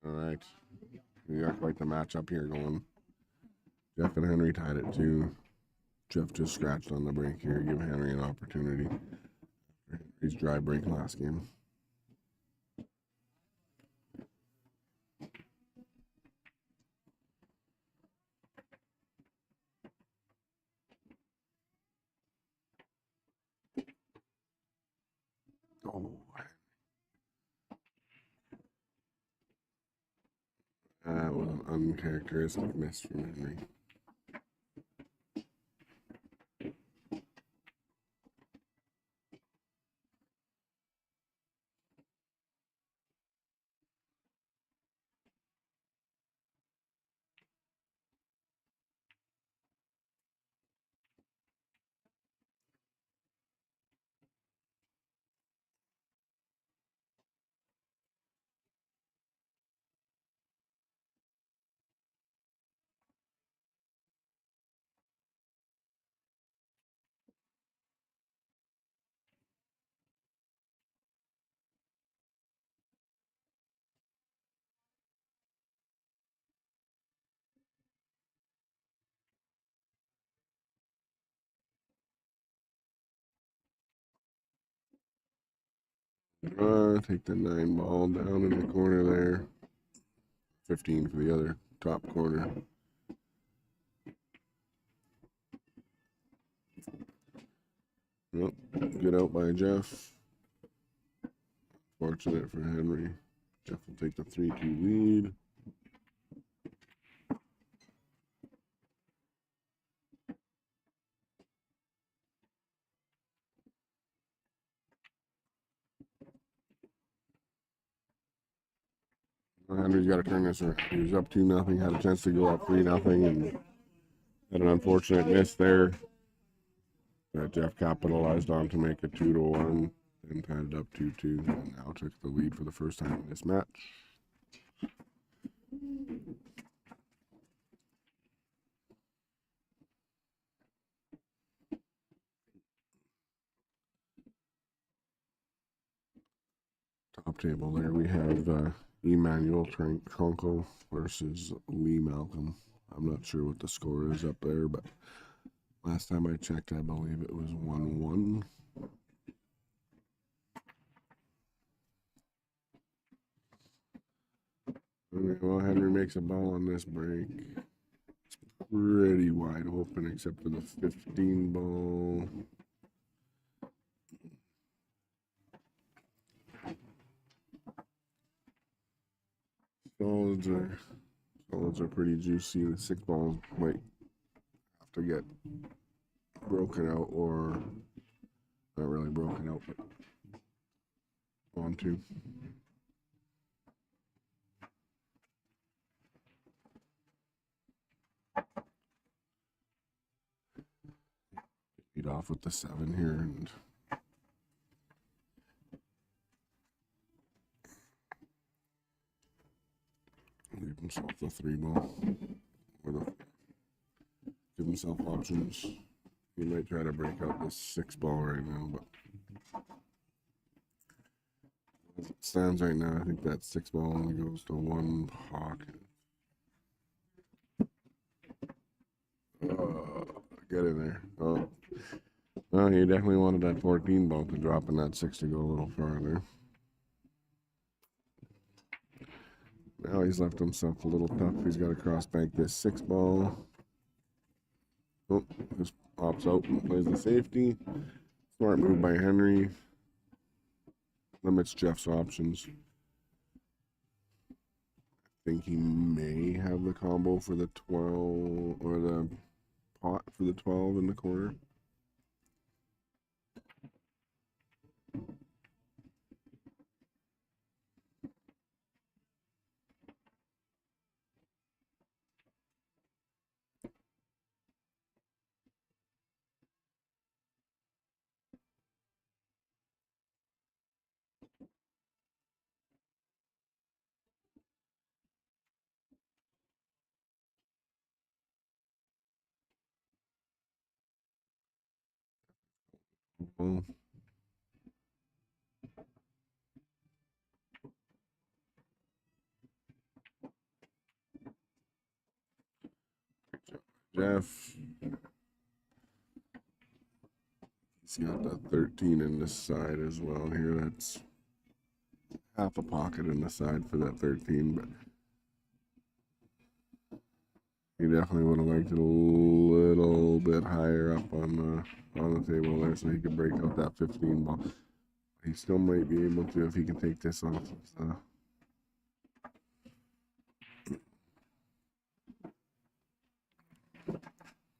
All right. We got quite the matchup here going. Jeff and Henry tied it 2. Jeff just scratched on the break here. Give Henry an opportunity. Henry's dry break last game. Oh, that was an uncharacteristic miss from Henry. Take the 9 ball down in the corner there. 15 for the other top corner. Well, good out by Jeff. Fortunate for Henry. Jeff will take the 3-2 lead. Henry's got to turn this around. He was up 2-0, had a chance to go up 3-0, and had an unfortunate miss there that Jeff capitalized on to make it 2-1 and tied it up 2-2, and now took the lead for the first time in this match. Top table there, we have Emmanuel Tronco versus Lee Malcolm. I'm not sure what the score is up there, but last time I checked, I believe it was 1-1. Well, Henry makes a ball on this break. It's pretty wide open except for the 15 ball. Solids are pretty juicy. The 6 balls might have to get broken out, or not really broken out, but onto. Lead off with the 7 here and leave himself the 3 ball. Give himself options. He might try to break out this 6 ball right now, but as it stands right now, I think that 6 ball only goes to 1 pocket. Get in there. Oh, he definitely wanted that 14 ball to drop in that 6 to go a little farther. Now he's left himself a little tough. He's got to cross bank this 6 ball. Oh, just pops out and plays the safety. Smart move by Henry. Limits Jeff's options. I think he may have the combo for the 12 or the pot for the 12 in the corner. Well, Jeff, he's got the 13 in this side as well here. That's half a pocket in the side for that 13, but he definitely would have liked it a little bit higher up on the table there so he could break out that 15 ball. He still might be able to if he can take this off.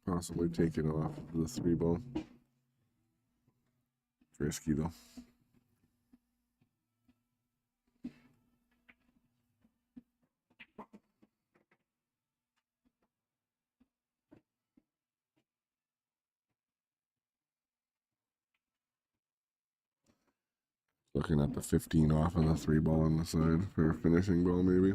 Possibly take it off the 3 ball. Risky though. Looking at the 15 off of the 3 ball on the side for a finishing ball, maybe.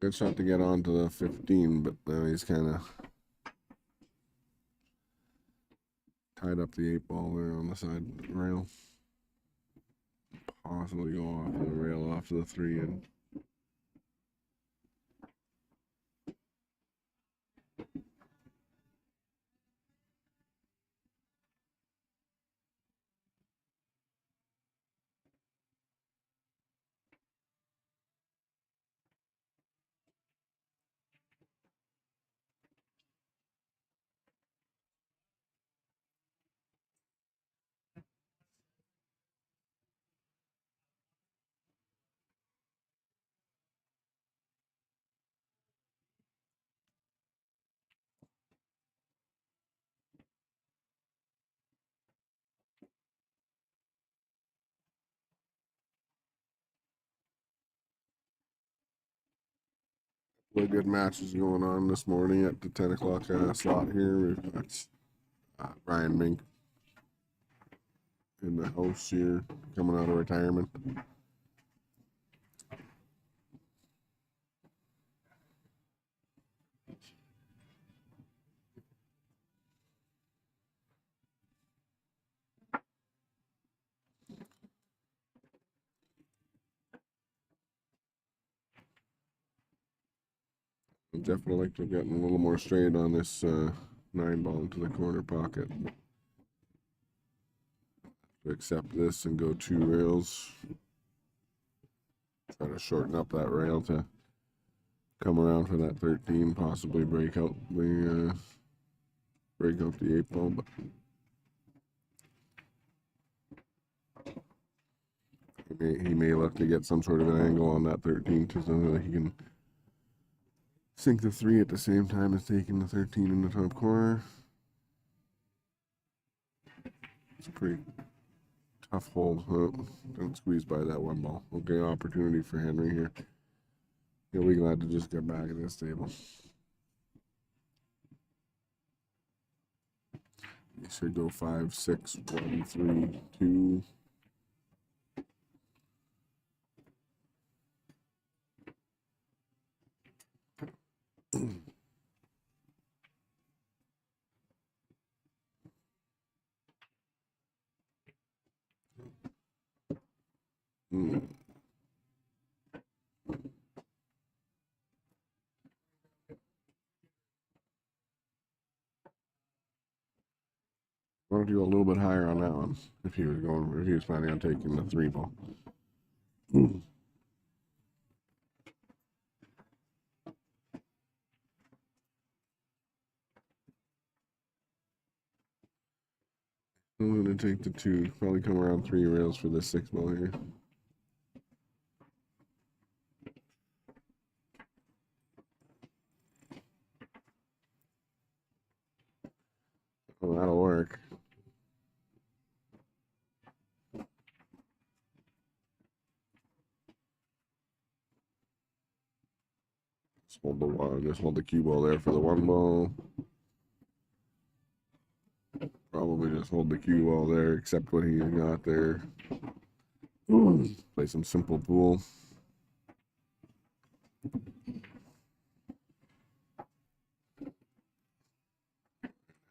Good shot to get onto the 15, but now he's kind of tied up the 8 ball there on the side rail. Possibly go off the rail off to the 3 and really good matches going on this morning at the 10 o'clock slot here. We've got Brian Mink in the house here coming out of retirement. I'd definitely like to have gotten a little more straight on this 9 ball into the corner pocket. To accept this and go 2 rails. Try to shorten up that rail to come around for that 13, possibly break out the 8 ball, but he may look to get some sort of an angle on that 13 so that he can sink the 3 at the same time as taking the 13 in the top corner. It's a pretty tough hold. Don't squeeze by that 1 ball. Okay, opportunity for Henry here. He'll be glad to just get back at this table. He should go 5, 6, 1, 3, 2. Why don't you go a little bit higher on that one if he was planning on taking the 3 ball. I'm going to take the 2. Probably come around 3 rails for this 6 ball here. Oh, that'll work. Just hold the one, just hold the cue ball there for the one ball. Probably just hold the cue ball there, accept what he got there. Play some simple pool.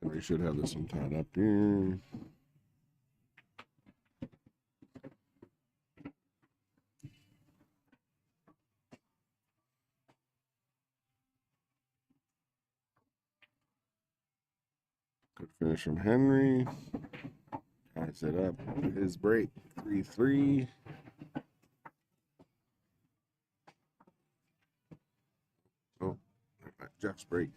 And we should have this one tied up here. Good finish from Henry. Ties it up. His break. 3-3. Oh, Jeff's break.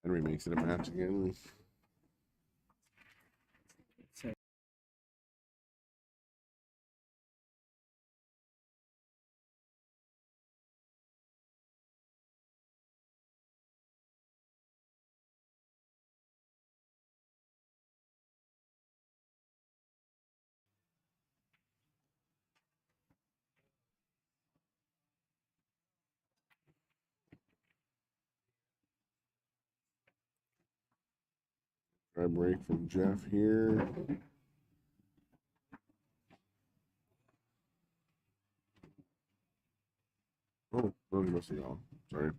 Henry makes it a match again. Try break from Jeff here. Oh, really must have gone. Sorry.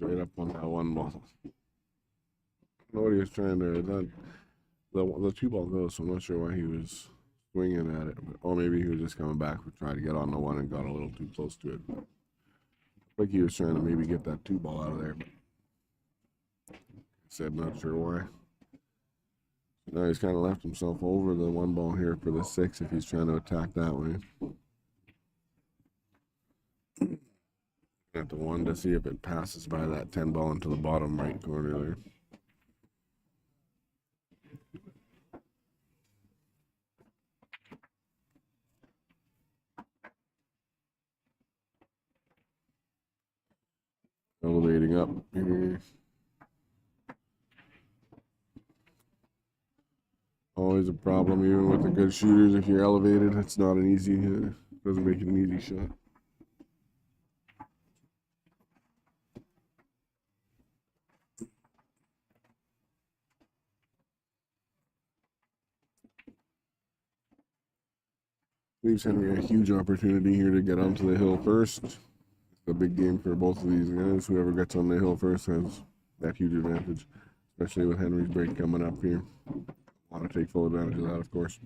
Right up on that one ball. I don't know what he was trying to. The two ball goes, so I'm not sure why he was swinging at it. Or maybe he was just coming back for trying to get on the one and got a little too close to it. Like he was trying to maybe get that two ball out of there, but said not sure why. Now he's kind of left himself over the one ball here for the 6 if he's trying to attack that way. At the 1 to see if it passes by that 10 ball into the bottom right corner there. Elevating up here. Always a problem, even with the good shooters. If you're elevated, it's not an easy. Doesn't make it an easy shot. Leaves Henry a huge opportunity here to get onto the hill first. A big game for both of these guys. Whoever gets on the hill first has that huge advantage, especially with Henry's break coming up here. Want to take full advantage of that, of course.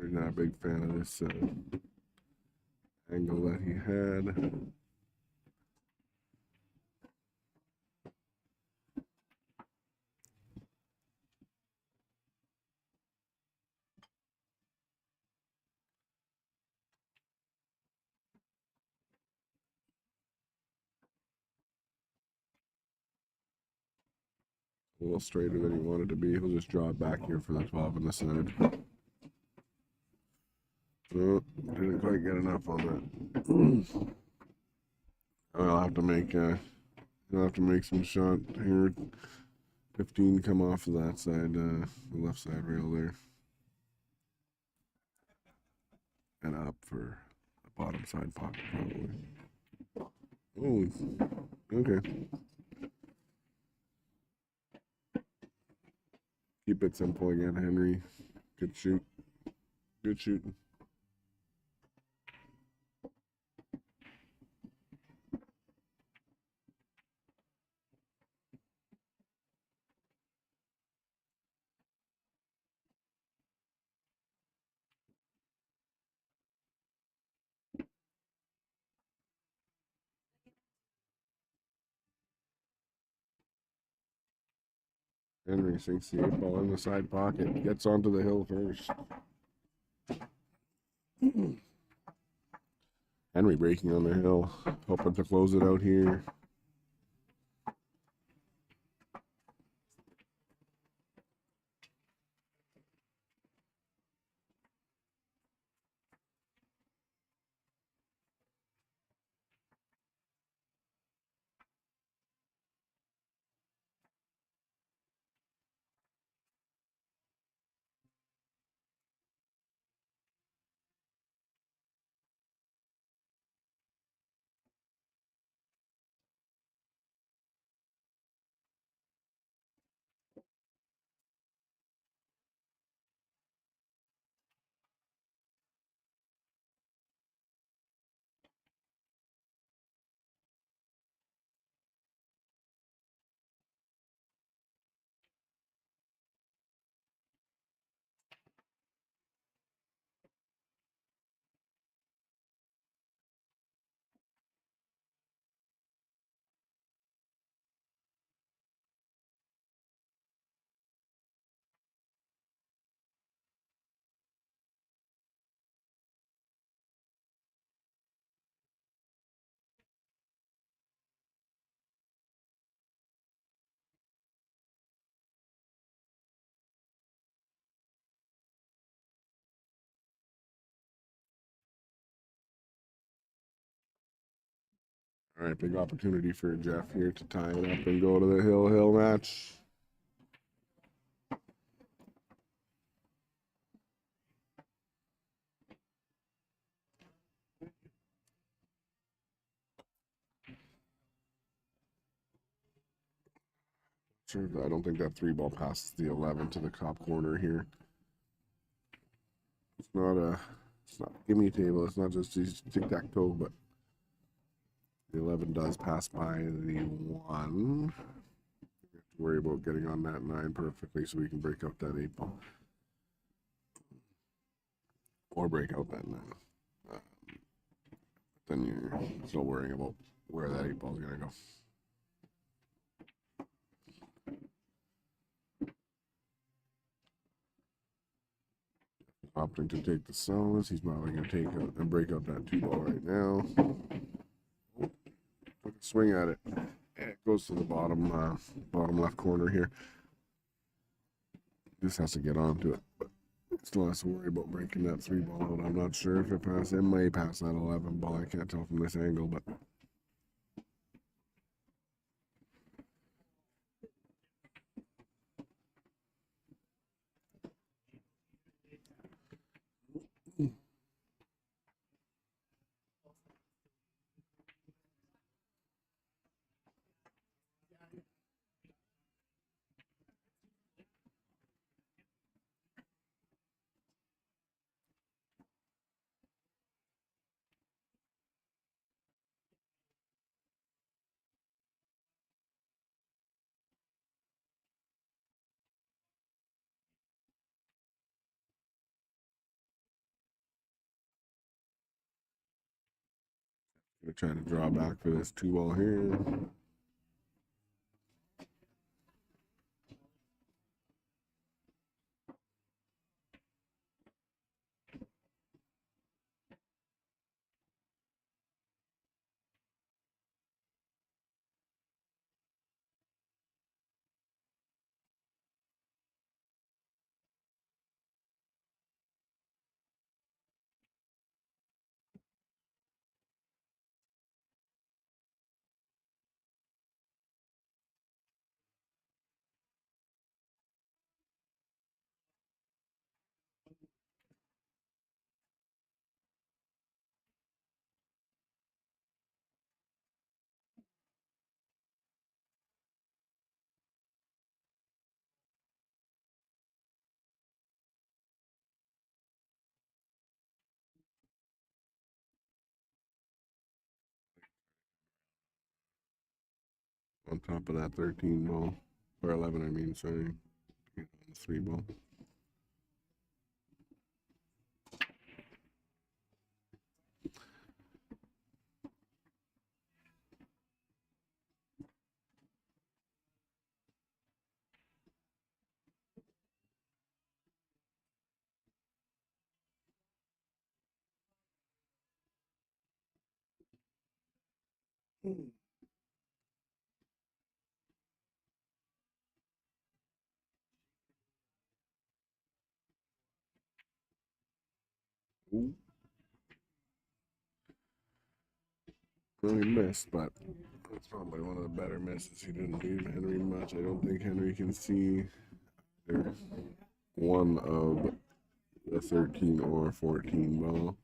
I'm not a big fan of this angle that he had. A little straighter than he wanted to be. He'll just draw it back here for the 12 on the side. Oh, didn't quite get enough on that. I'll have to make some shot here. 15 come off of that side, the left side rail there. And up for the bottom side pocket probably. Oh, okay. Keep it simple again, Henry. Good shoot. Good shooting. Henry sinks the 8 ball in the side pocket. Gets onto the hill first. Henry breaking on the hill. Hoping to close it out here. All right, big opportunity for Jeff here to tie it up and go to the hill match. Sure, I don't think that 3 ball passes the 11 to the top corner here. It's not a gimme table. It's not just tic-tac-toe, but the 11 does pass by the 1. We have to worry about getting on that 9 perfectly so we can break out that 8 ball. Or break out that 9. Then you're still worrying about where that 8 ball is going to go. Opting to take the solace. He's probably going to take out and break out that 2 ball right now. Took a swing at it. It goes to the bottom left corner here. Just has to get onto it. But still has to worry about breaking that 3 ball out. I'm not sure if it passes. It may pass that 11 ball. I can't tell from this angle, but gonna try to draw back for this 2 ball here. on top of that 13 ball. Or 11, I mean, sorry. The 3 ball. Ooh. Well, he missed, but that's probably one of the better misses. He didn't leave Henry much. I don't think Henry can see one of the 13 or 14 ball.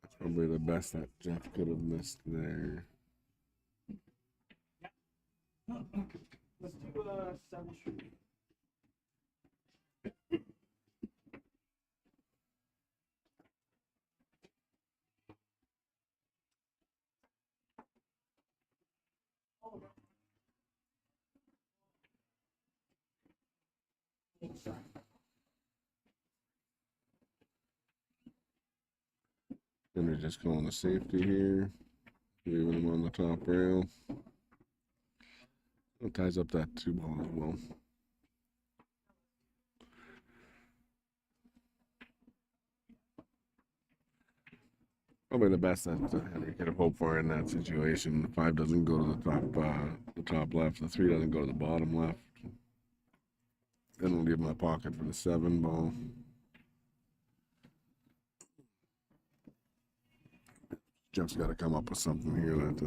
That's probably the best that Jeff could have missed there. Let's do 7th Street. Henry just calling a safety here. Leaving him on the top rail. It ties up that 2 ball as well. Probably the best that Henry could have hoped for in that situation. The 5 doesn't go to the top left. The 3 doesn't go to the bottom left. Then we'll leave my pocket for the 7 ball. Jeff's got to come up with something here that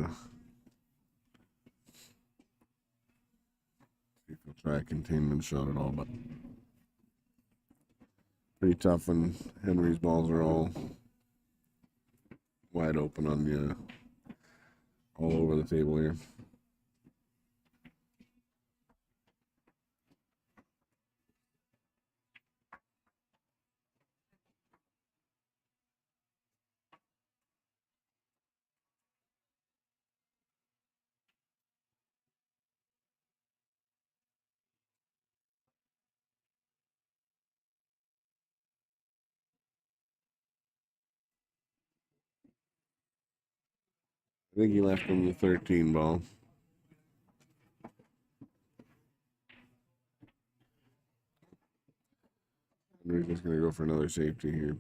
see if he'll try a containment shot at all, but pretty tough when Henry's balls are all wide open on the all over the table here. I think he left him the 13 ball. We're just going to go for another safety here.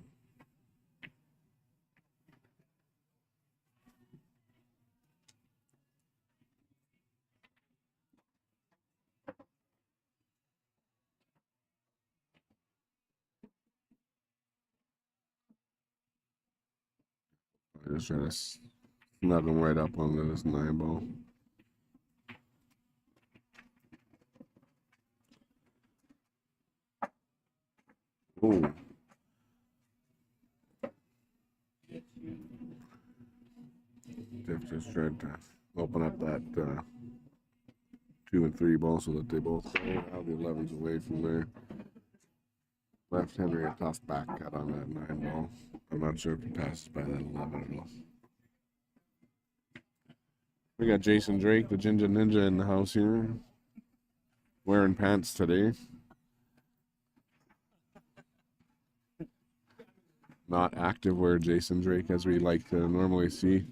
I just try to snug him right up onto this 9 ball. Oh. Jeff just tried to open up that 2 and 3 ball so that they both go out the 11s away from there. Left Henry a tough back cut on that 9 ball. I'm not sure if he passes by that 11 at all. We got Jason Drake, the Ginger Ninja, in the house here. Wearing pants today. Not active wear Jason Drake as we like to normally see.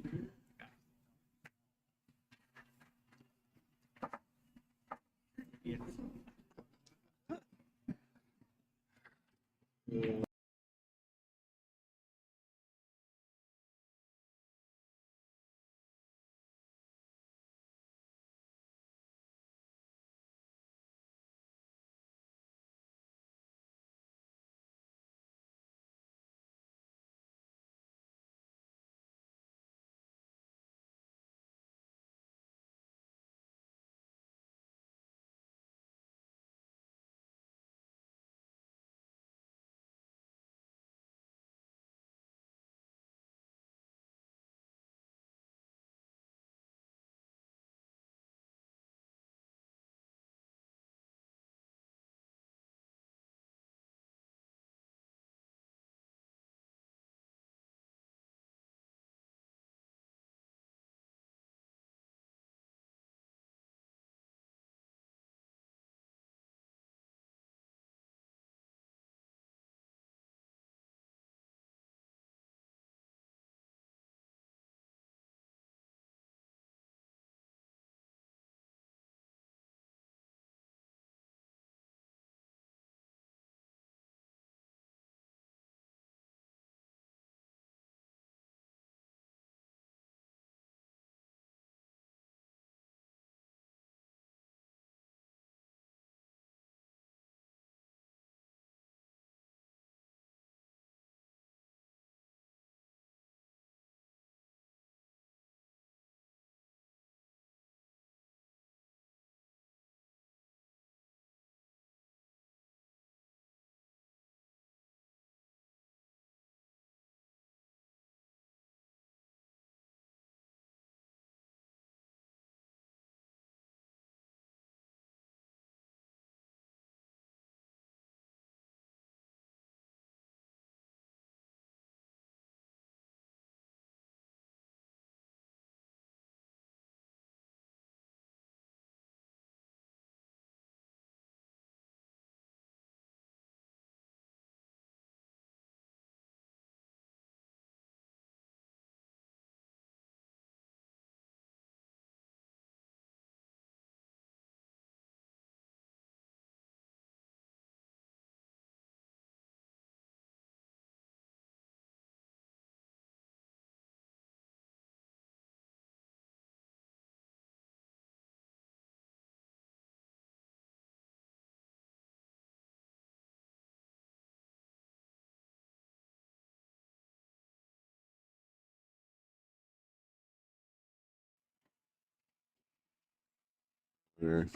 there.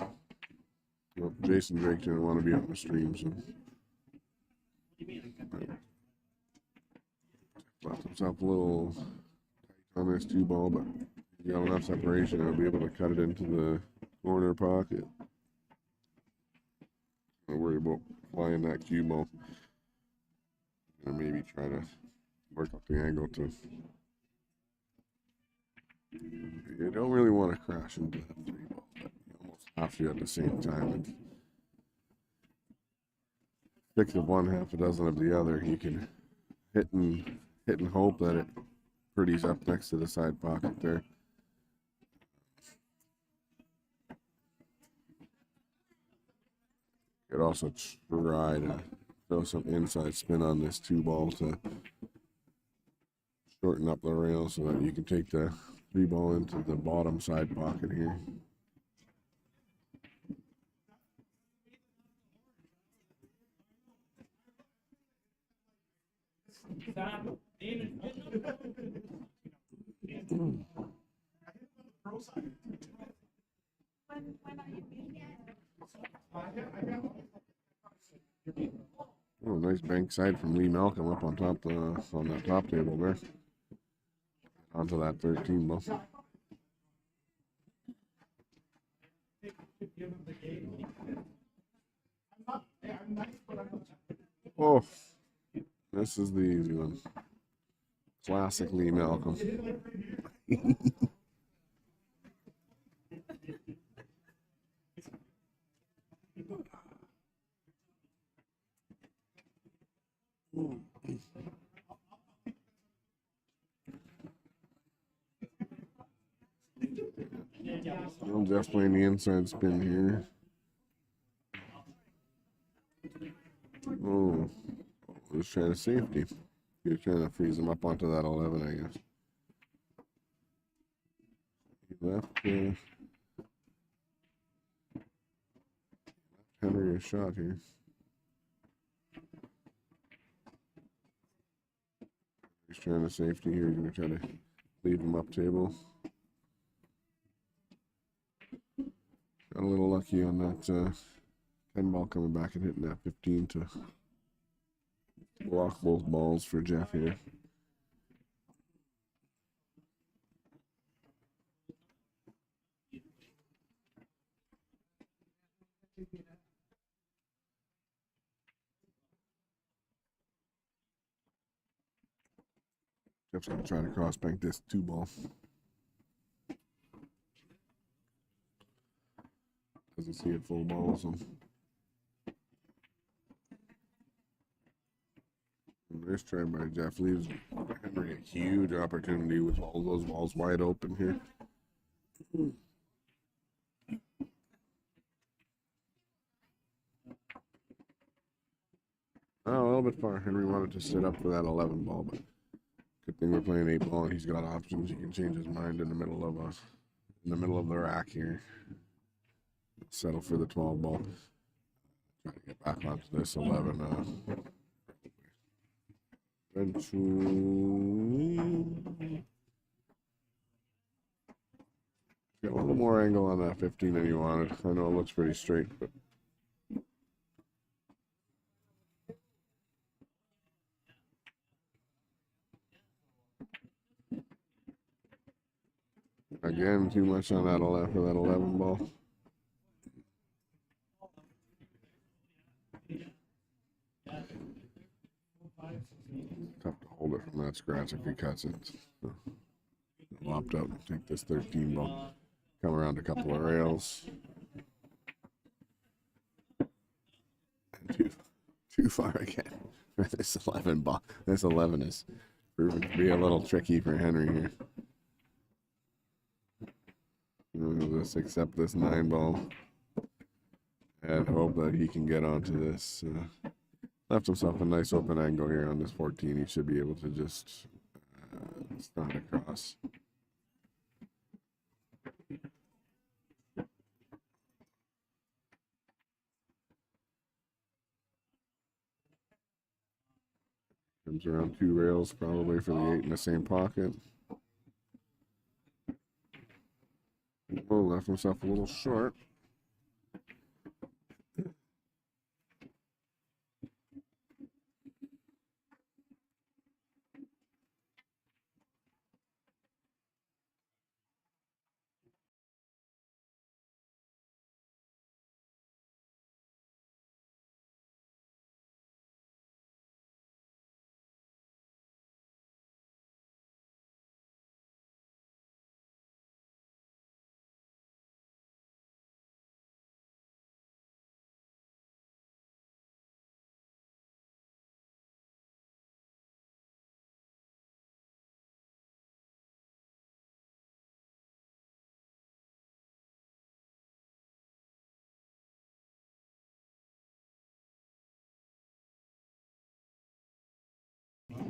Well, Jason Drake didn't want to be on the stream, so left himself a little tight on this 2-ball, but he's got enough separation. He'll be able to cut it into the corner pocket. Don't worry about flying that cue ball. And maybe try to work up the angle to. You don't really want to crash into that 3-ball, but you almost have to at the same time. And six of one, half a dozen of the other. You can hit and hope that it pretties up next to the side pocket there. You could also try to throw some inside spin on this 2-ball to shorten up the rail so that you can take the 3-ball into the bottom side pocket here. Oh, nice bank side from Lee Malcolm up on top on that top table there. Onto that 13 ball. Oh, this is the easy one. Classic Lee Malcolm. Well, Jeff playing the inside spin here. Oh, just trying to safety. You're trying to freeze him up onto that 11, I guess. He left Henry a shot here. He's trying to safety here. He's going to try to leave him up table. Got a little lucky on that 10 ball coming back and hitting that 15 to block both balls for Jeff here. Jeff's going to try to cross bank this 2-ball. Doesn't see it full ball, so. Nice try by Jeff. Leaves Henry a huge opportunity with all those balls wide open here. Oh, a little bit far. Henry wanted to sit up for that 11 ball, but good thing we're playing 8 ball and he's got options. He can change his mind in the middle of the rack here. Settle for the 12 ball. Try to get back onto this 11. Eventually. Got a little more angle on that 15 than you wanted. I know it looks pretty straight, but. Again, too much on that 11 for that 11 ball. Tough to hold it from that scratch if he cuts it. So, lopped out and take this 13 ball. Come around a couple of rails. And too far again for this 11 ball. This 11 is proving to be a little tricky for Henry here. We'll just accept this 9 ball and hope that he can get onto this. Left himself a nice open angle here on this 14. He should be able to just start across. Comes around 2 rails probably for the 8 in the same pocket. Oh, left himself a little short.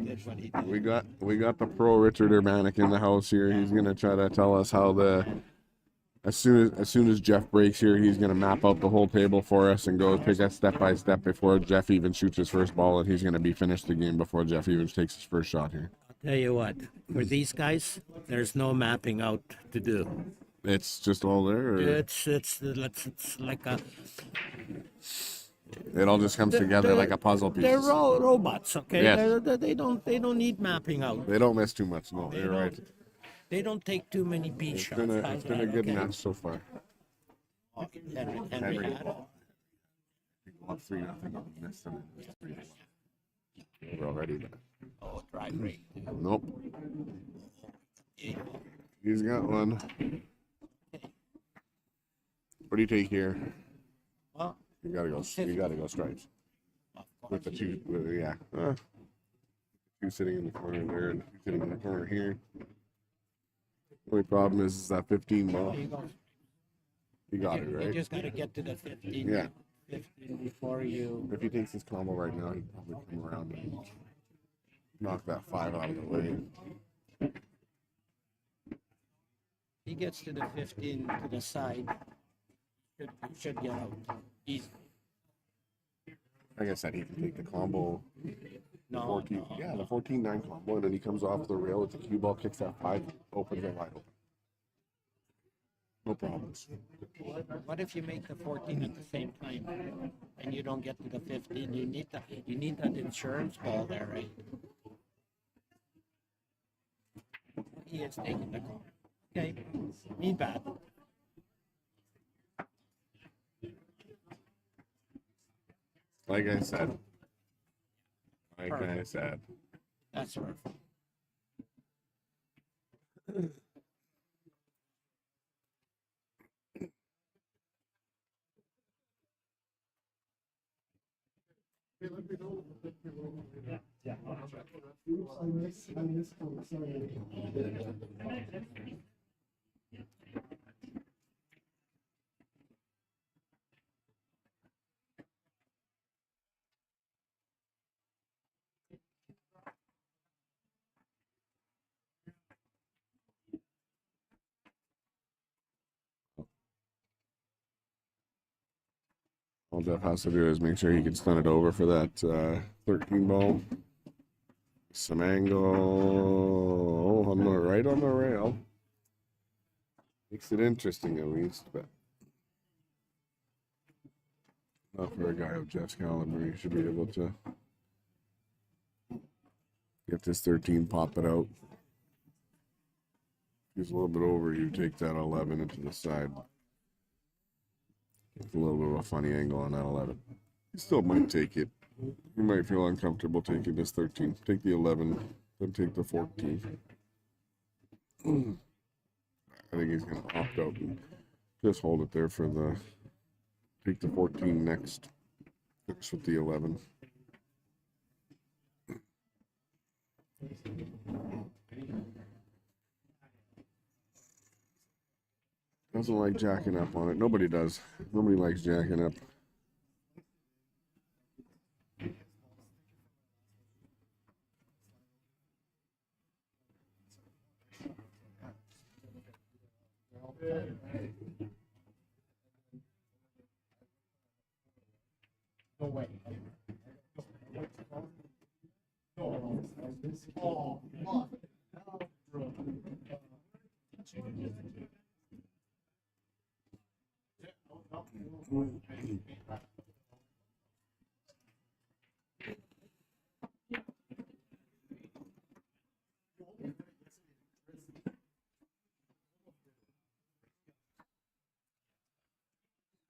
did what he did. We got the pro Richard Urbanic in the house here. He's gonna try to tell us how as soon as Jeff breaks here, he's gonna map out the whole table for us and go take us step by step before Jeff even shoots his first ball, and he's gonna be finished the game before Jeff even takes his first shot here. Tell you what, for these guys, there's no mapping out to do. It's just all there. Or It's like a. it all just comes together like a puzzle piece. They're robots, okay? Yes. They don't need mapping out. They don't miss too much. No, you're right. They don't take too many beat shots. It's been a good match so far. Henry had it. We're 3-0 this time. We're already there. Oh, drive rate. Nope. He's got one. What do you take here? Well, You gotta go stripes. With the two, yeah. Two sitting in the corner there and two sitting in the corner here. Only problem is that 15 ball. You got it, You right? just got to get to the 15. Yeah. 15 before you. If he takes his combo right now, he'd probably come around and knock that 5 out of the way. He gets to the 15 to the side. Should get out easy. Like I said, he can take the combo. No, 14, yeah, the 14-9 combo, and then he comes off the rail with the cue ball, kicks that 5, opens it wide open. No problems. What if you make the 14 at the same time and you don't get to the 15? You need that insurance ball there, right? He is taking the call. Okay, me bad. Like I said. That's perfect. All Jeff has to do is make sure he can stun it over for that 13 ball. Some angle. Oh, right on the rail. Makes it interesting at least, but not for a guy of Jeff's caliber. He should be able to get this 13, pop it out. He's a little bit over, you take that 11 into the side. It's a little bit of a funny angle on that 11. He still might take it. He might feel uncomfortable taking this 13. Take the 11, then take the 14. I think he's going to opt out and just hold it there for the... Take the 14 next. Finish with the 11. Doesn't like jacking up on it. Nobody does. Nobody likes jacking up. No way. Oh,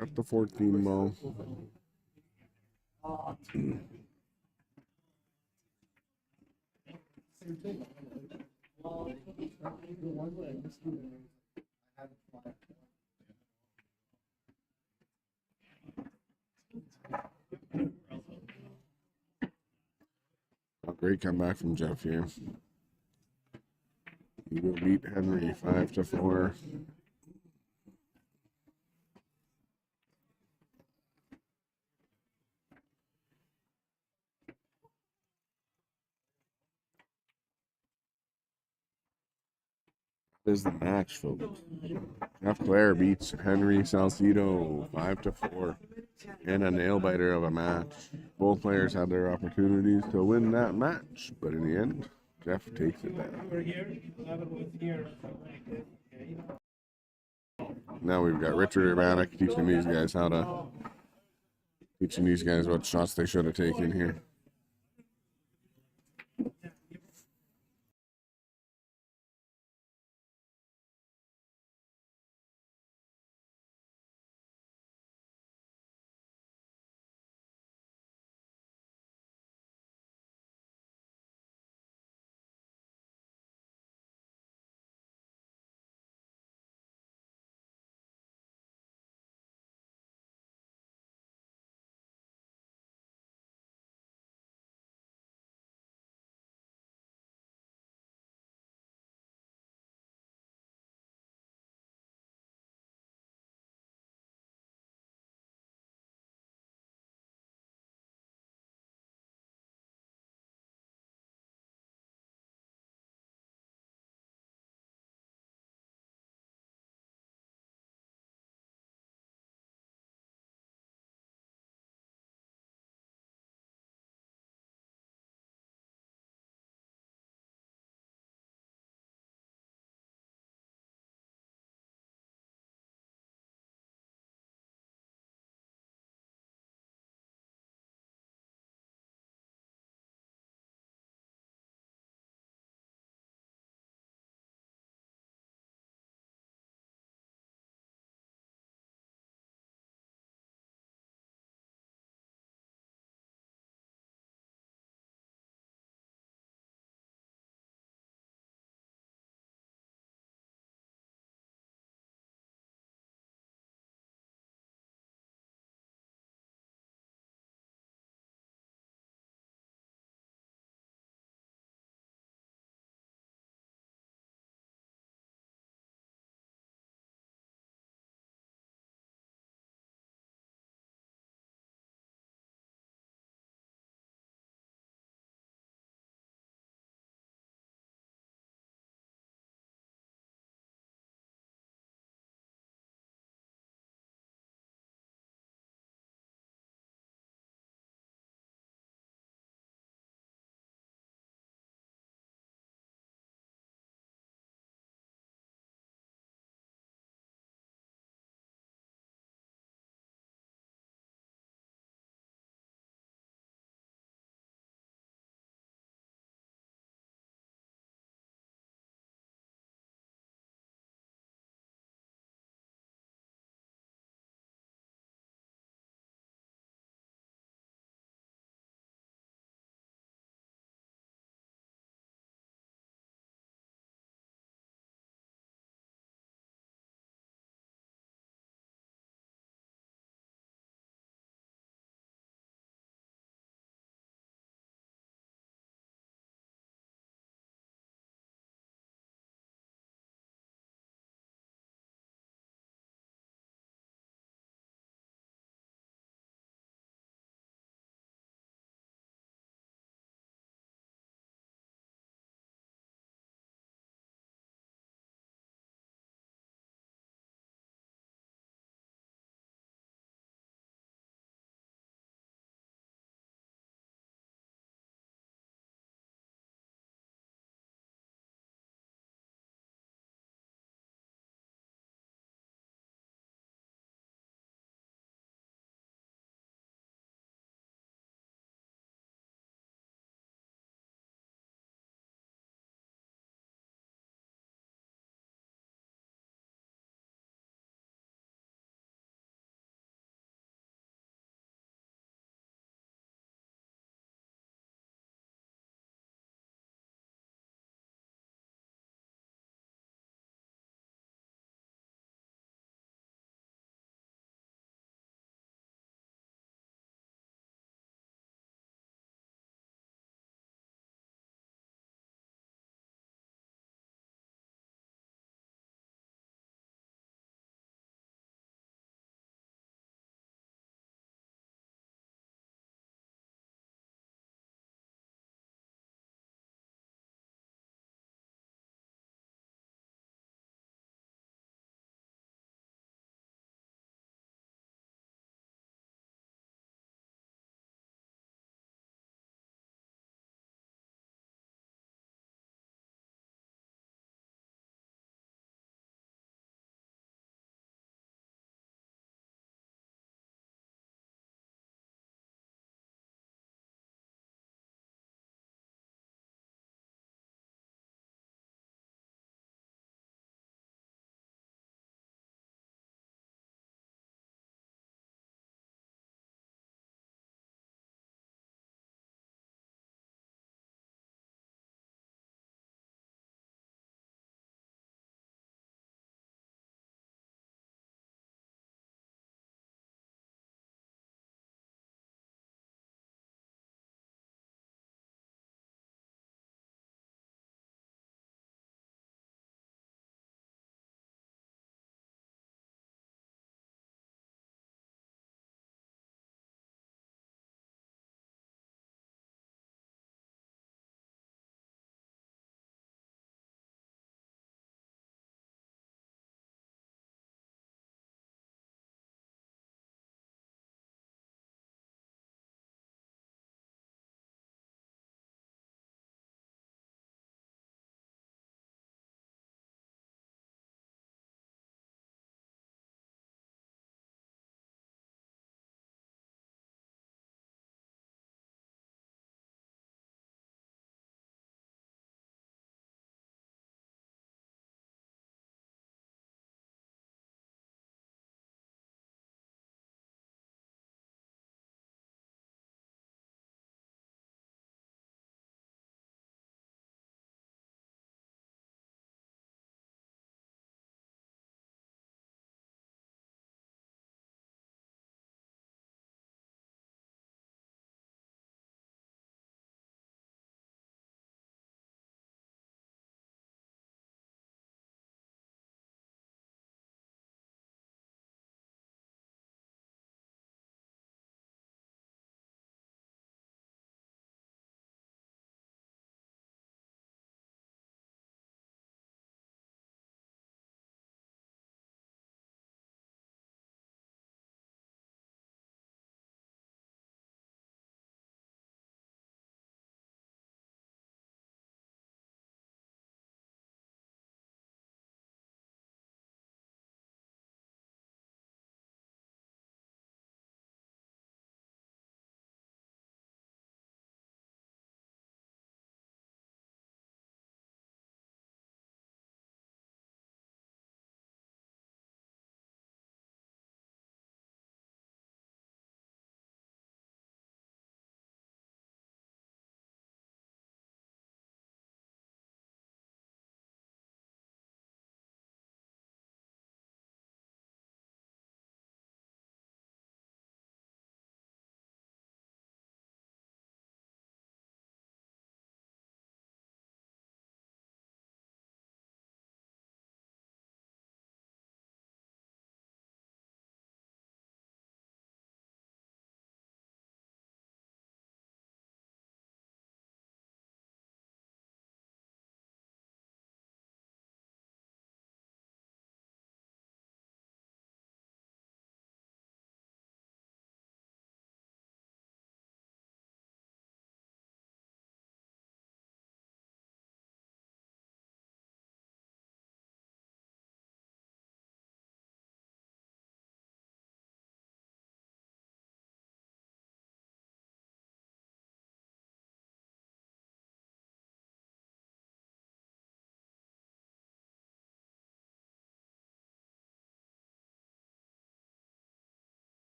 At the 14 ball. A great comeback from Jeff here. He will beat Henry 5-4. is the match, folks. Jeff Clare beats Henry Salcido 5-4 in a nail biter of a match. Both players had their opportunities to win that match, but in the end, Jeff takes it back. Now we've got Richard Urbanek teaching these guys what shots they should have taken here.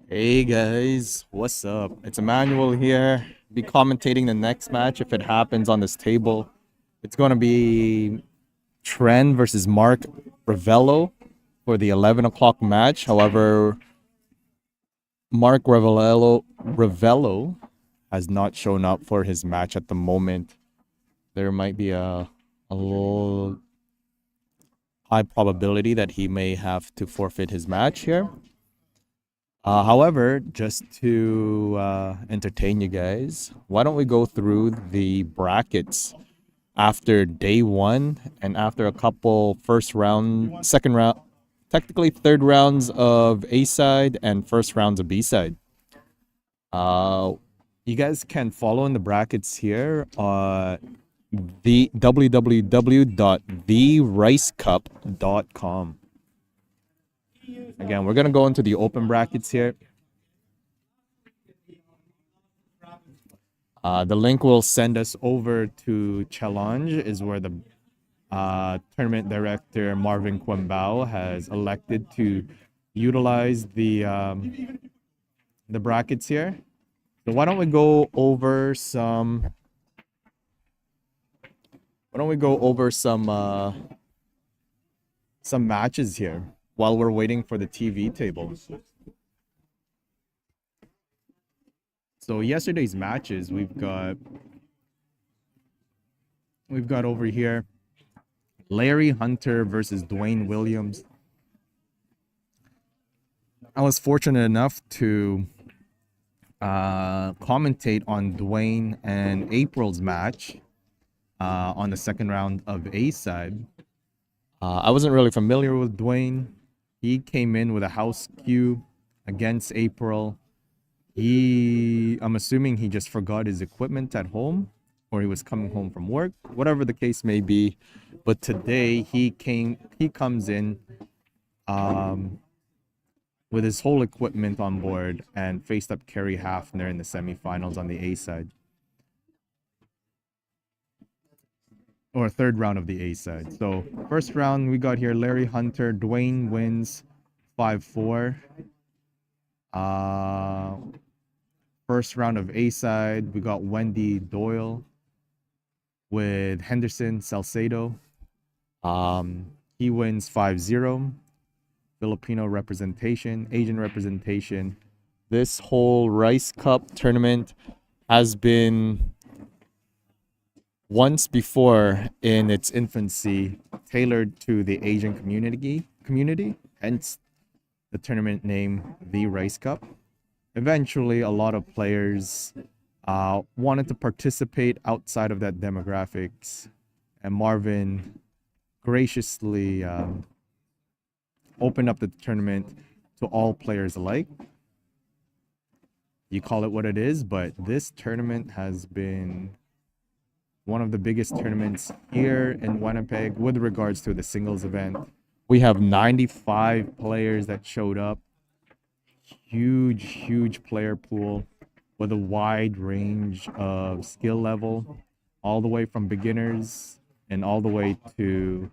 Hey guys, what's up? It's Emmanuel here. Be commentating the next match if it happens on this table. It's going to be Trent versus Mark Ravello for the 11 o'clock match. However, Mark Ravello has not shown up for his match at the moment. There might be a little high probability that he may have to forfeit his match here. However, just to entertain you guys, why don't we go through the brackets after day one and after a couple second round, technically third rounds of A side and first rounds of B side. You guys can follow in the brackets here the www.thericecup.com. Again, we're going to go into the open brackets here. The link will send us over to Challenge, is where the tournament director Marvin Quambao has elected to utilize the brackets here. So why don't we go over some matches here while we're waiting for the TV table. So yesterday's matches, we've got over here Larry Hunter versus Dwayne Williams. I was fortunate enough to commentate on Dwayne and April's match on the second round of A side. I wasn't really familiar with Dwayne. He came in with a house cue against April. I'm assuming he just forgot his equipment at home, or he was coming home from work, whatever the case may be. But today he comes in with his whole equipment on board and faced up Kerry Hafner in the semifinals on the A side. Or third round of the A side. So first round we got here Larry Hunter. Dwayne wins 5-4. First round of A side we got Wendy Doyle with Henderson Salcedo. He wins 5-0. Filipino representation, Asian representation. This whole Rice Cup tournament has been once before in its infancy tailored to the Asian community, hence the tournament name the Rice Cup. Eventually a lot of players wanted to participate outside of that demographics, and Marvin graciously opened up the tournament to all players alike. You call it what it is, but this tournament has been one of the biggest tournaments here in Winnipeg with regards to the singles event. We have 95 players that showed up. Huge player pool with a wide range of skill level, all the way from beginners and all the way to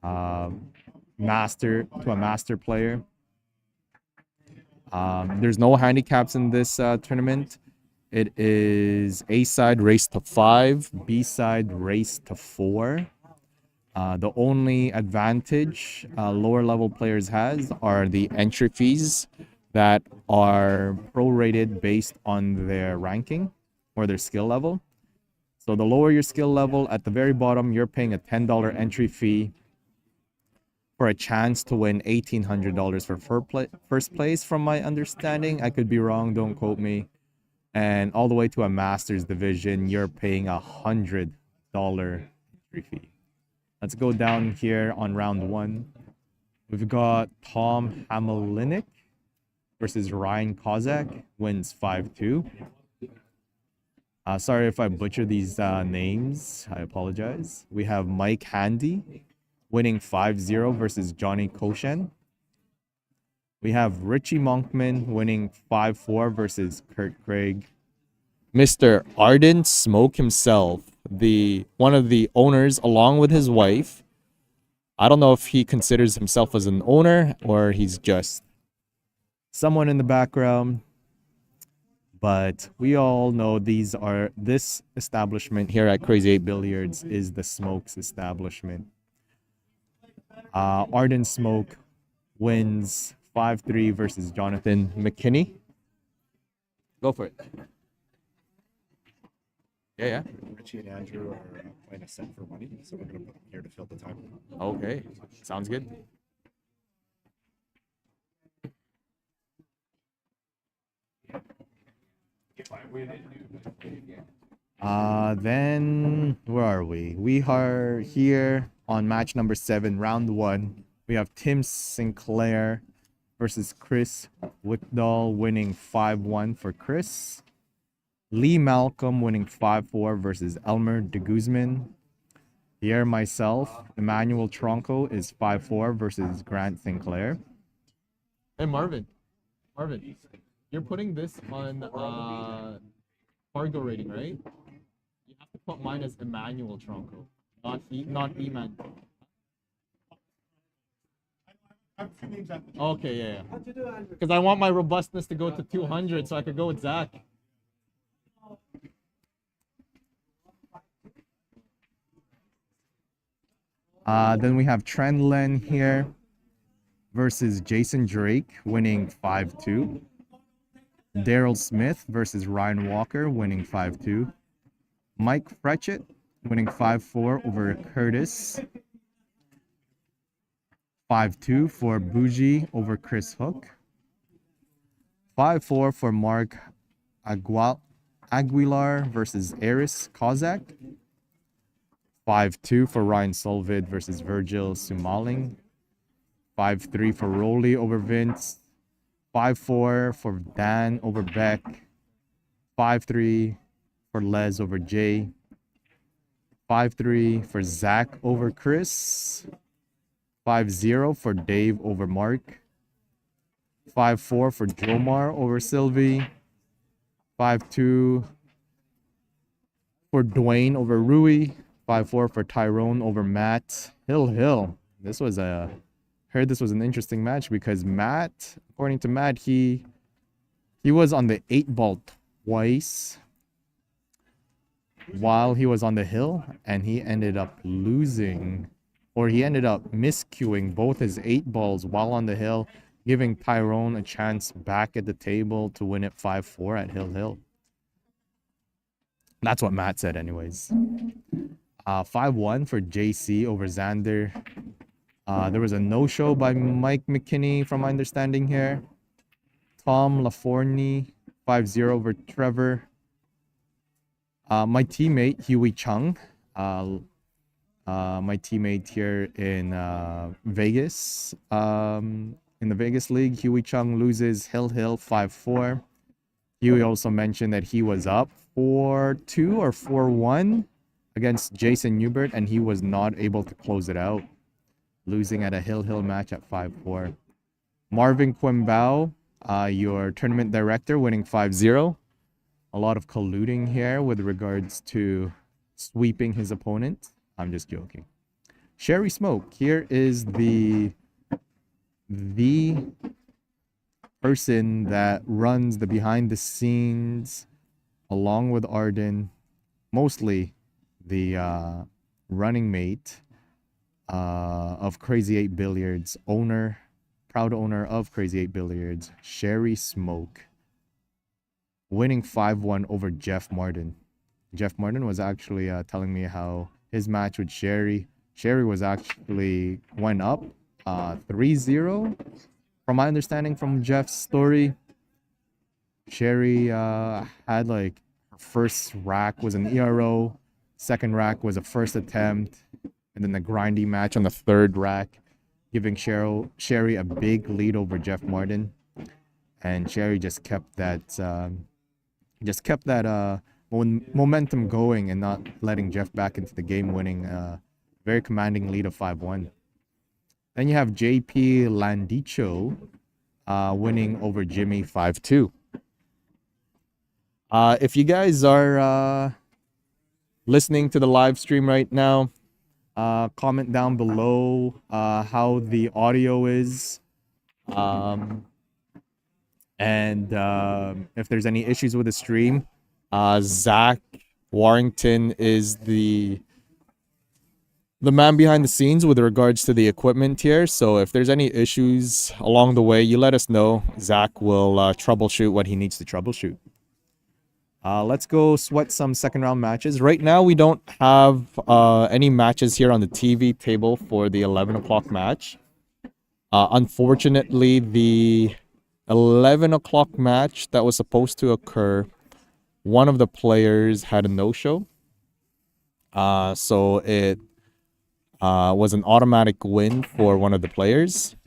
a master player. There's no handicaps in this tournament. It is A side race to 5, B side race to 4. The only advantage lower level players has are the entry fees that are prorated based on their ranking or their skill level. So the lower your skill level, at the very bottom, you're paying a $10 entry fee for a chance to win $1,800 for first place, from my understanding. I could be wrong, don't quote me. And all the way to a Masters division, you're paying a $100 entry fee. Let's go down here on round 1. We've got Tom Hamelinik versus Ryan Kozak, wins 5-2. Sorry if I butcher these names, I apologize. We have Mike Handy winning 5-0 versus Johnny Koshen. We have Richie Monkman winning 5-4 versus Kurt Craig. Mr. Arden Smoke himself, one of the owners, along with his wife. I don't know if he considers himself as an owner or he's just someone in the background. But we all know this establishment here at Crazy 8 Billiards is the Smokes establishment. Arden Smoke wins 5-3 versus Jonathan McKinney. Go for it. Yeah. Richie and Andrew are playing a set for money, so we're going to put them here to fill the time. Okay. Sounds good. Then where are we? We are here on match number 7, round 1. We have Tim Sinclair versus Chris Wickdahl, winning 5-1 for Chris. Lee Malcolm winning 5-4 versus Elmer de Guzman. Here myself, Emmanuel Tronco is 5-4 versus Grant Sinclair. Hey Marvin, you're putting this on cargo rating, right? You have to put mine as Emmanuel Tronco, not Eman. Okay, yeah. Because I want my robustness to go to 200 so I could go with Zach. Then we have Trendlen here versus Jason Drake, winning 5-2. Daryl Smith versus Ryan Walker, winning 5-2. Mike Fretchett, winning 5-4 over Curtis. 5-2 for Bougie over Chris Hook. 5-4 for Mark Aguilar versus Eris Kozak. 5-2 for Ryan Solvid versus Virgil Sumaling. 5-3 for Rolly over Vince. 5-4 for Dan over Beck. 5-3 for Les over Jay. 5-3 for Zach over Chris. 5-0 for Dave over Mark. 5-4 for Jomar over Sylvie. 5-2 for Dwayne over Rui. 5-4 for Tyrone over Matt. Hill. This was an interesting match because Matt, according to Matt, he was on the 8-ball twice while he was on the hill, and he ended up losing, or he ended up miscuing both his 8 balls while on the hill, giving Tyrone a chance back at the table to win it 5-4 at Hill. That's what Matt said anyways. 5-1 for JC over Xander. There was a no-show by Mike McKinney from my understanding here. Tom Laforni, 5-0 over Trevor. My teammate, Huey Chung, my teammate here in Vegas, in the Vegas League, Huey Chung loses Hill 5-4. Huey also mentioned that he was up 4-2 or 4-1 against Jason Newbert, and he was not able to close it out, losing at a Hill match at 5-4. Marvin Quimbao, your tournament director, winning 5-0. A lot of colluding here with regards to sweeping his opponent. I'm just joking. Sherry Smoke, here is the person that runs the behind the scenes along with Arden, mostly the running mate of Crazy 8 Billiards, proud owner of Crazy 8 Billiards, Sherry Smoke, winning 5-1 over Jeff Martin. Jeff Martin was actually telling me how his match with Sherry was actually went up 3-0 from my understanding from Jeff's story. Sherry had like her first rack was an ERO, second rack was a first attempt, and then the grindy match on the third rack, giving Sherry a big lead over Jeff Martin. And Sherry just kept that momentum going and not letting Jeff back into the game, winning very commanding lead of 5-1. Then you have JP Landicho winning over Jimmy 5-2. If you guys are listening to the live stream right now, comment down below how the audio is. And if there's any issues with the stream, Zach Warrington is the man behind the scenes with regards to the equipment here. So if there's any issues along the way, you let us know. Zach will troubleshoot what he needs to troubleshoot. Let's go sweat some second round matches. Right now, we don't have any matches here on the TV table for the 11 o'clock match. Unfortunately, the 11 o'clock match that was supposed to occur, one of the players had a no-show. So it was an automatic win for one of the players.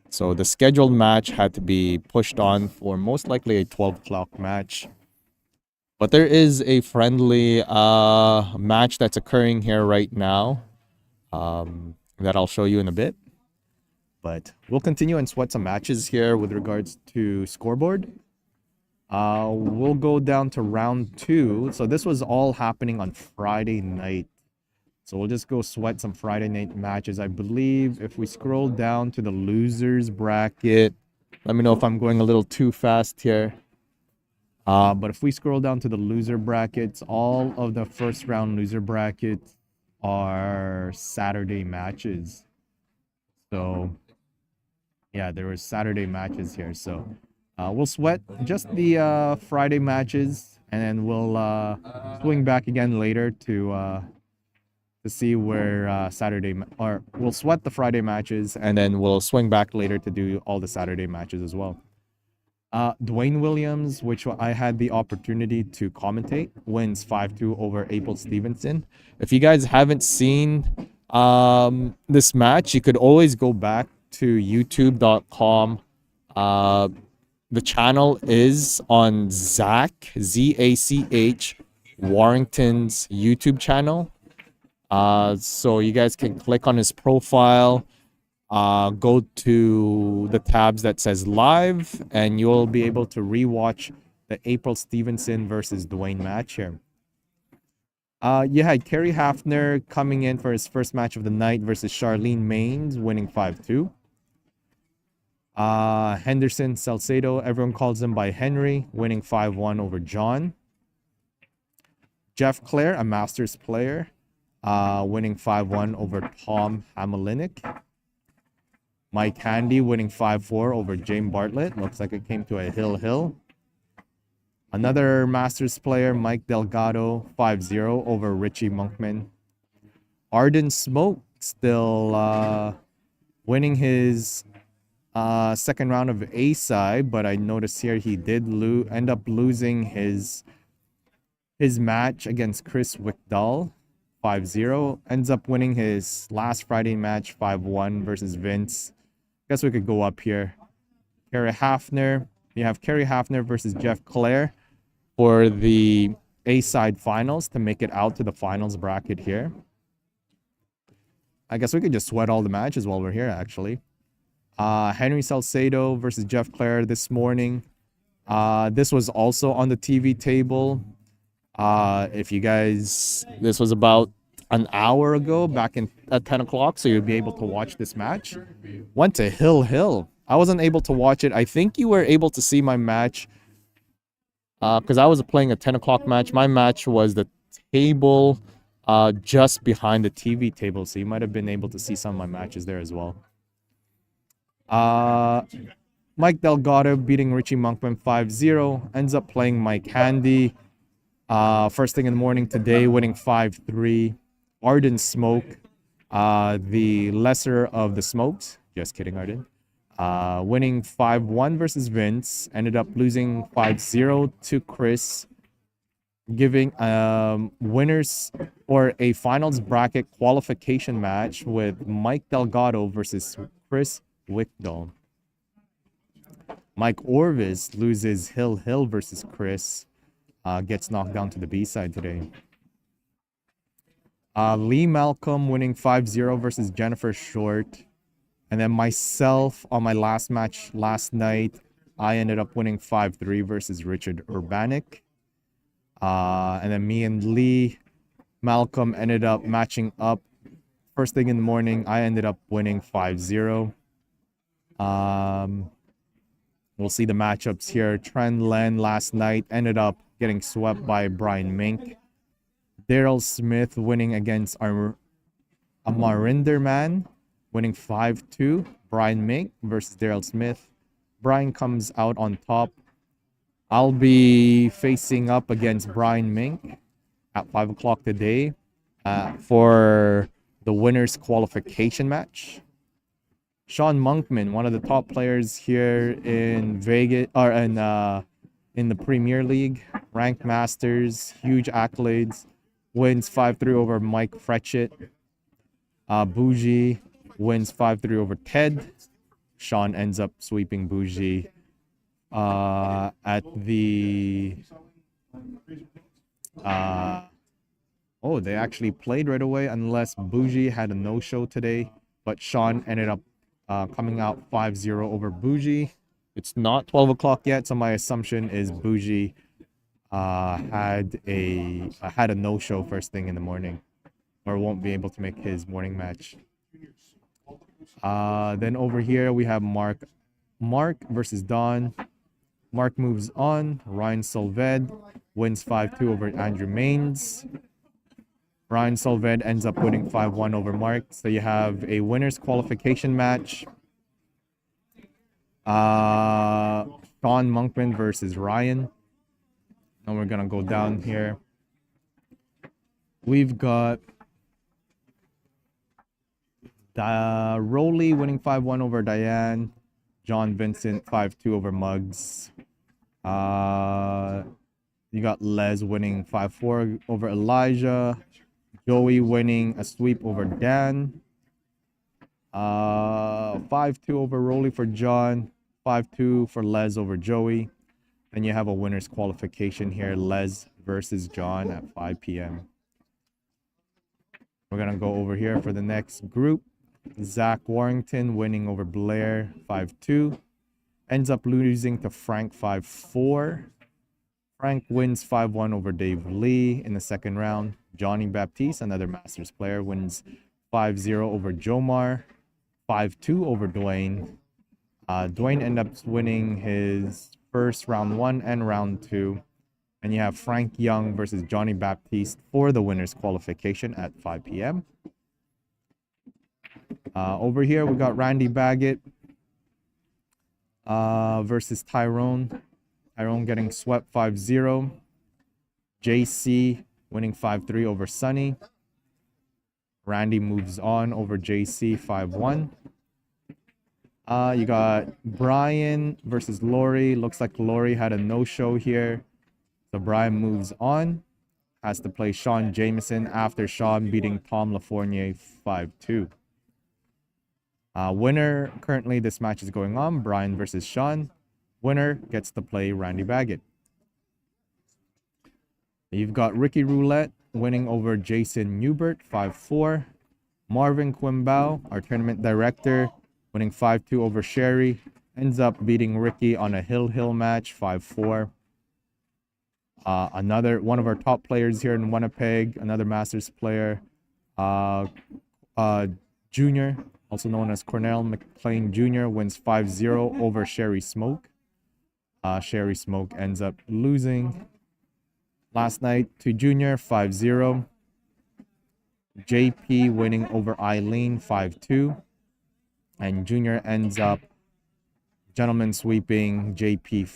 So the scheduled match had to be pushed on for most likely a 12 o'clock match. But there is a friendly match that's occurring here right now that I'll show you in a bit. But we'll continue and sweat some matches here with regards to scoreboard. We'll go down to round 2. So this was all happening on Friday night. So we'll just go sweat some Friday night matches. I believe if we scroll down to the losers bracket, let me know if I'm going a little too fast here. But if we scroll down to the loser brackets, all of the first round loser brackets are Saturday matches. So yeah, there were Saturday matches here. So we'll sweat just the Friday matches, and then we'll swing back again later to see where we'll sweat the Friday matches, and then we'll swing back later to do all the Saturday matches as well. Dwayne Williams, which I had the opportunity to commentate, wins 5-2 over April Stevenson. If you guys haven't seen this match, you could always go back to youtube.com. The channel is on Zach, Z-A-C-H, Warrington's YouTube channel. So you guys can click on his profile, go to the tabs that says live, and you'll be able to rewatch the April Stevenson versus Dwayne match here. You had Kerry Hafner coming in for his first match of the night versus Charlene Maines, winning 5-2. Henderson Salcedo, everyone calls him by Henry, winning 5-1 over John. Jeff Clare, a Masters player, winning 5-1 over Tom Hamelinick. Mike Handy winning 5-4 over James Bartlett. Looks like it came to a hill. Another Masters player, Mike Delgado, 5-0 over Richie Monkman. Arden Smoke still winning his second round of A-side, but I noticed here he did end up losing his match against Chris Wickdahl, 5-0. Ends up winning his last Friday match 5-1 versus Vince. Guess we could go up here. Kerry Hafner. You have Kerry Hafner versus Jeff Clare for the A-side finals to make it out to the finals bracket here. I guess we could just sweat all the matches while we're here, actually. Henry Salcedo versus Jeff Clare this morning. This was also on the TV table. If you guys, this was about an hour ago, back at 10 o'clock, so you'll be able to watch this match. Went to Hill. I wasn't able to watch it. I think you were able to see my match because I was playing a 10 o'clock match. My match was the table just behind the TV table, so you might have been able to see some of my matches there as well. Mike Delgado beating Richie Monkman 5-0. Ends up playing Mike Handy first thing in the morning today, winning 5-3. Arden Smoke, the lesser of the smokes. Just kidding, Arden. Winning 5-1 versus Vince. Ended up losing 5-0 to Chris. Giving winners or a finals bracket qualification match with Mike Delgado versus Chris Wickdahl. Mike Orvis loses Hill versus Chris. Gets knocked down to the B-side today. Lee Malcolm winning 5-0 versus Jennifer Short. And then myself on my last match last night, I ended up winning 5-3 versus Richard Urbanik. And then me and Lee Malcolm ended up matching up. First thing in the morning, I ended up winning 5-0. We'll see the matchups here. Trent Len last night ended up getting swept by Brian Mink. Daryl Smith winning against Amarinder Man, winning 5-2. Brian Mink versus Daryl Smith. Brian comes out on top. I'll be facing up against Brian Mink at 5 o'clock today for the winner's qualification match. Sean Monkman, one of the top players here in Vegas or in the Premier League, ranked Masters, huge accolades, wins 5-3 over Mike Fretchett. Bougie wins 5-3 over Ted. Sean ends up sweeping Bougie at the oh, they actually played right away unless Bougie had a no-show today, but Sean ended up coming out 5-0 over Bougie. It's not 12 o'clock yet, so my assumption is Bougie had a no-show first thing in the morning, or won't be able to make his morning match. Then over here we have Mark versus Don. Mark moves on. Ryan Solved wins 5-2 over Andrew Maines. Ryan Solved ends up winning 5-1 over Mark. So you have a winner's qualification match. Sean Monkman versus Ryan. And we're going to go down here. We've got Rowley winning 5-1 over Diane. John Vincent 5-2 over Muggs. You got Les winning 5-4 over Elijah. Joey winning a sweep over Dan. 5-2 over Rowley for John. 5-2 for Les over Joey. Then you have a winner's qualification here. Les versus John at 5 p.m. We're going to go over here for the next group. Zach Warrington winning over Blair 5-2. Ends up losing to Frank 5-4. Frank wins 5-1 over Dave Lee in the second round. Johnny Baptiste, another Masters player, wins 5-0 over Jomar. 5-2 over Dwayne. Dwayne ends up winning his first round 1 and round 2. And you have Frank Young versus Johnny Baptiste for the winner's qualification at 5 p.m. Over here, we got Randy Baggett versus Tyrone. Tyrone getting swept 5-0. JC winning 5-3 over Sunny. Randy moves on over JC 5-1. You got Brian versus Lori. Looks like Lori had a no-show here. So Brian moves on. Has to play Sean Jameson after Sean beating Tom LaFournier 5-2. Winner, currently this match is going on. Brian versus Sean. Winner gets to play Randy Baggett. You've got Ricky Roulette winning over Jason Newbert 5-4. Marvin Quimbao, our tournament director, winning 5-2 over Sherry. Ends up beating Ricky on a Hill match 5-4. Another one of our top players here in Winnipeg, another Masters player, Junior, also known as Cornell McLean Jr., wins 5-0 over Sherry Smoke. Sherry Smoke ends up losing last night to Junior 5-0. JP winning over Eileen 5-2. And Junior ends up gentleman sweeping JP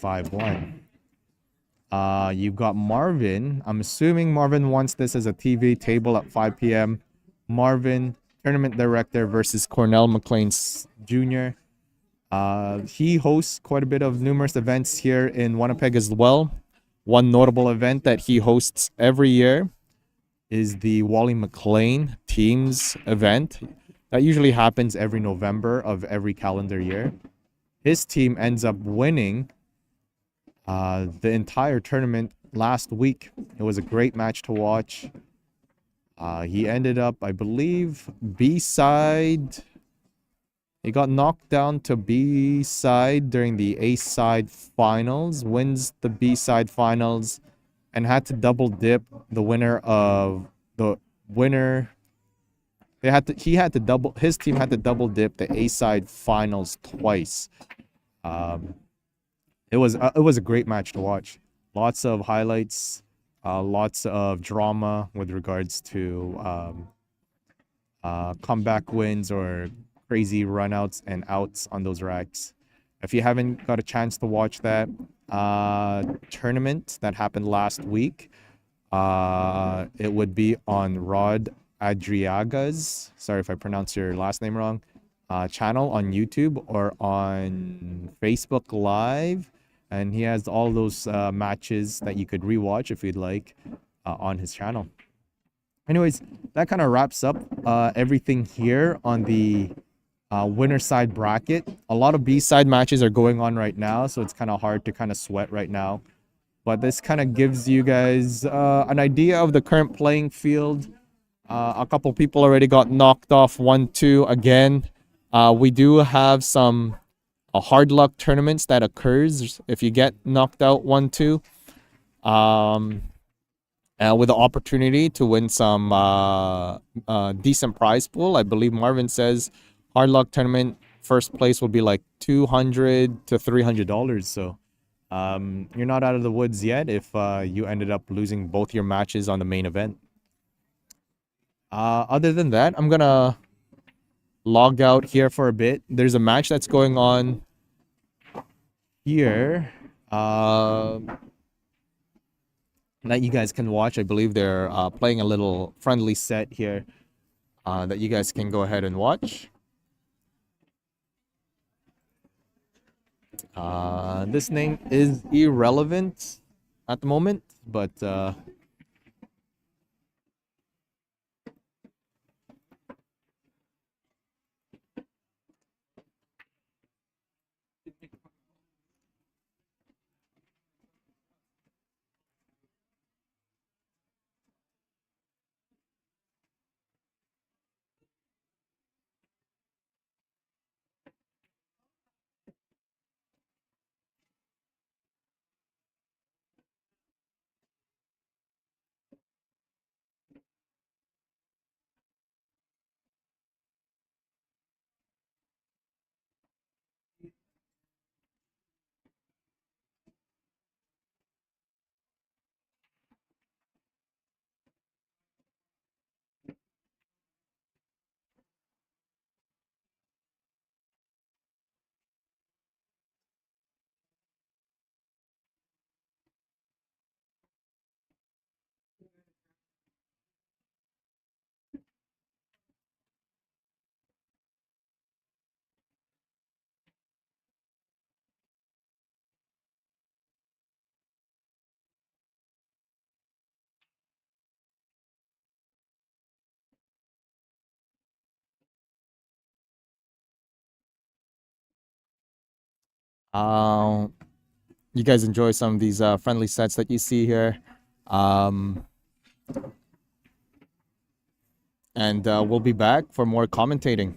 5-1. You've got Marvin. I'm assuming Marvin wants this as a TV table at 5 p.m. Marvin, tournament director versus Cornell McLean Jr. He hosts quite a bit of numerous events here in Winnipeg as well. One notable event that he hosts every year is the Wally McLean Teams event. That usually happens every November of every calendar year. His team ends up winning the entire tournament last week. It was a great match to watch. He ended up, I believe, B-side. He got knocked down to B-side during the A-side finals, wins the B-side finals, and had to double dip the winner of the winner. His team had to double dip the A-side finals twice. it was a great match to watch. Lots of highlights, lots of drama with regards to comeback wins or crazy runouts and outs on those racks. If you haven't got a chance to watch that tournament that happened last week, it would be on Rod Adriaga's, sorry if I pronounce your last name wrong, channel on YouTube or on Facebook Live. And he has all those matches that you could rewatch if you'd like on his channel. Anyways, that kind of wraps up everything here on the winner side bracket. A lot of B side matches are going on right now, so it's kind of hard to kind of sweat right now. But this kind of gives you guys an idea of the current playing field. A couple people already got knocked off 1-2 again. We do have some hard luck tournaments that occurs if you get knocked out 1-2. With the opportunity to win some decent prize pool. I believe Marvin says hard luck tournament first place will be like $200 to $300. So you're not out of the woods yet if you ended up losing both your matches on the main event. Other than that, I'm gonna log out here for a bit. There's a match that's going on here. That you guys can watch. I believe they're playing a little friendly set here that you guys can go ahead and watch. This name is irrelevant at the moment, but you guys enjoy some of these friendly sets that you see here. And we'll be back for more commentating.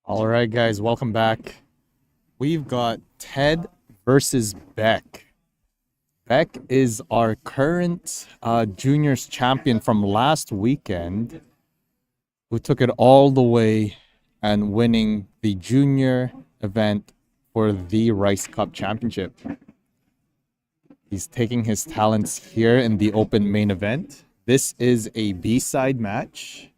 All right, guys, welcome back. We've got Ted versus Beck. Beck is our current juniors champion from last weekend, who took it all the way and winning the junior event for the Rice Cup Championship. He's taking his talents here in the open main event. This is a B-side match.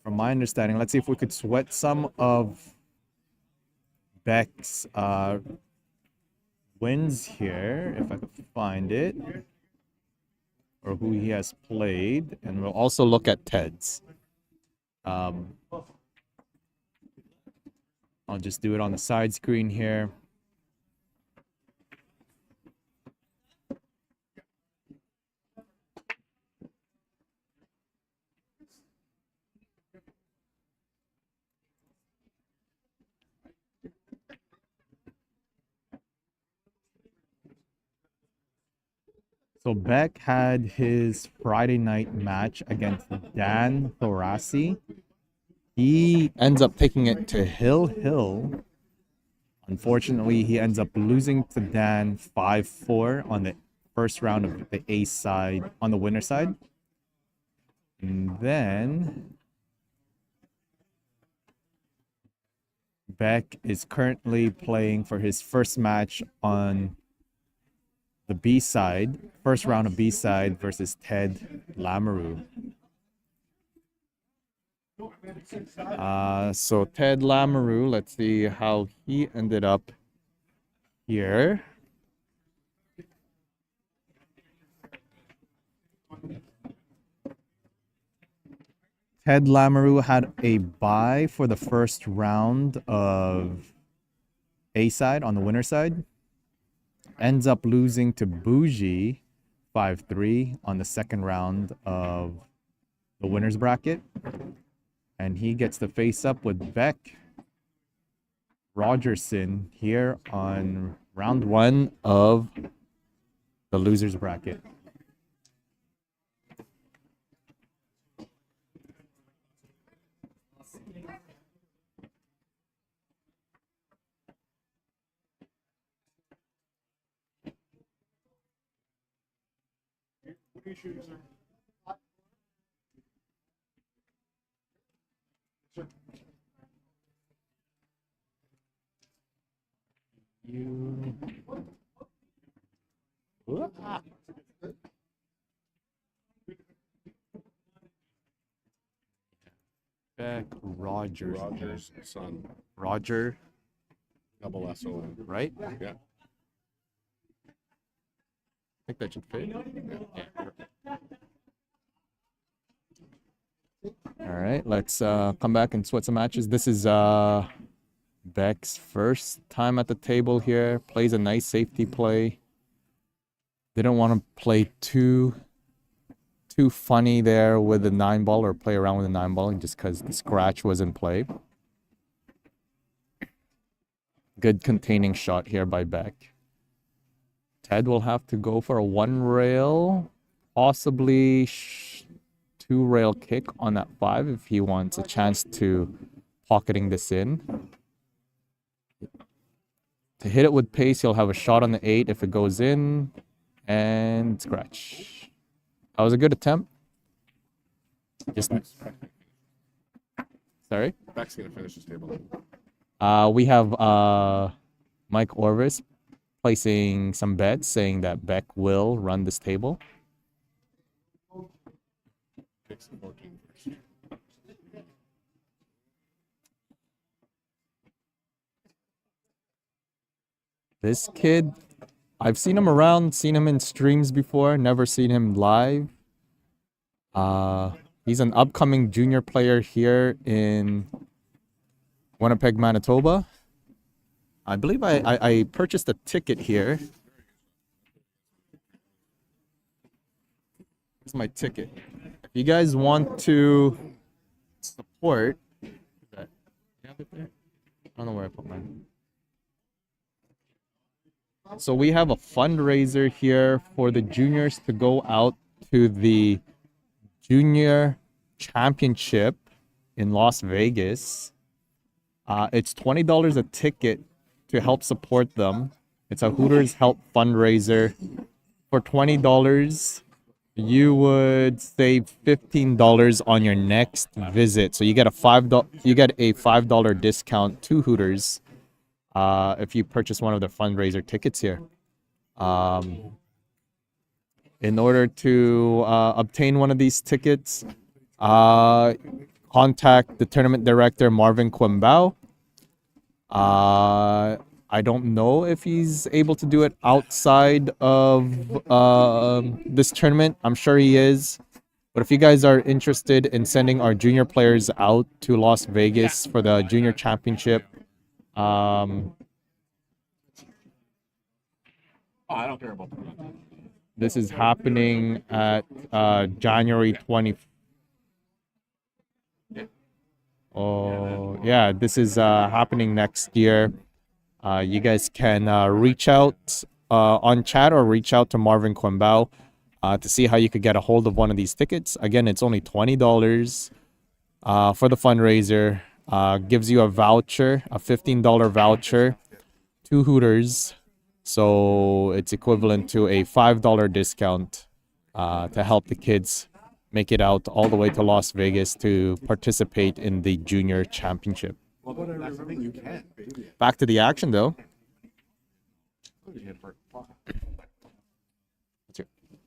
From my understanding, let's see if we could sweat some of Beck's wins here, if I could find it, or who he has played, and we'll also look at Ted's. I'll just do it on the side screen here. So Beck had his Friday night match against Dan Thorasi. He ends up taking it to Hill. Unfortunately, he ends up losing to Dan 5-4 on the first round of the A side, on the winner side. And then Beck is currently playing for his first match on the B side, first round of B side versus Ted Lamoureux. So Ted Lamoureux, let's see how he ended up here. Ted Lamoureux had a bye for the first round of A side on the winner side. Ends up losing to Bougie 5-3 on the second round of the winner's bracket. And he gets to face up with Beck Rogerson here on round 1 of the loser's bracket. You. Beck Rogers. Roger's son. Roger, Double S-O-N. right? Yeah. I think that should fit. Yeah. All right, let's come back and sweat some matches. This is Beck's first time at the table here. Plays a nice safety play. Didn't want to play too funny there with the 9-ball or play around with the 9-ball just because the scratch was in play. Good containing shot here by Beck. Ted will have to go for a 1-rail, possibly 2-rail kick on that 5 if he wants a chance to pocketing this in. To hit it with pace, he'll have a shot on the 8 if it goes in, and scratch. That was a good attempt. Just sorry. Beck's gonna finish this table. We have Mike Orvis placing some bets, saying that Beck will run this table. Picks 14 first. This kid, I've seen him around, seen him in streams before, never seen him live. He's an upcoming junior player here in Winnipeg, Manitoba. I believe I purchased a ticket here. Here's my ticket. If you guys want to support, is that, you have it there? I don't know where I put mine. So we have a fundraiser here for the juniors to go out to the junior championship in Las Vegas. It's $20 a ticket to help support them. It's a Hooters Help fundraiser. For $20, you would save $15 on your next visit. So you get a $5 discount to Hooters if you purchase one of the fundraiser tickets here. In order to obtain one of these tickets, contact the tournament director, Marvin Quimbao. I don't know if he's able to do it outside of this tournament. I'm sure he is. But if you guys are interested in sending our junior players out to Las Vegas for the junior championship, Oh, I don't care about that. this is happening at January 20. Oh, yeah, this is happening next year. You guys can reach out on chat or reach out to Marvin Quimbao to see how you could get a hold of one of these tickets. Again, it's only $20 for the fundraiser. Gives you a voucher, a $15 voucher to Hooters. So it's equivalent to a $5 discount to help the kids make it out all the way to Las Vegas to participate in the junior championship. Well, that's the thing, you can't. Back to the action, though.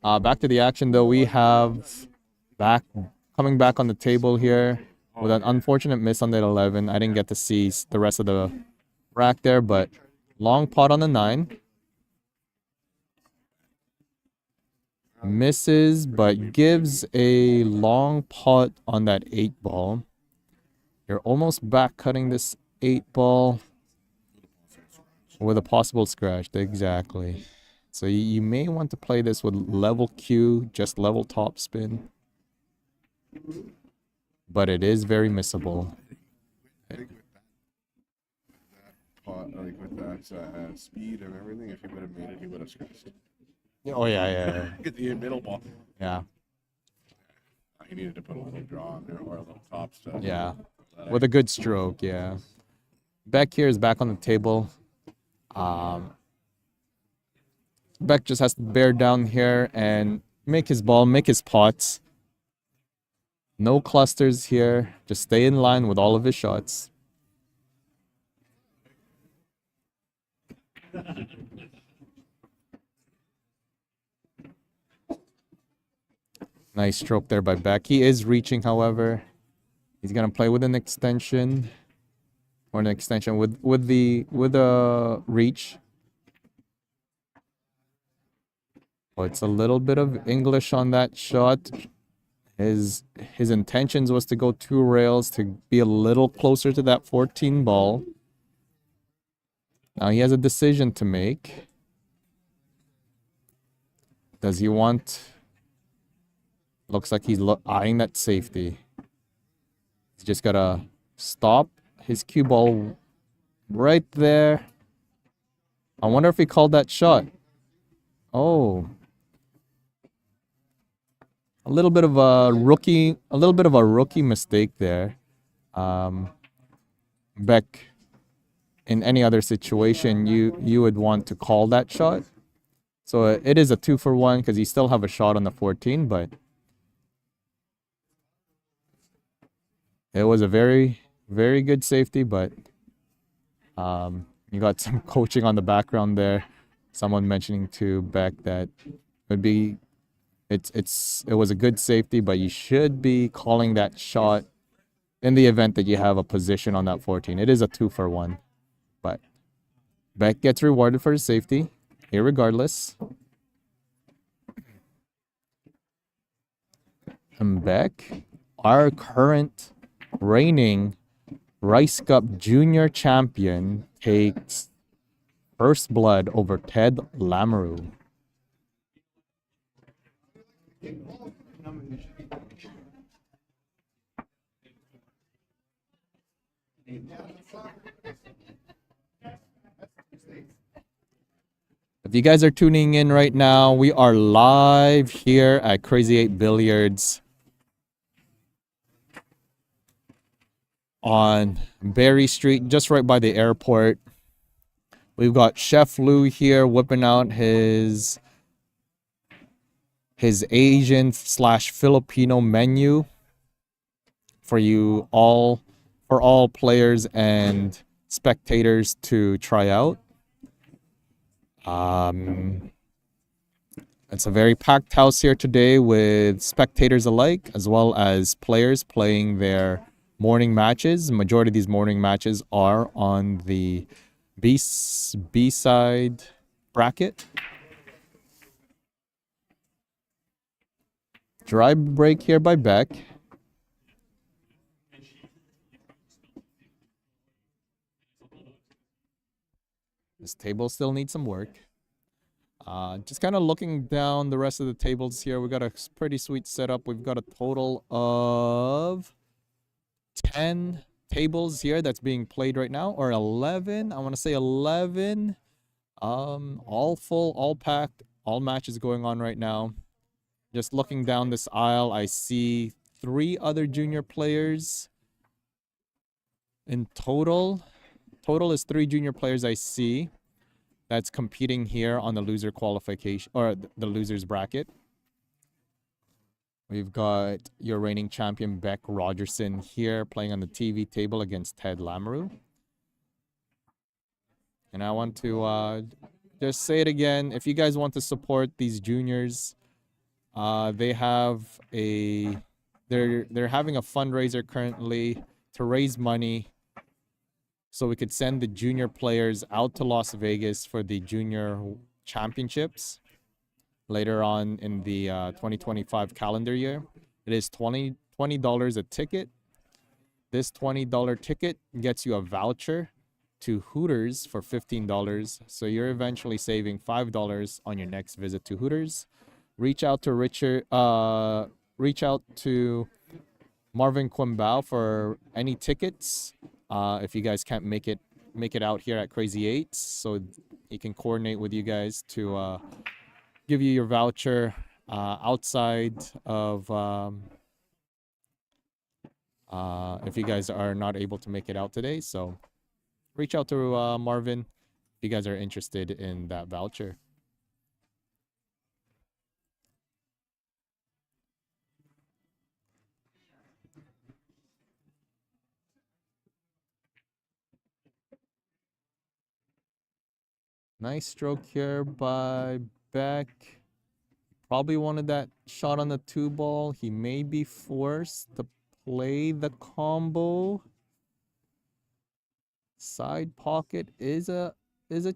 Back to the action, though. We have coming back on the table here with an unfortunate miss on the 11. I didn't get to see the rest of the rack there, but long pot on the 9. Misses, but gives a long pot on that 8 ball. You're almost back cutting this 8 ball with a possible scratch. Exactly. So you may want to play this with level Q, just level top spin. But it is very missable. I think with that speed and everything, if he would have made it, he would have scratched. Oh, yeah. Get the middle ball. Yeah. He needed to put a little draw on there or a little top step. Yeah. With a good stroke, yeah. Beck here is back on the table. Beck just has to bear down here and make his ball, make his pots. No clusters here. Just stay in line with all of his shots. Nice stroke there by Beck. He is reaching, however. He's gonna play with an extension. Or an extension with the reach. Oh, it's a little bit of English on that shot. His intentions was to go 2 rails to be a little closer to that 14 ball. Now he has a decision to make. Does he want... Looks like he's eyeing that safety. He's just gotta stop his cue ball right there. I wonder if he called that shot. Oh. A little bit of a rookie mistake there. Beck, in any other situation, you would want to call that shot. So it is a 2-for-1 because you still have a shot on the 14, but it was a very, very good safety, but you got some coaching on the background there. Someone mentioning to Beck that it was a good safety, but you should be calling that shot in the event that you have a position on that 14. It is a 2-for-1, but Beck gets rewarded for his safety, irregardless. And Beck, our current reigning Rice Cup Junior champion, takes first blood over Ted Lamoureux. If you guys are tuning in right now, we are live here at Crazy 8 Billiards. on Berry Street, just right by the airport. We've got Chef Lou here whipping out his Asian slash Filipino menu for you all, for all players and spectators to try out. It's a very packed house here today with spectators alike as well as players playing their morning matches. The majority of these morning matches are on the B-side bracket. Dry break here by Beck. This table still needs some work. Just kind of looking down the rest of the tables here. We got a pretty sweet setup. We've got a total of 10 tables here that's being played right now, or 11. I want to say 11. All full, all packed, all matches going on right now. Just looking down this aisle, I see 3 other junior players in total. Total is 3 junior players I see that's competing here on the loser qualification or the losers bracket. We've got your reigning champion Beck Rogerson here playing on the TV table against Ted Lamoureux. And I want to just say it again. If you guys want to support these juniors, they have they're having a fundraiser currently to raise money so we could send the junior players out to Las Vegas for the junior championships later on in the 2025 calendar year. It is $20 a ticket. This $20 ticket gets you a voucher to Hooters for $15. So you're eventually saving $5 on your next visit to Hooters. Reach out to Marvin Quimbao for any tickets. If you guys can't make it out here at Crazy Eights, so he can coordinate with you guys to give you your voucher outside of if you guys are not able to make it out today. So reach out to Marvin if you guys are interested in that voucher. Nice stroke here by Beck. Probably wanted that shot on the 2-ball. He may be forced to play the combo. Side pocket is a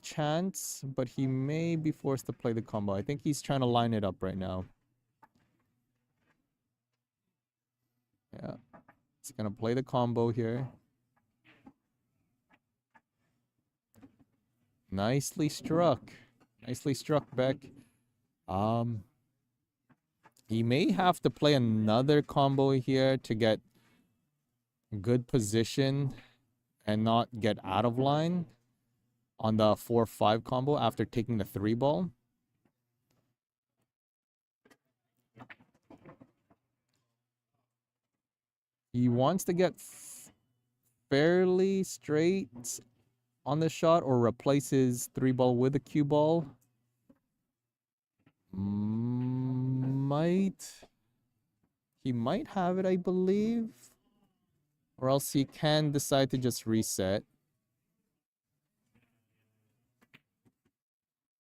chance, but he may be forced to play the combo. I think he's trying to line it up right now. Yeah. He's gonna play the combo here. Nicely struck. Nicely struck, Beck. He may have to play another combo here to get good position and not get out of line on the 4-5 combo after taking the 3-ball. He wants to get fairly straight on the shot or replace his 3-ball with a cue ball. He might have it, I believe. Or else he can decide to just reset.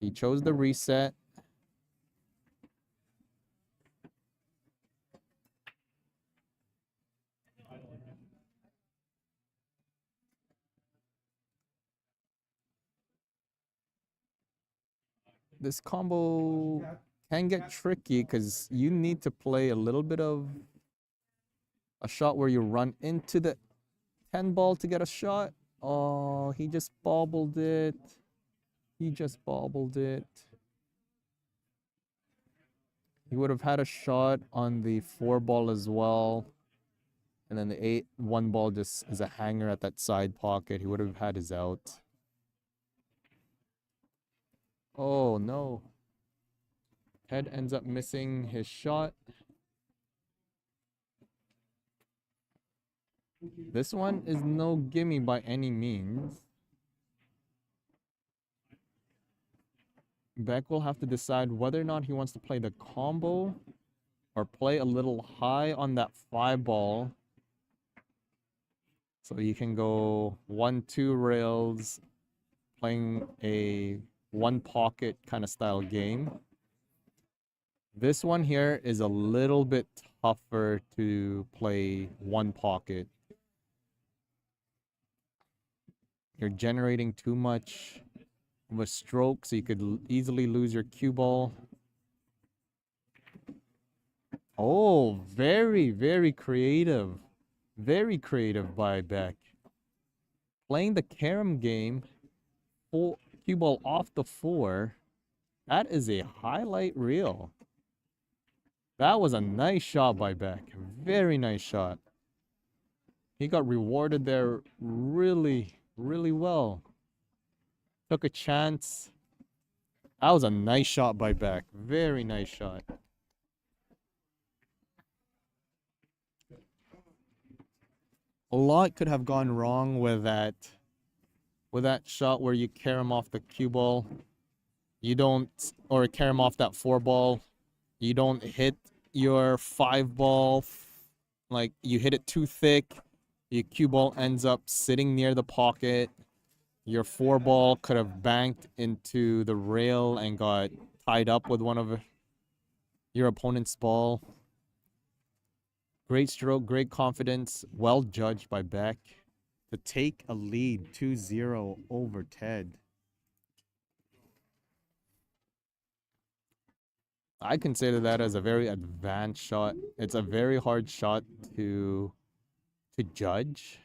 He chose the reset. This combo can get tricky because you need to play a little bit of a shot where you run into the 10-ball to get a shot. Oh, he just bobbled it. He just bobbled it. He would have had a shot on the 4-ball as well. And then the 1-ball just is a hanger at that side pocket. He would have had his out. Oh, no. Ted ends up missing his shot. This one is no gimme by any means. Beck will have to decide whether or not he wants to play the combo or play a little high on that 5 ball. So you can go 1-2 rails, playing a 1 pocket kind of style game. This one here is a little bit tougher to play 1 pocket. You're generating too much of a stroke, so you could easily lose your cue ball. Oh, very, very creative. Very creative by Beck. Playing the carom game, full cue ball off the 4. That is a highlight reel. That was a nice shot by Beck. Very nice shot. He got rewarded there really, really well. Took a chance. That was a nice shot by Beck. Very nice shot. A lot could have gone wrong with that shot where you carom off the cue ball. You don't, or carom off that 4 ball. You don't hit your 5 ball, like you hit it too thick. Your cue ball ends up sitting near the pocket. Your 4 ball could have banked into the rail and got tied up with one of your opponent's ball. Great stroke, great confidence, well judged by Beck to take a lead 2-0 over Ted. I consider that as a very advanced shot. It's a very hard shot to judge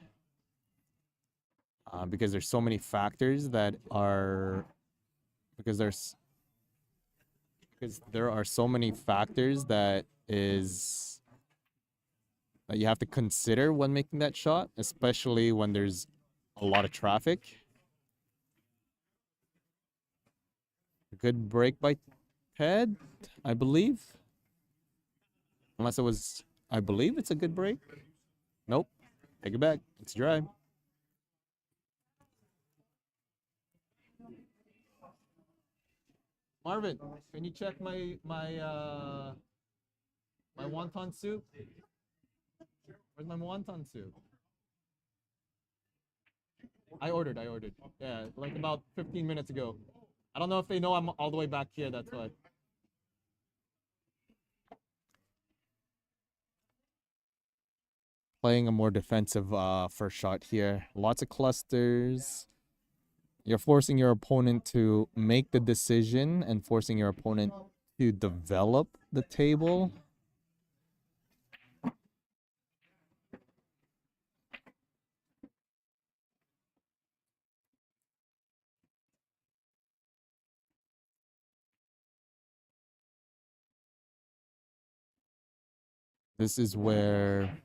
because there's so many factors that are because there are so many factors that you have to consider when making that shot, especially when there's a lot of traffic. Good break by Ted, I believe. Unless it was, I believe it's a good break. Nope. Take it back. It's dry. Marvin, can you check my wonton soup? Where's my wonton soup? I ordered. Yeah, like about 15 minutes ago. I don't know if they know I'm all the way back here, that's why. Playing a more defensive first shot here. Lots of clusters. You're forcing your opponent to make the decision and forcing your opponent to develop the table. This is where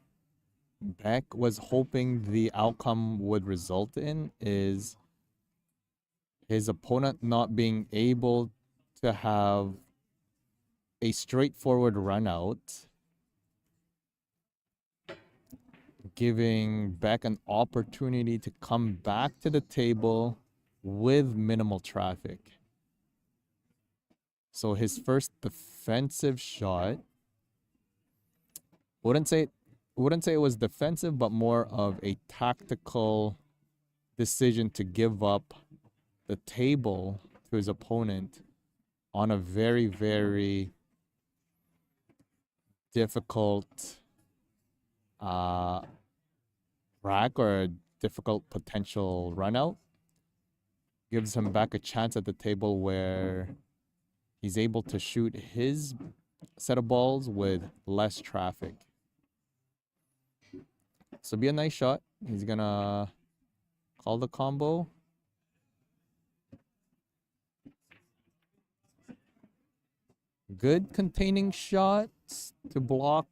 Beck was hoping the outcome would result in is his opponent not being able to have a straightforward run out, giving Beck an opportunity to come back to the table with minimal traffic. So his first defensive shot, wouldn't say it was defensive, but more of a tactical decision to give up the table to his opponent on a very, very difficult rack or a difficult potential run out. Gives him back a chance at the table where he's able to shoot his set of balls with less traffic. So be a nice shot. He's gonna call the combo. Good containing shots to block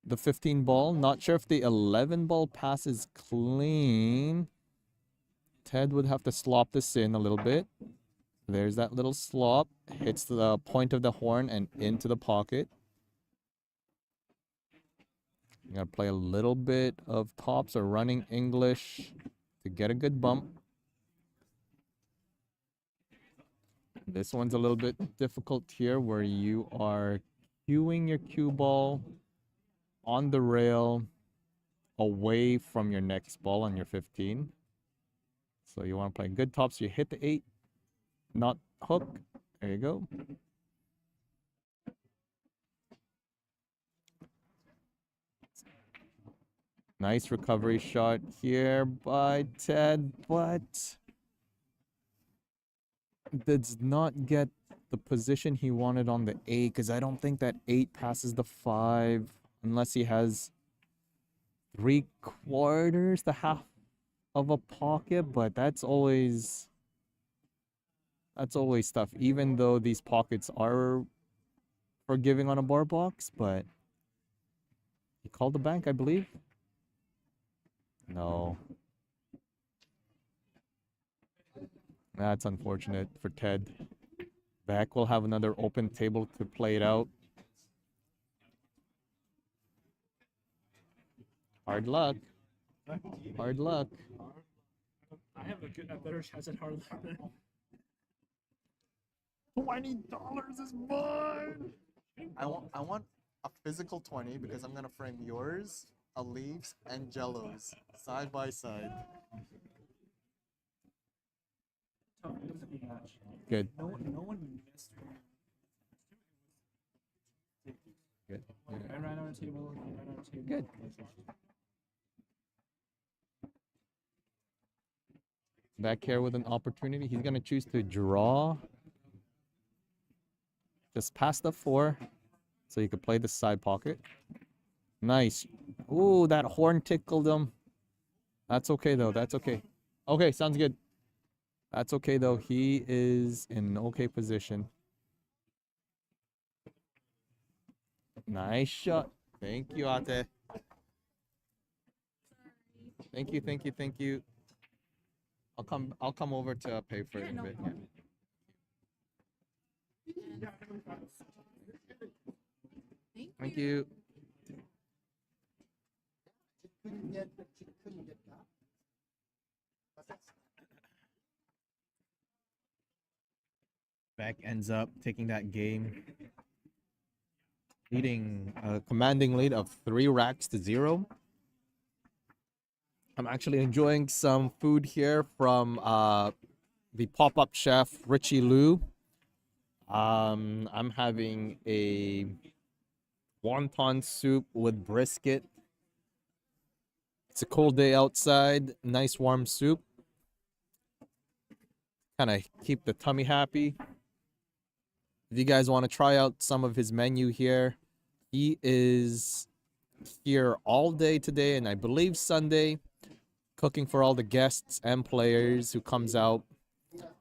the 15 ball. Not sure if the 11 ball passes clean. Ted would have to slop this in a little bit. There's that little slop. Hits the point of the horn and into the pocket. You gotta play a little bit of tops or running English to get a good bump. This one's a little bit difficult here where you are cueing your cue ball on the rail away from your next ball on your 15. So you want to play good tops. You hit the 8, not hook. There you go. Nice recovery shot here by Ted, but does not get the position he wanted on the 8 because I don't think that 8 passes the 5 unless he has 3/4 to half of a pocket, but that's always tough, even though these pockets are forgiving on a bar box, but he called the bank, I believe. No. That's unfortunate for Ted. Beck will have another open table to play it out. Hard luck. Hard luck. I have a better chance at hard luck. $20 is mine. I want a physical 20 because I'm gonna frame yours, a Leafs, and Jellos side by side. Good. No one missed. Good. I ran on a table. I ran on a table. Good. Back here with an opportunity. He's gonna choose to draw. Just past the 4. So you could play the side pocket. Nice. Ooh, that horn tickled him. That's okay though. That's okay. Okay, sounds good. That's okay though. He is in an okay position. Nice shot. Thank you, Ate. Thank you, thank you, thank you. I'll come over to pay for it in a bit. Yeah. Thank you. Beck ends up taking that game, leading a commanding lead of 3 racks to 0. I'm actually enjoying some food here from the pop-up chef Richie Liu. I'm having a wonton soup with brisket. It's a cold day outside. Nice warm soup. Kind of keep the tummy happy. If you guys want to try out some of his menu here, he is here all day today and I believe Sunday, cooking for all the guests and players who comes out.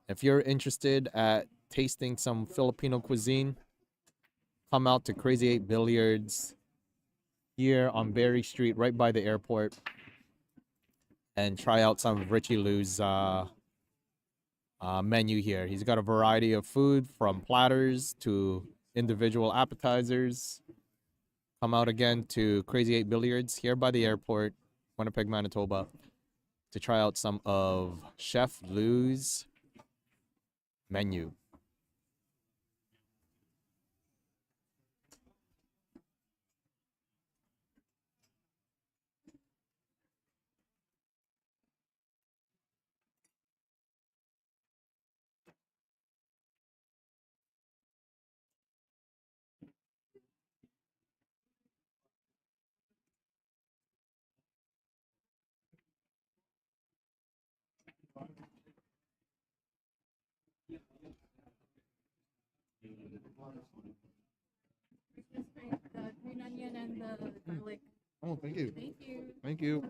If you're interested at tasting some Filipino cuisine, come out to Crazy 8 Billiards here on Berry Street, right by the airport, and try out some of Richie Liu's menu here. He's got a variety of food from platters to individual appetizers. Come out again to Crazy 8 Billiards here by the airport, Winnipeg, Manitoba, to try out some of Chef Liu's menu. The green onion and the garlic. Oh, thank you. Thank you. Thank you.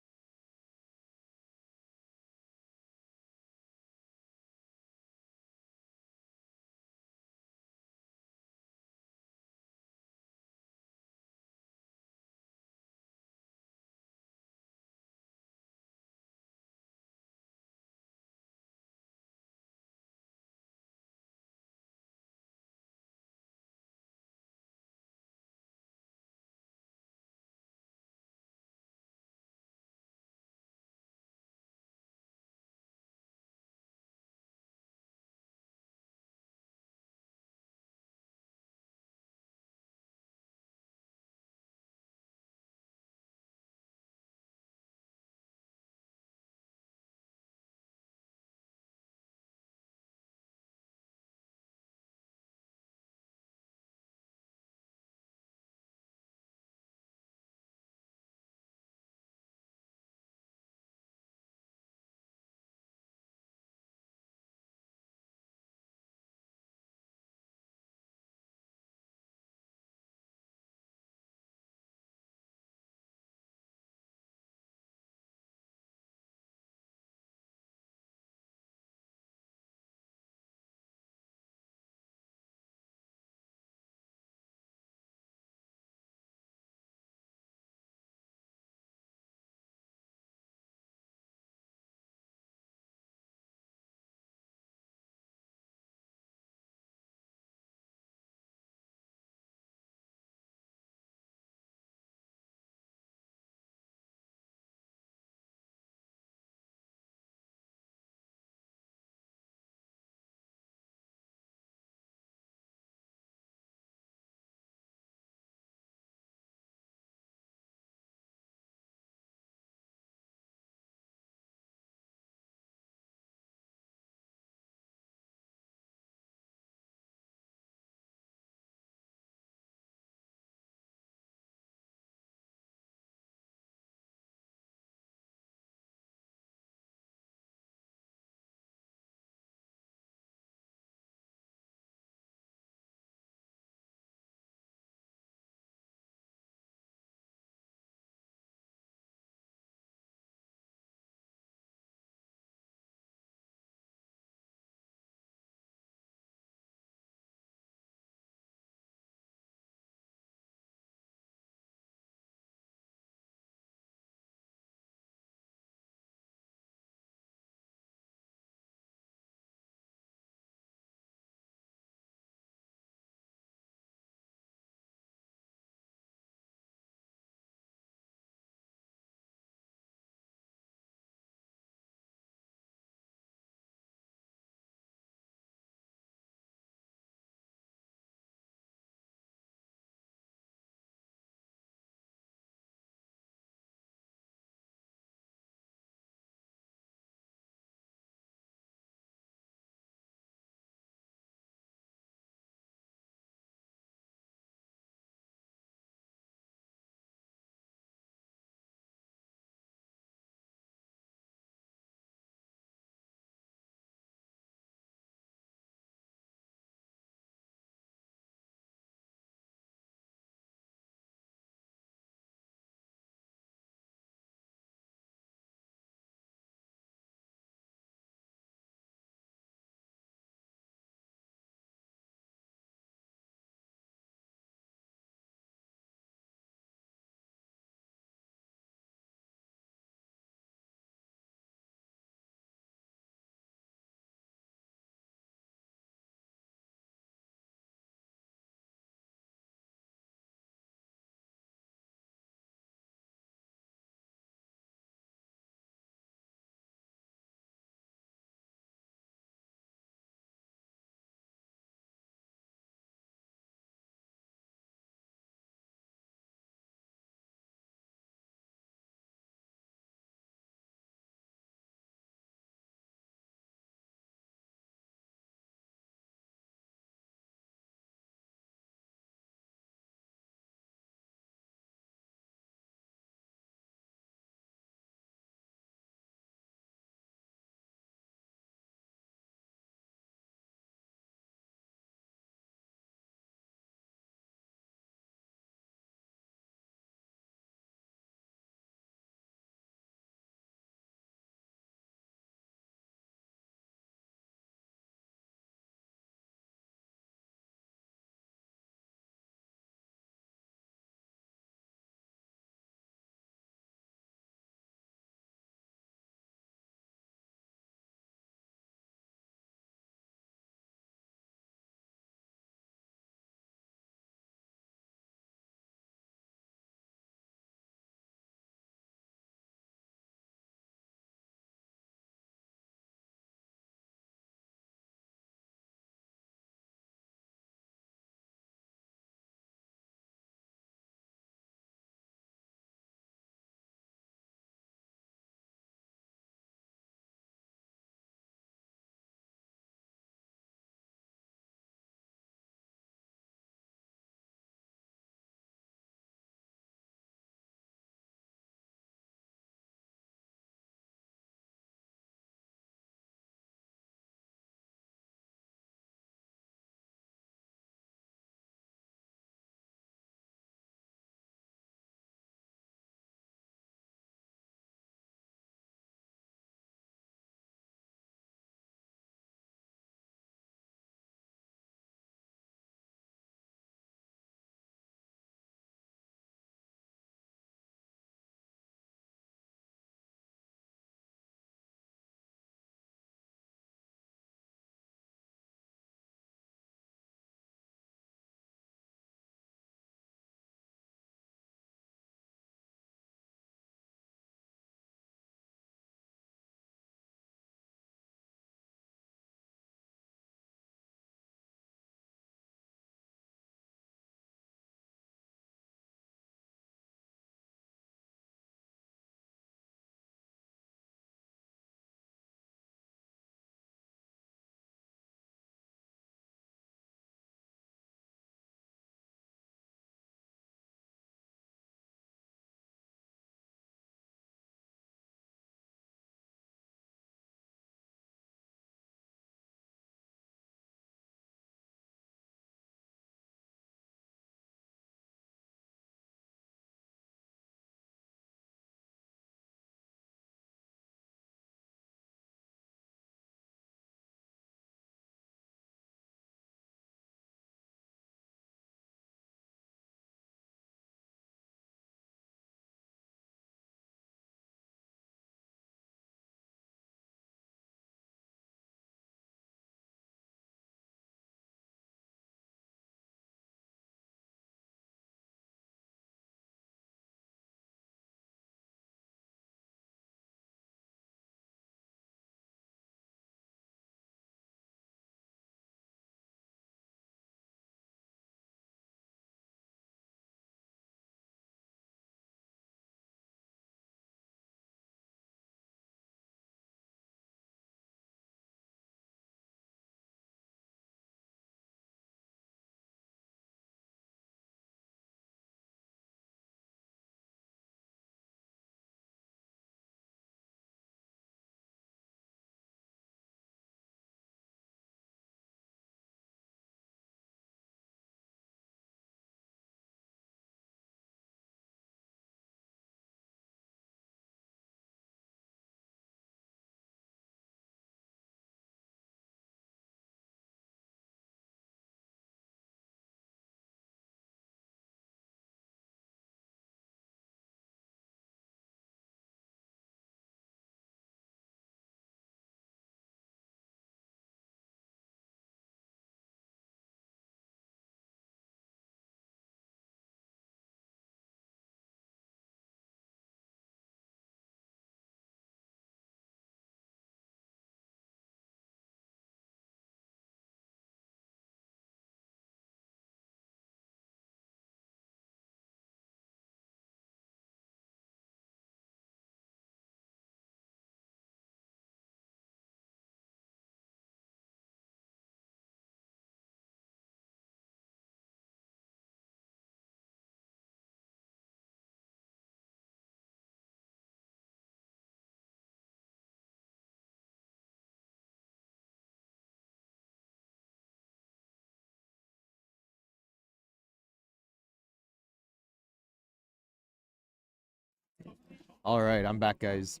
All right, I'm back, guys.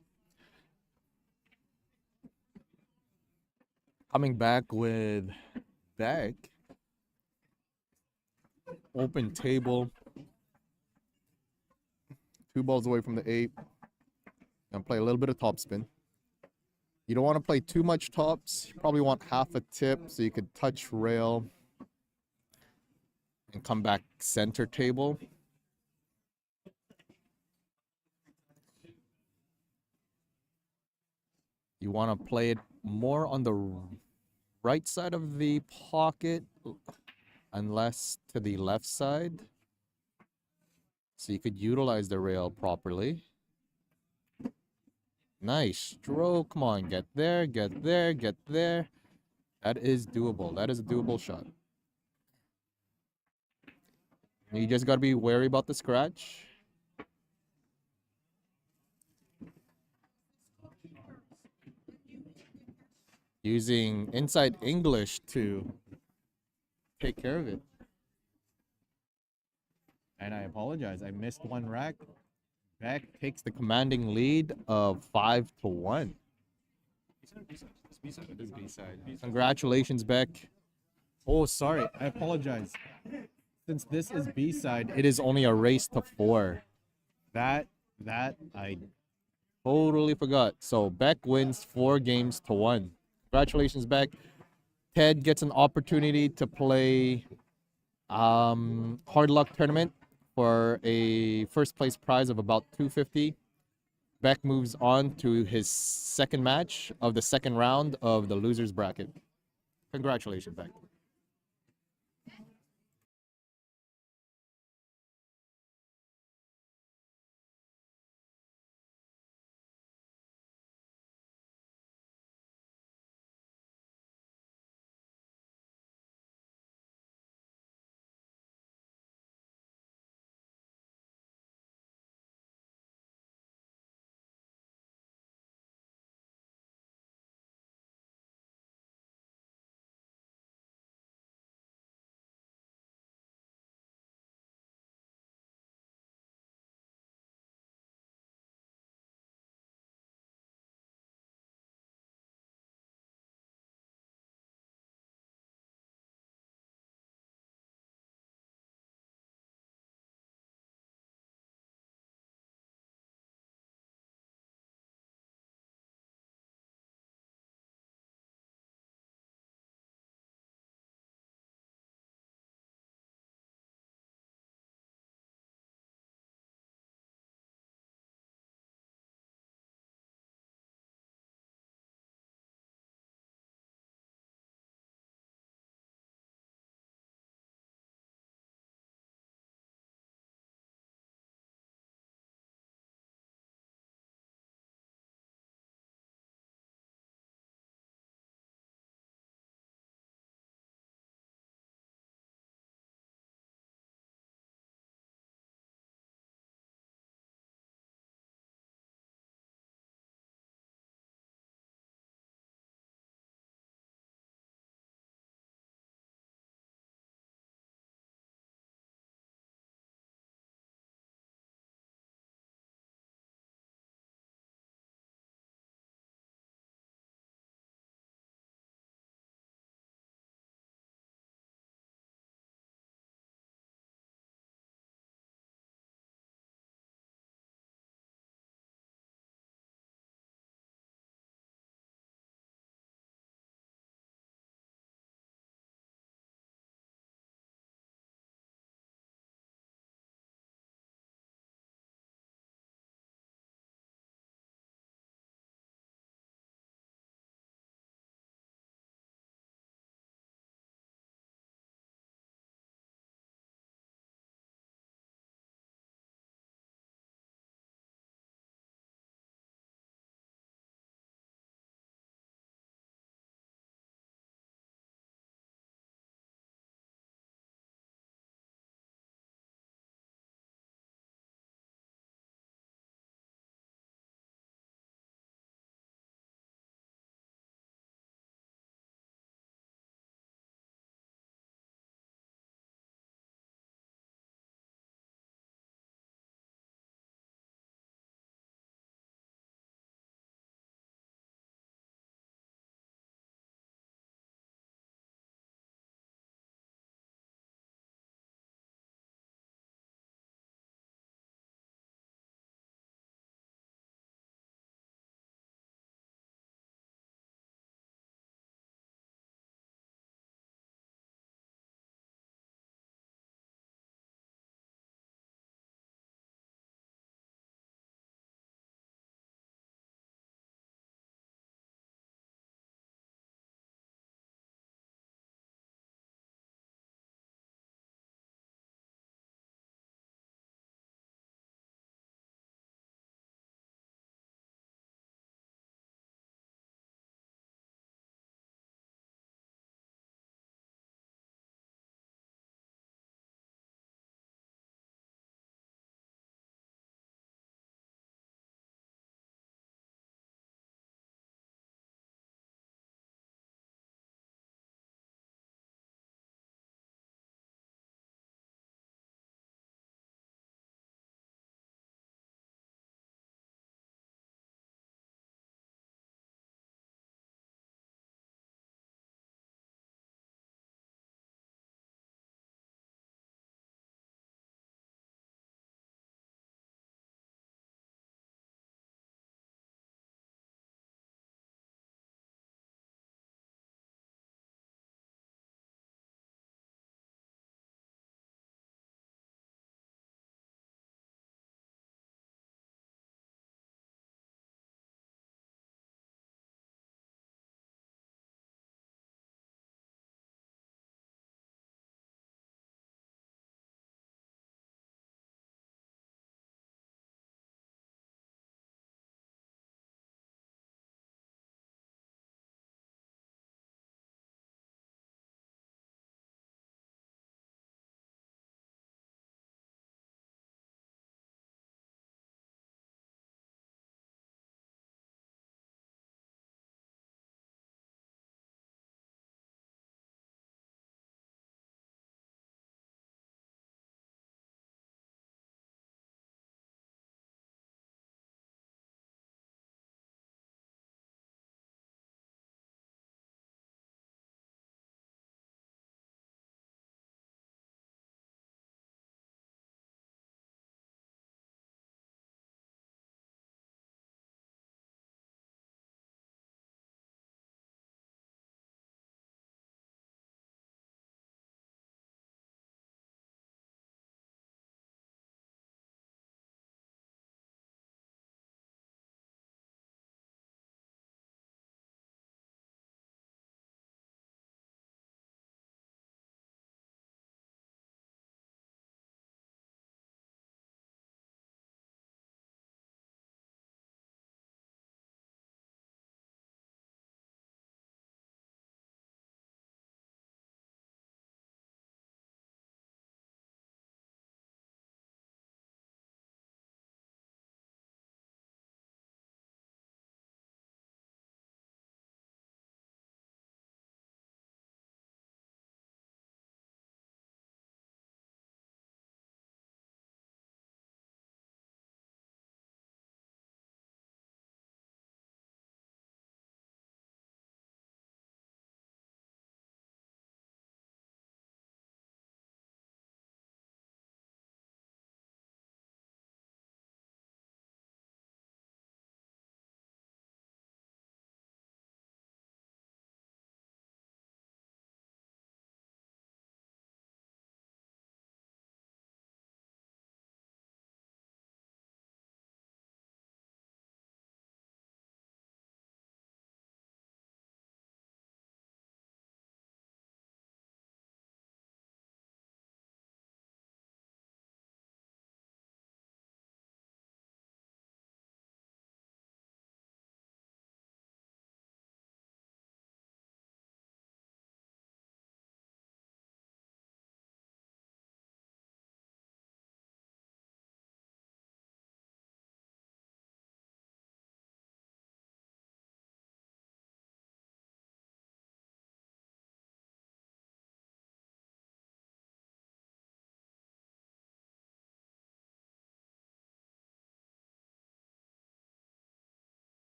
Coming back with Beck. Open table. 2 balls away from the 8. And play a little bit of topspin. You don't want to play too much tops. You probably want half a tip so you could touch rail and come back center table. You want to play it more on the right side of the pocket and less to the left side. So you could utilize the rail properly. Nice stroke. Come on, get there, get there, get there. That is doable. That is a doable shot. You just got to be wary about the scratch. Using inside English to take care of it. And I apologize. I missed one rack. Beck takes the commanding lead of 5-1. It's B-side. It is B-side. Congratulations, Beck. Oh, sorry. I apologize. Since this is B-side, it is only a race to 4. That I totally forgot. So Beck wins 4-1. Congratulations, Beck. Ted gets an opportunity to play Hard Luck Tournament for a first place prize of about $250. Beck moves on to his second match of the second round of the losers bracket. Congratulations, Beck.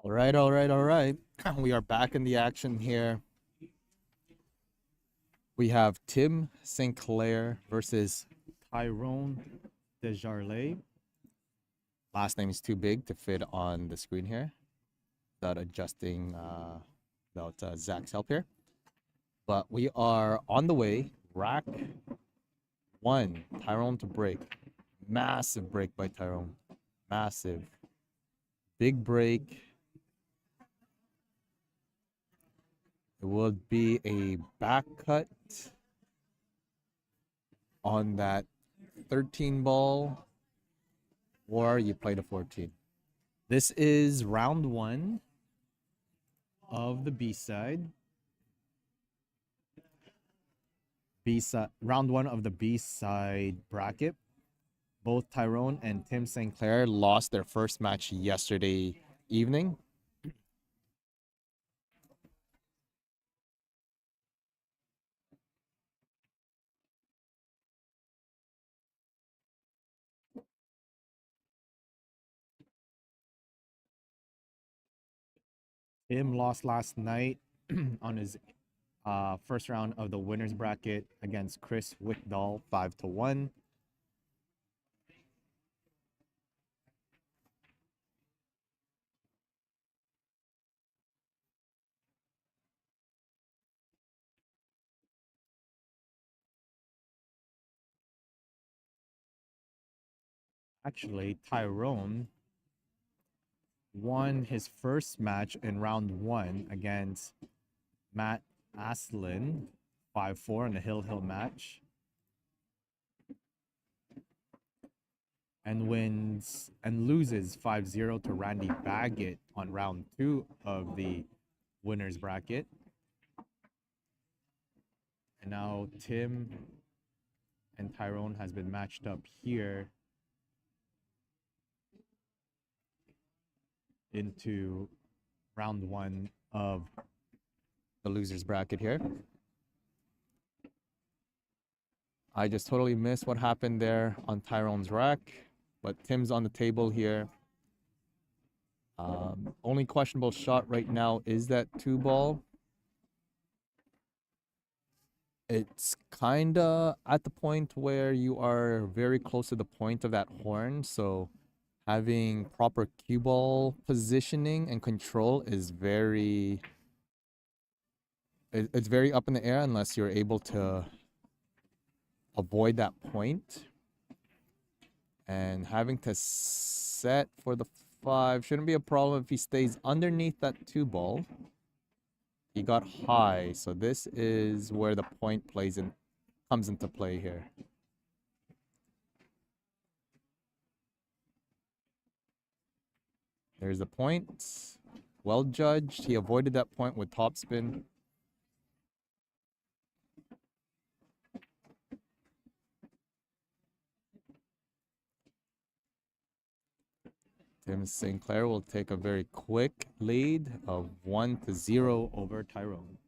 All right, all right, all right. We are back in the action here. We have Tim Sinclair versus Tyrone Desjardins. Last name is too big to fit on the screen here without adjusting, without Zach's help here. But we are on the way. Rack 1, Tyrone to break. Massive break by Tyrone. Massive. Big break. It would be a back cut on that 13 ball, or you play the 14. This is round 1 of the B-side. Round 1 of the B-side bracket. Both Tyrone and Tim Sinclair lost their first match yesterday evening. Tim lost last night on his first round of the winners bracket against Chris Wickdahl, 5-1. Actually, Tyrone won his first match in round 1 against Matt Aslin, 5-4 in the Hill Hill match. And wins and loses 5-0 to Randy Baggett on round 2 of the winners bracket. And now Tim and Tyrone has been matched up here into round 1 of the losers bracket here. I just totally missed what happened there on Tyrone's rack, but Tim's on the table here. Only questionable shot right now is that 2 ball. It's kind of at the point where you are very close to the point of that horn, so having proper cue ball positioning and control is it's very up in the air unless you're able to avoid that point. And having to set for the 5 shouldn't be a problem if he stays underneath that 2 ball. He got high, so this is where the point comes into play here. There's the point. Well judged. He avoided that point with topspin. Tim Sinclair will take a very quick lead of 1-0 over Tyrone.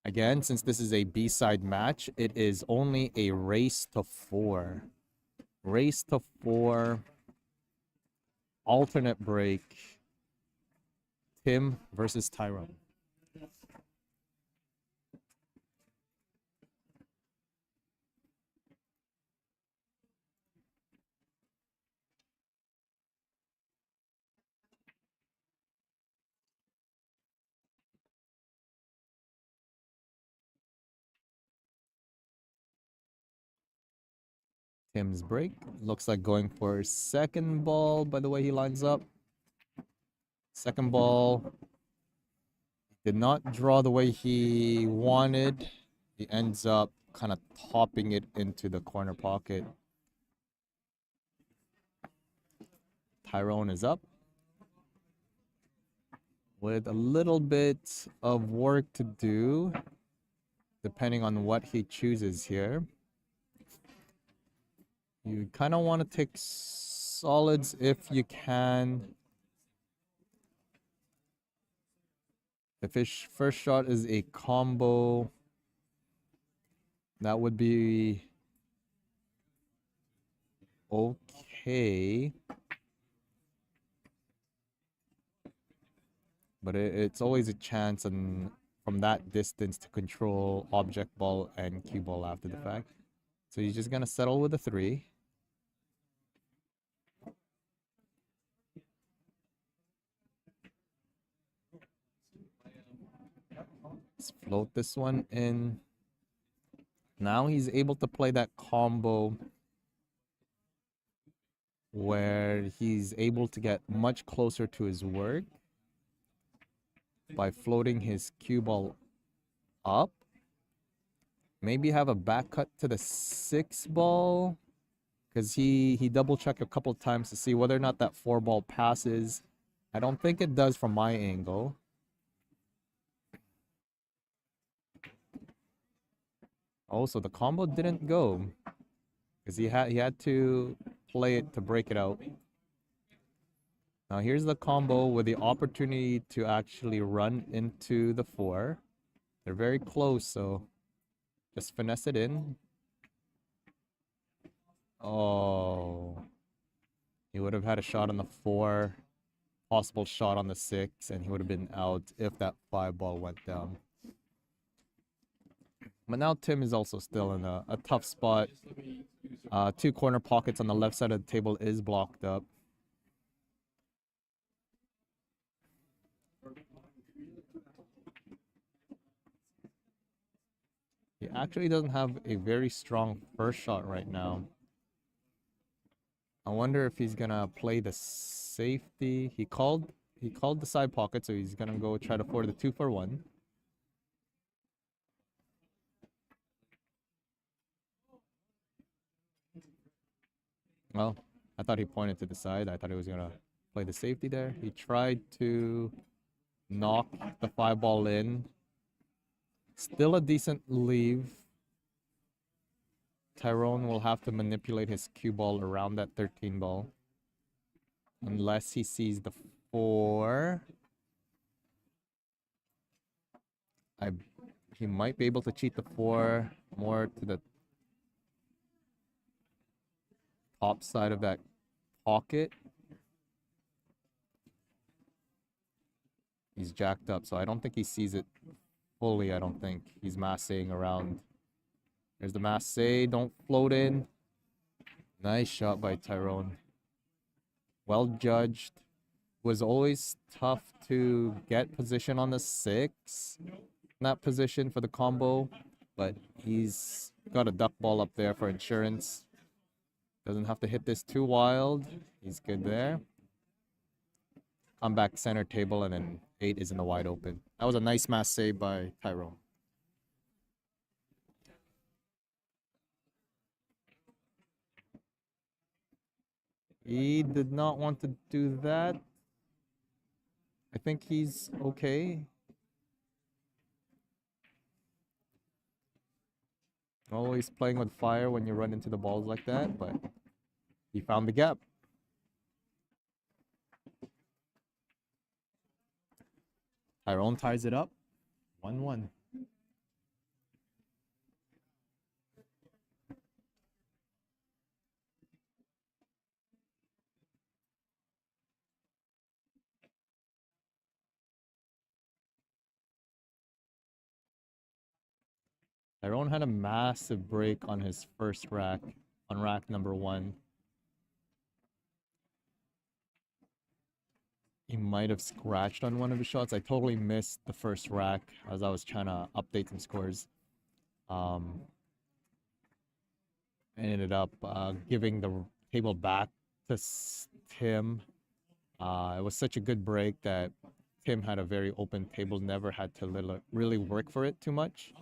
Again, since this is a B-side match, it is only a race to 4. Race to 4. Alternate break. Tim versus Tyrone. Tim's break. Looks like going for second ball by the way he lines up. Second ball. Did not draw the way he wanted. He ends up kind of topping it into the corner pocket. Tyrone is up with a little bit of work to do depending on what he chooses here. You kind of want to take solids if you can. If his first shot is a combo, that would be okay. But it's always a chance and from that distance to control object ball and cue ball after the fact. So he's just gonna settle with a 3. Let's float this one in. Now he's able to play that combo where he's able to get much closer to his work by floating his cue ball up. Maybe have a back cut to the 6 ball because he double checked a couple times to see whether or not that 4 ball passes. I don't think it does from my angle. Oh, so the combo didn't go because he had to play it to break it out. Now here's the combo with the opportunity to actually run into the 4. They're very close, so just finesse it in. Oh, he would have had a shot on the 4, possible shot on the 6, and he would have been out if that 5 ball went down. But now Tim is also still in a tough spot. 2 corner pockets on the left side of the table is blocked up. He actually doesn't have a very strong first shot right now. I wonder if he's gonna play the safety. He called the side pocket, so he's gonna go try to forward the 2 for 1. Well, I thought he pointed to the side. I thought he was gonna play the safety there. He tried to knock the 5 ball in. Still a decent leave. Tyrone will have to manipulate his cue ball around that 13 ball. Unless he sees the 4. He might be able to cheat the 4 more to the top side of that pocket. He's jacked up, so I don't think he sees it fully. I don't think he's massing around. There's the masse. Don't float in. Nice shot by Tyrone. Well judged. Was always tough to get position on the 6 in that position for the combo, but he's got a duck ball up there for insurance. Doesn't have to hit this too wild. He's good there. Come back center table, and then 8 is in the wide open. That was a nice mass save by Tyrone. He did not want to do that. I think he's okay. Always playing with fire when you run into the balls like that, but he found the gap. Tyrone ties it up. 1-1. Tyrone had a massive break on his first rack, on rack number 1. He might have scratched on one of his shots. I totally missed the first rack as I was trying to update some scores. I ended up giving the table back to Tim. It was such a good break that Tim had a very open table, never had to really work for it too much.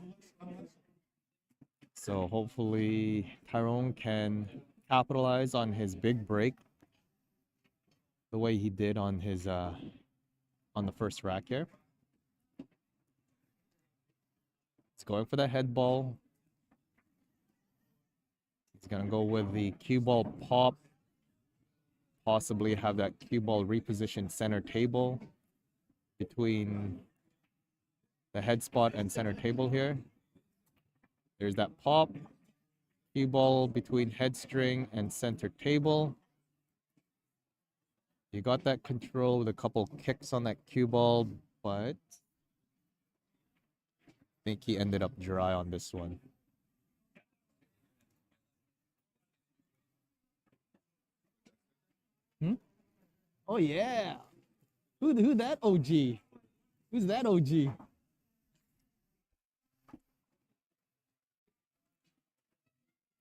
So hopefully Tyrone can capitalize on his big break the way he did on his on the first rack here. He's going for the head ball. He's gonna go with the cue ball pop. Possibly have that cue ball repositioned center table between the head spot and center table here. There's that pop. cue ball between head string and center table. You got that control with a couple kicks on that cue ball, but I think he ended up dry on this one. Oh yeah. Who that OG? Who's that OG?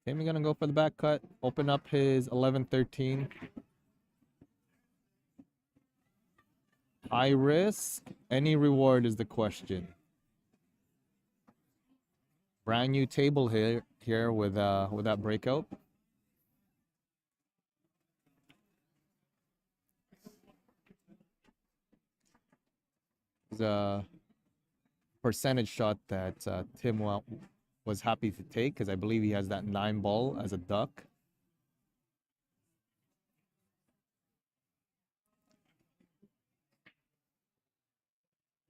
Tim gonna go for the back cut, open up his 11-13. High risk, any reward is the question. Brand new table here with that breakout. It's a percentage shot that Tim was happy to take because I believe he has that 9 ball as a duck.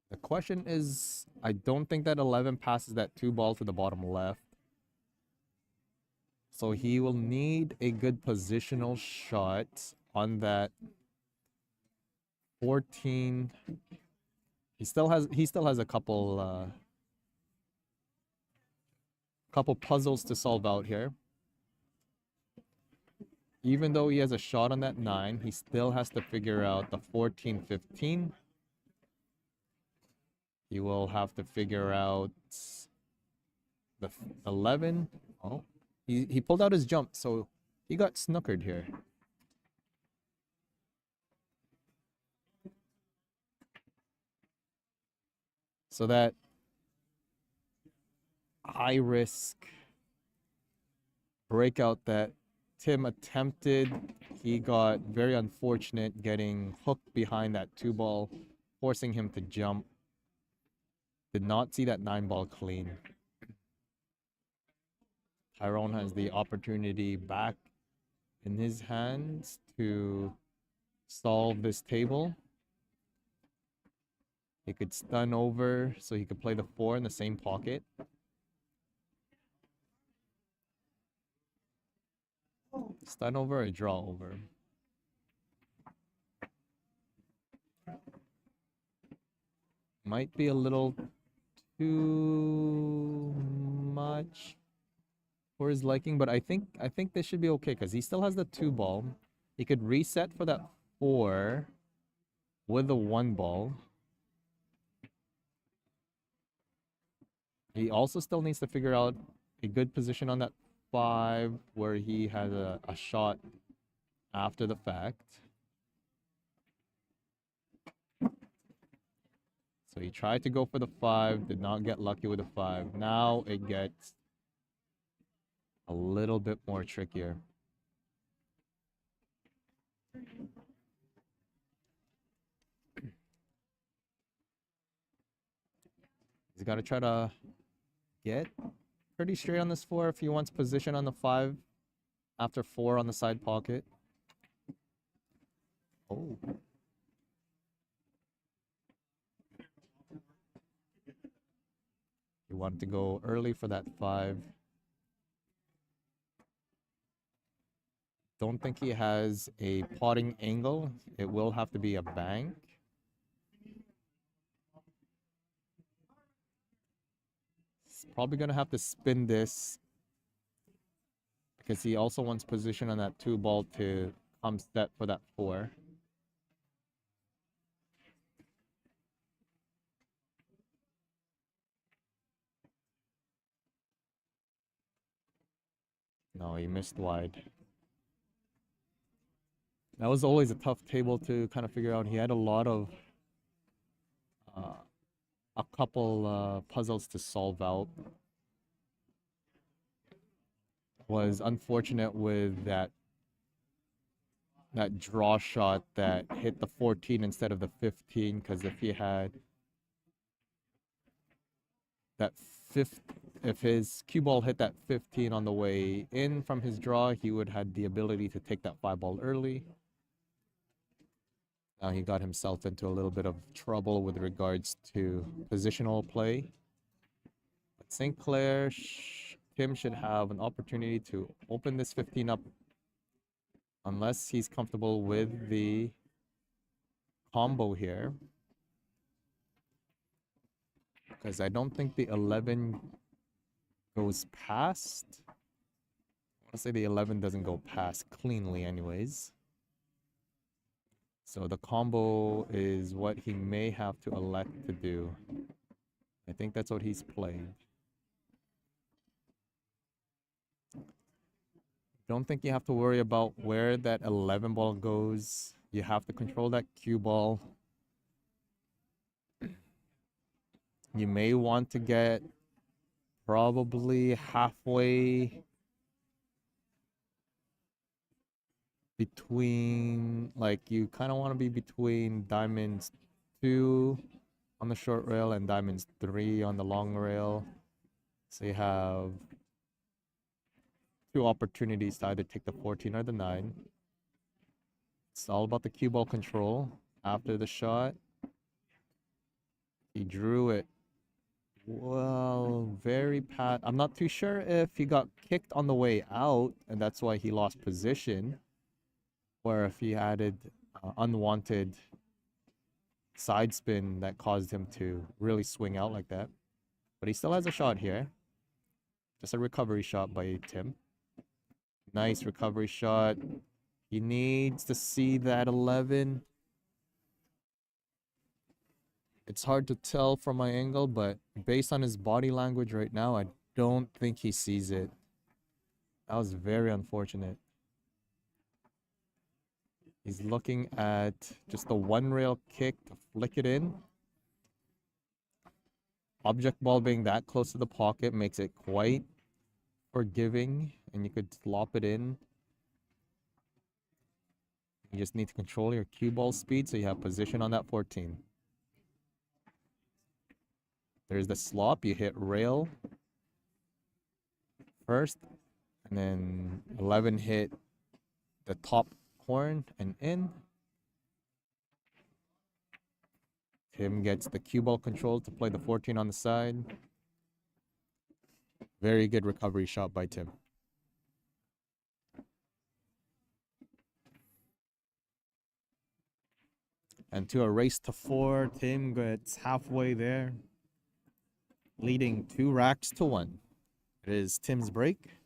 The question is, I don't think that 11 passes that 2 ball to the bottom left. So he will need a good positional shot on that 14. He still has a couple puzzles to solve out here. Even though he has a shot on that 9, he still has to figure out the 14-15. He will have to figure out the 11. Oh, he pulled out his jump, so he got snookered here. So that high risk breakout that Tim attempted, he got very unfortunate getting hooked behind that 2 ball, forcing him to jump. Did not see that 9 ball clean. Tyrone has the opportunity back in his hands to solve this table. He could stun over so he could play the 4 in the same pocket. Stun over or draw over? Might be a little too much for his liking, but I think this should be okay because he still has the 2 ball. He could reset for that 4 with the 1 ball. He also still needs to figure out a good position on that 5 where he has a shot after the fact. So he tried to go for the 5, did not get lucky with the 5. Now it gets a little bit more trickier. He's got to try to get pretty straight on this 4 if he wants position on the 5 after 4 on the side pocket. Oh. He wanted to go early for that 5. Don't think he has a potting angle. It will have to be a bank. He's probably going to have to spin this because he also wants position on that 2 ball to come set for that 4. No, he missed wide. That was always a tough table to kind of figure out. He had a lot of, a couple puzzles to solve out. Was unfortunate with that draw shot that hit the 14 instead of the 15, because if he had that if his cue ball hit that 15 on the way in from his draw, he would have had the ability to take that 5 ball early. Now he got himself into a little bit of trouble with regards to positional play. But St. Clair Tim should have an opportunity to open this 15 up unless he's comfortable with the combo here. Because I don't think the 11 goes past. I want to say the 11 doesn't go past cleanly anyways. So the combo is what he may have to elect to do. I think that's what he's playing. Don't think you have to worry about where that 11 ball goes. You have to control that cue ball. You may want to get probably halfway between, like, you kind of want to be between diamonds 2 on the short rail and diamonds 3 on the long rail. So you have 2 opportunities to either take the 14 or the 9. It's all about the cue ball control. After the shot, he drew it. Well, very pat. I'm not too sure if he got kicked on the way out, and that's why he lost position, or if he added unwanted side spin that caused him to really swing out like that. But he still has a shot here. Just a recovery shot by Tim. Nice recovery shot. He needs to see that 11. It's hard to tell from my angle, but based on his body language right now, I don't think he sees it. That was very unfortunate. He's looking at just the one rail kick to flick it in. Object ball being that close to the pocket makes it quite forgiving, and you could slop it in. You just need to control your cue ball speed so you have position on that 14. There's the slop. You hit rail first, and then 11 hit the top horn and in. Tim gets the cue ball control to play the 14 on the side. Very good recovery shot by Tim. And to a race to 4, Tim gets halfway there, leading 2 racks to 1. It is Tim's break.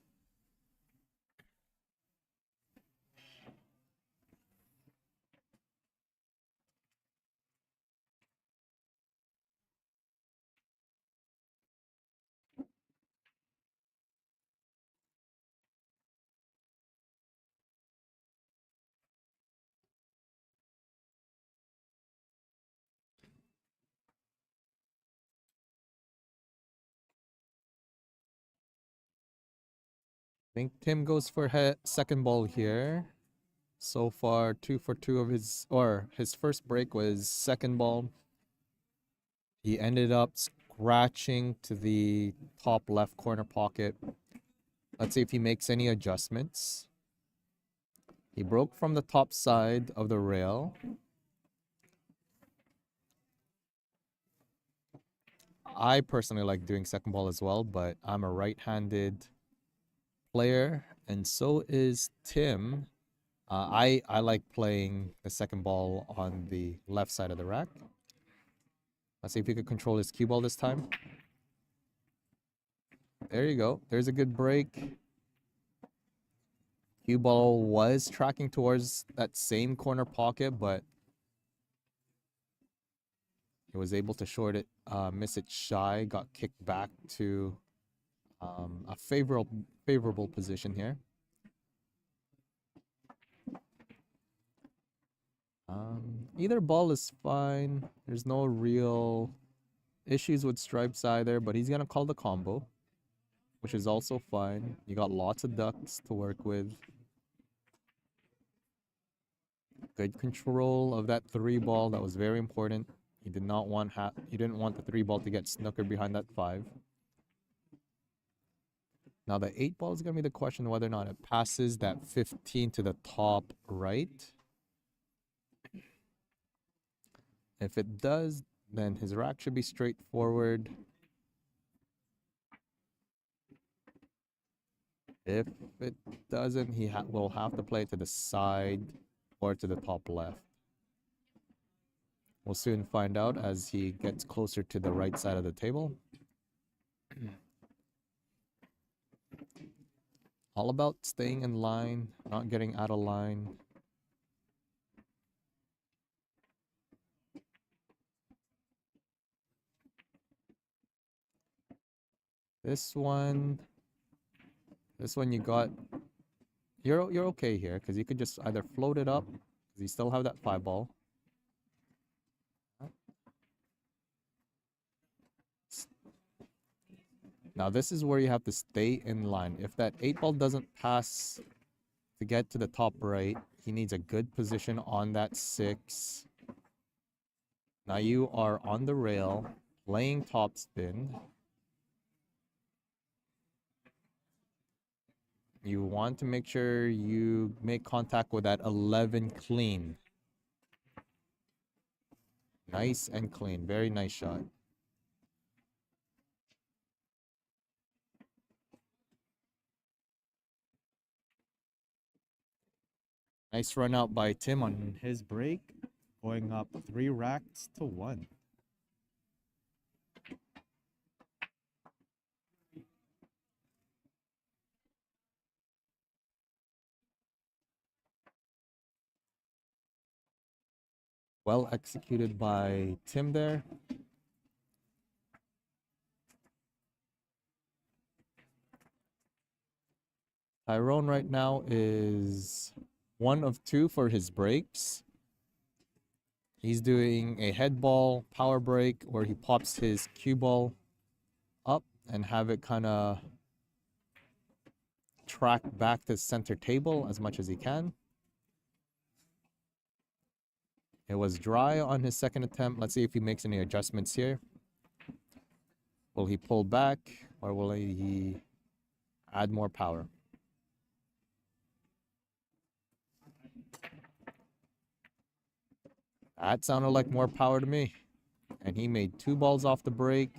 I think Tim goes for second ball here. So far, 2 for 2 of his first break was second ball. He ended up scratching to the top left corner pocket. Let's see if he makes any adjustments. He broke from the top side of the rail. I personally like doing second ball as well, but I'm a right-handed player, and so is Tim. I like playing the second ball on the left side of the rack. Let's see if he could control his cue ball this time. There you go. There's a good break. Cue ball was tracking towards that same corner pocket, but he was able to short it, miss it shy, got kicked back to a favorable position here. Either ball is fine. There's no real issues with stripes either, but he's gonna call the combo, which is also fine. You got lots of ducks to work with. Good control of that 3 ball. That was very important. He did not want he didn't want the 3 ball to get snookered behind that 5. Now the 8 ball is gonna be the question whether or not it passes that 15 to the top right. If it does, then his rack should be straightforward. If it doesn't, he will have to play it to the side or to the top left. We'll soon find out as he gets closer to the right side of the table. All about staying in line, not getting out of line. This one you got. You're okay here because you could just either float it up because you still have that 5 ball. Now this is where you have to stay in line. If that 8 ball doesn't pass to get to the top right, he needs a good position on that 6. Now you are on the rail, playing topspin. You want to make sure you make contact with that 11 clean. Nice and clean. Very nice shot. Nice run out by Tim on his break, going up 3 racks to 1. Well executed by Tim there. Tyrone right now is 1 of 2 for his breaks. He's doing a head ball power break where he pops his cue ball up and have it kind of track back to center table as much as he can. It was dry on his second attempt. Let's see if he makes any adjustments here. Will he pull back or will he add more power? That sounded like more power to me. And he made 2 balls off the break.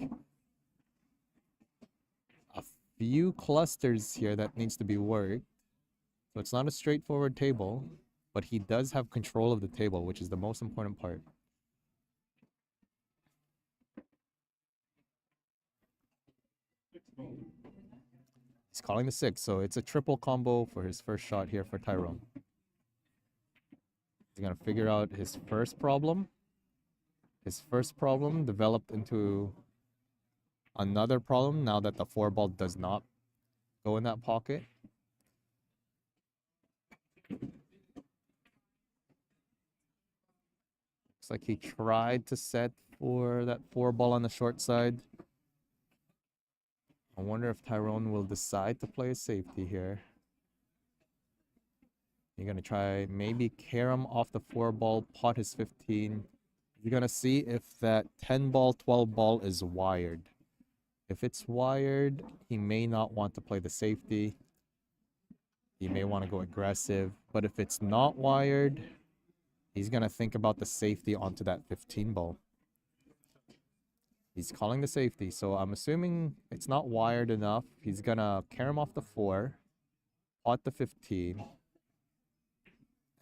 A few clusters here that needs to be worked. So it's not a straightforward table, but he does have control of the table, which is the most important part. He's calling the 6, so it's a triple combo for his first shot here for Tyrone. He's gonna figure out his first problem. His first problem developed into another problem now that the 4 ball does not go in that pocket. Looks like he tried to set for that 4 ball on the short side. I wonder if Tyrone will decide to play a safety here. You're going to try maybe carom off the 4 ball, pot his 15. You're going to see if that 10 ball, 12 ball is wired. If it's wired, he may not want to play the safety. He may want to go aggressive. But if it's not wired, he's going to think about the safety onto that 15 ball. He's calling the safety, so I'm assuming it's not wired enough. He's going to carom off the 4, pot the 15,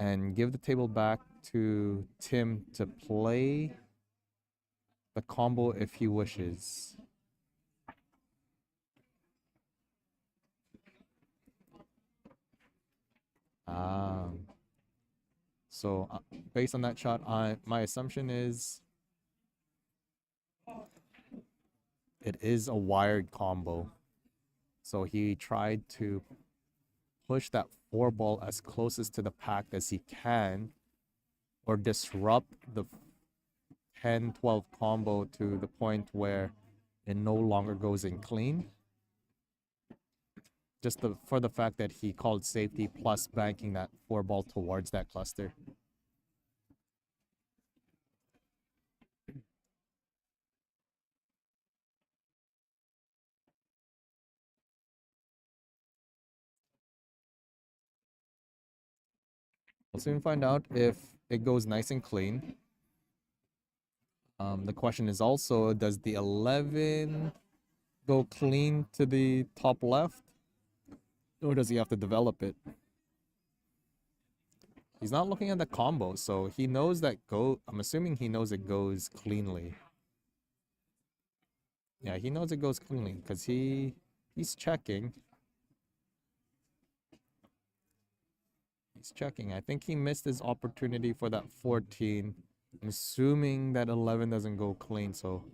and give the table back to Tim to play the combo if he wishes. So based on that shot, my assumption is it is a wired combo. So he tried to push that 4 ball as closest to the pack as he can, or disrupt the 10-12 combo to the point where it no longer goes in clean. Just for the fact that he called safety plus banking that 4 ball towards that cluster. We'll soon find out if it goes nice and clean. The question is also, does the 11 go clean to the top left? Or does he have to develop it? He's not looking at the combo, so he knows that I'm assuming he knows it goes cleanly. Yeah, he knows it goes cleanly because he's checking. He's checking. I think he missed his opportunity for that 14. I'm assuming that 11 doesn't go clean, so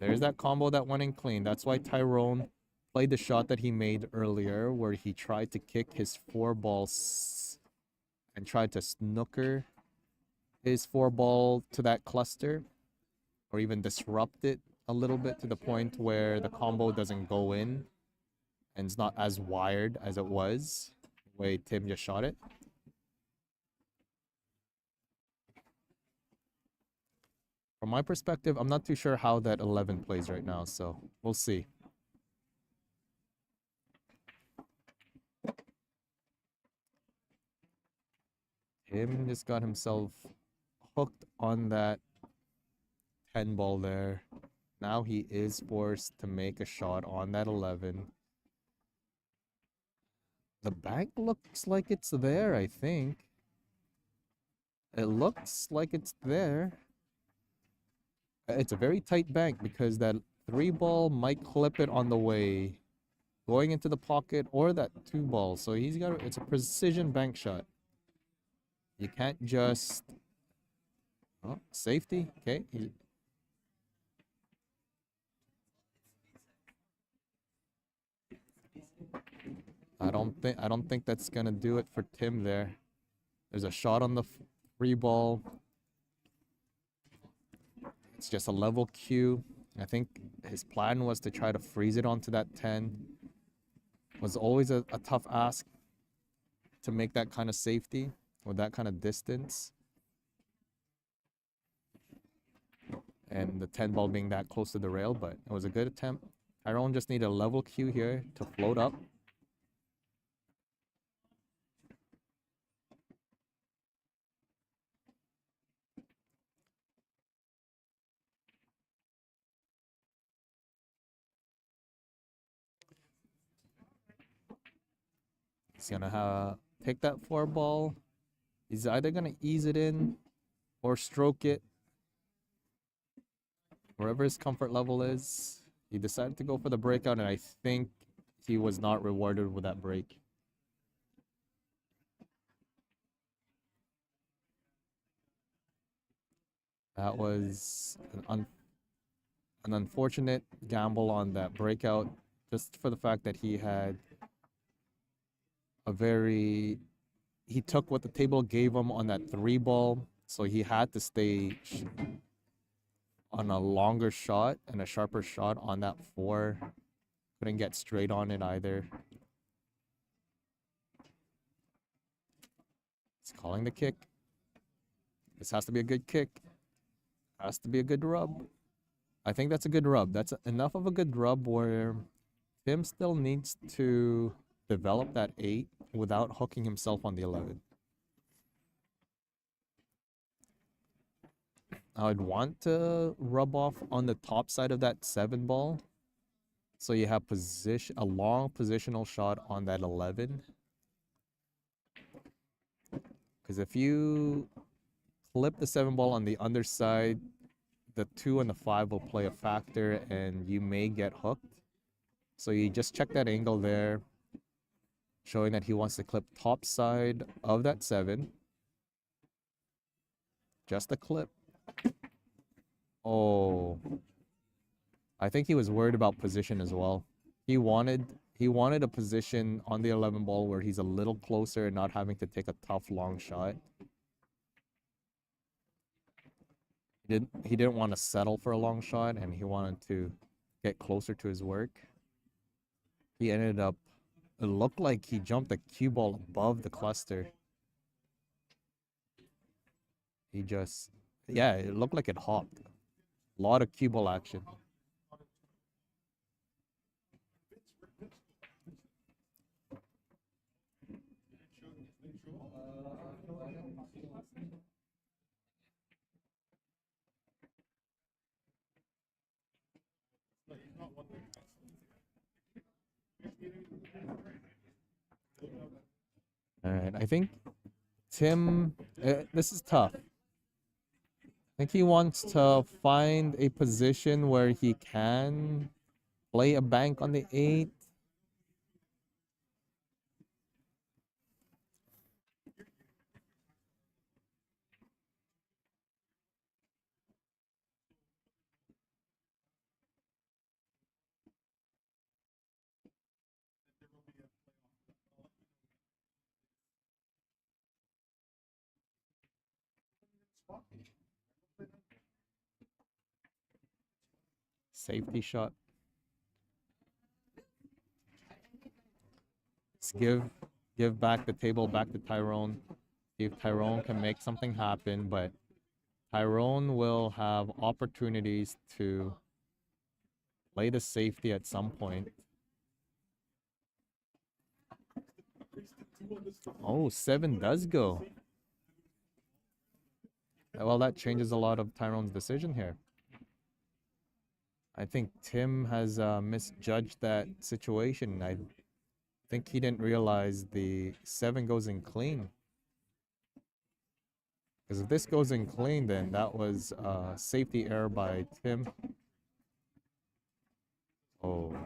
there's that combo that went in clean. That's why Tyrone played the shot that he made earlier where he tried to kick his 4-ball and tried to snooker his 4-ball to that cluster or even disrupt it a little bit to the point where the combo doesn't go in and it's not as wired as it was the way Tim just shot it. From my perspective, I'm not too sure how that 11 plays right now, so we'll see. Tim just got himself hooked on that 10 ball there. Now he is forced to make a shot on that 11. The bank looks like it's there, I think. It looks like it's there. It's a very tight bank because that 3-ball might clip it on the way going into the pocket or that 2-ball. So it's a precision bank shot. You can't just safety. Okay. I don't think that's gonna do it for Tim there. There's a shot on the 3-ball. It's just a level cue. I think his plan was to try to freeze it onto that 10. Was always a tough ask to make that kind of safety or that kind of distance. And the 10 ball being that close to the rail, but it was a good attempt. Tyrone just needed a level cue here to float up. He's gonna take that 4-ball. He's either gonna ease it in or stroke it. Wherever his comfort level is. He decided to go for the breakout, and I think he was not rewarded with that break. That was an unfortunate gamble on that breakout, just for the fact that he took what the table gave him on that 3-ball, so he had to stay on a longer shot and a sharper shot on that 4. Couldn't get straight on it either. He's calling the kick. This has to be a good kick. Has to be a good rub. I think that's a good rub. That's enough of a good rub where Tim still needs to develop that 8 without hooking himself on the 11. I'd want to rub off on the top side of that 7 ball. So you have a long positional shot on that 11. Because if you clip the 7 ball on the underside, the 2 and the 5 will play a factor and you may get hooked. So you just check that angle there, showing that he wants to clip top side of that 7. Just a clip. Oh, I think he was worried about position as well. He wanted a position on the 11 ball where he's a little closer and not having to take a tough long shot. He didn't want to settle for a long shot, and he wanted to get closer to his work. He ended up, it looked like he jumped the cue ball above the cluster. Yeah, it looked like it hopped. A lot of cue ball action. All right, I think Tim, this is tough. I think he wants to find a position where he can play a bank on the 8. Safety shot. Let's give back the table back to Tyrone. See if Tyrone can make something happen, but Tyrone will have opportunities to play the safety at some point. Oh, 7 does go. Well, that changes a lot of Tyrone's decision here. I think Tim has misjudged that situation. I think he didn't realize the 7 goes in clean. Because if this goes in clean, then that was safety error by Tim. Oh,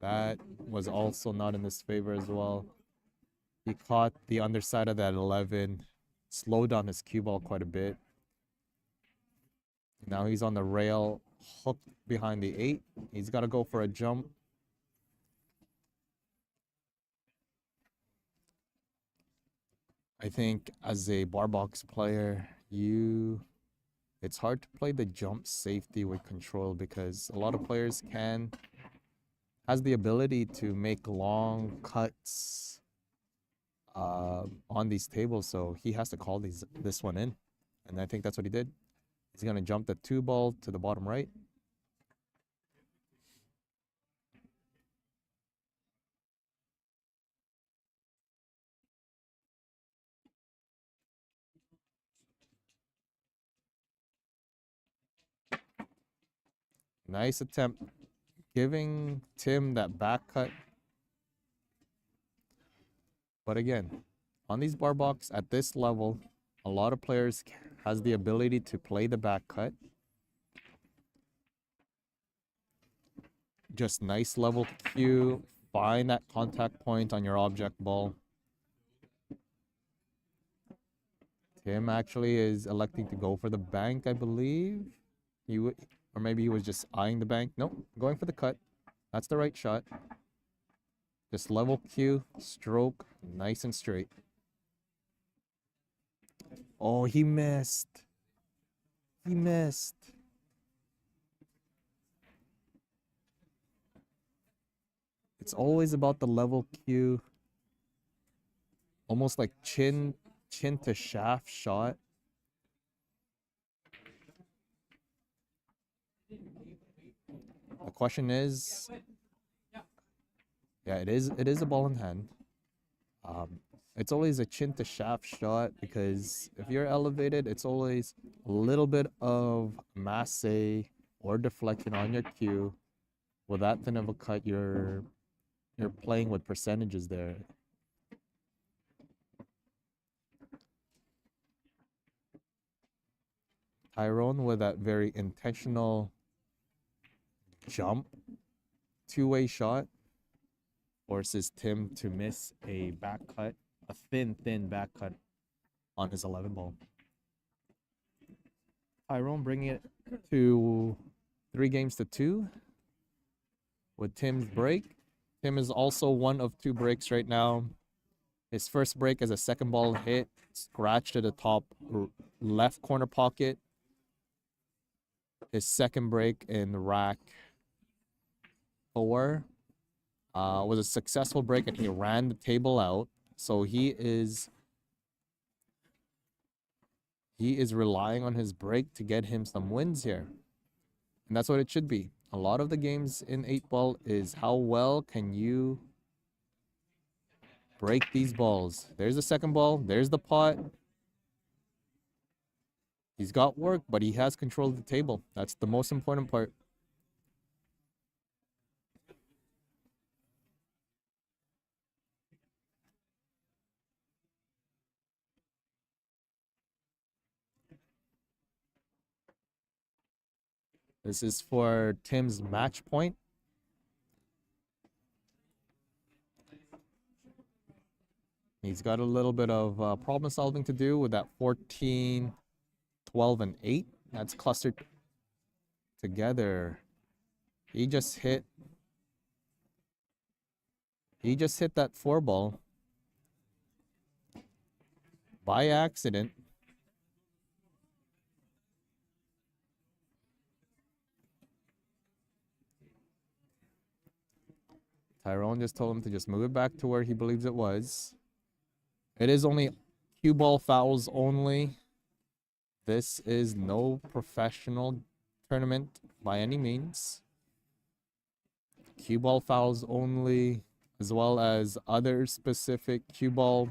that was also not in his favor as well. He caught the underside of that 11, slowed down his cue ball quite a bit. Now he's on the rail, hooked behind the 8. He's got to go for a jump. I think as a bar box player, it's hard to play the jump safety with control because a lot of players has the ability to make long cuts on these tables, so he has to call this one in, and I think that's what he did. He's gonna jump the 2 ball to the bottom right. Nice attempt, giving Tim that back cut. But again, on these bar box at this level, a lot of players has the ability to play the back cut. Just nice level cue, find that contact point on your object ball. Tim actually is electing to go for the bank, I believe. Or maybe he was just eyeing the bank. Nope, going for the cut. That's the right shot. Just level cue, stroke, nice and straight. Oh, he missed. He missed. It's always about the level cue. Almost like chin to shaft shot. The question is, yeah, it is a ball in hand. It's always a chin to shaft shot because if you're elevated, it's always a little bit of masse or deflection on your cue. With that thin of a cut, you're playing with percentages there. Tyrone with that very intentional jump, 2-way shot, forces Tim to miss a back cut, a thin back cut on his 11 ball. Tyrone bringing it to 3 games to 2 with Tim's break. Tim is also one of 2 breaks right now. His first break is a second ball hit, scratch to the top left corner pocket. His second break in rack 4 was a successful break, and he ran the table out. So he is relying on his break to get him some wins here. And that's what it should be. A lot of the games in 8-ball is how well can you break these balls. There's the second ball. There's the pot. He's got work, but he has control of the table. That's the most important part. This is for Tim's match point. He's got a little bit of problem solving to do with that 14, 12, and 8. That's clustered together. He just hit that 4 ball by accident. Tyrone just told him to just move it back to where he believes it was. It is only cue ball fouls only. This is no professional tournament by any means. Cue ball fouls only, as well as other specific cue ball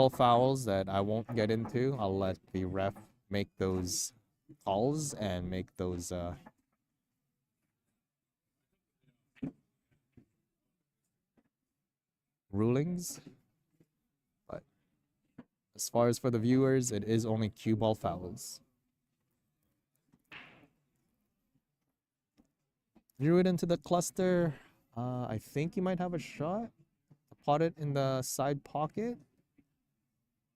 fouls that I won't get into. I'll let the ref make those calls and make those rulings. But as far as for the viewers, it is only cue ball fouls. Drew it into the cluster. I think he might have a shot to pot it in the side pocket.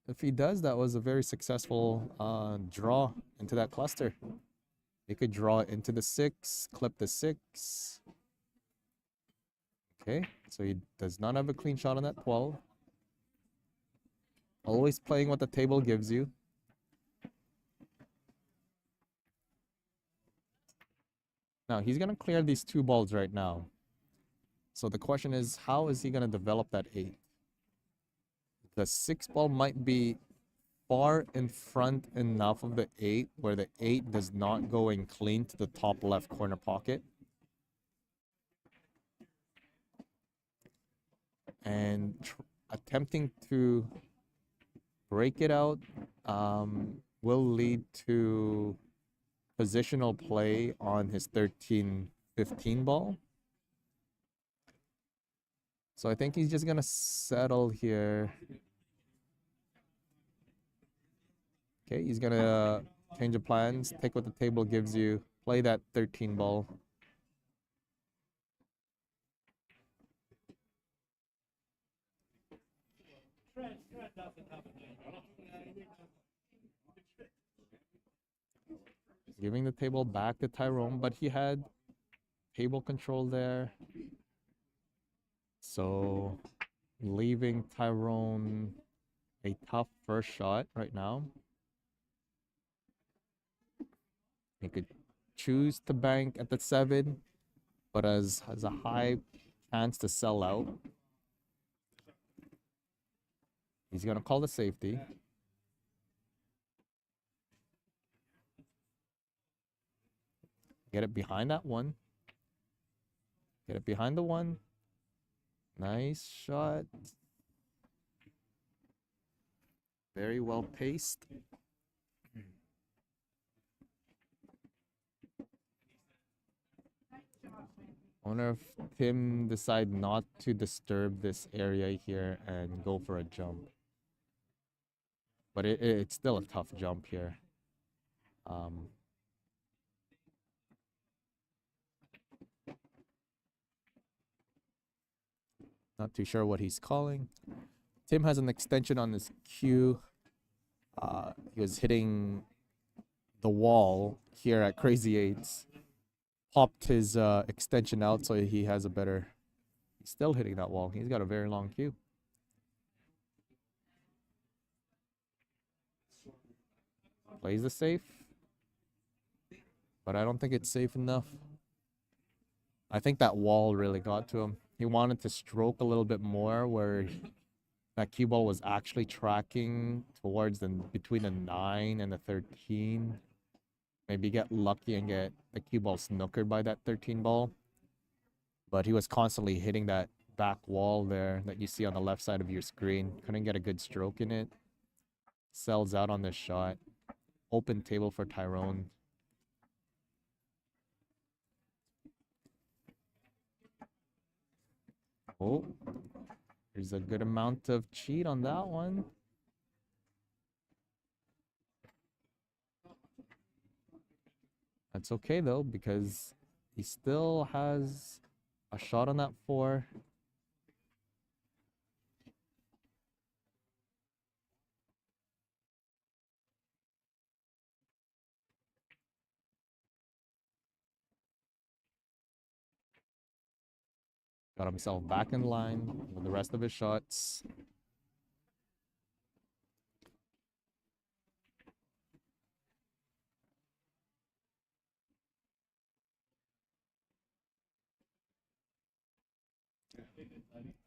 If he does, that was a very successful draw into that cluster. He could draw it into the 6, clip the 6. Okay, so he does not have a clean shot on that 12. Always playing what the table gives you. Now, he's going to clear these 2 balls right now. So the question is, how is he going to develop that 8? The 6 ball might be far in front enough of the 8 where the 8 does not go in clean to the top left corner pocket. And attempting to break it out will lead to positional play on his 13-15 ball. So I think he's just going to settle here. Okay, he's going to change of plans, take what the table gives you, play that 13 ball. Giving the table back to Tyrone, but he had table control there. So leaving Tyrone a tough first shot right now. He could choose to bank at the 7, but has a high chance to sell out. He's going to call the safety. Get it behind that 1. Get it behind the 1. Nice shot. Very well paced. I wonder if Tim decide not to disturb this area here and go for a jump. But it's still a tough jump here. Not too sure what he's calling. Tim has an extension on his cue. He was hitting the wall here at Crazy Eights. Popped his extension out so he has a better... He's still hitting that wall. He's got a very long cue. Plays the safe. But I don't think it's safe enough. I think that wall really got to him. He wanted to stroke a little bit more where that cue ball was actually tracking towards between the 9 and the 13. Maybe get lucky and get the cue ball snookered by that 13 ball. But he was constantly hitting that back wall there that you see on the left side of your screen. Couldn't get a good stroke in it. Sells out on this shot. Open table for Tyrone. Oh, there's a good amount of cheat on that one. That's okay though, because he still has a shot on that 4. Got himself back in line with the rest of his shots.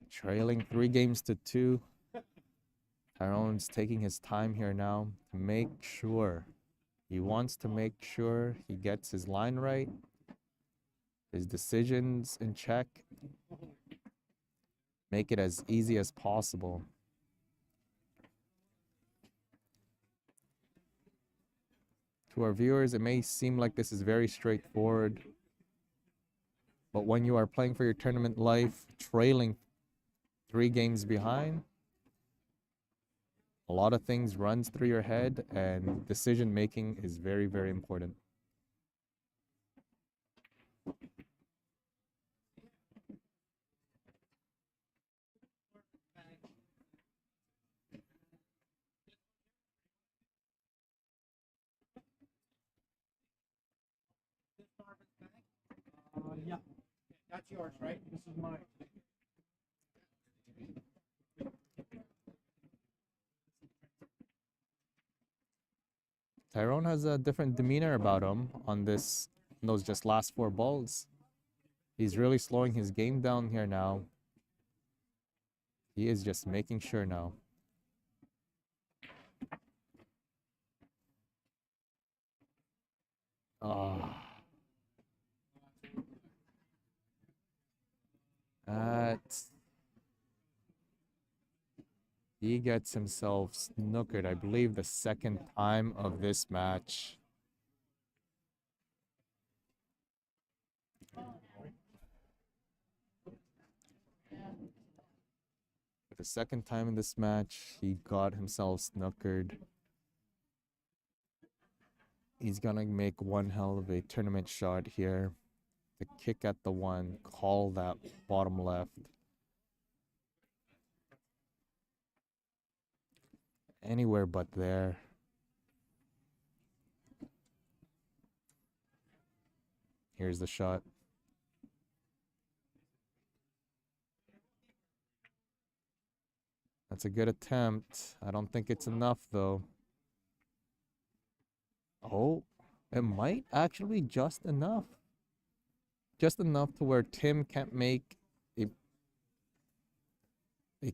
Trailing 3 games to 2. Tyrone's taking his time here now to make sure. He wants to make sure he gets his line right, his decisions in check. Make it as easy as possible. To our viewers, it may seem like this is very straightforward, but when you are playing for your tournament life, trailing 3 games behind, a lot of things runs through your head, and decision making is very, very important. Yeah, that's yours, right? This is mine. Tyrone has a different demeanor about him on those just last 4 balls. He's really slowing his game down here now. He is just making sure now. Ah. He gets himself snookered, I believe, the second time of this match. For the second time in this match, he got himself snookered. He's gonna make one hell of a tournament shot here. The kick at the 1, call that bottom left. Anywhere but there. Here's the shot. That's a good attempt. I don't think it's enough though. Oh, it might actually be just enough. Just enough to where Tim can't make a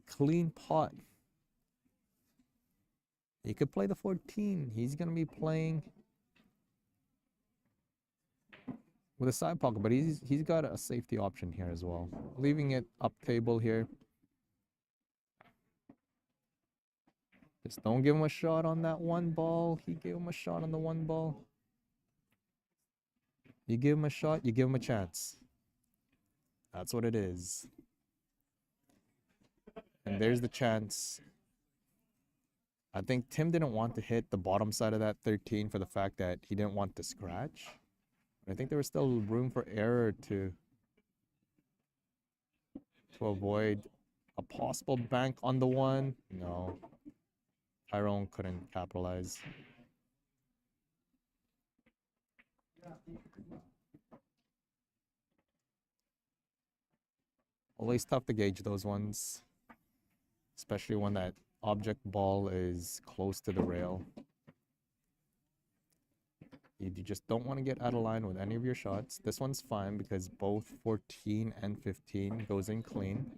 clean pot. He could play the 14. He's going to be playing with a side pocket, but he's got a safety option here as well. Leaving it up table here. Just don't give him a shot on that 1 ball. He gave him a shot on the 1 ball. You give him a shot, you give him a chance. That's what it is. And there's the chance. I think Tim didn't want to hit the bottom side of that 13 for the fact that he didn't want to scratch. But I think there was still room for error to avoid a possible bank on the 1. No. Tyrone couldn't capitalize. Always tough to gauge those ones, especially when that object ball is close to the rail. You just don't want to get out of line with any of your shots. This one's fine because both 14 and 15 goes in clean.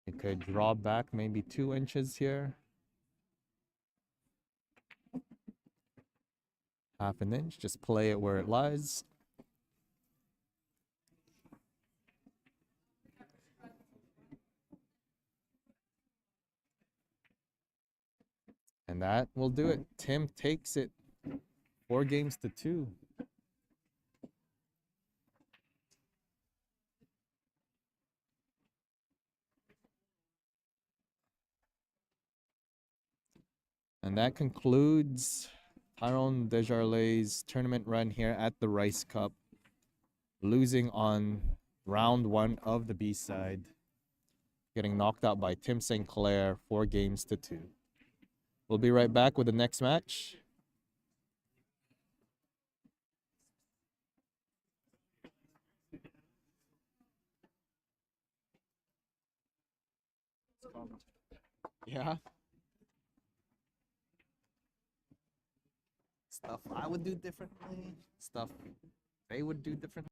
You could draw back maybe 2 inches here. Half an inch, just play it where it lies. And And that will do it. Tim takes it 4-2. And that concludes Tyrone Desjardins' tournament run here at the Rice Cup, losing on round 1 of the B side, getting knocked out by Tim St. Clair 4-2. We'll be right back with the next match. Yeah. Stuff I would do differently. Stuff they would do differently.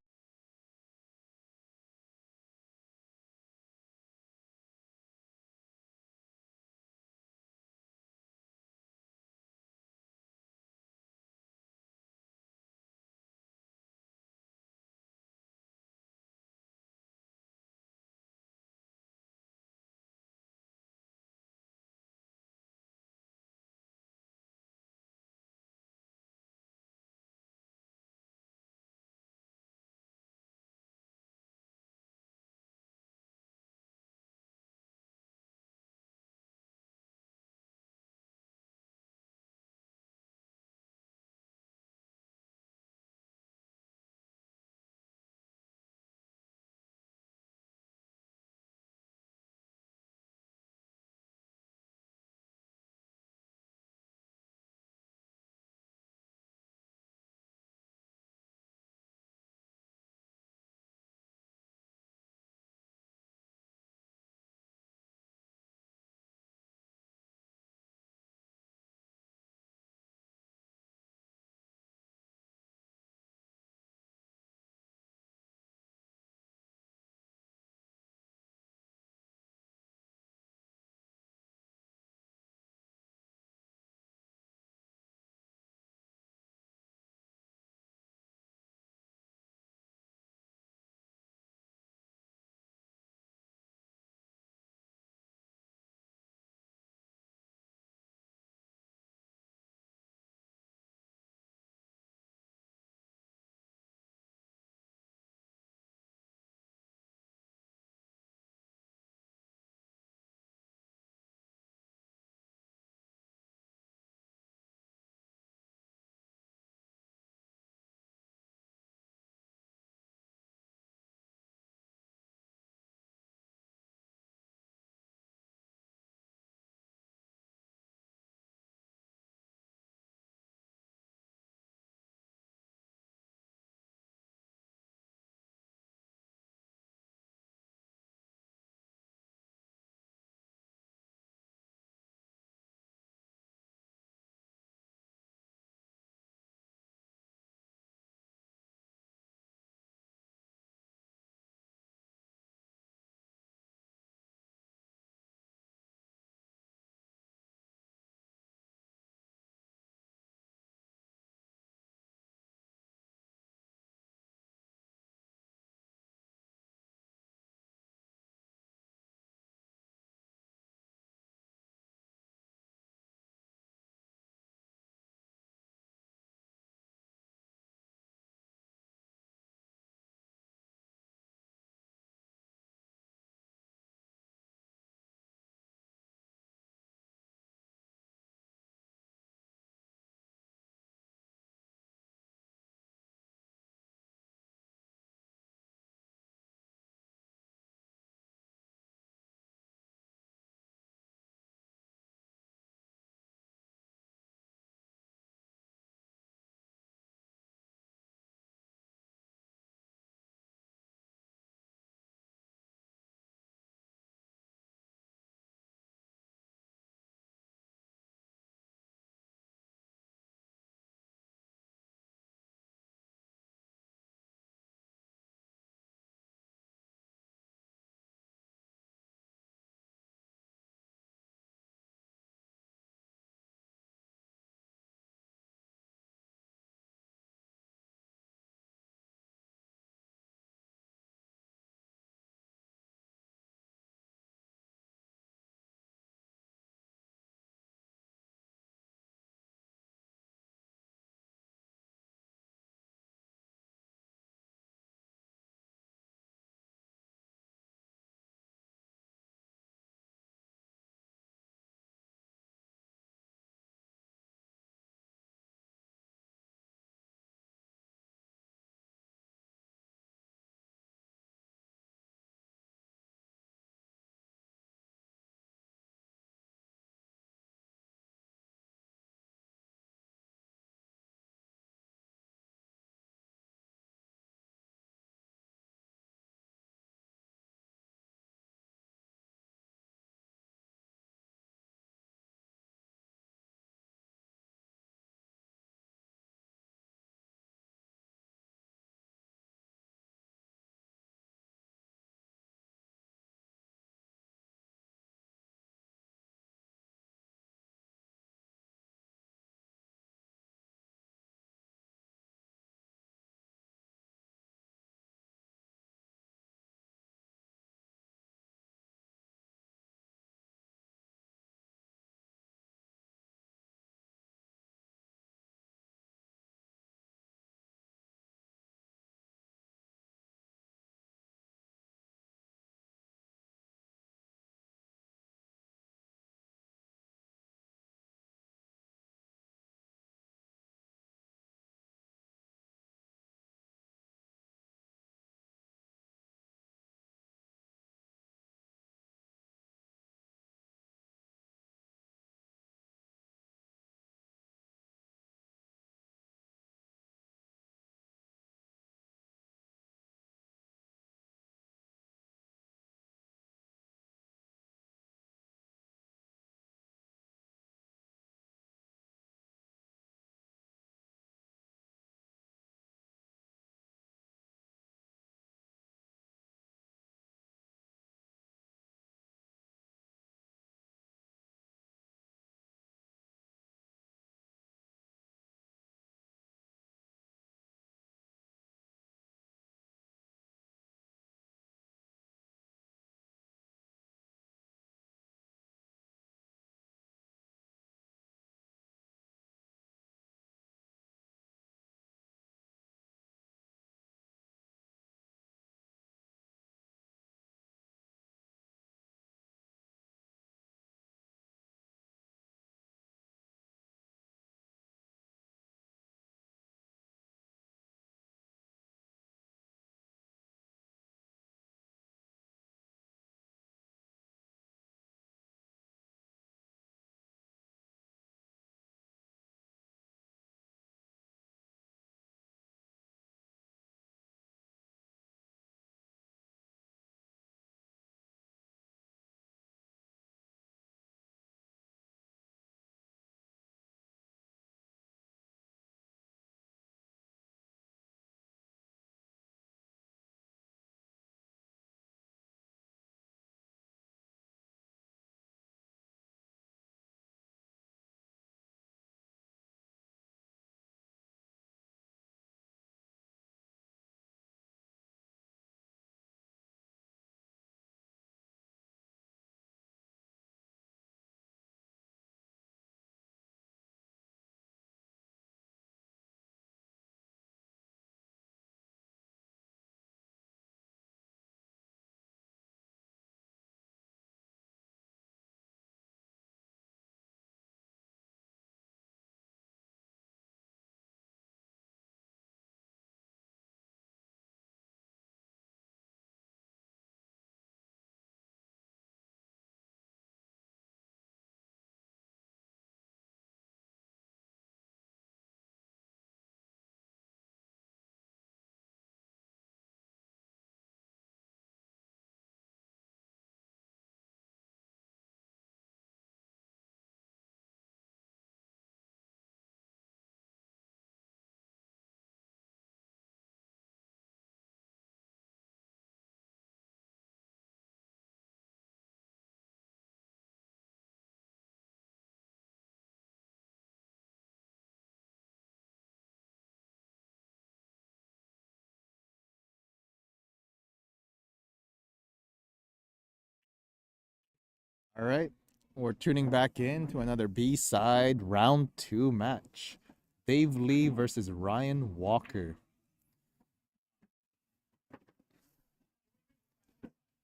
All right, we're tuning back in to another B-side round 2 match. Dave Lee versus Ryan Walker.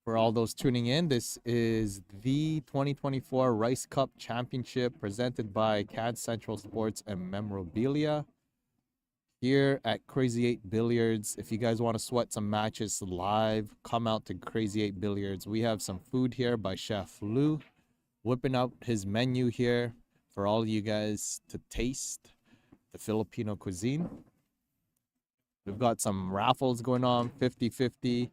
For all those tuning in, this is the 2024 Rice Cup Championship presented by CanCentral Sports and Memorabilia here at Crazy 8 Billiards. If you guys want to sweat some matches live, come out to Crazy 8 Billiards. We have some food here by Chef Lou, whipping up his menu here for all of you guys to taste the Filipino cuisine. We've got some raffles going on, 50-50.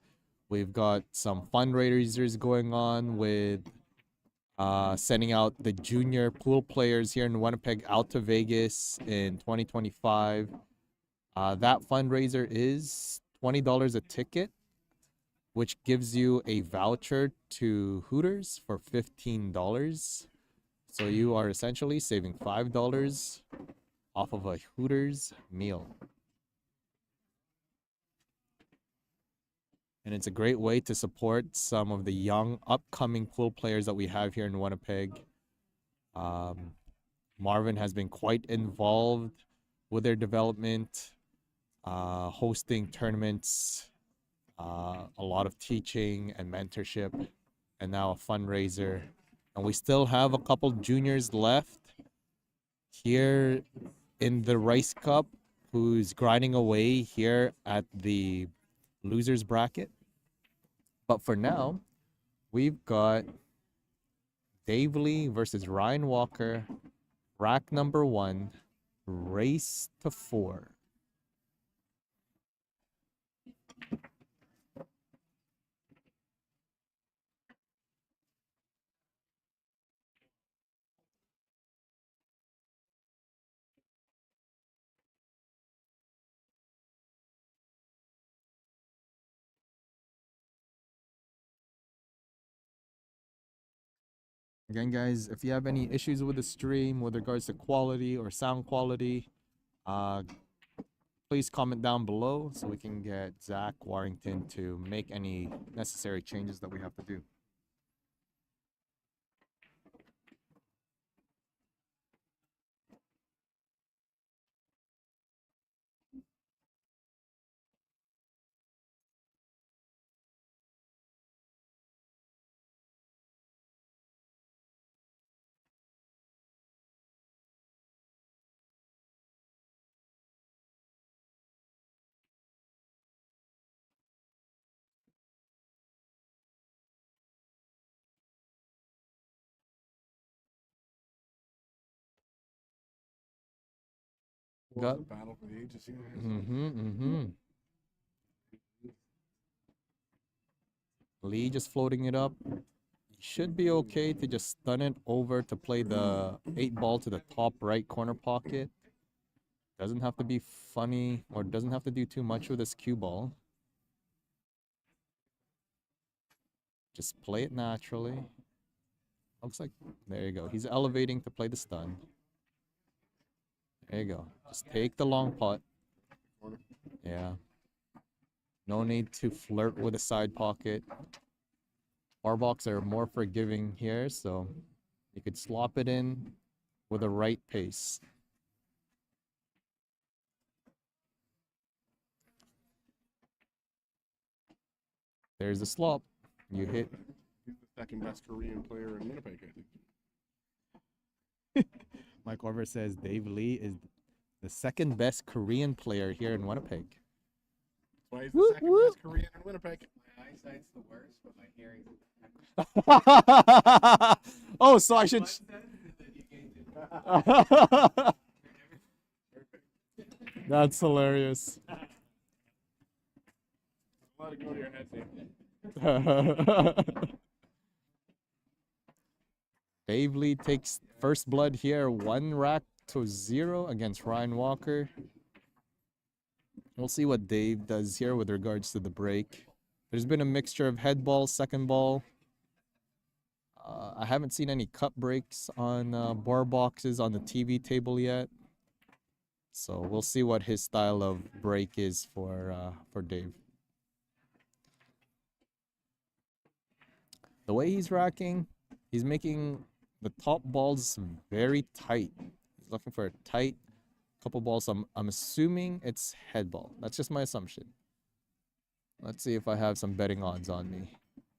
We've got some fundraisers going on with sending out the junior pool players here in Winnipeg out to Vegas in 2025. That fundraiser is $20 a ticket, which gives you a voucher to Hooters for $15. So you are essentially saving $5 off of a Hooters meal. And it's a great way to support some of the young upcoming pool players that we have here in Winnipeg. Marvin has been quite involved with their development, hosting tournaments, a lot of teaching and mentorship, and now a fundraiser. And we still have a couple juniors left here in the Rice Cup who's grinding away here at the losers bracket. But for now, we've got Dave Lee versus Ryan Walker, rack number 1, race to 4. Again, guys, if you have any issues with the stream with regards to quality or sound quality, please comment down below so we can get Zach Warrington to make any necessary changes that we have to do. Got battle for the ages here. Lee just floating it up. Should be okay to just stun it over to play the 8 ball to the top right corner pocket. Doesn't have to be funny or doesn't have to do too much with this cue ball. Just play it naturally. Looks like, there you go. He's elevating to play the stun. There you go. Just take the long putt. Yeah. No need to flirt with a side pocket. Bar box are more forgiving here, so you could slop it in with a right pace. There's the slop. You hit. He's the second best Korean player in Winnipeg, I think. Mike Orver says Dave Lee is the second best Korean player here in Winnipeg. That's why he's the second best Korean in Winnipeg. My eyesight's the worst, but my hearing's Oh, so I should. That's hilarious. Let it go to your head, Dave Lee takes first blood here, 1-0 against Ryan Walker. We'll see what Dave does here with regards to the break. There's been a mixture of head ball, second ball. I haven't seen any cut breaks on bar boxes on the TV table yet. So we'll see what his style of break is for Dave. The way he's racking, He's making the top balls very tight. He's looking for a tight couple balls. I'm assuming it's head ball. That's just my assumption. Let's see if I have some betting odds on me.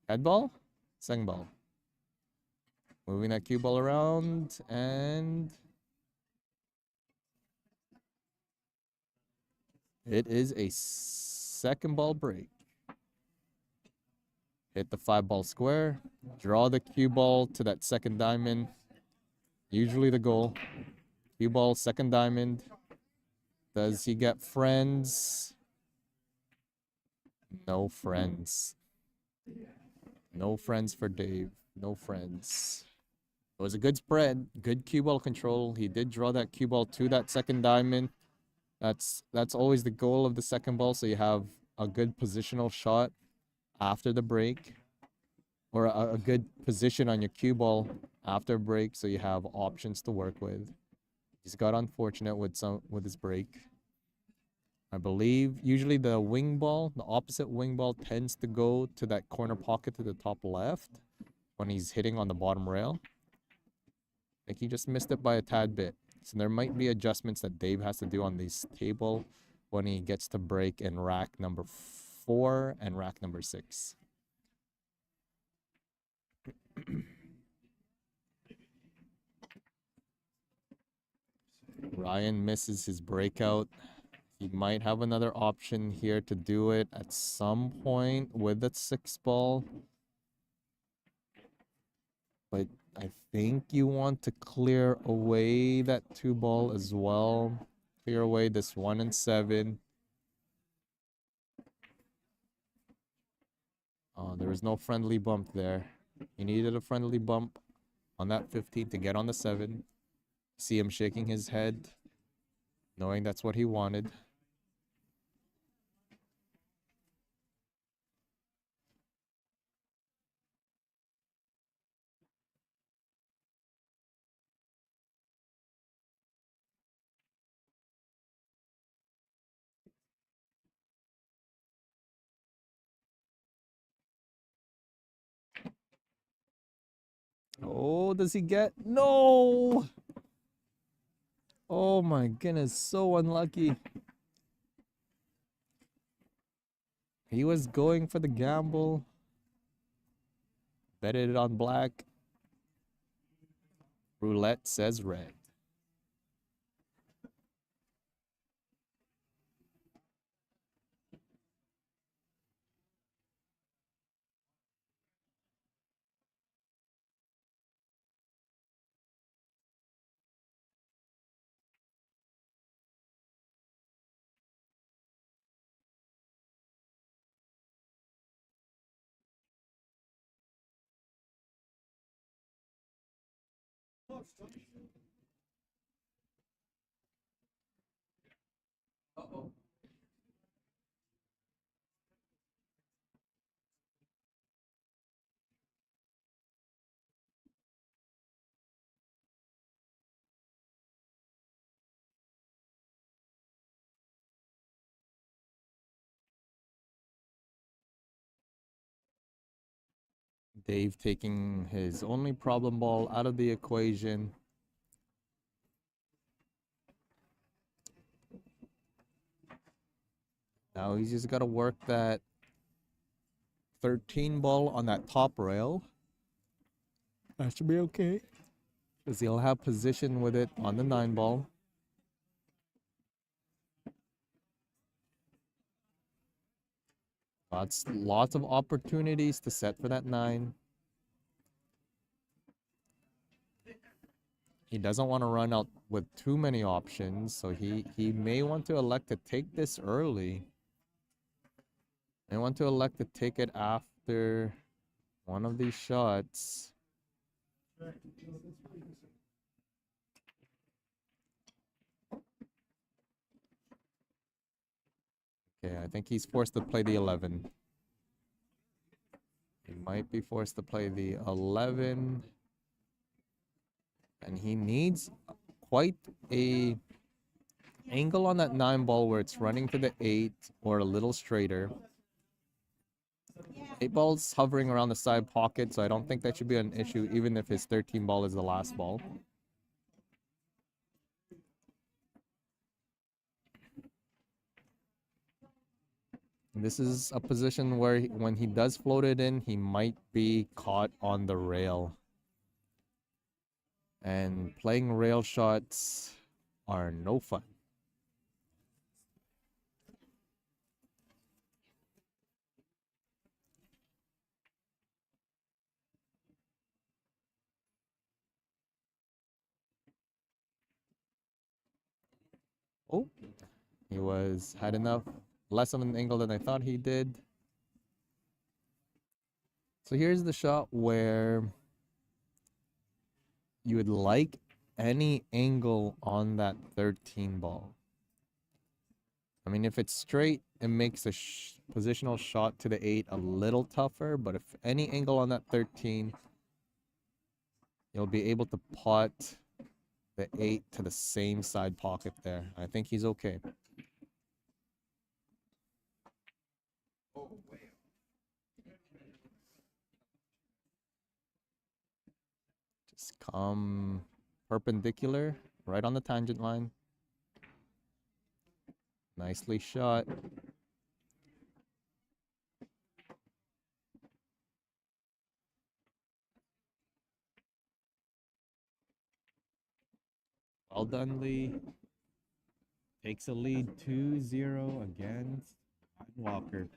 Head ball, seng ball. Moving that cue ball around, and it is a second ball break. Hit the 5-ball square, draw the cue ball to that second diamond. Usually the goal. Cue ball, second diamond. Does he get friends? No friends. No friends for Dave. No friends. It was a good spread, good cue ball control. He did draw that cue ball to that second diamond. That's always the goal of the second ball, so you have a good positional shot after the break, or a good position on your cue ball after break, so you have options to work with. He's got unfortunate with his break. I believe usually the wing ball, the opposite wing ball, tends to go to that corner pocket to the top left when he's hitting on the bottom rail. I think he just missed it by a tad bit. So there might be adjustments that Dave has to do on this table when he gets to break in rack number 4 and rack number 6. Ryan misses his breakout. He might have another option here to do it at some point with that 6 ball. But I think you want to clear away that 2 ball as well. Clear away this 1 and 7. There was no friendly bump there. He needed a friendly bump on that 15 to get on the 7. See him shaking his head, knowing that's what he wanted. Oh, does he get? No! Oh my goodness, so unlucky. He was going for the gamble. Betted it on black. Roulette says red. Dave taking his only problem ball out of the equation. Now he's just got to work that 13 ball on that top rail. That should be okay, because he'll have position with it on the 9 ball. Lots of opportunities to set for that 9. He doesn't want to run out with too many options, so he may want to elect to take this early. May want to elect to take it after one of these shots. Okay, I think he's forced to play the 11. He might be forced to play the 11. And he needs quite a angle on that 9 ball where it's running to the 8 or a little straighter. 8 ball's hovering around the side pocket, so I don't think that should be an issue, even if his 13 ball is the last ball. This is a position where when he does float it in, he might be caught on the rail. And playing rail shots are no fun. Oh, he had enough less of an angle than I thought he did. So here's the shot where you would like any angle on that 13 ball. I mean, if it's straight, it makes a positional shot to the 8 a little tougher, but if any angle on that 13, you'll be able to pot the 8 to the same side pocket there. I think he's okay. Just come perpendicular, right on the tangent line. Nicely shot. Well done, Lee. Takes a lead 2-0 against Walker.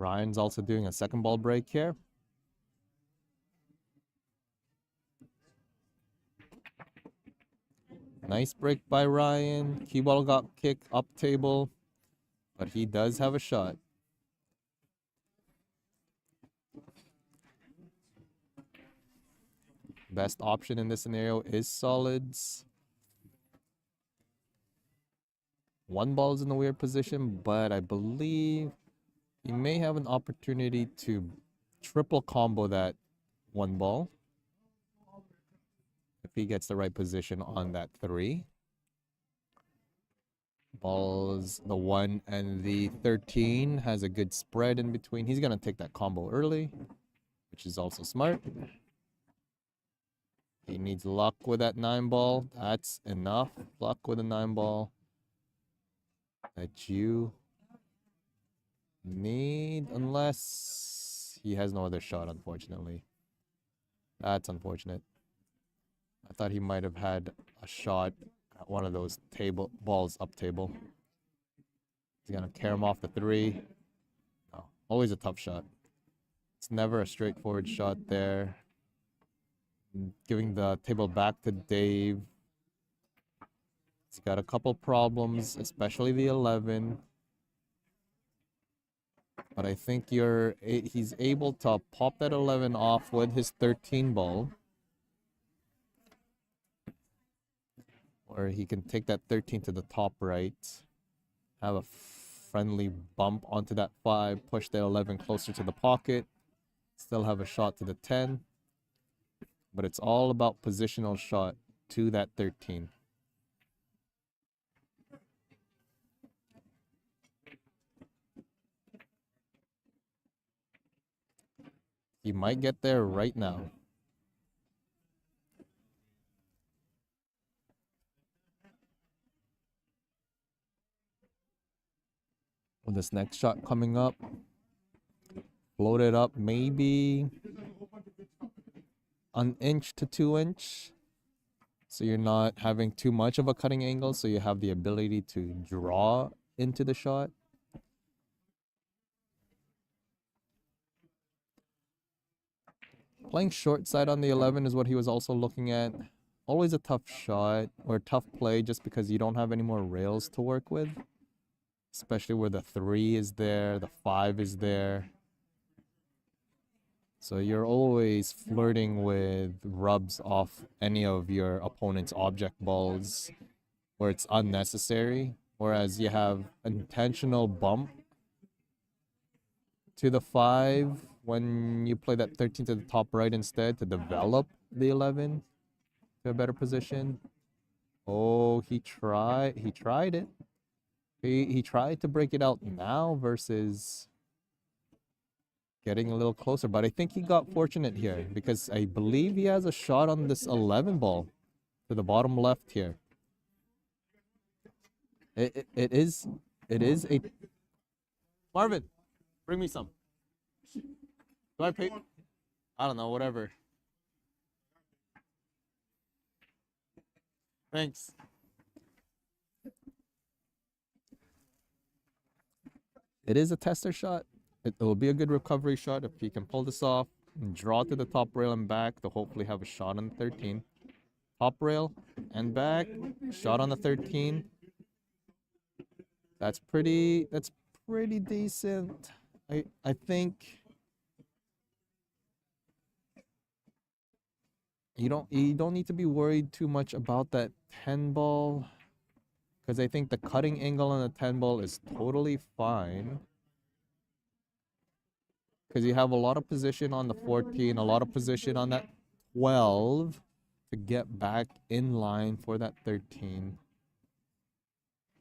Ryan's also doing a second ball break here. Nice break by Ryan. Cue ball got kicked up table, but he does have a shot. Best option in this scenario is solids. One ball is in a weird position, but I believe he may have an opportunity to triple combo that one ball if he gets the right position on that 3. Balls, the 1 and the 13 has a good spread in between. He's going to take that combo early, which is also smart. He needs luck with that 9 ball. That's enough luck with a 9 ball that you need, unless he has no other shot, unfortunately. That's unfortunate. I thought he might have had a shot at one of those balls up table. He's gonna carry him off the 3. No, always a tough shot. It's never a straightforward shot there. Giving the table back to Dave. He's got a couple problems, especially the 11. But I think he's able to pop that 11 off with his 13 ball. Or he can take that 13 to the top right. Have a friendly bump onto that 5. Push that 11 closer to the pocket. Still have a shot to the 10. But it's all about positional shot to that 13. He might get there right now. With this next shot coming up, float it up maybe an inch to 2 inch. So you're not having too much of a cutting angle, so you have the ability to draw into the shot. Playing short side on the 11 is what he was also looking at. Always a tough shot or tough play just because you don't have any more rails to work with. Especially where the 3 is there, the 5 is there. So you're always flirting with rubs off any of your opponent's object balls where it's unnecessary. Whereas you have intentional bump to the 5 when you play that 13 to the top right instead to develop the 11 to a better position. Oh, he tried it. He tried to break it out now versus getting a little closer, but I think he got fortunate here because I believe he has a shot on this 11 ball to the bottom left here. It is a Marvin, bring me some. Do I pay? I don't know, whatever. Thanks. It is a tester shot. It will be a good recovery shot if he can pull this off and draw to the top rail and back to hopefully have a shot on the 13. Top rail and back, shot on the 13. That's pretty decent. I think you don't need to be worried too much about that 10 ball because I think the cutting angle on the 10 ball is totally fine. Because you have a lot of position on the 14, a lot of position on that 12 to get back in line for that 13.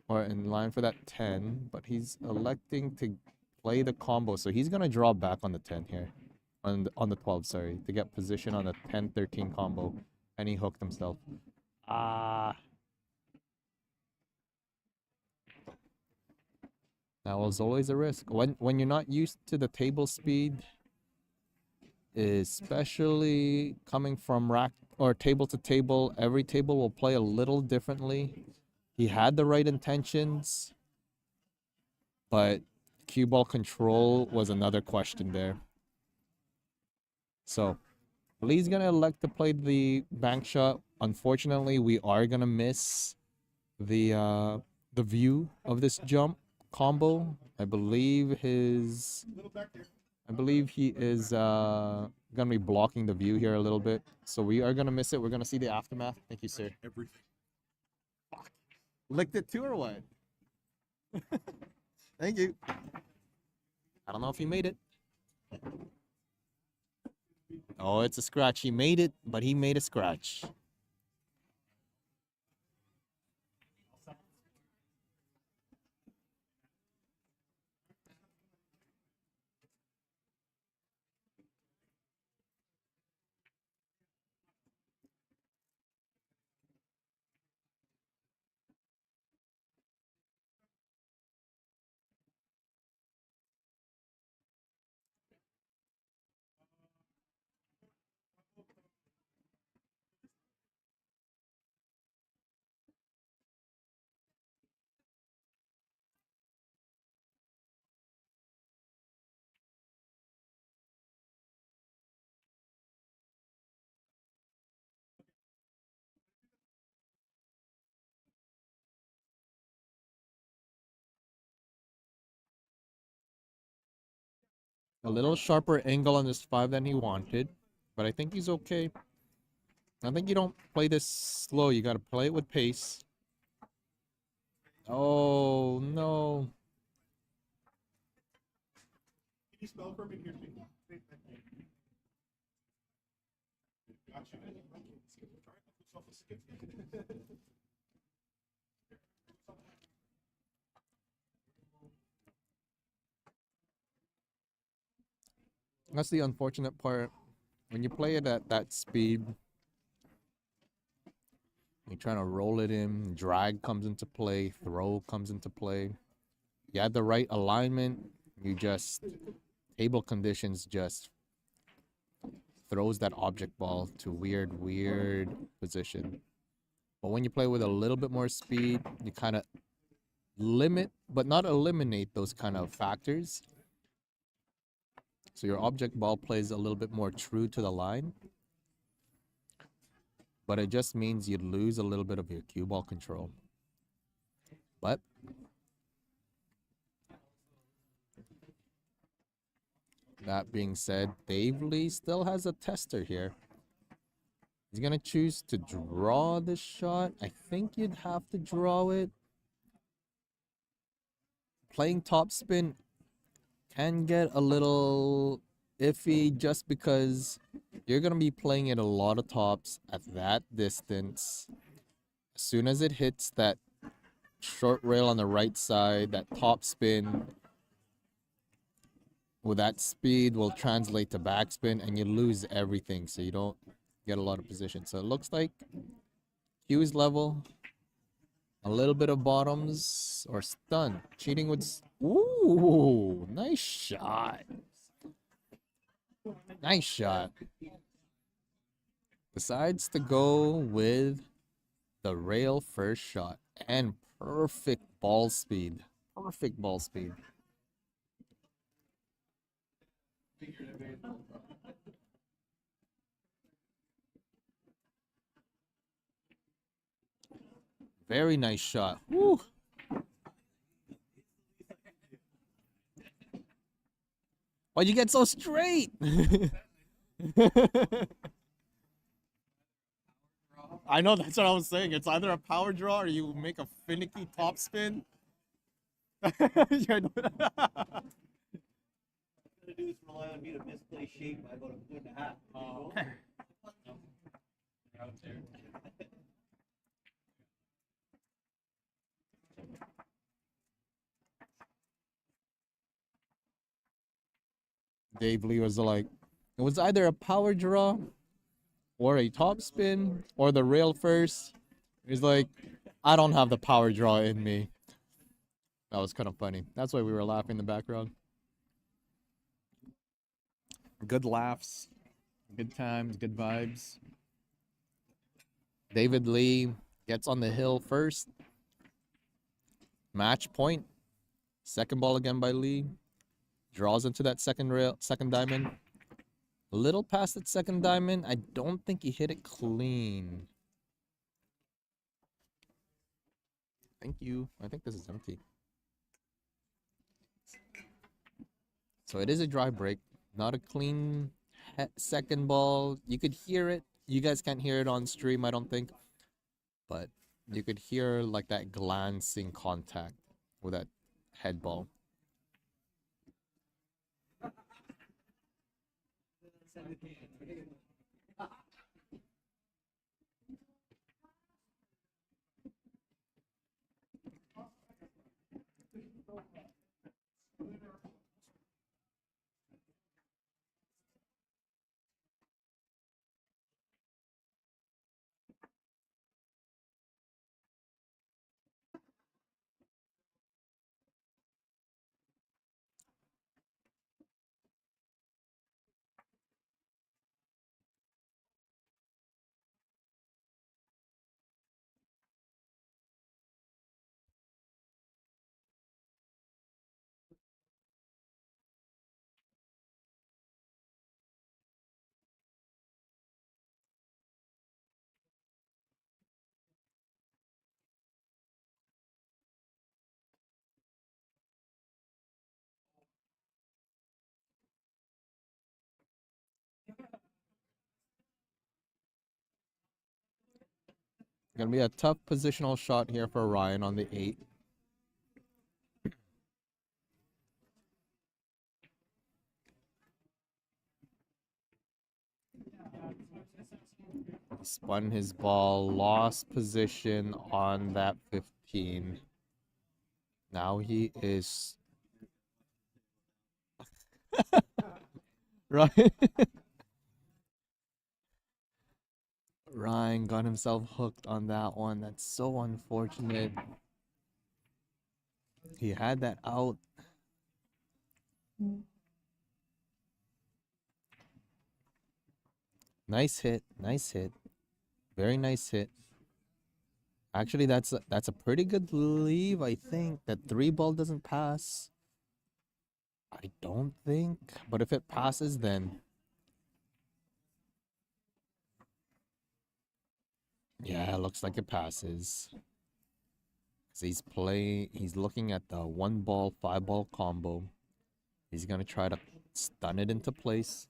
Or in line for that 10, but he's electing to play the combo. So he's going to draw back on the 10 here. On the 12, sorry, to get position on the 10-13 combo. And he hooked himself. Ah. That was always a risk. When you're not used to the table speed, especially coming from rack or table to table, every table will play a little differently. He had the right intentions, but cue ball control was another question there. So Lee's gonna elect to play the bank shot. Unfortunately, we are gonna miss the view of this jump combo. I believe he is gonna be blocking the view here a little bit. So we are gonna miss it. We're gonna see the aftermath. Thank you, sir. Everything. Licked it too or what? Thank you. I don't know if he made it. Oh, it's a scratch. He made it, but he made a scratch. A little sharper angle on this 5 than he wanted, but I think he's okay. I think you don't play this slow. You got to play it with pace. Oh, no. Can you spell for me here? That's the unfortunate part. When you play it at that speed, you're trying to roll it in, drag comes into play, throw comes into play. You had the right alignment, table conditions just throws that object ball to weird position. But when you play with a little bit more speed, you kind of limit, but not eliminate those kind of factors. So your object ball plays a little bit more true to the line, but it just means you lose a little bit of your cue ball control. But that being said, Dave Lee still has a tester here. He's gonna choose to draw this shot. I think you'd have to draw it. Playing topspin can get a little iffy just because you're gonna be playing it a lot of tops at that distance. As soon as it hits that short rail on the right side, that topspin with that speed will translate to backspin and you lose everything, so you don't get a lot of position. So it looks like Q's level, a little bit of bottoms or stun. Cheating with ooh, nice shot. Nice shot. Decides to go with the rail first shot and perfect ball speed. Perfect ball speed. Very nice shot. Woo. Why'd you get so straight? I know, that's what I was saying. It's either a power draw or you make a finicky top spin. Yeah, Do is rely on me to misplay shape by about a foot and a half. Dave Lee was like, it was either a power draw or a top spin or the rail first. He's like, I don't have the power draw in me. That was kind of funny. That's why we were laughing in the background. Good laughs, good times, good vibes. David Lee gets on the hill first. Match point. Second ball again by Lee. Draws into that second rail, second diamond. A little past that second diamond. I don't think he hit it clean. Thank you. I think this is empty. So it is a dry break. Not a clean second ball. You could hear it. You guys can't hear it on stream, I don't think. But you could hear like that glancing contact with that head ball. Gonna be a tough positional shot here for Ryan on the 8. Spun his ball, lost position on that 15. Now he is right. Ryan got himself hooked on that one. That's so unfortunate. He had that out. Nice hit. Nice hit. Very nice hit. Actually, that's a pretty good leave, I think. That 3 ball doesn't pass. I don't think, but if it passes, then yeah, it looks like it passes. 'Cause he's looking at the 1 ball, 5 ball combo. He's gonna try to stun it into place.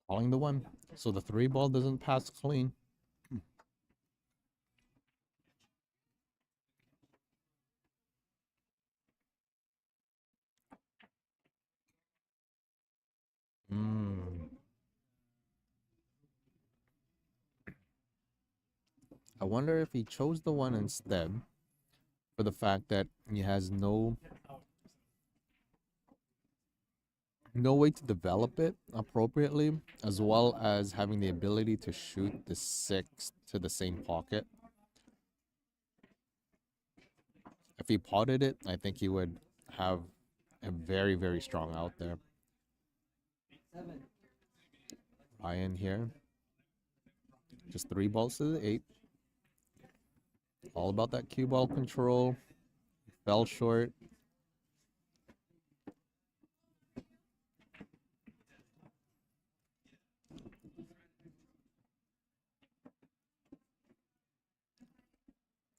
Calling the 1. So the 3 ball doesn't pass clean. Hmm. I wonder if he chose the 1 instead for the fact that he has no way to develop it appropriately, as well as having the ability to shoot the 6 to the same pocket. If he potted it, I think he would have a very, very strong out there. Ryan here. Just 3 balls to the 8. All about that cue ball control. Fell short.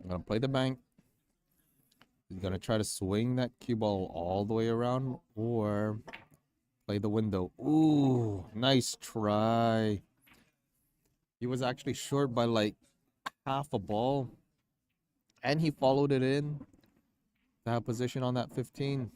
I'm gonna play the bank. He's gonna try to swing that cue ball all the way around or play the window. Ooh, nice try. He was actually short by like half a ball. And he followed it in to have position on that 15.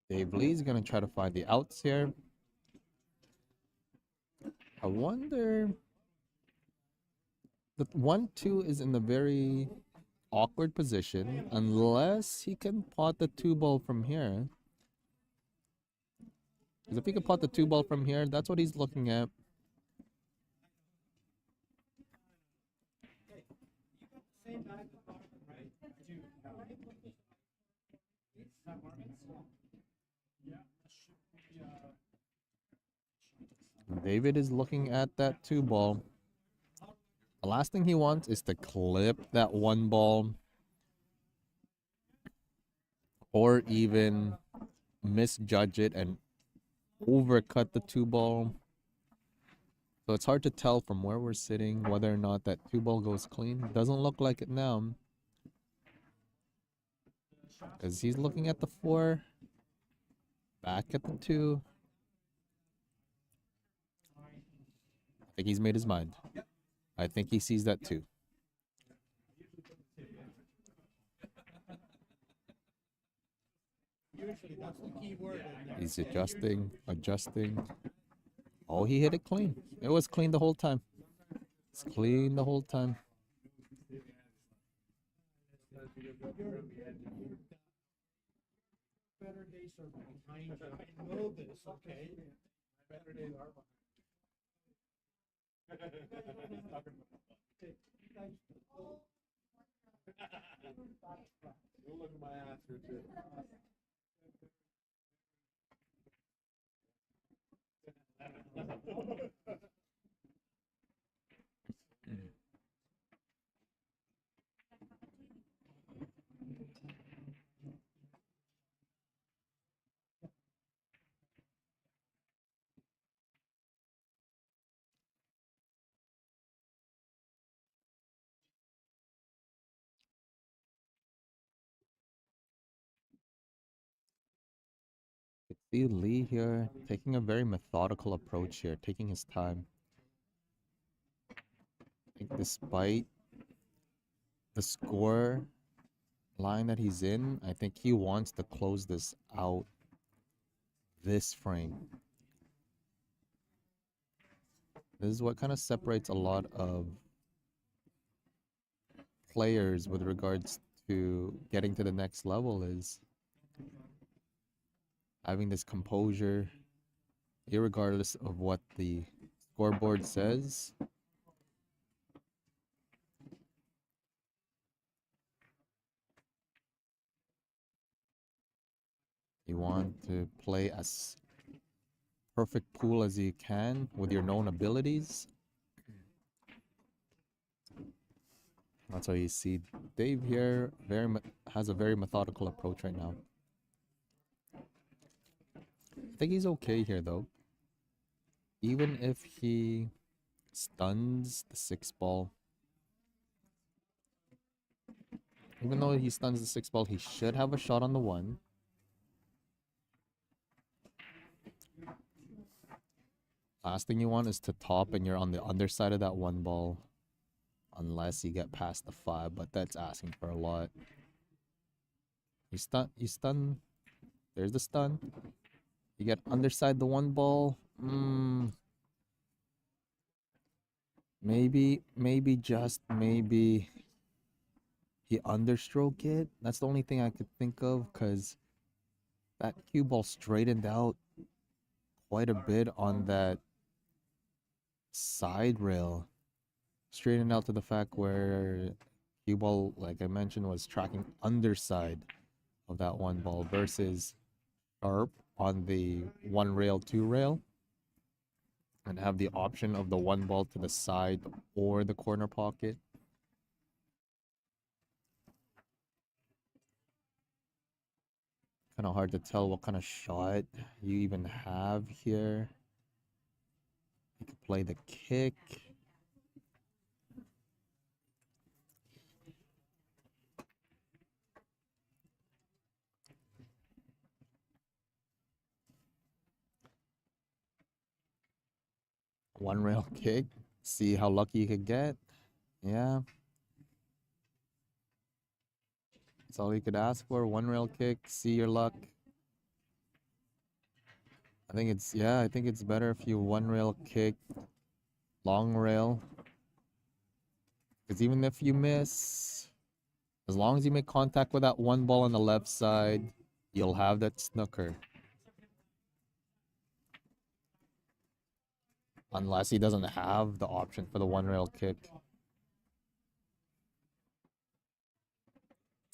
Dave Lee's gonna try to find the outs here. I wonder. The 1-2 is in a very awkward position unless he can pot the 2 ball from here. Because if he can pot the 2 ball from here, that's what he's looking at. David is looking at that 2 ball. The last thing he wants is to clip that 1 ball or even misjudge it and overcut the 2 ball. So it's hard to tell from where we're sitting whether or not that 2 ball goes clean. Doesn't look like it now. Because he's looking at the 4, back at the 2. I think he's made his mind. I think he sees that too. He's adjusting. Oh, he hit it clean. It was clean the whole time. It's clean the whole time. Better days are behind you. I know this, okay? Better days are behind. Don't look at my ass, Richard. See Lee here taking a very methodical approach here, taking his time. I think despite the score line that he's in, I think he wants to close this out this frame. This is what kind of separates a lot of players with regards to getting to the next level, is having this composure, irregardless of what the scoreboard says. You want to play as perfect pool as you can with your known abilities. That's why you see Dave here has a very methodical approach right now. I think he's okay here though. Even if he stuns the 6-ball, even though he stuns the 6-ball, he should have a shot on the 1. Last thing you want is to top and you're on the underside of that 1 ball. Unless you get past the 5, but that's asking for a lot. You stun. There's the stun. You get underside the 1 ball. Maybe just maybe he understroke it. That's the only thing I could think of, because that cue ball straightened out quite a bit on that side rail. Straightened out to the fact where cue ball, like I mentioned, was tracking underside of that 1 ball versus sharp on the 1 rail, 2 rail, and have the option of the 1 ball to the side or the corner pocket. Kind of hard to tell what kind of shot you even have here. You could play the kick. One rail kick. See how lucky you could get. Yeah. That's all you could ask for. 1 rail kick. See your luck. I think it's better if you 1 rail kick, long rail. Because even if you miss, as long as you make contact with that 1 ball on the left side, you'll have that snooker. Unless he doesn't have the option for the 1 rail kick.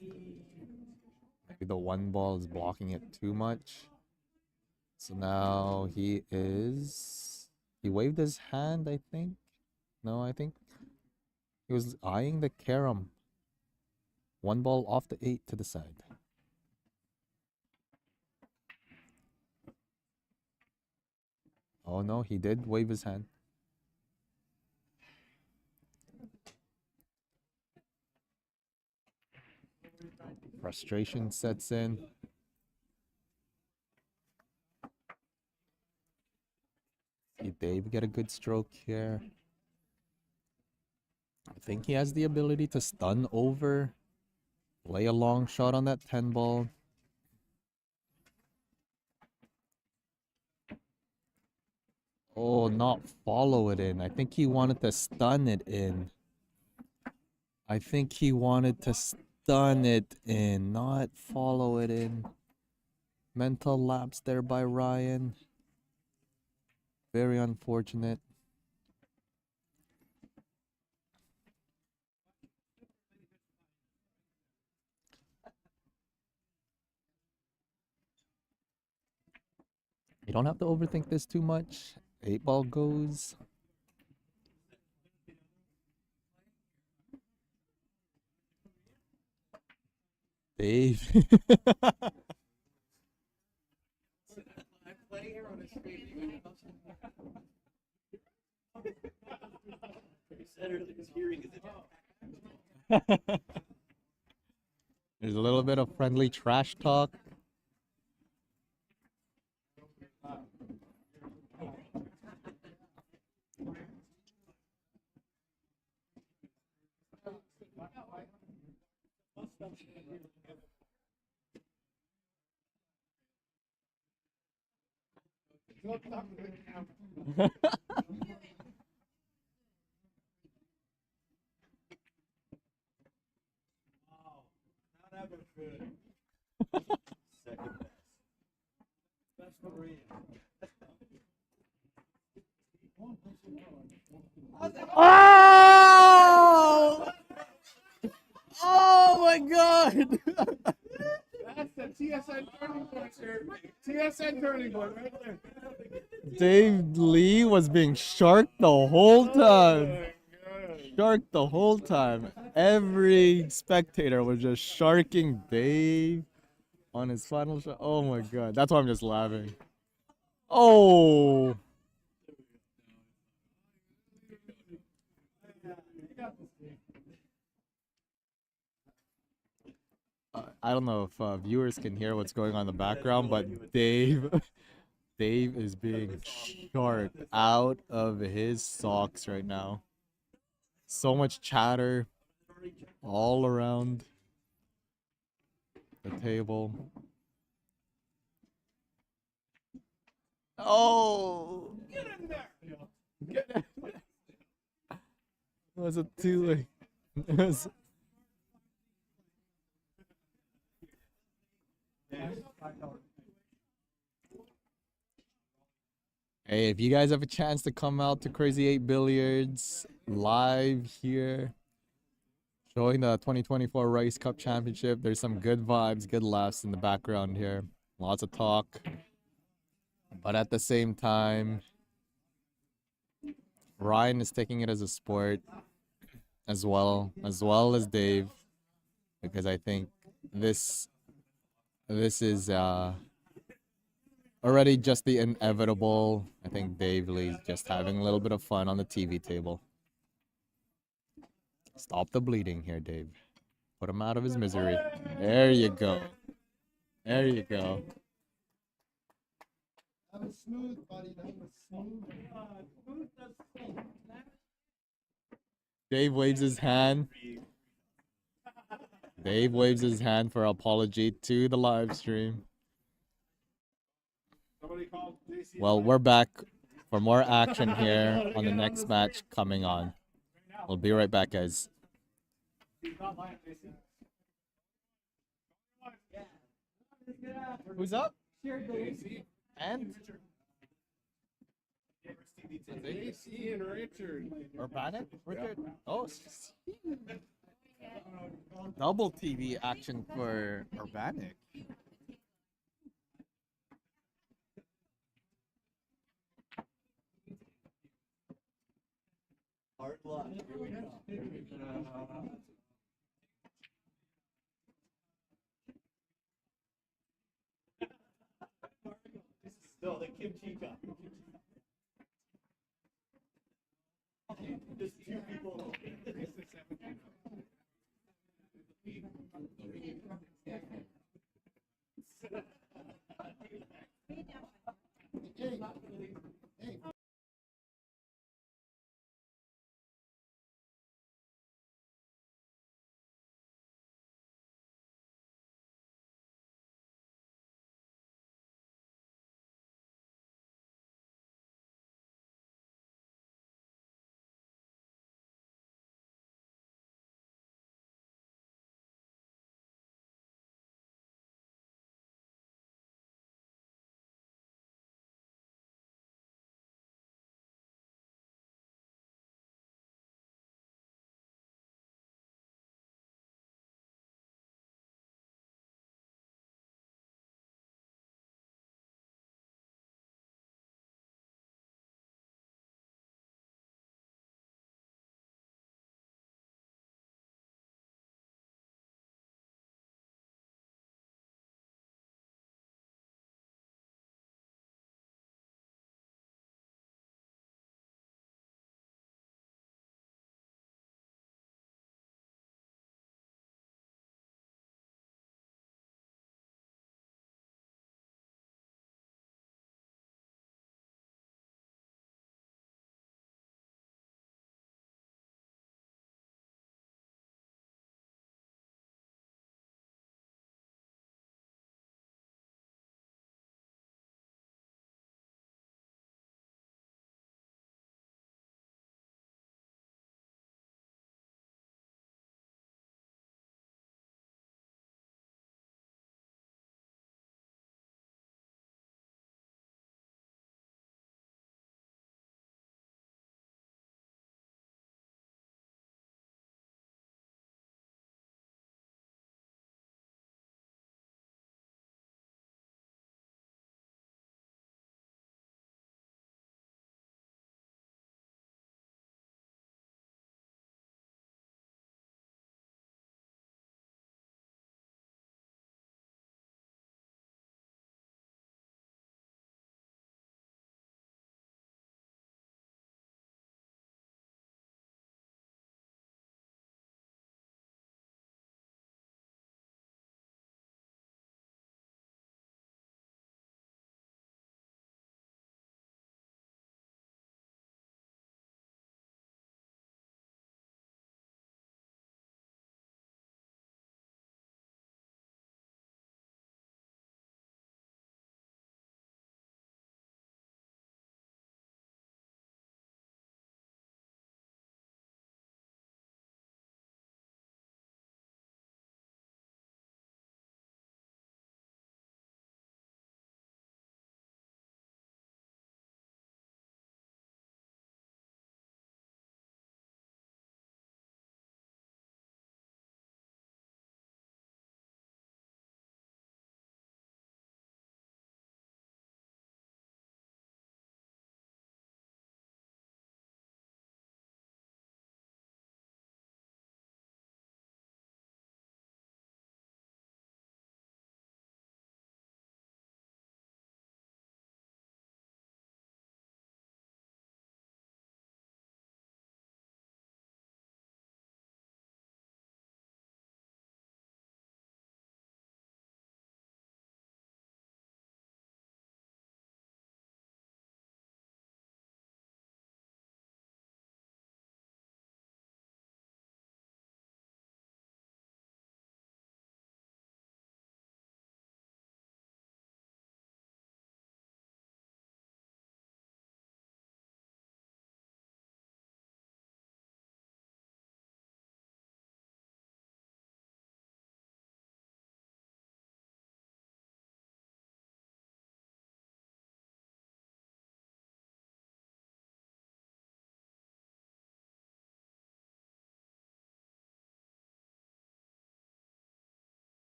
Maybe the 1 ball is blocking it too much. So now he waved his hand, I think. No, I think he was eyeing the carom. 1 ball off the 8 to the side. Oh no, he did wave his hand. Frustration sets in. See Dave get a good stroke here. I think he has the ability to stun over, lay a long shot on that 10 ball. Oh, not follow it in. I think he wanted to stun it in. I think he wanted to stun it in, not follow it in. Mental lapse there by Ryan. Very unfortunate. You don't have to overthink this too much. 8 ball goes. Dave. His hearing is There's a little bit of friendly trash talk. not ever good. Second best. Best for Ian. Oh! Oh my god! That's the TSN turning point, sir. TSN turning point right there. Dave Lee was being sharked the whole time. Sharked the whole time. Every spectator was just sharking Dave on his final shot. Oh my god. That's why I'm just laughing. Oh! I don't know if viewers can hear what's going on in the background, but Dave is being sharked out of his socks right now. So much chatter all around the table. Oh! Get in there! Get in there. Was it too late? It was... Hey, if you guys have a chance to come out to Crazy 8 Billiards live here, showing the 2024 Rice Cup Championship, there's some good vibes, good laughs in the background here. Lots of talk. But at the same time, Ryan is taking it as a sport as well as Dave, because I think this is already just the inevitable. I think Dave Lee's just having a little bit of fun on the TV table. Stop the bleeding here, Dave. Put him out of his misery. There you go. There you go. That was smooth, buddy. That was smooth. Dave waves his hand. Dave waves his hand for apology to the live stream. Well, we're back for more action here on the next match coming on. We'll be right back, guys. Who's up? And? AC and Richard. Urbanic? Richard? Oh, double TV action for Urbanic. Hard luck. No, the kimchi cup. Just two people.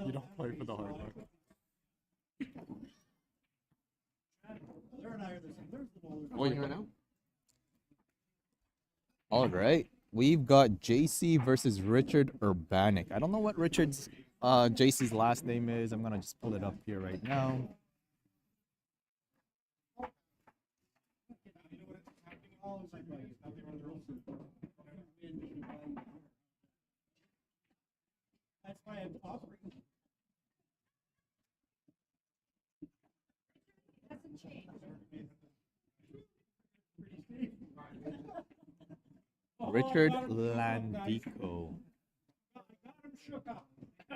You don't play for the hard luck. Sarah and I are the same. There's the ball. Oh, you went out? All right. We've got JC versus Richard Urbanic. I don't know what JC's last name is. I'm gonna just pull it up here right now. That's why I'm offering. Richard Landico. I got him shook up.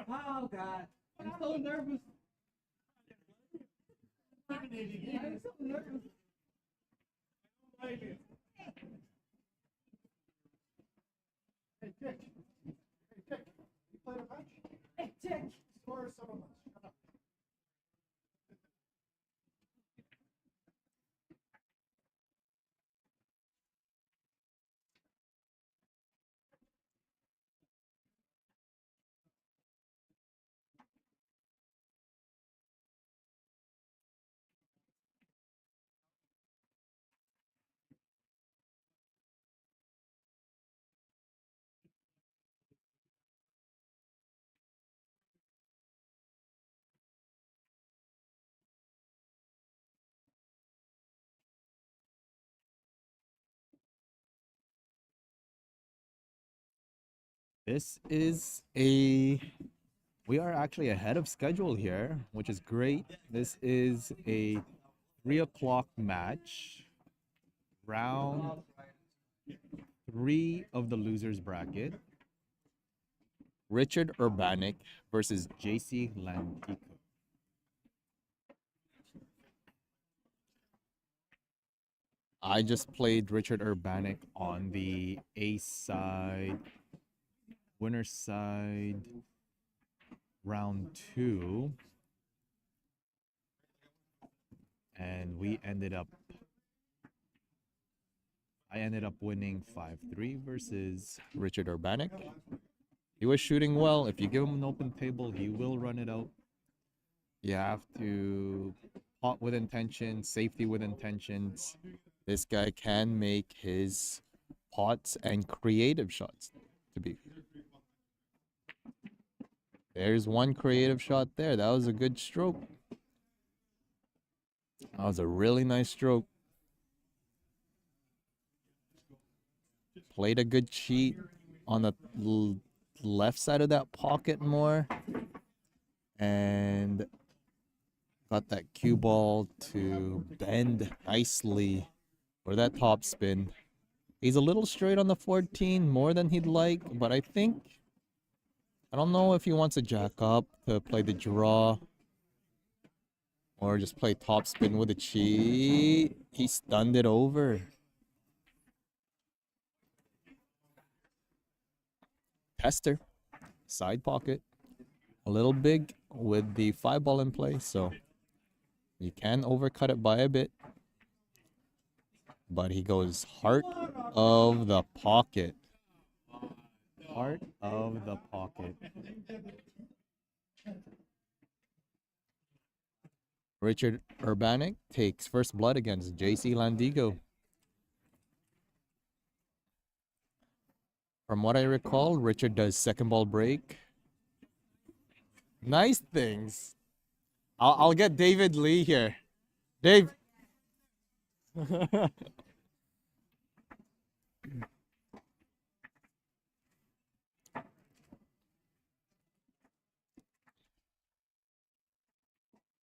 Oh God, I'm so nervous. I'm so nervous. Hey, Dick. Hey, Dick. You played a match? Hey, Dick. Score some of us. Shut up. This is we are actually ahead of schedule here, which is great. This is a 3 o'clock match, round 3 of the losers bracket. Richard Urbanic versus JC Landico. I just played Richard Urbanic on the ace side, winner side, round 2. And I ended up winning 5-3 versus Richard Urbanic. He was shooting well. If you give him an open table, he will run it out. You have to pot with intention, safety with intentions. This guy can make his pots and creative shots to be. There's one creative shot there. That was a good stroke. That was a really nice stroke. Played a good cheat on the left side of that pocket more. And got that cue ball to bend nicely for that top spin. He's a little straight on the 14, more than he'd like, but I don't know if he wants a jack up to play the draw or just play top spin with a cheat. He stunned it over. Tester, side pocket, a little big with the 5 ball in play, so you can overcut it by a bit. But he goes heart of the pocket. Heart of the pocket. Richard Urbanic takes first blood against JC Landigo. From what I recall, Richard does second ball break. Nice things. I'll get David Lee here. Dave.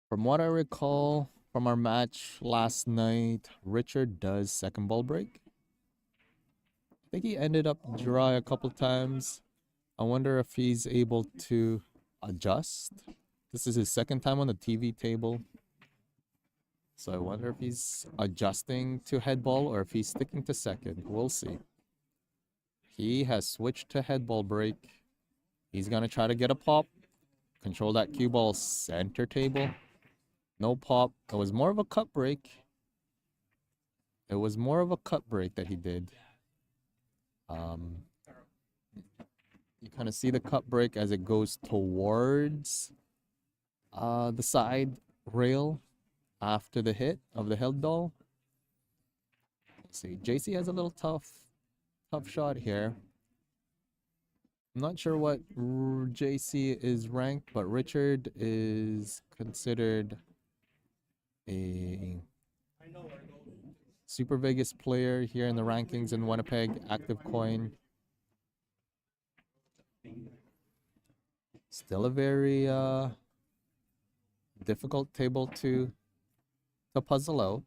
From what I recall from our match last night, Richard does second ball break. I think he ended up dry a couple times. I wonder if he's able to adjust. This is his second time on the TV table. So I wonder if he's adjusting to head ball or if he's sticking to second. We'll see. He has switched to head ball break. He's going to try to get a pop. Control that cue ball center table. No pop. It was more of a cut break. It was more of a cut break that he did. You kind of see the cut break as it goes towards the side rail after the hit of the held doll. Let's see, JC has a little tough shot here. I'm not sure what JC is ranked, but Richard is considered a Super Vegas player here in the rankings in Winnipeg, active coin. Still a very difficult table to puzzle out.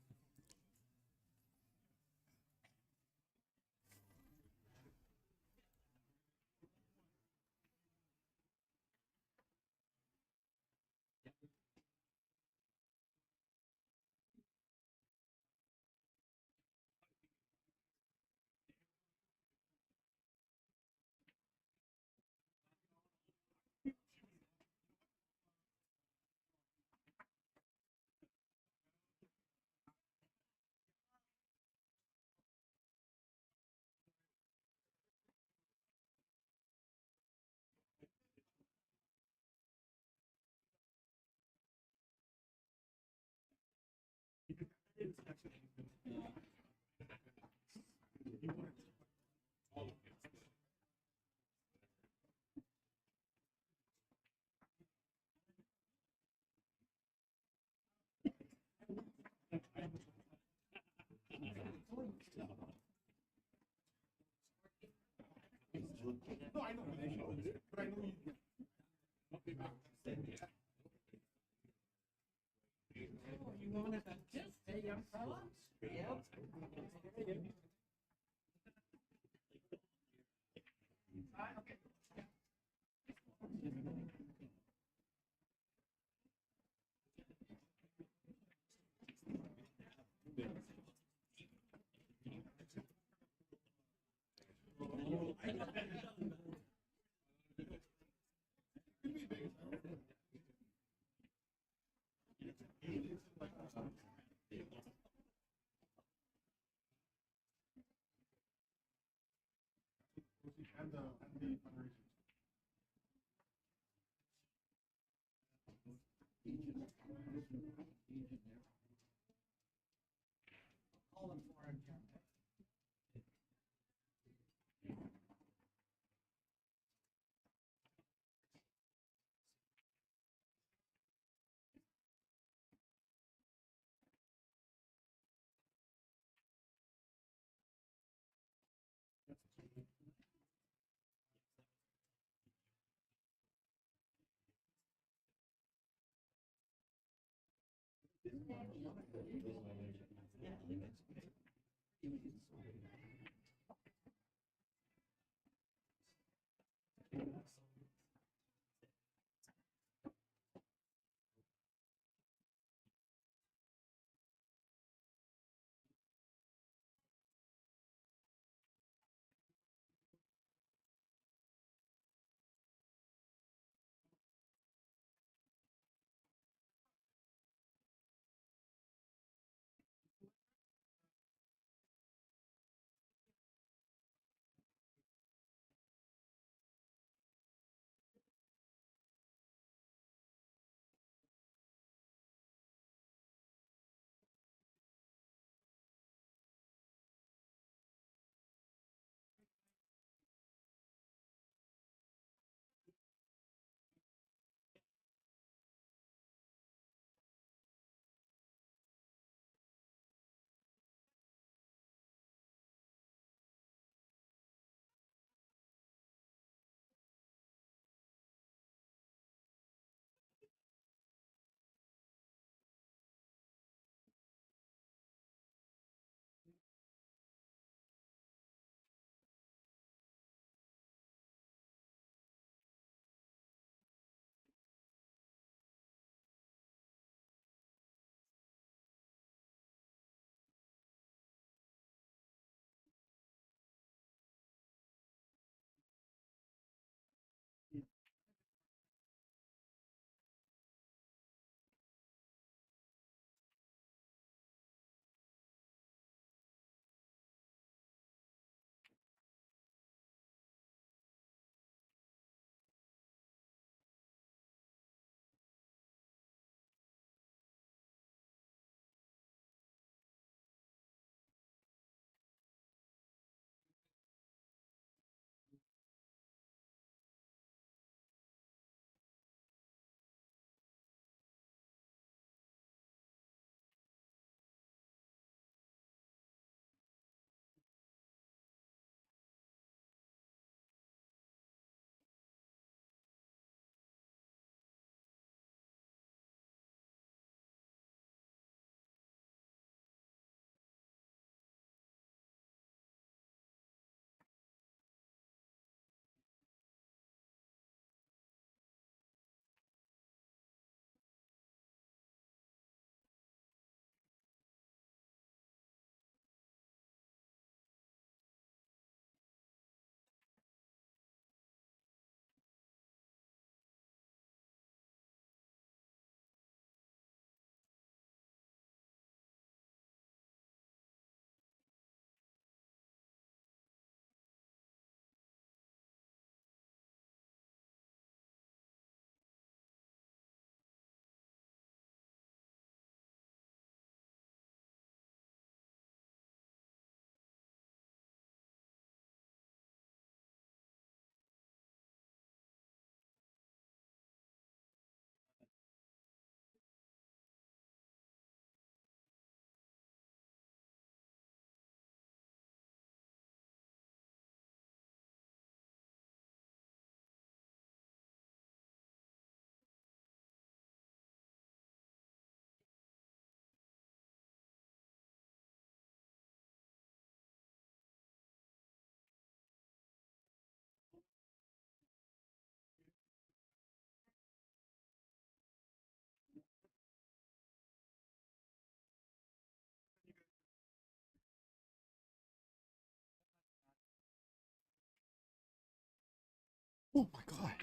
Oh my god.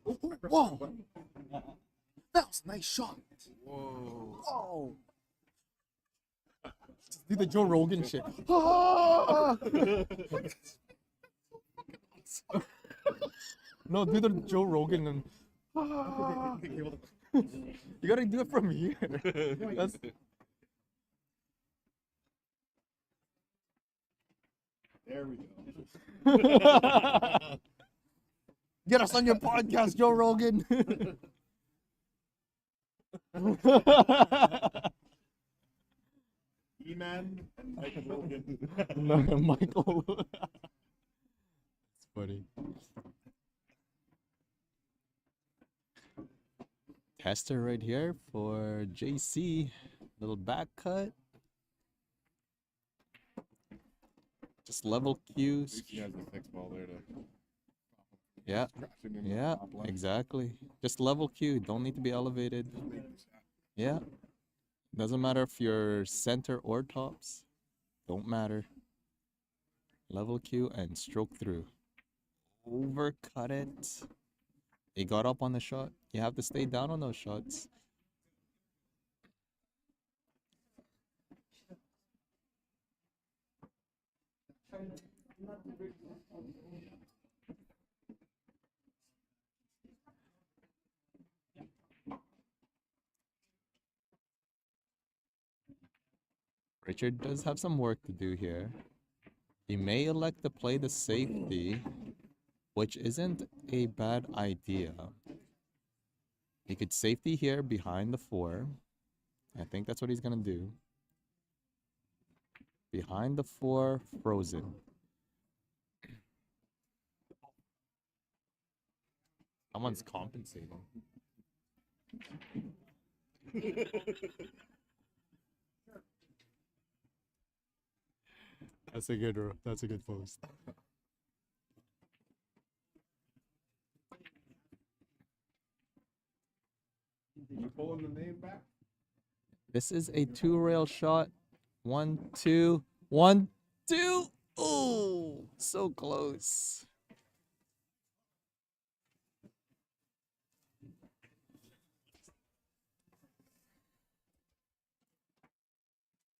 Oh, oh, whoa. That was a nice shot. Whoa. Oh. Just do the Joe Rogan shit. Ah! No, do the Joe Rogan and. Ah! You gotta do it from here. That's. There we go. Get us on your podcast, Joe Rogan. E-Man and Mike Logan. No, Michael. It's funny. Tester right here for JC. Little back cut. Just level cues. He has a 6-ball there to Yeah, crashing in the yeah, top left. exactly. Just level cue. Don't need to be elevated. Yeah. Doesn't matter if you're center or tops. Don't matter. Level cue and stroke through. Overcut it. He got up on the shot. You have to stay down on those shots. Richard does have some work to do here. He may elect to play the safety, which isn't a bad idea. He could safety here behind the 4. I think that's what he's gonna do. Behind the 4, frozen. Someone's compensating. That's a good post. You pulling the name back? This is a 2-rail shot. 1, 2, 1, 2. Oh, so close.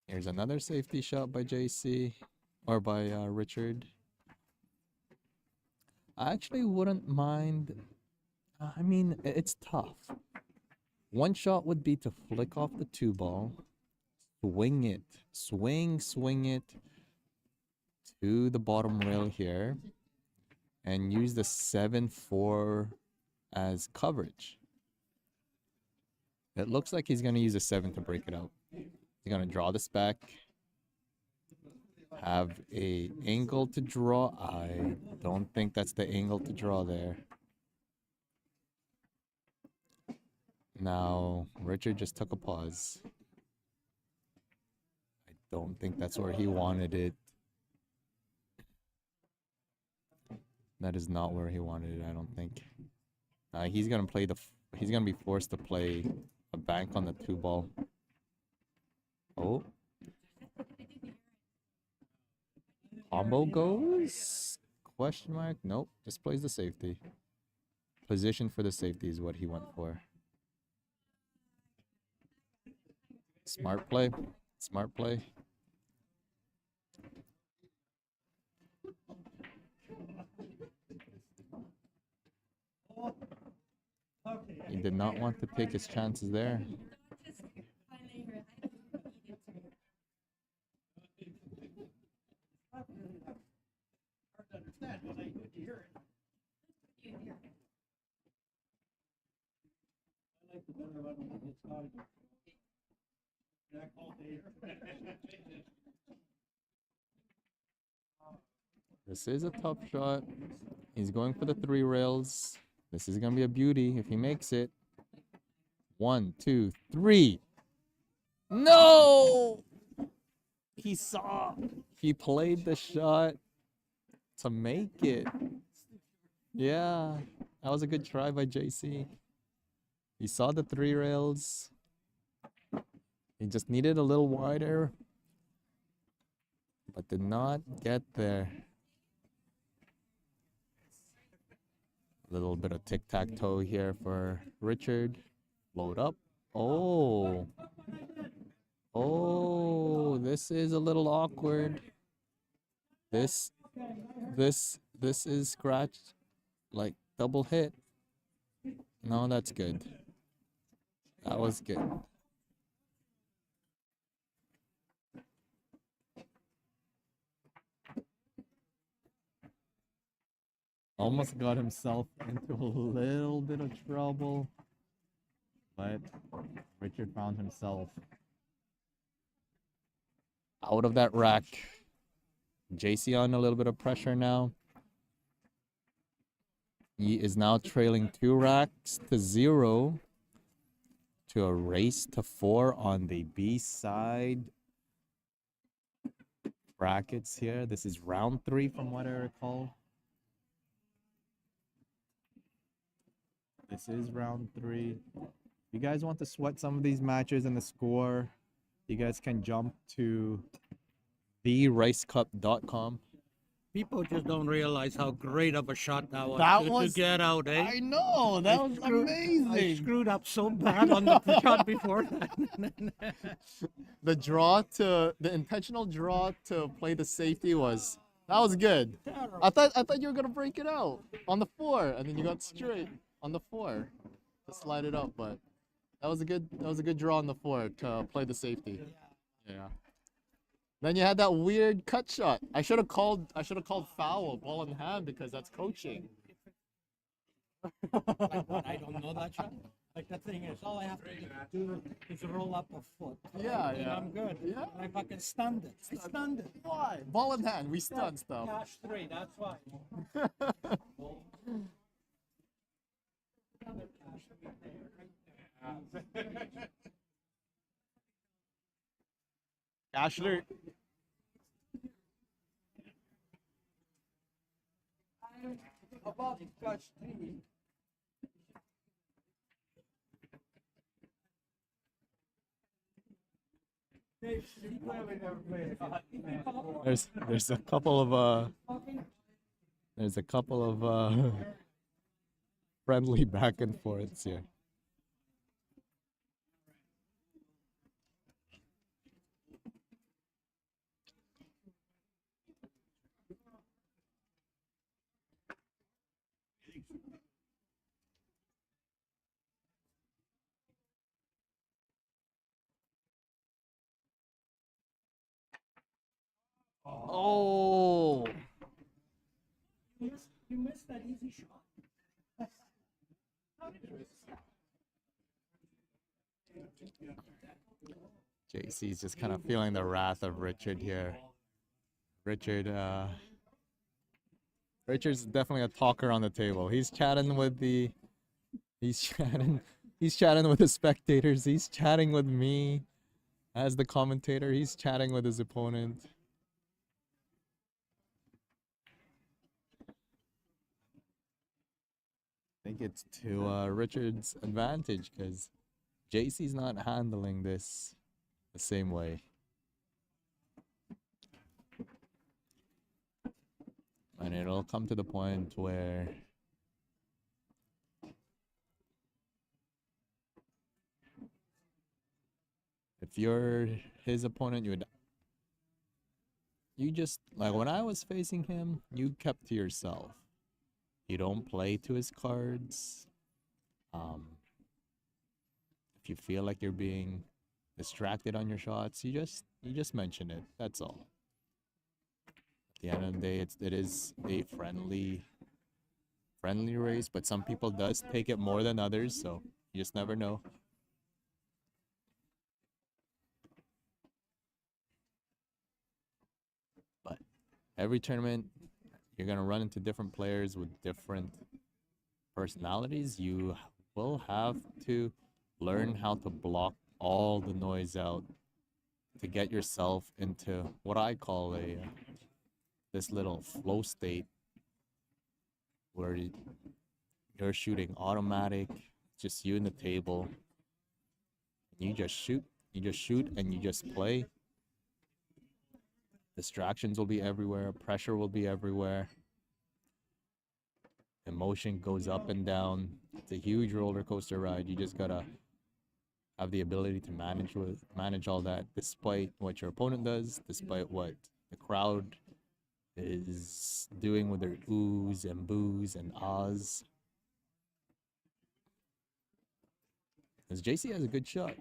Here's another safety shot by JC or by Richard. I actually wouldn't mind. I mean, it's tough. One shot would be to flick off the 2-ball, swing it, swing it to the bottom rail here, and use the 7-4 as coverage. It looks like he's going to use a 7 to break it out. He's going to draw this back, have a angle to draw. I don't think that's the angle to draw there. Now, Richard just took a pause. I don't think that's where he wanted it. That is not where he wanted it, I don't think. He's gonna play he's gonna be forced to play a bank on the 2-ball. Oh. Combo goes? Question mark? Nope, just plays the safety. Position for the safety is what he went for. Smart play. Smart play. He did not want to take his chances there. This is a tough shot. He's going for the 3 rails. This is going to be a beauty if he makes it. 1, 2, 3. No! He saw. He played the shot to make it. Yeah, that was a good try by JC. He saw the 3 rails. He just needed a little wider, but did not get there. A little bit of tic-tac-toe here for Richard. Load up. Oh. Oh, this is a little awkward. This is scratched, like double hit. No, that's good. That was good. Almost got himself into a little bit of trouble, but Richard found himself out of that rack. JC on a little bit of pressure now. He is now trailing 2 racks to 0 to a race to 4 on the B side brackets here. This is round 3 from what I recall. This is round 3. If you guys want to sweat some of these matches and the score, you guys can jump to thericecup.com. People just don't realize how great of a shot that was. That to was- get out, eh? I know, that was I amazing. screwed up so bad on the shot before that. The intentional draw to play the safety that was good. I thought you were gonna break it out on the 4, and then you got straight on the 4 to slide it up, but that was a good draw on the 4 to play the safety. Yeah. Then you had that weird cut shot. I should have called foul, ball in hand, because that's coaching. Like what? I don't know that shot. Like the thing is, all I have to do is roll up a foot. Yeah, and yeah. I'm good. Yeah. I fucking stunned it. I stunned it. Why? Ball in hand, we stun stuff. Cash 3, that's why. Ashler. About cash 3. There's a couple of friendly back and forths here. Oh. You missed that easy shot. JC's just kind of feeling the wrath of Richard here. Richard's definitely a talker on the table. He's chatting with the spectators. He's chatting with me as the commentator. He's chatting with his opponent. I think it's to Richard's advantage because JC's not handling this the same way. And it'll come to the point where if you're his opponent, you just, like when I was facing him, you kept to yourself. You don't play to his cards. If you feel like you're being distracted on your shots, you just mention it. That's all. At the end of the day, it is a friendly race, but some people does take it more than others, so you just never know. But every tournament, you're gonna run into different players with different personalities. You will have to learn how to block all the noise out to get yourself into what I call this little flow state where you're shooting automatic, just you and the table. You just shoot, and you just play. Distractions will be everywhere, pressure will be everywhere. Emotion goes up and down. It's a huge roller coaster ride. You just gotta have the ability to manage all that, despite what your opponent does, despite what the crowd is doing with their oohs and boos and ahs. Because JC has a good shot.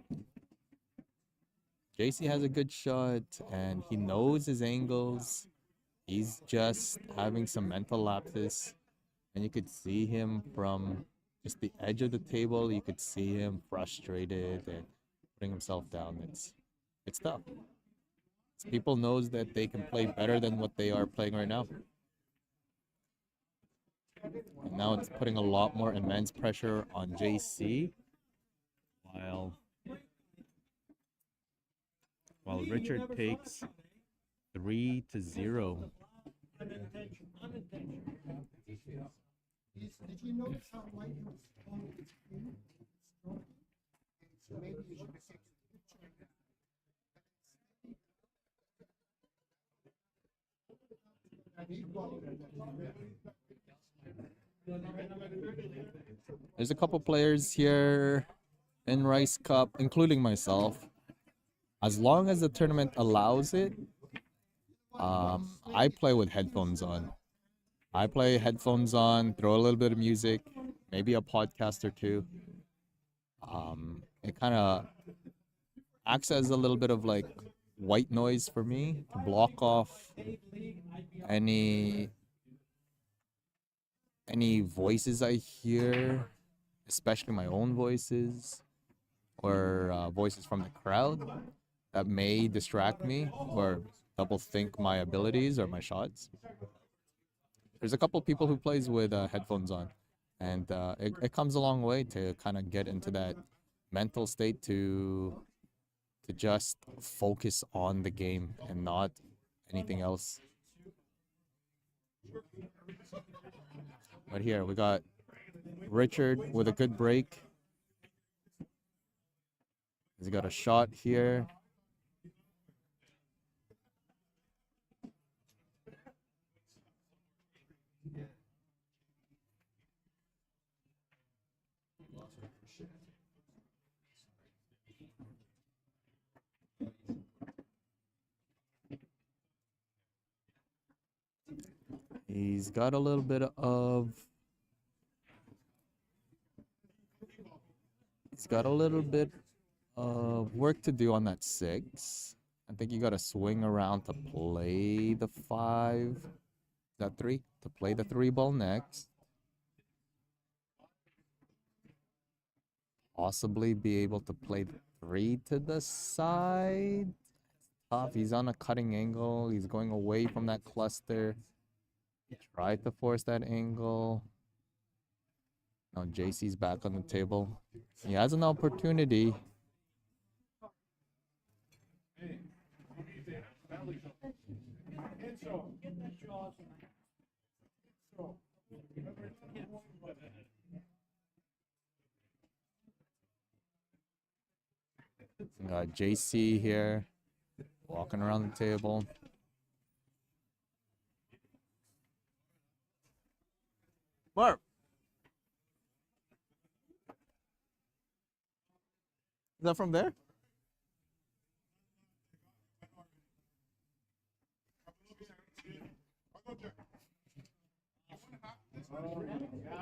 JC has a good shot, and he knows his angles. He's just having some mental lapses, and you could see him from just the edge of the table. You could see him frustrated and putting himself down. It's tough. People knows that they can play better than what they are playing right now. And now it's putting a lot more immense pressure on JC, while Richard takes 3-0. Did you notice how light he was on his feet? Stroking? So maybe you should have taken a picture of that. There's a couple players here in Rice Cup, including myself. As long as the tournament allows it, I play with headphones on. I play headphones on, throw a little bit of music, maybe a podcast or two. It kind of acts as a little bit of like white noise for me to block off any voices I hear, especially my own voices or voices from the crowd that may distract me or double think my abilities or my shots. There's a couple people who plays with headphones on, and it comes a long way to kind of get into that mental state to just focus on the game and not anything else. But here we got Richard with a good break. He's got a shot here. He's got a little bit of work to do on that 6. I think you got to swing around to play the 5. Is that 3? To play the 3 ball next. Possibly be able to play the 3 to the side. Tough. He's on a cutting angle. He's going away from that cluster. He tried to force that angle. Now JC's back on the table. He has an opportunity. Got JC here, walking around the table. Mark. Is that from there?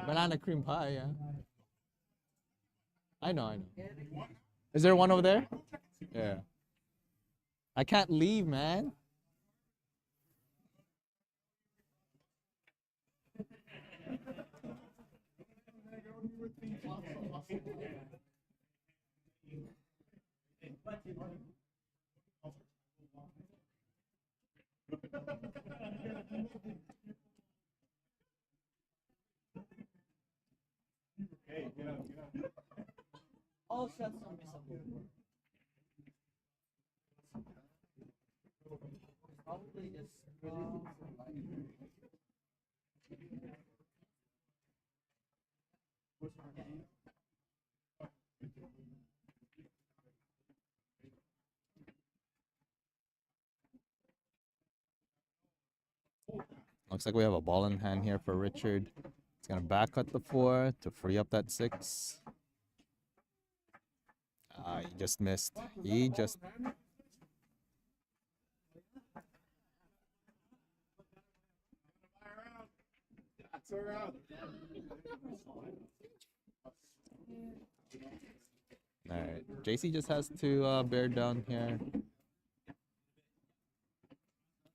Banana cream pie, yeah. I know. Is there one over there? Yeah. I can't leave, man. All shots are missable. Probably just Looks like we have a ball in hand here for Richard. gonna back cut the 4 to free up that 6. Ah, he just missed. He just. Alright, JC just has to bear down here.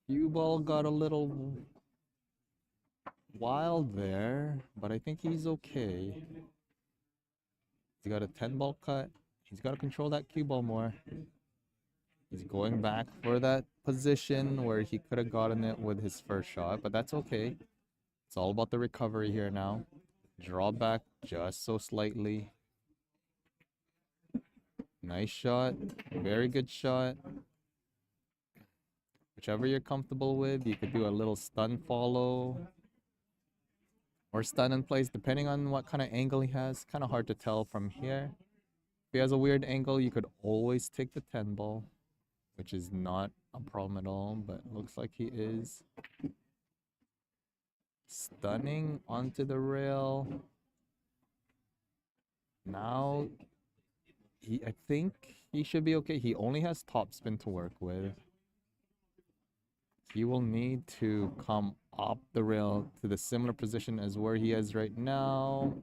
Cue ball got a little wild there, but I think he's okay. He's got a 10 ball cut. He's got to control that cue ball more. He's going back for that position where he could have gotten it with his first shot, but that's okay. It's all about the recovery here now. Draw back just so slightly. Nice shot. Very good shot. Whichever you're comfortable with, you could do a little stun follow or stun in place, depending on what kind of angle he has. Kind of hard to tell from here. If he has a weird angle, you could always take the 10 ball, which is not a problem at all, but looks like he is. Stunning onto the rail. Now, I think he should be okay. He only has topspin to work with. He will need to come up the rail to the similar position as where he is right now.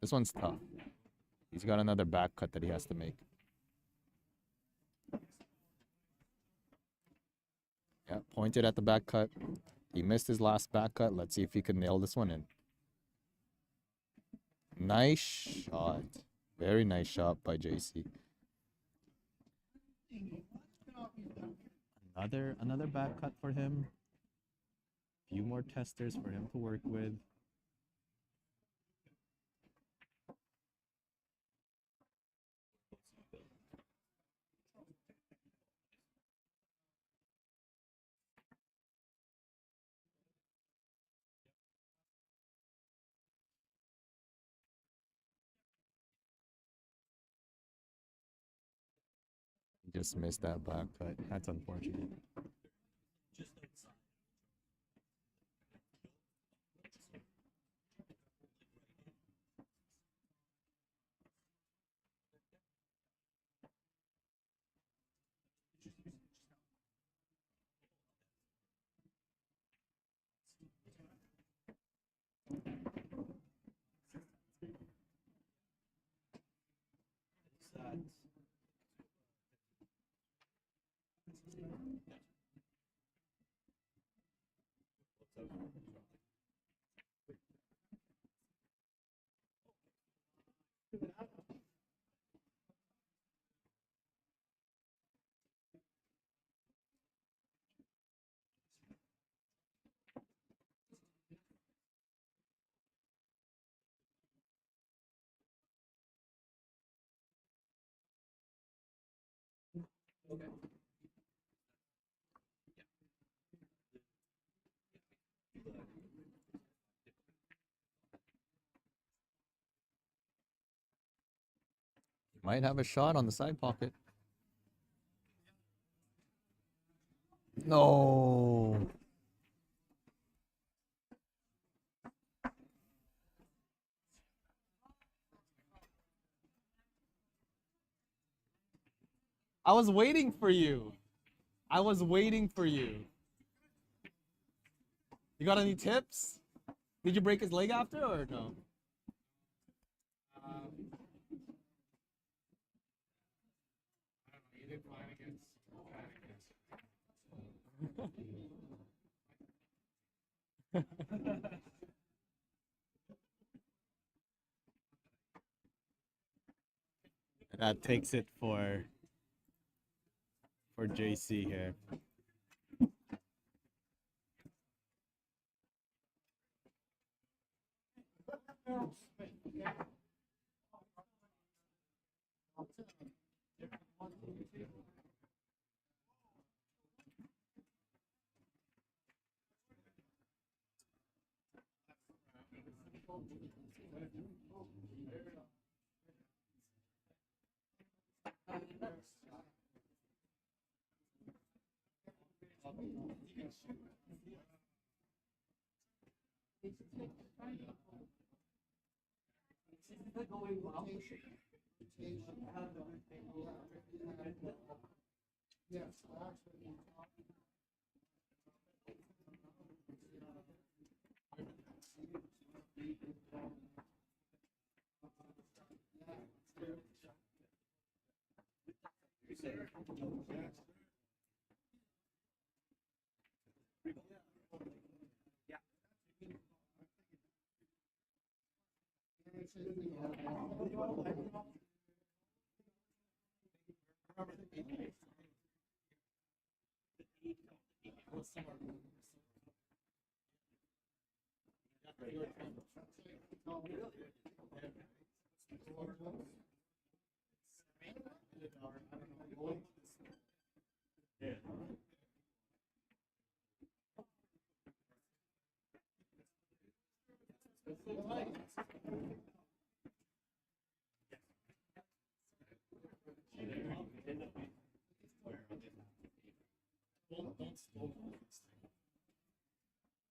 This one's tough. He's got another back cut that he has to make. Yeah, pointed at the back cut. He missed his last back cut. Let's see if he can nail this one in. Nice shot. Very nice shot by JC. Another back cut for him. Few more testers for him to work with. Just missed that back cut. That's unfortunate. Might have a shot on the side pocket. No. I was waiting for you. I was waiting for you. You got any tips? Did you break his leg after or no? That takes it for JC here. Yes, actually.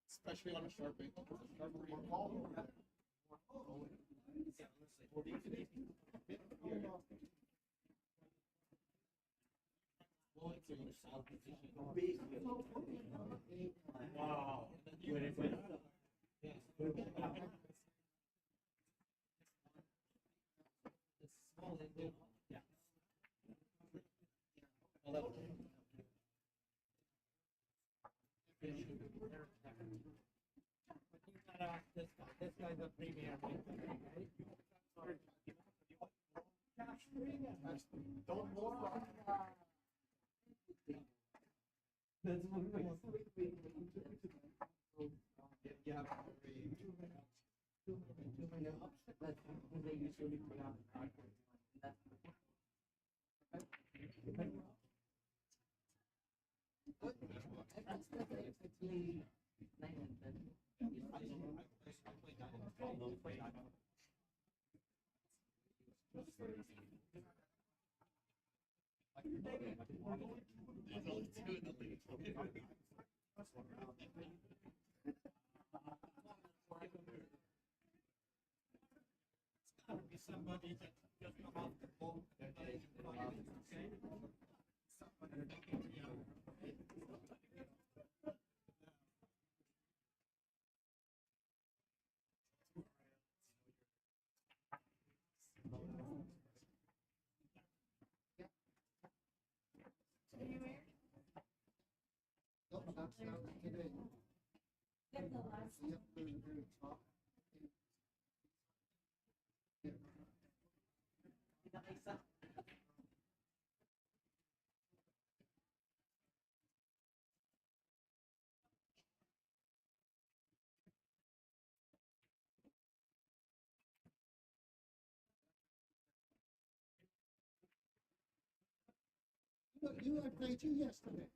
Especially on a sharp angle. Wow. This guy's a premier. Somebody that just come off the boat. No, that's today. Get the last. Yep, very, very top. You had played you yesterday.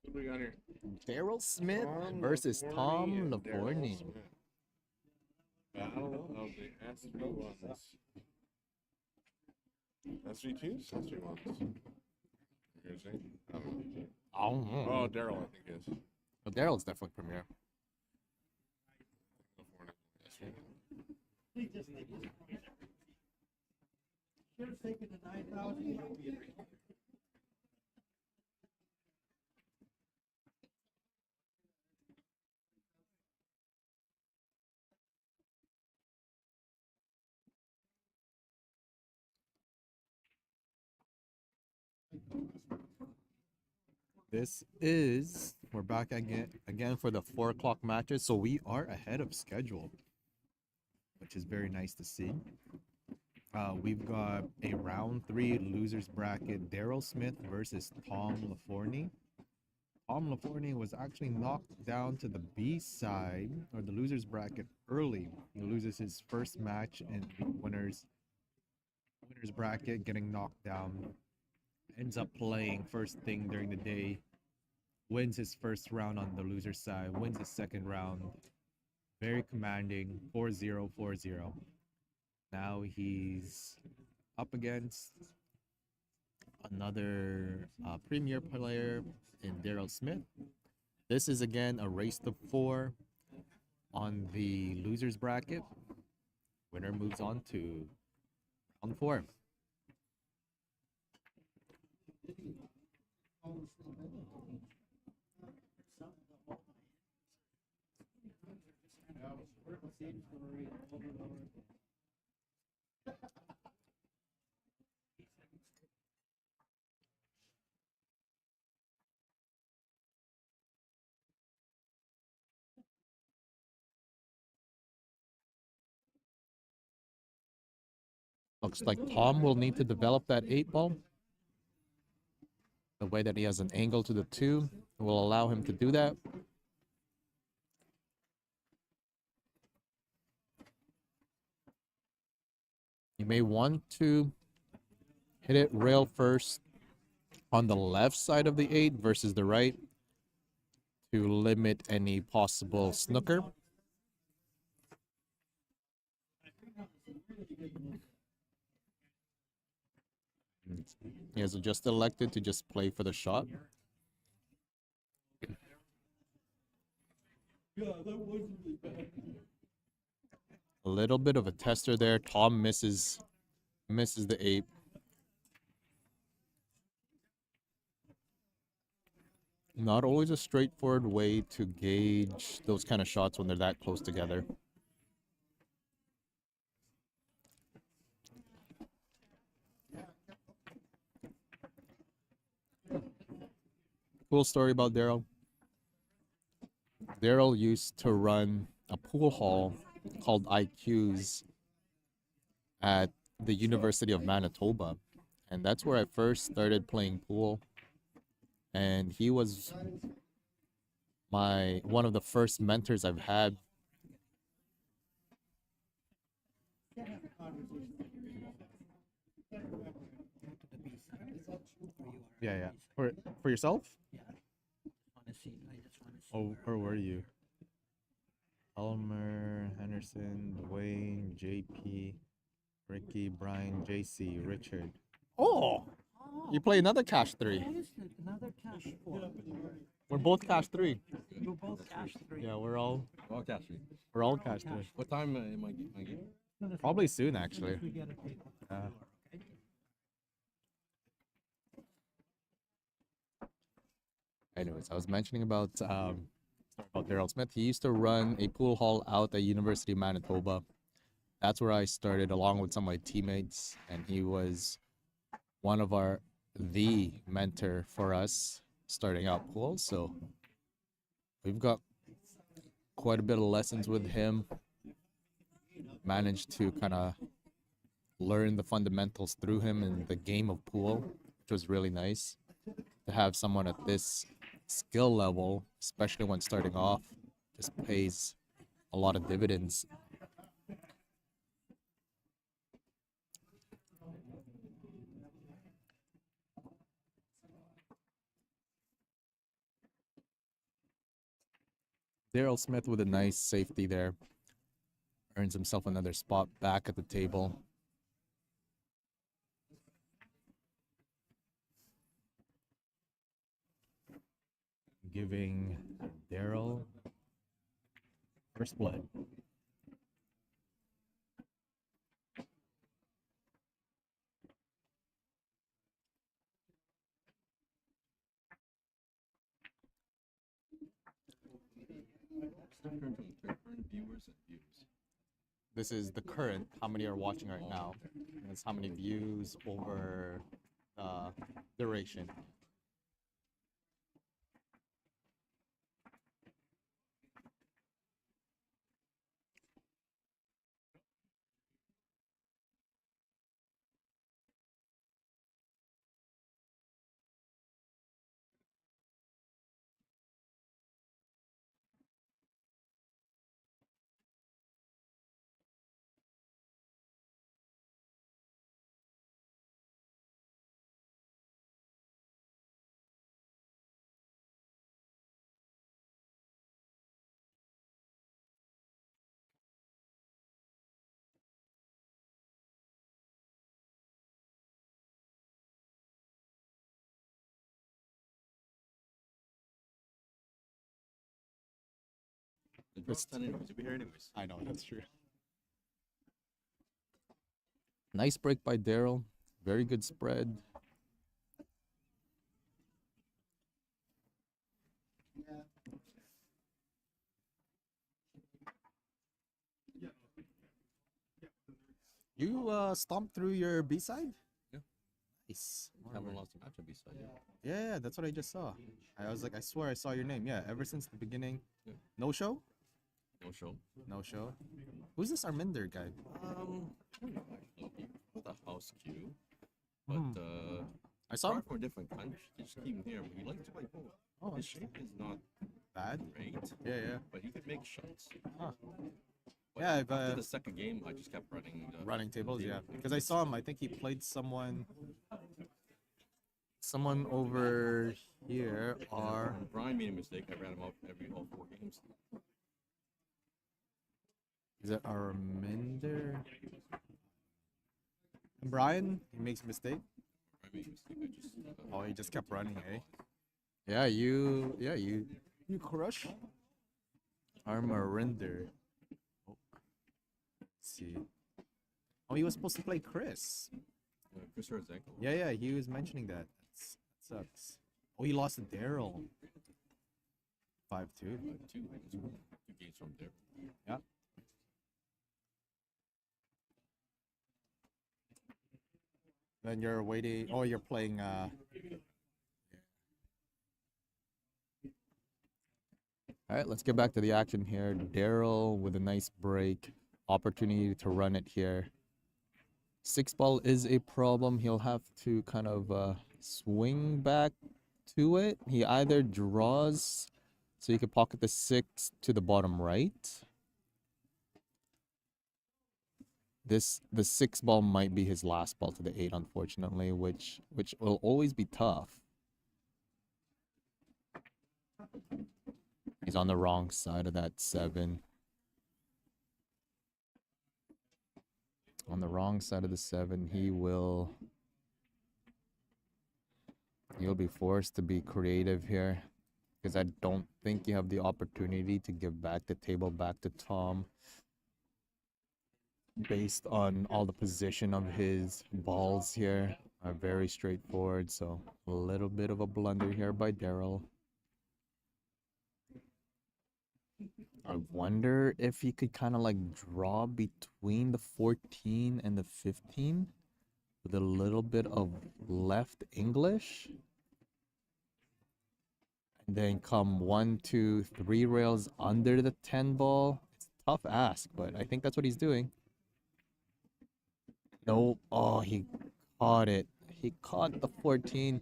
What do we got here? Daryl Smith Tom versus Laforney Tom and Daryl Laforney. Smith. Battle of the SV1s. SV2s? SV1s. Here's it. I don't know. I don't know. Oh, Daryl, I think is. Well, Daryl's definitely premier. He just should have taken the 9,000. We're back again for the 4 o'clock matches, so we are ahead of schedule, which is very nice to see. We've got a round 3 losers bracket: Daryl Smith versus Tom Laforney. Tom Laforney was actually knocked down to the B side or the losers bracket early. He loses his first match in the winners bracket, getting knocked down. Ends up playing first thing during the day. Wins his first round on the loser side. Wins his second round. Very commanding. 4-0, 4-0. Now he's up against another premier player in Daryl Smith. This is again a race to 4 on the losers bracket. Winner moves on to round 4. Looks like Tom will need to develop that 8 ball. The way that he has an angle to the 2 will allow him to do that. You may want to hit it rail first on the left side of the 8 versus the right to limit any possible snooker. He has just elected to just play for the shot. A little bit of a tester there. Tom misses the 8. Not always a straightforward way to gauge those kind of shots when they're that close together. Cool story about Daryl. Daryl used to run a pool hall called IQs at the University of Manitoba, and that's where I first started playing pool. And he was one of the first mentors I've had. Yeah, yeah. For yourself? Yeah. I just want to see. Oh, where were you? Elmer, Henderson, Dwayne, JP, Ricky, Brian, JC, Richard. Oh, you play another cash 3. Another cash 4. We're both cash 3. You're both cash 3. Yeah, we're all cash. cash 3. What time am I game? Probably soon, actually. We get a paper. Okay. Anyways, I was mentioning about Daryl Smith. He used to run a pool hall out at University of Manitoba. That's where I started, along with some of my teammates, and he was one of the mentor for us starting out pool. So we've got quite a bit of lessons with him. Managed to kind of learn the fundamentals through him in the game of pool, which was really nice to have someone at this skill level, especially when starting off, just pays a lot of dividends. Daryl Smith with a nice safety there. Earns himself another spot back at the table. Giving Daryl first blood. This is the current, how many are watching right now. And it's how many views over duration. The draw's 10 anyways. You'll be here anyways. I know, that's true. Nice break by Daryl. Very good spread. You stomped through your B side? Yeah. Nice. Haven't lost a match at B-side yet. Yeah, that's what I just saw. I was like, I swear I saw your name. Yeah, ever since the beginning. Yeah. No show? No show. No show. Who's this Arminder guy? I don't know actually. With a house queue. But I saw him. apart from a different country, just keep him here. He likes to play pool. Oh, His shape is not bad. great, Yeah, yeah. but he could make shots. Huh. But Yeah, I've, after the second game, I just kept running. Running tables, yeah. table. Because I saw him. I think he played someone over here. Or When Brian made a mistake, I ran him out all 4 games. is it Arminder? And Brian, he makes a mistake. Brian made a mistake. I just. Oh, he just kept running, eh? Yeah, you crush. Armarinder. Oh. Let's see. Oh, he was supposed to play Chris. Chris hurt his ankle. Yeah, he was mentioning that. That sucks. Oh, he lost to Daryl. 5-2. 2 games from there. Yeah. Then you're waiting. Oh, you're playing. All right, let's get back to the action here. Daryl with a nice break, opportunity to run it here. Six ball is a problem. He'll have to kind of swing back to it. He either draws so you can pocket the six to the bottom right. The six ball might be his last ball to the eight, unfortunately, which will always be tough. He's on the wrong side of that seven. On the wrong side of the seven, he'll be forced to be creative here, because I don't think you have the opportunity to give back the table back to Tom based on all the position of his balls here are very straightforward. So a little bit of a blunder here by Daryl. I wonder if he could kind of like draw between the 14 and the 15 with a little bit of left English. And then come 1, 2, 3 rails under the 10 ball. It's a tough ask, but I think that's what he's doing. No, oh, he caught it. He caught the 14.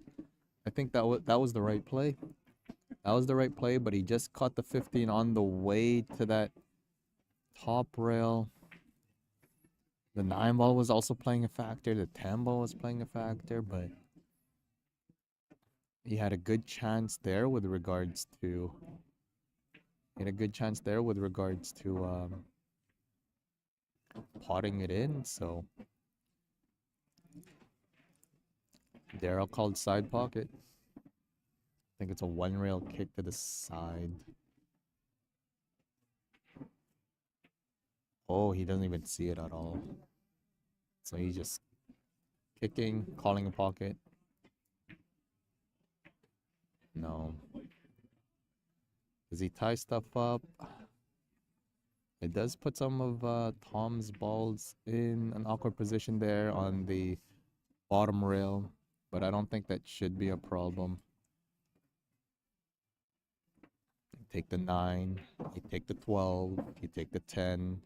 I think that was the right play. That was the right play, but he just caught the 15 on the way to that top rail. The 9 ball was also playing a factor. The 10 ball was playing a factor, but he had a good chance there with regards to potting it in. So Daryl called side pocket. I think it's a 1 rail kick to the side. Oh, he doesn't even see it at all. So he's just kicking, calling a pocket. No. Does he tie stuff up? It does put some of Tom's balls in an awkward position there on the bottom rail, but I don't think that should be a problem. You take the 9, you take the 12, you take the 10.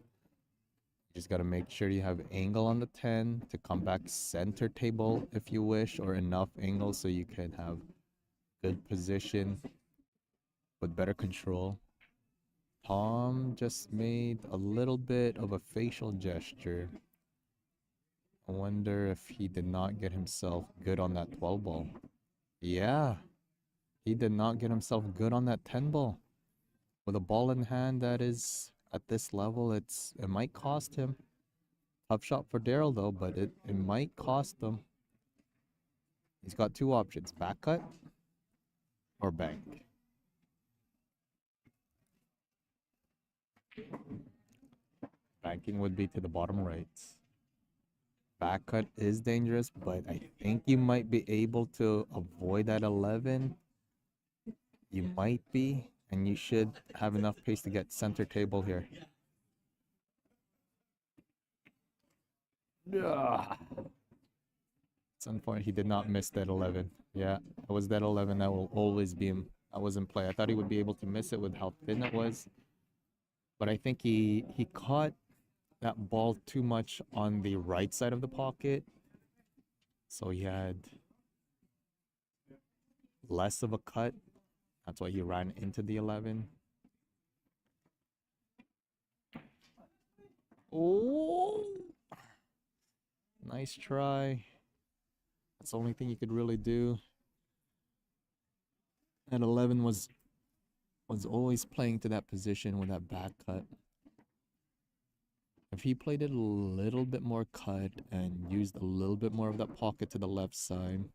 You just got to make sure you have angle on the 10 to come back center table if you wish, or enough angle so you can have good position with better control. Tom just made a little bit of a facial gesture. I wonder if he did not get himself good on that 12 ball. Yeah, he did not get himself good on that 10 ball. With a ball in hand that is at this level, it might cost him. Tough shot for Daryl though, but it might cost him. He's got 2 options, back cut or bank. Banking would be to the bottom right. Back cut is dangerous, but I think you might be able to avoid that 11. You might be, and you should have enough pace to get center table here. It's unfortunate he did not miss that 11. Yeah, it was that 11 that will always be him. That was in play. I thought he would be able to miss it with how thin it was. But I think he caught that ball too much on the right side of the pocket. So he had less of a cut. That's why he ran into the 11. Oh, nice try. That's the only thing you could really do. And 11 was always playing to that position with that back cut. If he played it a little bit more cut and used a little bit more of that pocket to the left side,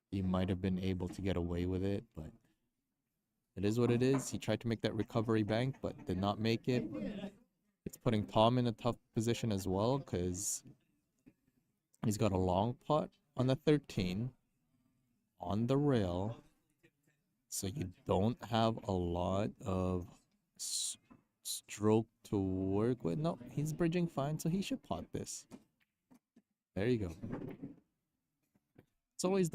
he might have been able to get away with it, but it is what it is. He tried to make that recovery bank, but did not make it. It's putting Tom in a tough position as well, because he's got a long pot on the 13 on the rail. So you don't have a lot of stroke to work with. No, he's bridging fine, so he should pot this. There you go. It's always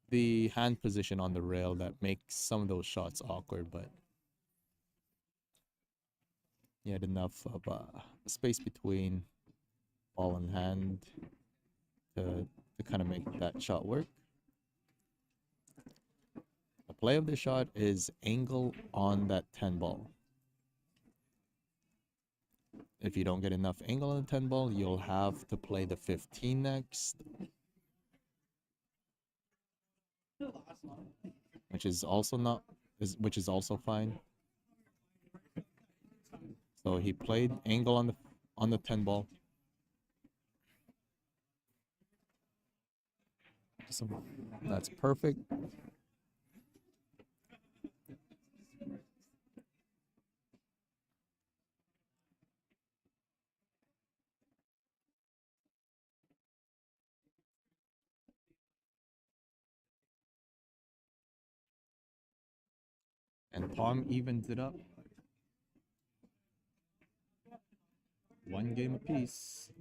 the hand position on the rail that makes some of those shots awkward, but he had enough of space between ball in hand to kind of make that shot work. The play of the shot is angle on that 10 ball. If you don't get enough angle on the 10 ball, you'll have to play the 15 next, which is also not which is also fine. So he played angle on the 10 ball. So that's perfect. And Tom evens it up. 1 game apiece.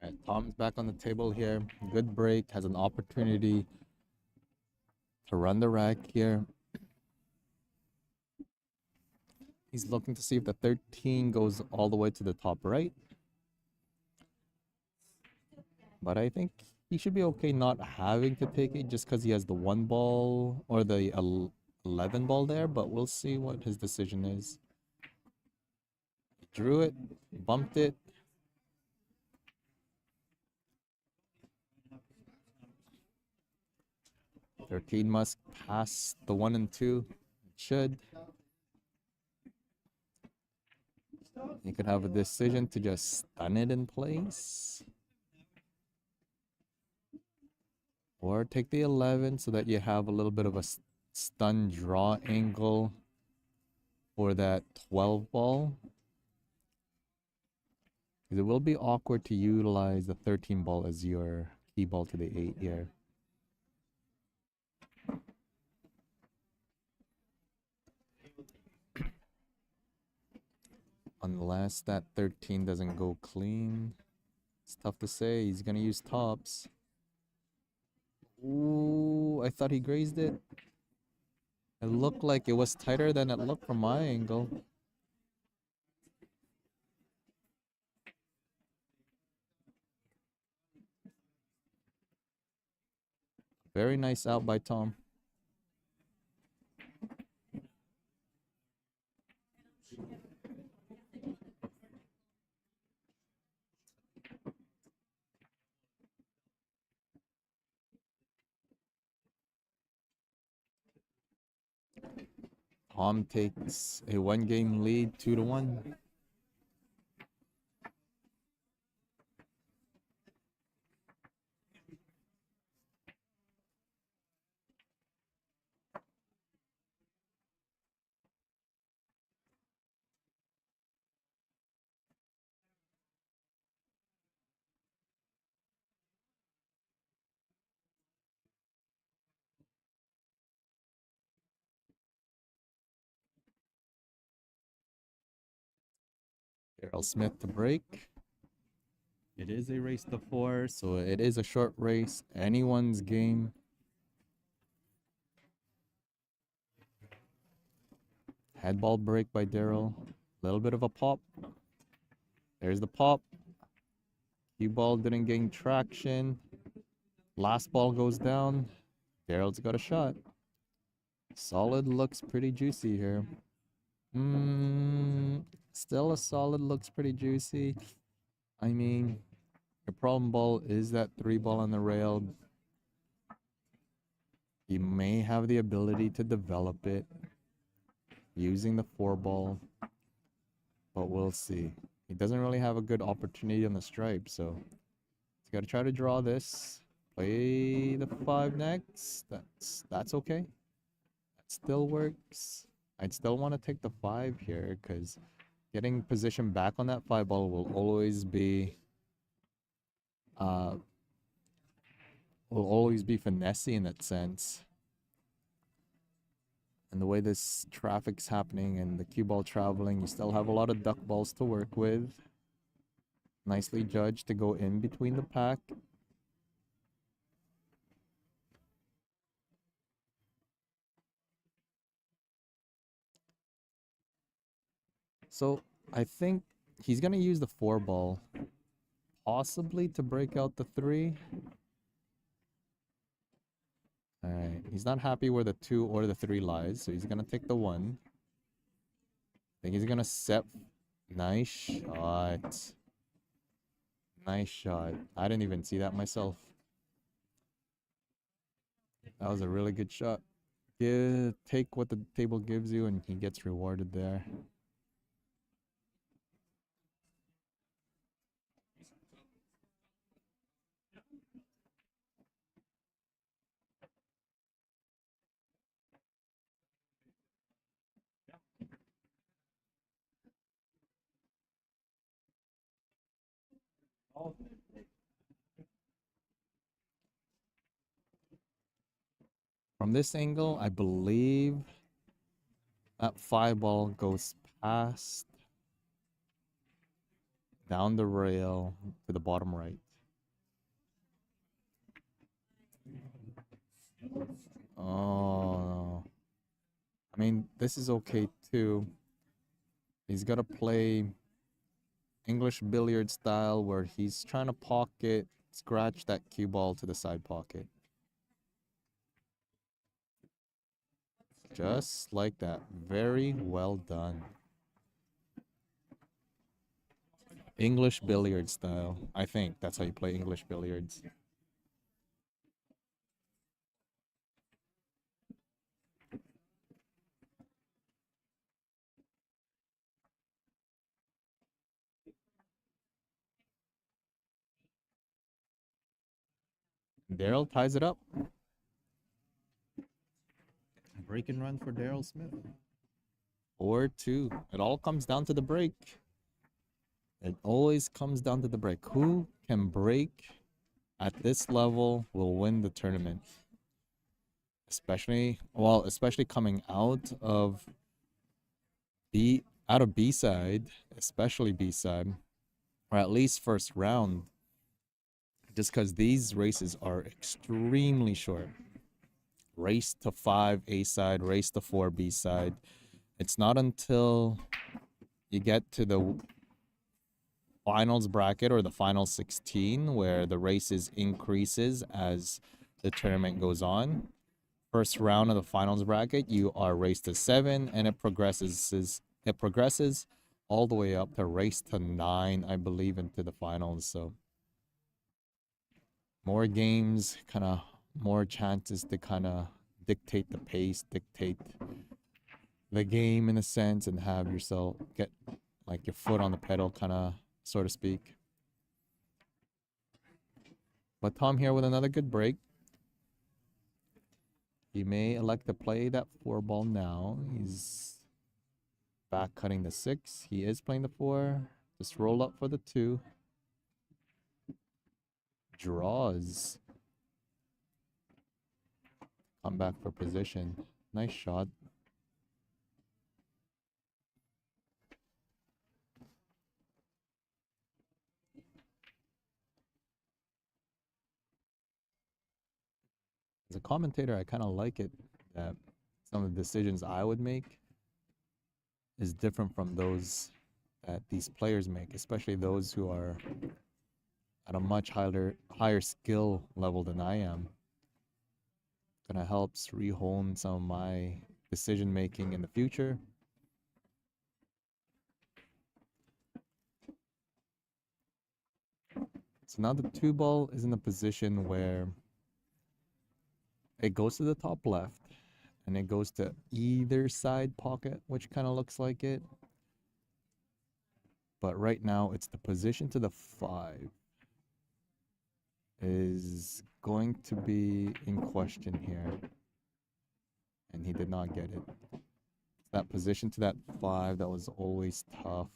All right, Tom's back on the table here. Good break, has an opportunity to run the rack here. He's looking to see if the 13 goes all the way to the top right. But I think he should be okay not having to take it just because he has the 1 ball or the 11 ball there. But we'll see what his decision is. He drew it, bumped it. "13 must pass the 1 and 2. It should. You could have a decision to just stun it in place. Or take the 11 so that you have a little bit of a stun draw angle for that 12 ball. Because it will be awkward to utilize the 13 ball as your key ball to the 8 here. Unless that 13 doesn't go clean. It's tough to say. He's going to use tops. Ooh, I thought he grazed it. It looked like it was tighter than it looked from my angle. Very nice out by Tom. Tom takes a 1-game lead, 2-1. Daryl Smith to break. It is a race to 4, so it is a short race. Anyone's game. Headball break by Daryl. Little bit of a pop. There's the pop. Cue ball didn't gain traction. Last ball goes down. Daryl's got a shot. Solid looks pretty juicy here. Still a solid looks pretty juicy. I mean, your problem ball is that 3 ball on the rail. You may have the ability to develop it using the 4 ball, but we'll see. He doesn't really have a good opportunity on the stripe, so he's got to try to draw this. Play the 5 next. That's okay. That still works. I'd still want to take the 5 here because getting position back on that 5 ball will always be finessey in that sense. And the way this traffic's happening and the cue ball traveling, you still have a lot of duck balls to work with. Nicely judged to go in between the pack. So I think he's going to use the 4 ball, possibly to break out the 3. Alright, he's not happy where the 2 or the 3 lies, so he's going to take the 1. I think he's going to set. Nice shot. Nice shot. I didn't even see that myself. That was a really good shot. Take what the table gives you, and he gets rewarded there. From this angle, I believe that 5 ball goes past down the rail to the bottom right. Oh, I mean, this is okay too. He's got to play English billiard style where he's trying to pocket, scratch that cue ball to the side pocket. Just like that. Very well done. English billiard style. I think that's how you play English billiards. Daryl ties it up. Break and run for Daryl Smith. 4-2. It all comes down to the break. It always comes down to the break. Who can break at this level will win the tournament. Especially coming out of B-side, especially B-side, or at least first round. Just because these races are extremely short. Race to 5 A-side, race to 4 B-side. It's not until you get to the finals bracket or the final 16 where the races increases as the tournament goes on. First round of the finals bracket, you are race to 7, and it progresses all the way up to race to 9, I believe, into the finals. So more games, kind of more chances to kind of dictate the pace, dictate the game in a sense, and have yourself get like your foot on the pedal, kind of, so to speak. But Tom here with another good break. He may elect to play that 4 ball now. He's back cutting the 6. He is playing the 4. Just roll up for the 2. Draws. Come back for position. Nice shot. a commentator, I kind of like it that some of the decisions I would make is different from those that these players make, especially those who are at a much higher skill level than I am. Kind of helps rehone some of my decision making in the future. So now the two ball is in a position where it goes to the top left and it goes to either side pocket, which kind of looks like it. But right now it's the position to the 5 is going to be in question here. And he did not get it. That position to that 5, that was always tough.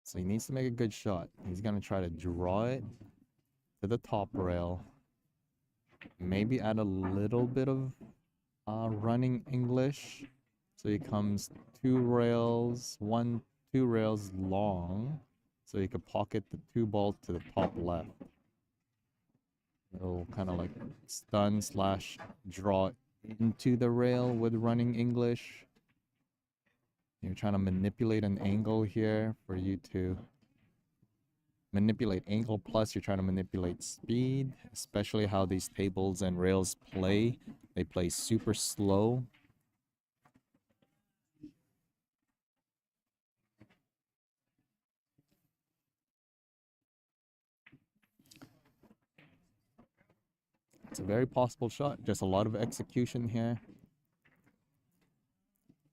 So he needs to make a good shot. He's going to try to draw it to the top rail. Maybe add a little bit of running English. So he comes 2 rails long. So he could pocket the 2 ball to the top left. It'll kind of like stun / draw into the rail with running English. You're trying to manipulate an angle here for you to manipulate angle, plus you're trying to manipulate speed, especially how these tables and rails play. They play super slow. It's a very possible shot, just a lot of execution here.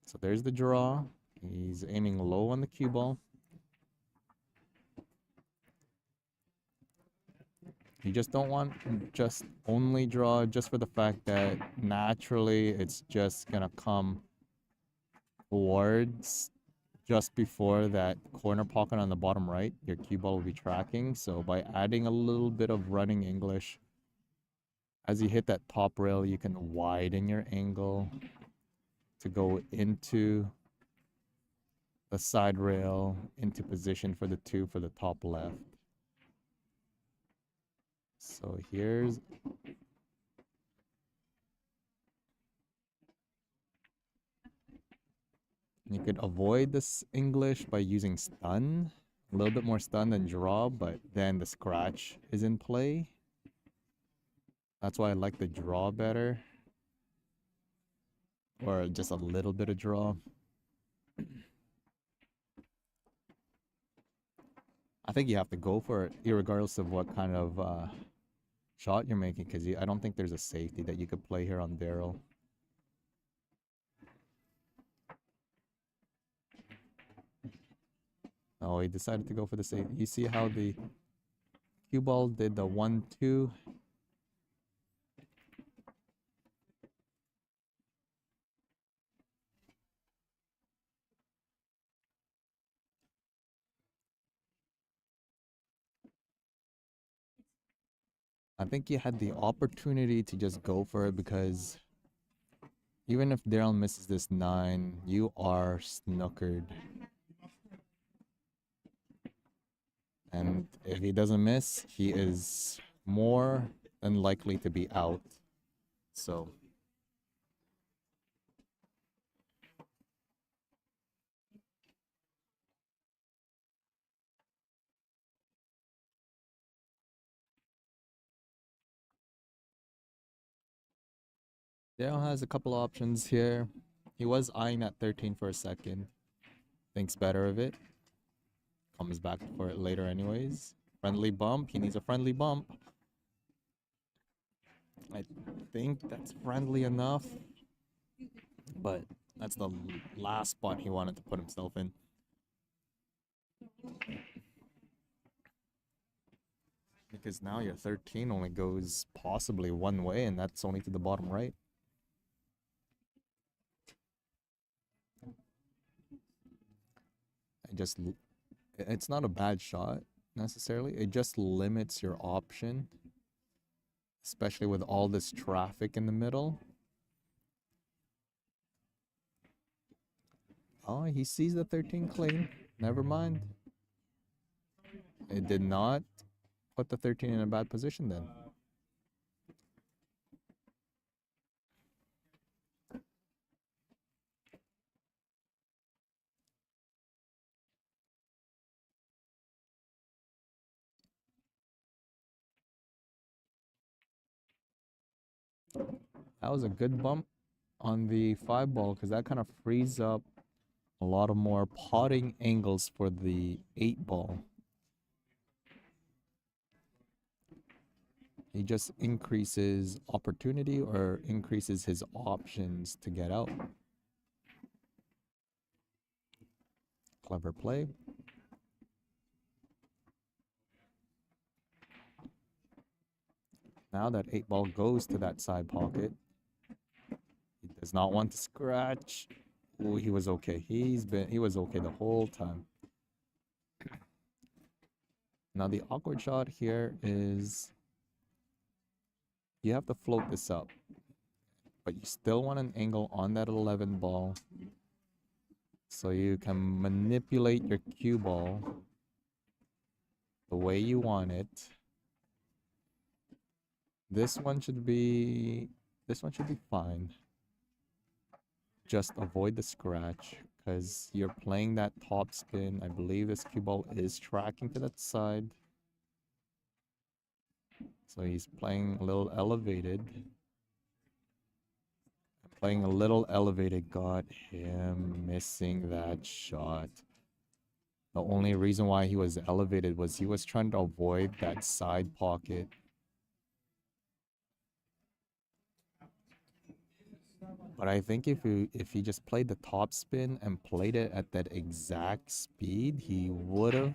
So there's the draw. He's aiming low on the cue ball. You just don't want just only draw just for the fact that naturally it's just gonna come towards just before that corner pocket on the bottom right. Your cue ball will be tracking. So by adding a little bit of running English, as you hit that top rail, you can widen your angle to go into the side rail, into position for the 2 for the top left. So here's you could avoid this English by using stun, a little bit more stun than draw, but then the scratch is in play. That's why I like the draw better, or just a little bit of draw. I think you have to go for it, regardless of what kind of shot you're making, because I don't think there's a safety that you could play here on Daryl. Oh, he decided to go for the safety. You see how the cue ball did the 1-2. I think you had the opportunity to just go for it, because even if Daryl misses this 9, you are snookered. And if he doesn't miss, he is more than likely to be out. So Daryl has a couple options here. He was eyeing at 13 for a second. Thinks better of it. Comes back for it later anyways. Friendly bump. He needs a friendly bump. I think that's friendly enough. But that's the last spot he wanted to put himself in. Because now your 13 only goes possibly one way, and that's only to the bottom right. It's not a bad shot necessarily. It just limits your option, especially with all this traffic in the middle. Oh, he sees the 13 clean. Never mind. It did not put the 13 in a bad position then. That was a good bump on the 5 ball because that kind of frees up a lot of more potting angles for the 8 ball. He just increases opportunity or increases his options to get out. Clever play. Now that 8 ball goes to that side pocket. He does not want to scratch. Oh, he was okay. He was okay the whole time. Now the awkward shot here is you have to float this up, but you still want an angle on that 11 ball so you can manipulate your cue ball the way you want it. This one should be fine. Just avoid the scratch because you're playing that top spin. I believe this cue ball is tracking to that side. So he's playing a little elevated. Playing a little elevated got him missing that shot. The only reason why he was elevated was he was trying to avoid that side pocket. But I think if he just played the top spin and played it at that exact speed, he would have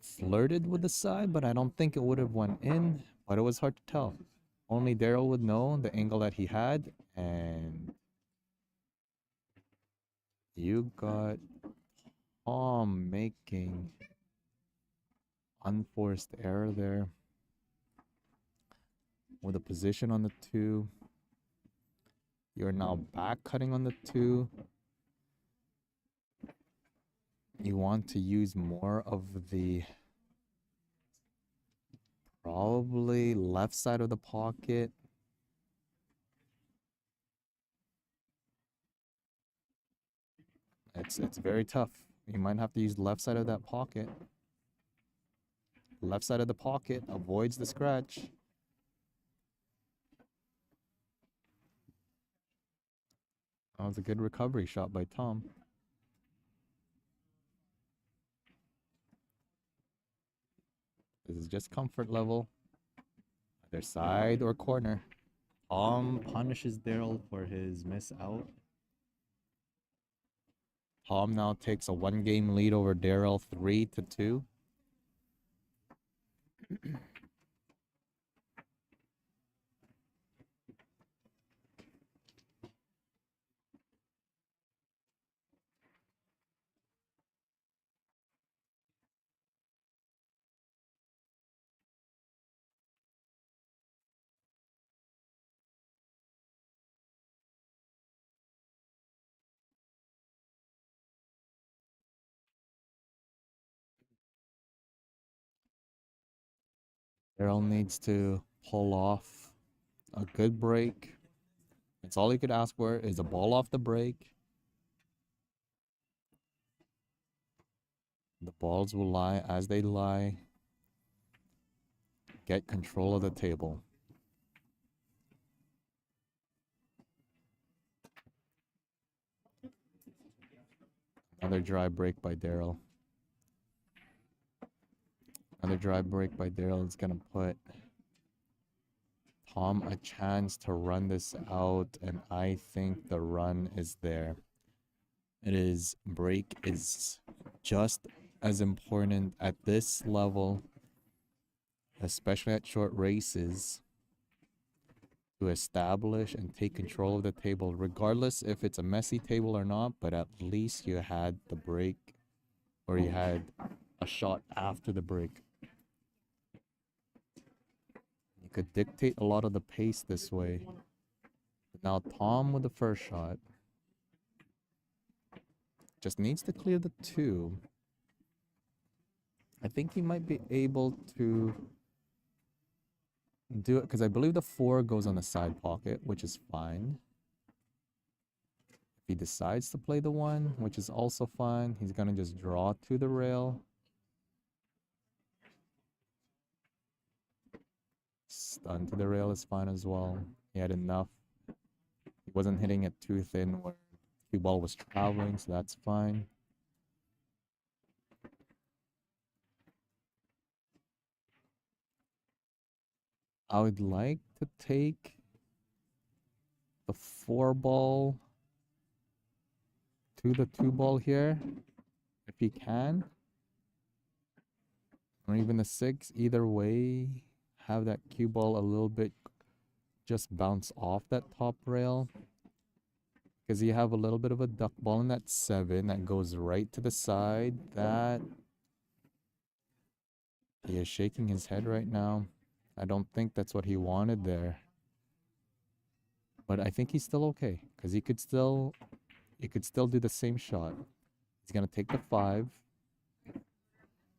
flirted with the side, but I don't think it would have went in. But it was hard to tell. Only Daryl would know the angle that he had, and you got Tom making unforced error there with a position on the 2. You're now back cutting on the 2. You want to use more of the probably left side of the pocket. It's very tough. You might have to use left side of that pocket. Left side of the pocket avoids the scratch. That was a good recovery shot by Tom. This is just comfort level. Either side or corner. Tom punishes Daryl for his miss out. Tom now takes a 1-game lead over Daryl, 3-2. Daryl needs to pull off a good break. That's all he could ask for is a ball off the break. The balls will lie as they lie. Get control of the table. Another dry break by Daryl. Another dry break by Daryl is going to put Tom a chance to run this out, and I think the run is there. Break is just as important at this level, especially at short races, to establish and take control of the table, regardless if it's a messy table or not, but at least you had the break, or you had a shot after the break. You could dictate a lot of the pace this way. Now Tom with the first shot. Just needs to clear the 2. I think he might be able to do it because I believe the 4 goes on the side pocket, which is fine. If he decides to play the 1, which is also fine, he's going to just draw to the rail. Stun to the rail is fine as well. He had enough. He wasn't hitting it too thin where the ball was traveling, so that's fine. I would like to take the 4 ball to the 2 ball here, if he can. Or even the 6. Either way, have that cue ball a little bit just bounce off that top rail. Because you have a little bit of a duck ball in that 7 that goes right to the side. That he is shaking his head right now. I don't think that's what he wanted there. But I think he's still okay. Because he could still do the same shot. He's gonna take the 5.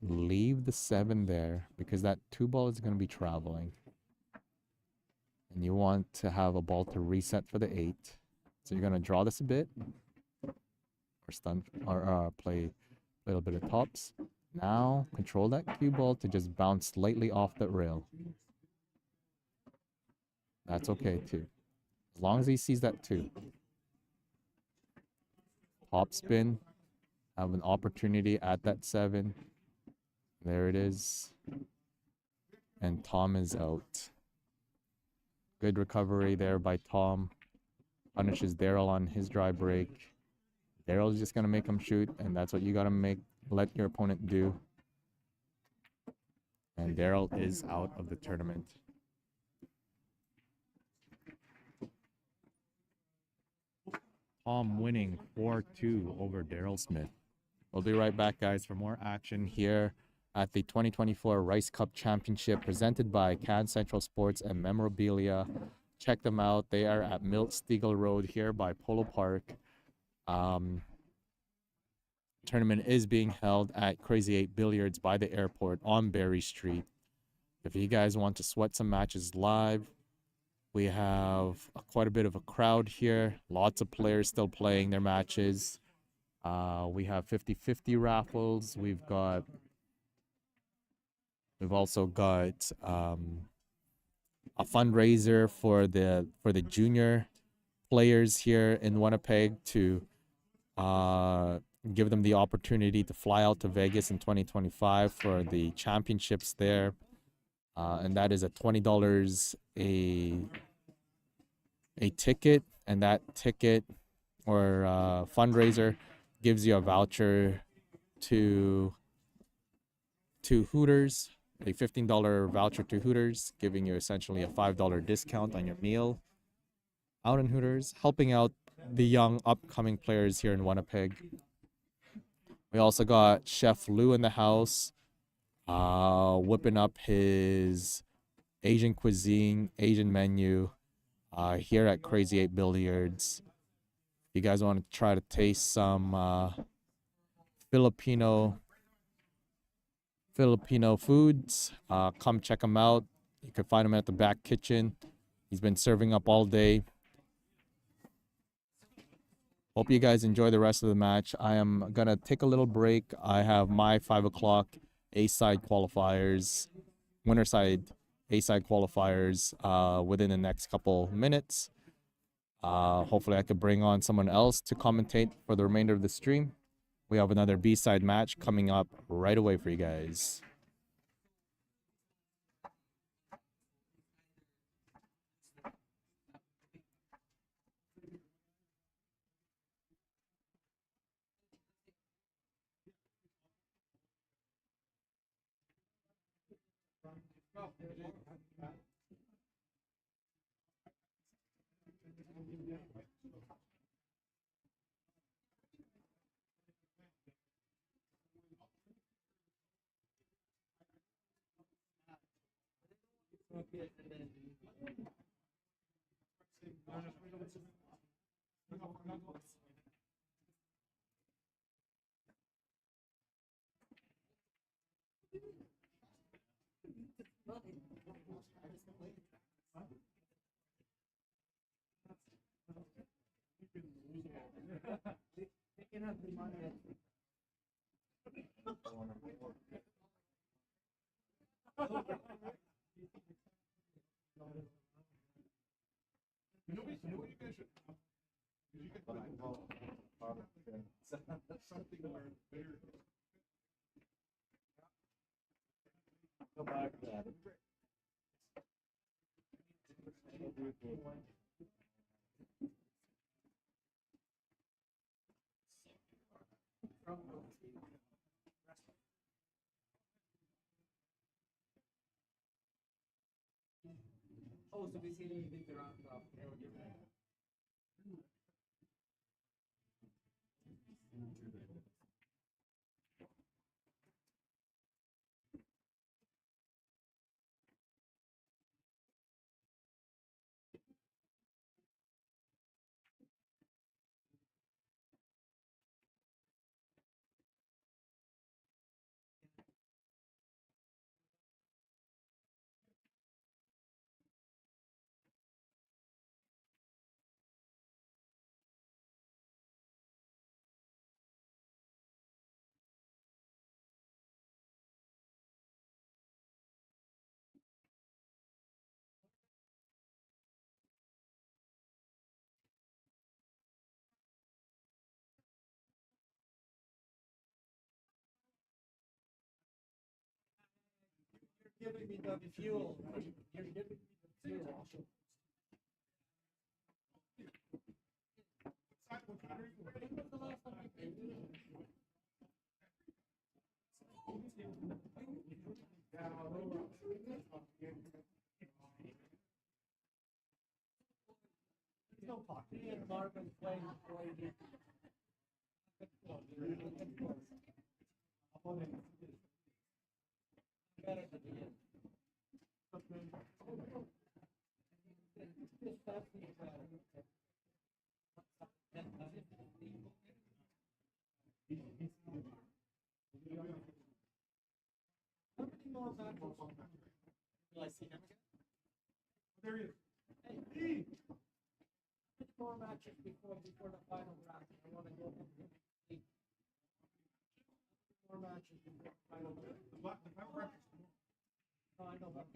Leave the 7 there because that 2 ball is gonna be traveling. And you want to have a ball to reset for the 8. So you're gonna draw this a bit. Or stun or play a little bit of tops. Now control that cue ball to just bounce slightly off that rail. That's okay too. As long as he sees that 2. Top spin. Have an opportunity at that 7. There it is. And Tom is out. Good recovery there by Tom. Punishes Daryl on his dry break. Daryl's just going to make him shoot, and that's what you got to let your opponent do. And Daryl is out of the tournament. Tom winning 4-2 over Daryl Smith. We'll be right back, guys, for more action here at the 2024 Rice Cup Championship presented by CanCentral Sports and Memorabilia. Check them out. They are at Milt Stiegel Road here by Polo Park. Tournament is being held at Crazy 8 Billiards by the airport on Berry Street. If you guys want to sweat some matches live, we have quite a bit of a crowd here. Lots of players still playing their matches. We have 50-50 raffles. We've also got a fundraiser for the junior players here in Winnipeg to give them the opportunity to fly out to Vegas in 2025 for the championships there. And that is at $20 a ticket, and that ticket or fundraiser gives you a voucher to Hooters, a $15 voucher to Hooters, giving you essentially a $5 discount on your meal out in Hooters, helping out the young upcoming players here in Winnipeg. We also got Chef Lou in the house, whipping up his Asian cuisine, Asian menu here at Crazy 8 Billiards. If you guys want to try to taste some Filipino foods, come check him out. You can find him at the back kitchen. He's been serving up all day. Hope you guys enjoy the rest of the match. I am gonna take a little break. I have my 5 o'clock A-side qualifiers, winner side A-side qualifiers within the next couple minutes. Hopefully I could bring on someone else to commentate for the remainder of the stream. We have another B-side match coming up right away for you guys. Taking up the money. You know what you guys should, you could put something where there. Go back to that. Oh, so basically you think they're on top. You're giving me the fuel. You're giving me the fuel. No talk. Me and Marvin playing before you get. Better than the end. How many more matches? Will I see him again? There he is. Hey, how many more matches before the final draft? I want to go. More matches before the final draft. The final record is No, I know, but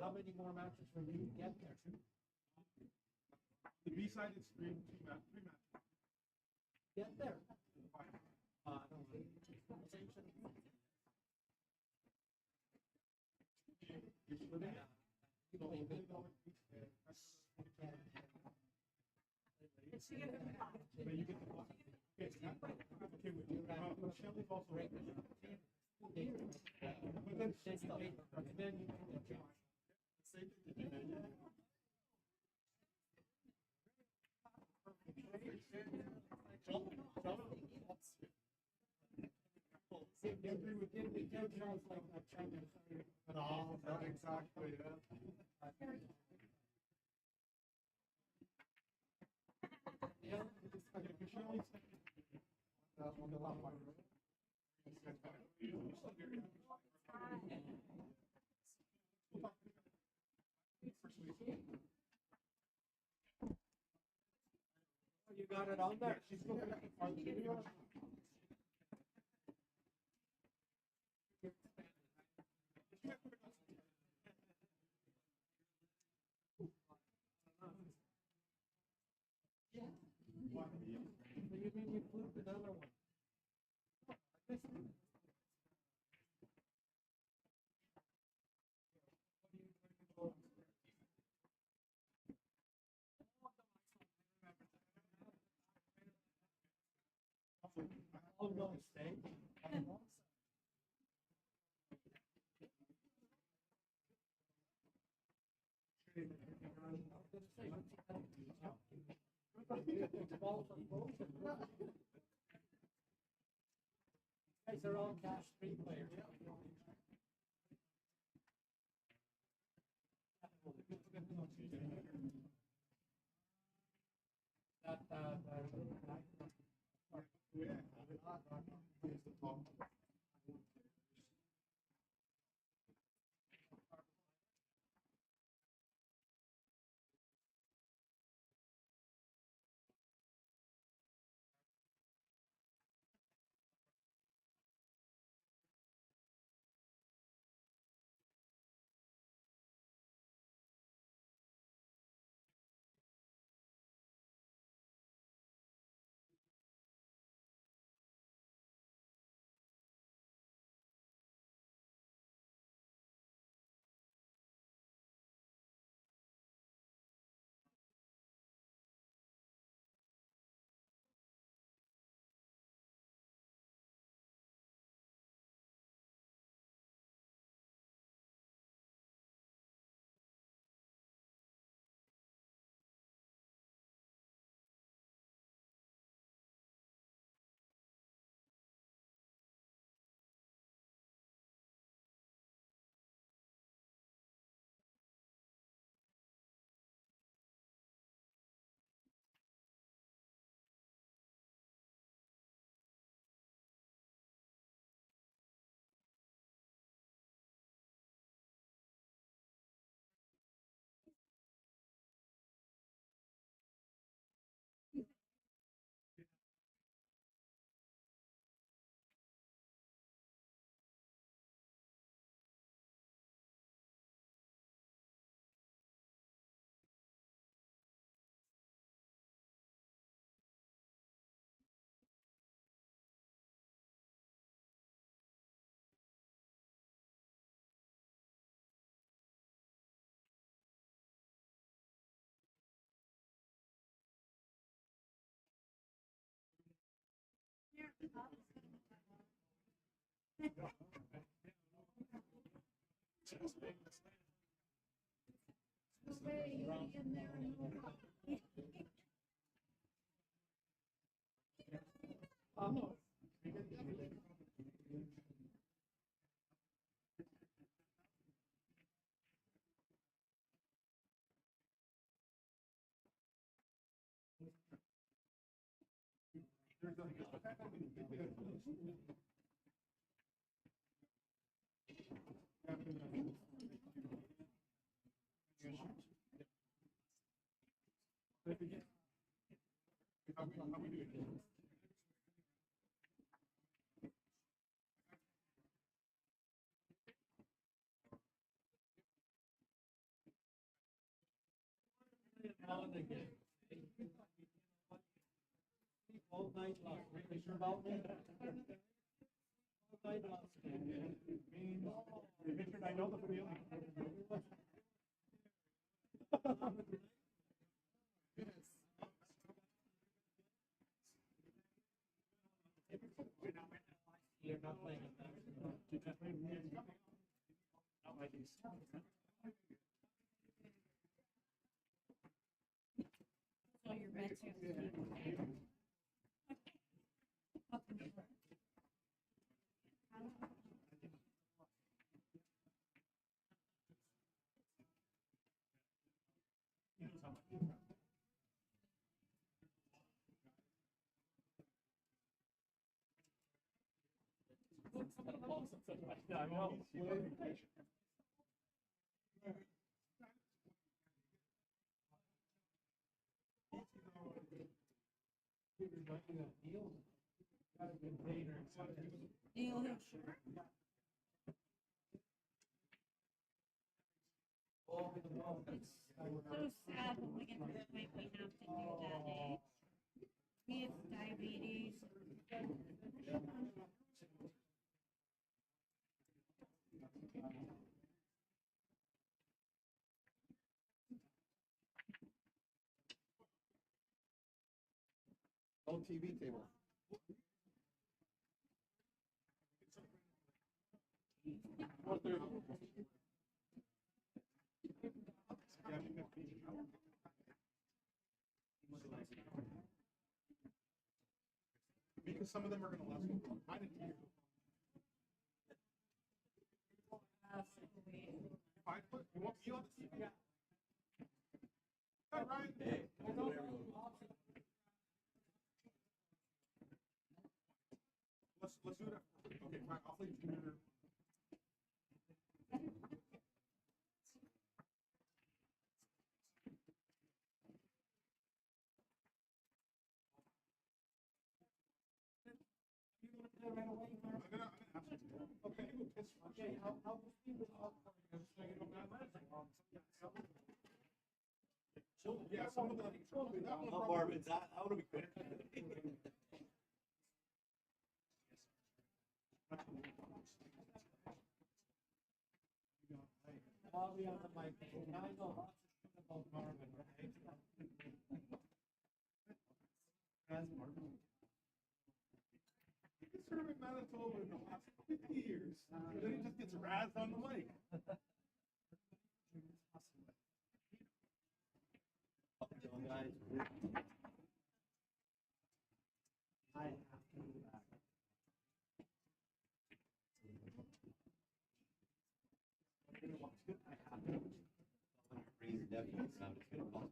how many more matches will you get there? the B side is three matches. Get there. Five. I don't know. But you get the block. Okay, okay, with you. Shelley's also right. But then, And then you can get your. See, they agree with him, they tell Charles like that China. no, not exactly, yeah. Yeah. Okay, because Shelley's. On the top line. You got it on there? She's looking at the part of the video. So you mean you flipped another one? Oh, no mistake. Guys are all cash free players. All night long. You sure about that? All night long. Richard, I know the feeling. You're not playing it back. So your bets are. Yeah, I know. Deal. It's so sad when we get to the point we have to do that, eh? We have diabetes. Old TV table. Because some of them are gonna last longer. Mine is years. Fine, but you won't feel it. Yeah. All right. Let's do that. Okay, fine. I'll leave you here. I'm gonna ask you. Okay, you go piss first. Okay, I'll just be with all for you. So you don't have that. Yeah, some of the. How far is that? I wanna be quick. I'll be on the mic. Now I know lots of shit about Marvin, right? That's Marvin. He's serving Manitoba in the last 50 years. And then he just gets razzed on the mic. Guys. I have to go back.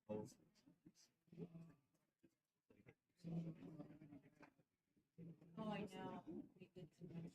Oh, I know. Be good to know.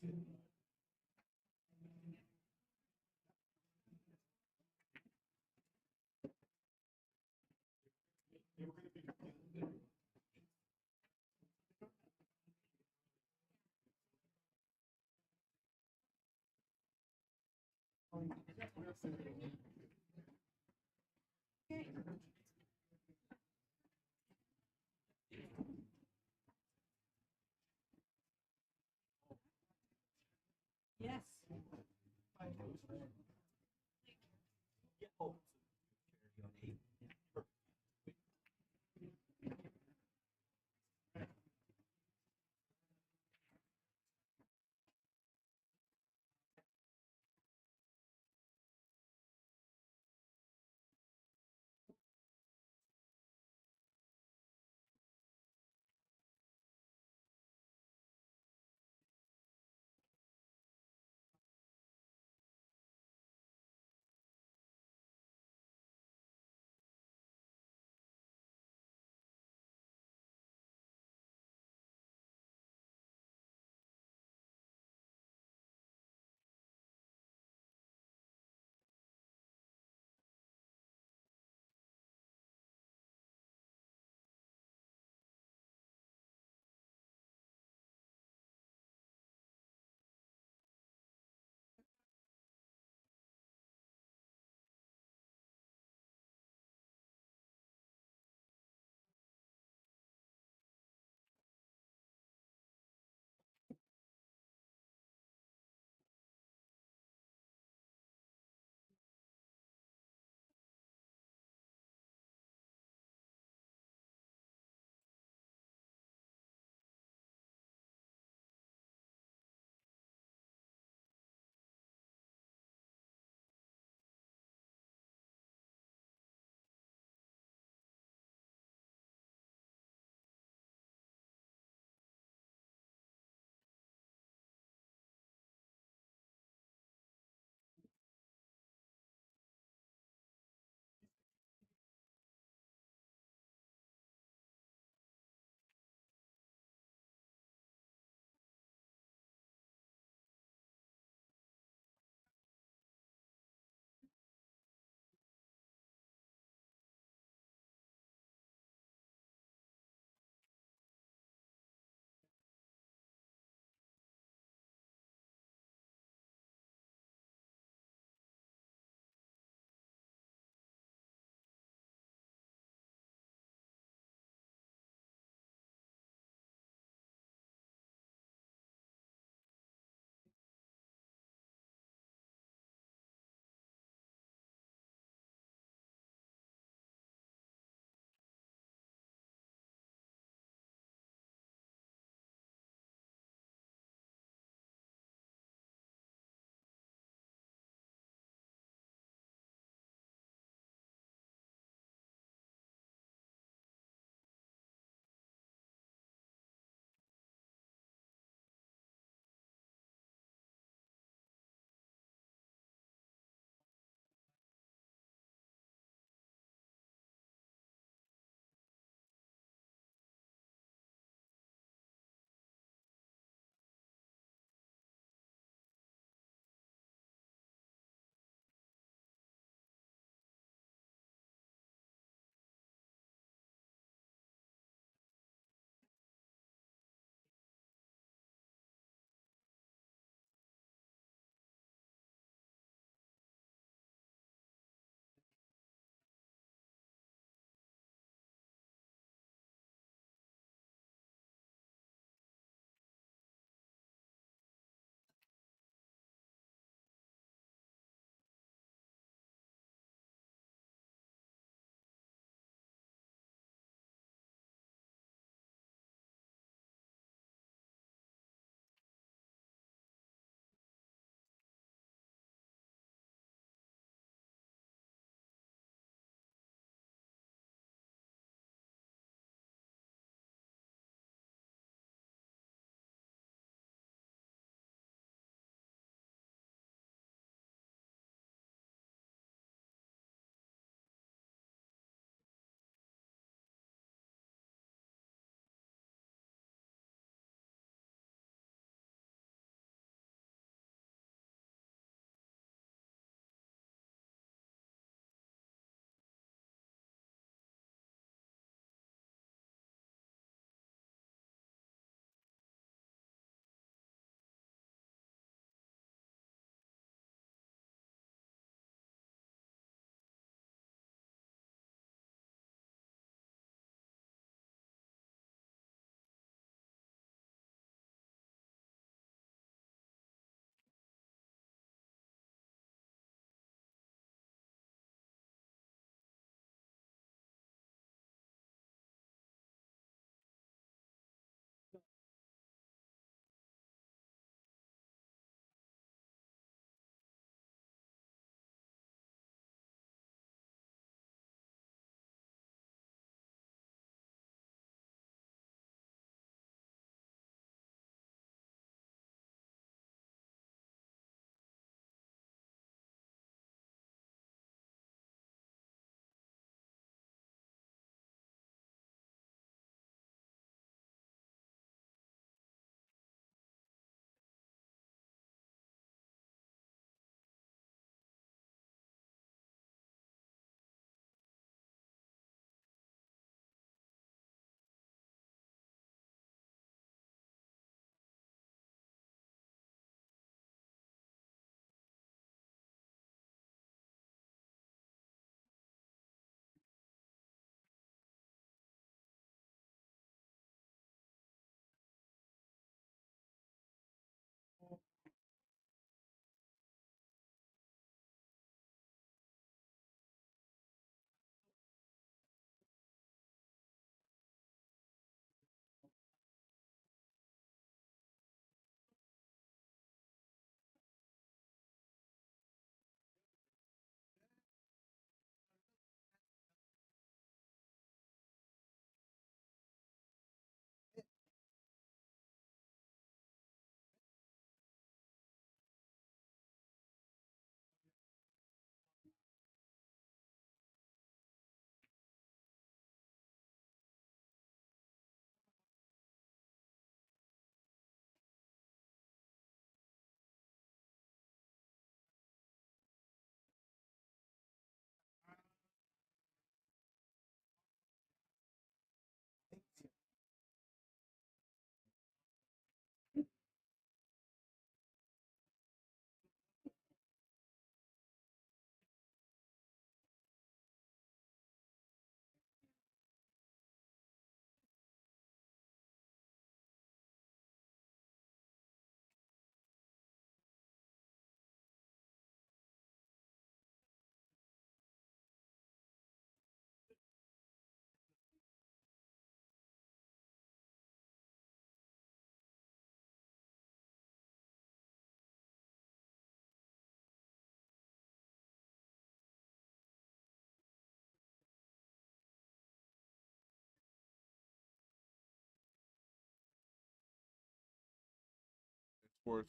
Fourth.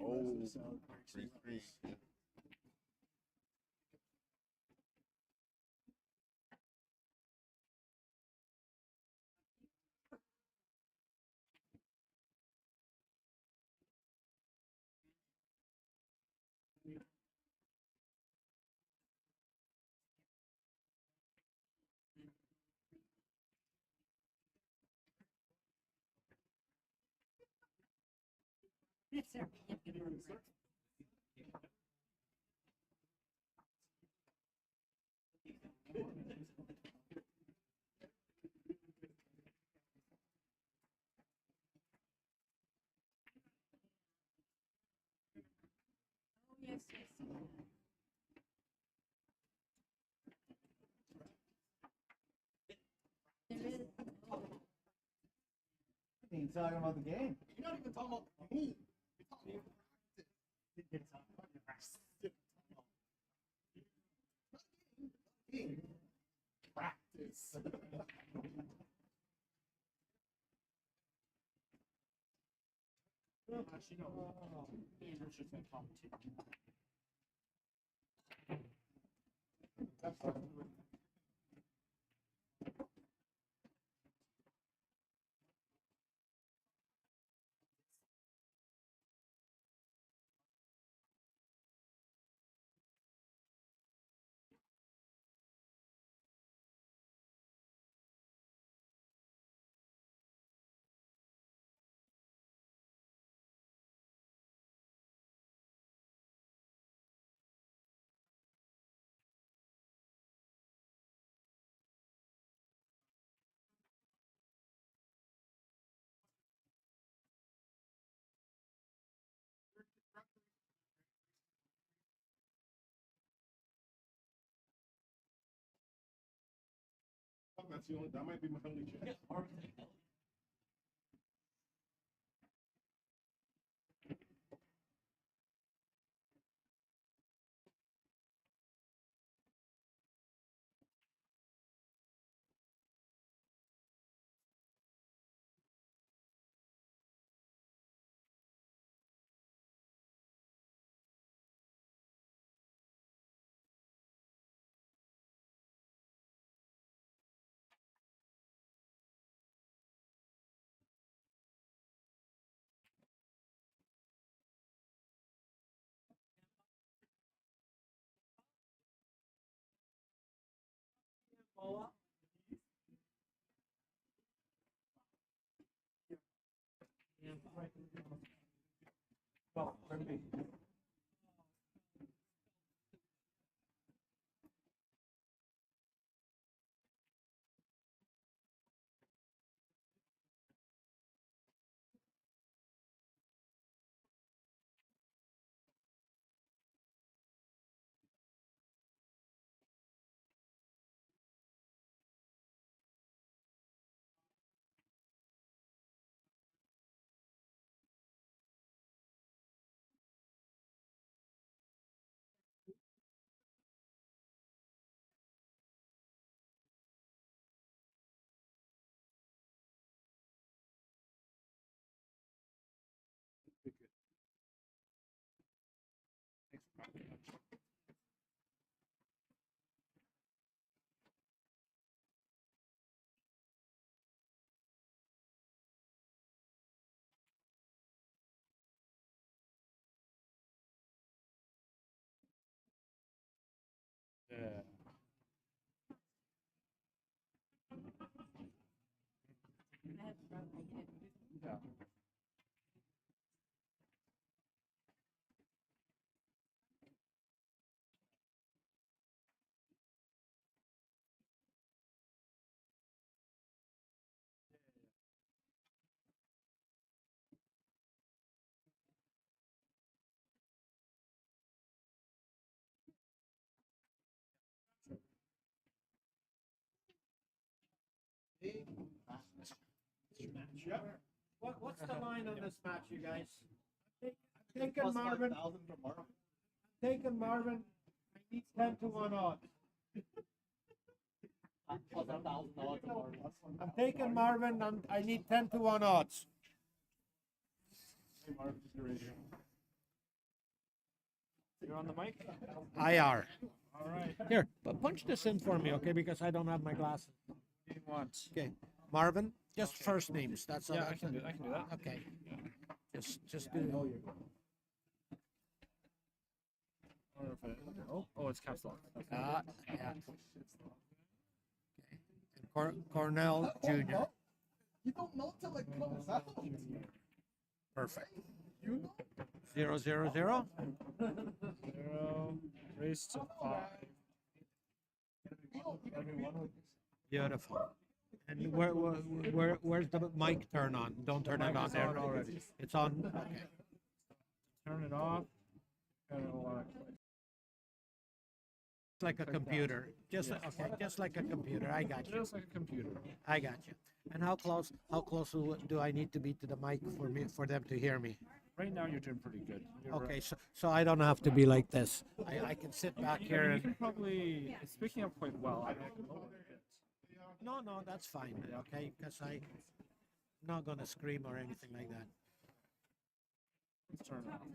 Oh, 3-3. Yeah. Yes, sir. Yep, give her a break. Oh, yes, yes. There is. Oh, He's talking about the game. You're not even talking about the game. You're talking about practice. Game. Practice. Actually, no. yeah. It's just that competition. That's the only. That might be my only chance. Well, could be. Yeah. I have probably hit. Yeah. Yep. What's the line on this match, you guys? Taking Marvin. 5,000 tomorrow. Taking Marvin. I need 10 to 1 odds. I'm taking Marvin. I need 10-1 odds. You're on the mic? IR. All right. Here, but punch this in for me, okay? Because I don't have my glasses. You want? Okay, Marvin, just first names. That's all. Yeah, I can do that. Okay. Just do. Or if it, oh, it's caps lock. Yeah. Okay. And Cornell Jr. You don't know till it comes out. Perfect. You know? 0-0-0. 0, race to 5. Beautiful. And where's the mic turn on? Don't turn it on there. on already. It's on. Okay. Turn it off. And it'll, It's like a computer. Just just like a computer. I got you. just like a computer. I got you. And how close do I need to be to the mic for them to hear me? Right now, you're doing pretty good. You're Okay, so I don't have to be like this. I can sit back You here and can probably, it's picking up quite well. I mean, I can lower it. no, that's fine. Okay, because I'm not gonna scream or anything like that. Let's turn it off.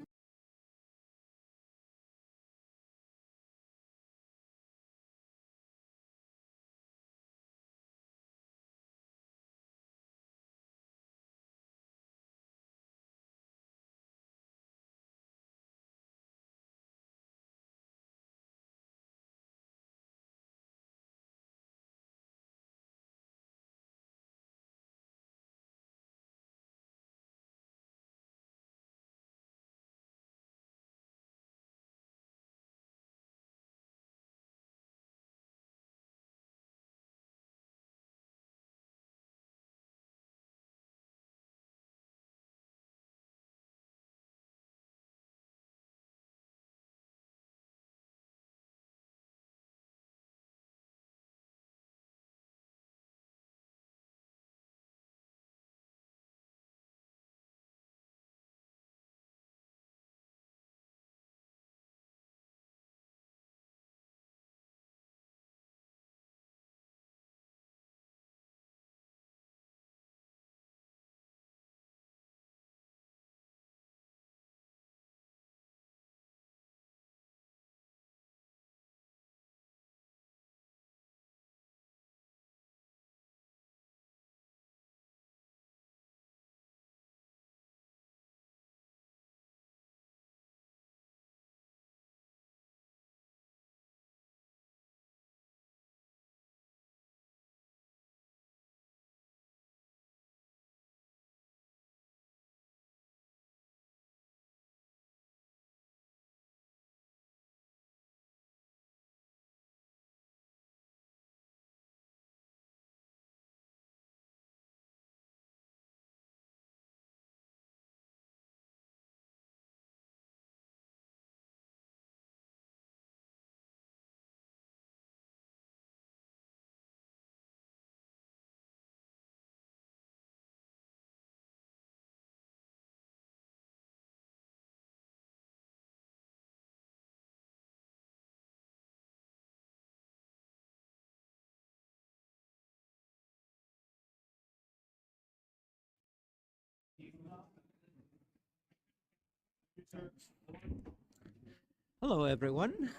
Hello, everyone,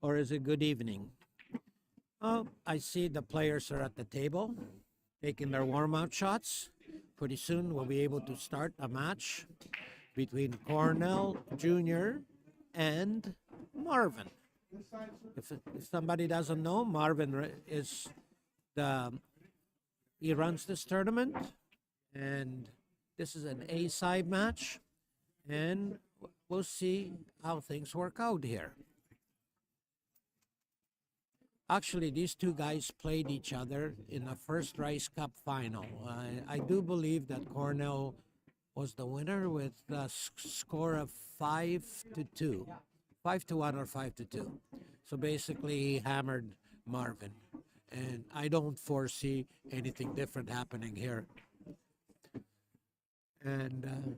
or is it good evening? Oh, I see the players are at the table, taking their warm-out shots. Pretty soon, we'll be able to start a match between Cornell Jr. and Marvin. If somebody doesn't know, Marvin is he runs this tournament, and this is an A-side match, and we'll see how things work out here. Actually, these two guys played each other in the first Rice Cup final. I do believe that Cornell was the winner with a score of 5-2, 5-1 or 5-2. So basically, he hammered Marvin, and I don't foresee anything different happening here. And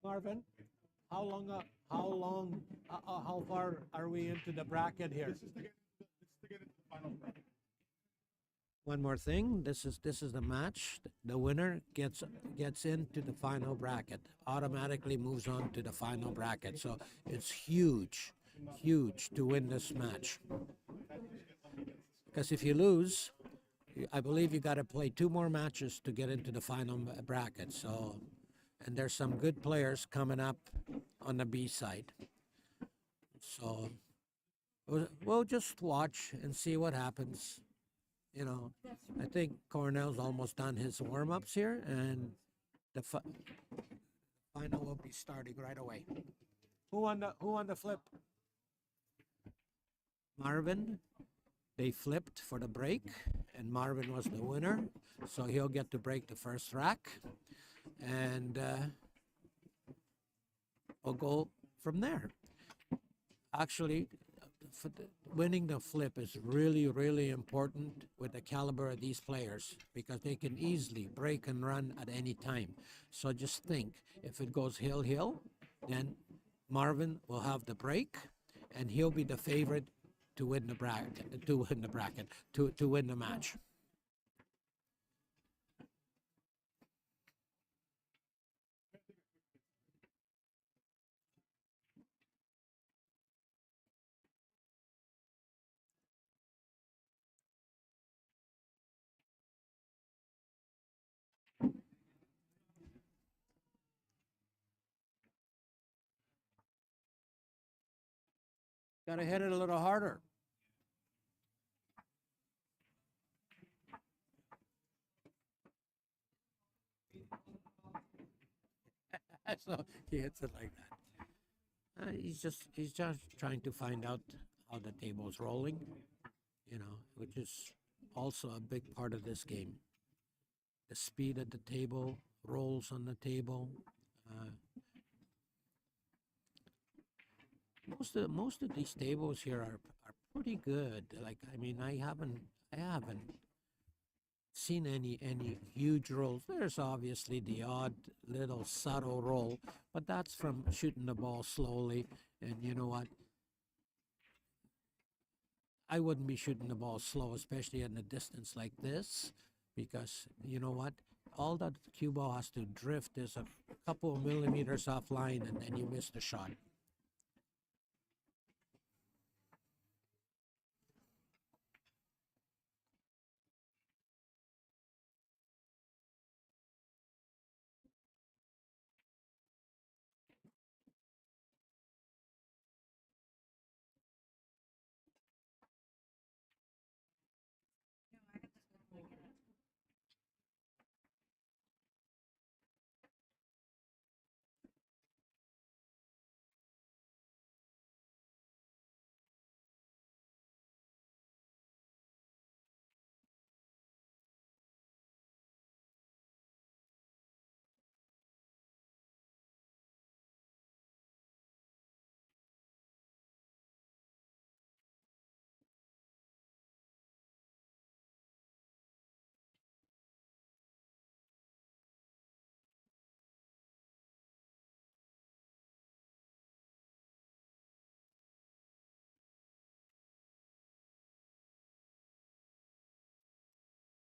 Marvin, how far are we into the bracket here? This is to get into the final bracket. One more thing. This is the match. The winner gets into the final bracket. Automatically moves on to the final bracket. So it's huge, huge to win this match. Because if you lose, I believe you got to play 2 more matches to get into the final bracket. So, and there's some good players coming up on the B side. So we'll just watch and see what happens. You know, I think Cornell's almost done his warm-ups here, and the final will be starting right away. Who on the flip? Marvin. They flipped for the break, and Marvin was the winner, so he'll get to break the first rack, and we'll go from there. Actually, winning the flip is really, really important with the caliber of these players because they can easily break and run at any time. So just think, if it goes hill, then Marvin will have the break, and he'll be the favorite to win the bracket, to win the match. Got to hit it a little harder. So he hits it like that. He's just trying to find out how the table's rolling, which is also a big part of this game. The speed of the table, rolls on the table. Most of these tables here are pretty good. Like, I mean, I haven't seen any huge rolls. There's obviously the odd little subtle roll, but that's from shooting the ball slowly. And you know what? I wouldn't be shooting the ball slow, especially in a distance like this, because you know what? All that cue ball has to drift is a couple of millimeters offline, and then you miss the shot.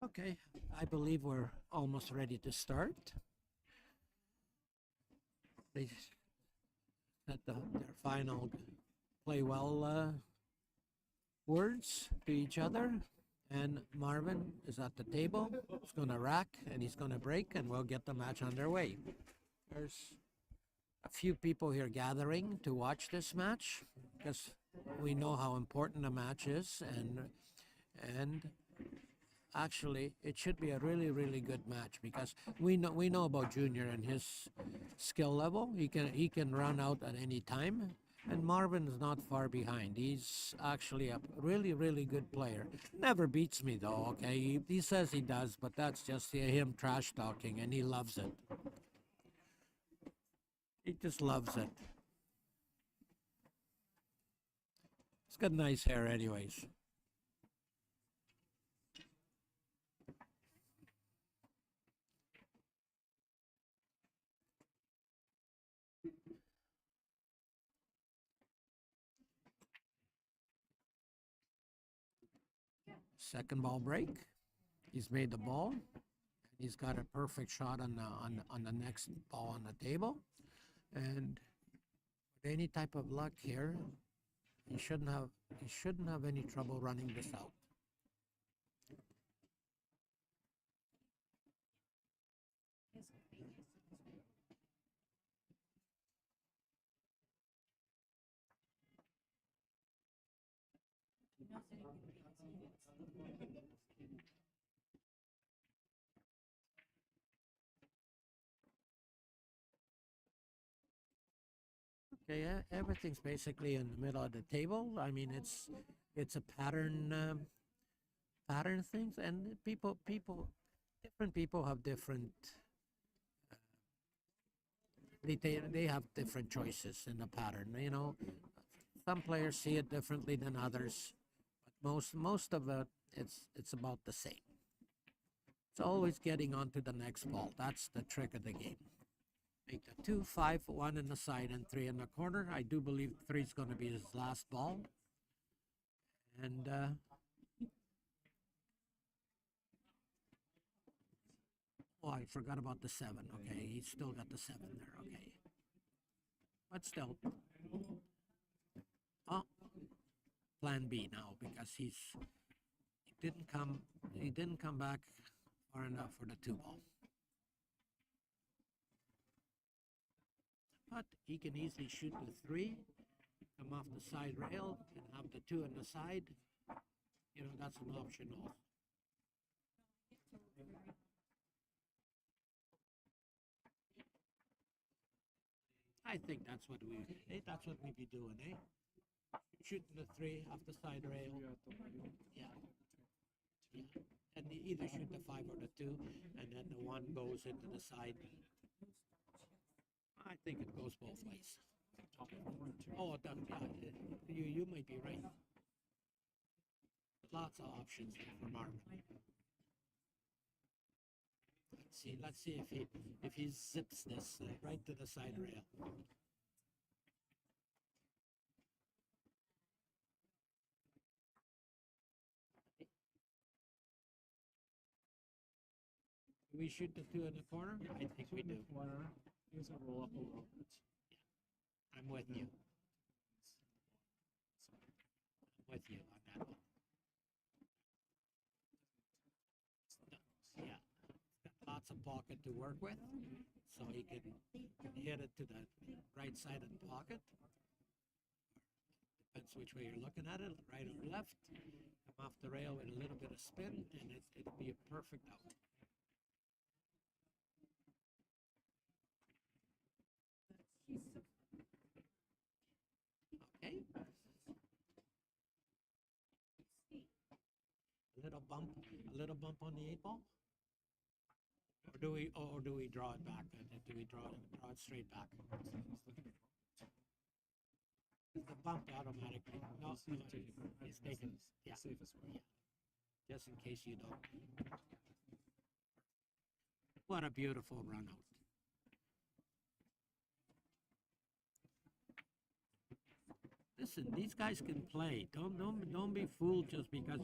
Okay, I believe we're almost ready to start. They said their final play well words to each other. And Marvin is at the table. He's going to rack and he's going to break, and we'll get the match underway. There's a few people here gathering to watch this match because we know how important the match is, and actually it should be a really, really good match because we know about Junior and his skill level. He can run out at any time, and Marvin is not far behind. He's actually a really, really good player. Never beats me though. Okay, he says he does, but that's just him trash talking, and he loves it. He just loves it. He's got nice hair anyways. Second ball break. He's made the ball. He's got a perfect shot on the next ball on the table. And with any type of luck here, he shouldn't have any trouble running this out. Okay, everything's basically in the middle of the table. I mean, it's a pattern things, and different people have different. They have different choices in the pattern. You know, some players see it differently than others, but most of it, it's about the same. It's always getting onto the next ball. That's the trick of the game. Make the 2, 5, 1 in the side and 3 in the corner. I do believe 3 is going to be his last ball. And oh, I forgot about the 7. Okay, he's still got the 7 there. Okay, but still, oh, plan B now because he didn't come back far enough for the 2 ball. But he can easily shoot the 3, come off the side rail, and have the 2 on the side. You know, that's an option also. I think that's what we be doing, eh? Shooting the 3 off the side rail. Yeah. Yeah. And either shoot the 5 or the 2, and then the 1 goes into the side. I think it goes both ways. Oh, yeah, you might be right. Lots of options for Marvin. Let's see if he zips this right to the side rail. Do we shoot the 2 in the corner? I think we do. He's a roll up a little bit. I'm with you. I'm with you on that one. Yeah, got lots of pocket to work with, so he can hit it to the right side of the pocket. Depends which way you're looking at it, right or left. Come off the rail with a little bit of spin, and it'll be a perfect out. Okay. A little bump on the 8 ball. Or do we draw it back? Do we draw it straight back? The bump automatically. No, he's taking. Yeah. Safest way. Yeah. Just in case you don't. What a beautiful run out. Listen, these guys can play. Don't be fooled just because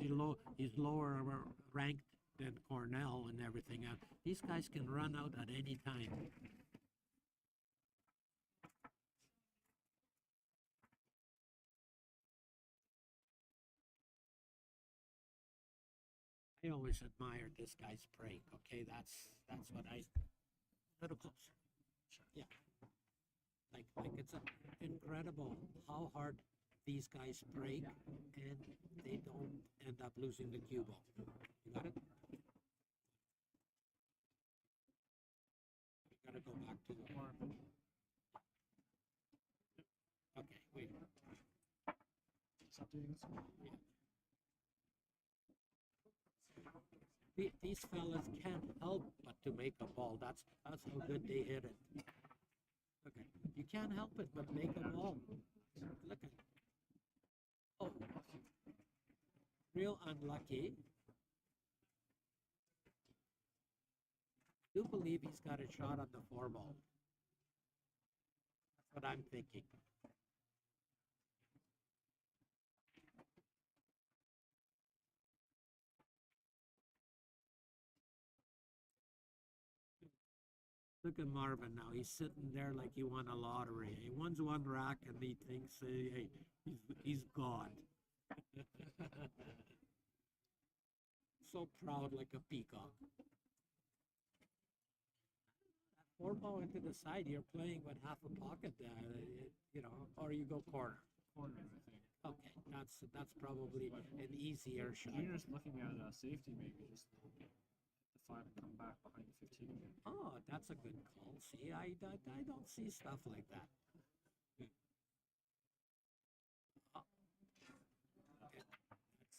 he's lower ranked than Cornell and everything else. These guys can run out at any time. I always admired this guy's break. Okay, that's what I. Little closer. Yeah. Like it's incredible how hard these guys break and they don't end up losing the cue ball. You got it? We gotta go back to the mark. Okay, wait. It's updating this one. These fellas can't help but to make a ball. That's how good they hit it. Okay, you can't help it but make a ball. Look at. Oh, real unlucky. I do believe he's got a shot on the 4 ball. That's what I'm thinking. Look at Marvin now. He's sitting there like he won a lottery. He wins one rack and he thinks, hey, he's God. So proud like a peacock. Four ball into the side, you're playing with half a pocket, you know, or you go corner. Corner, I think. Okay, that's probably an easier shot. Junior's looking at safety, maybe just the 5 and come back behind the 15. Oh, that's a good call. See, I don't see stuff like that. Oh.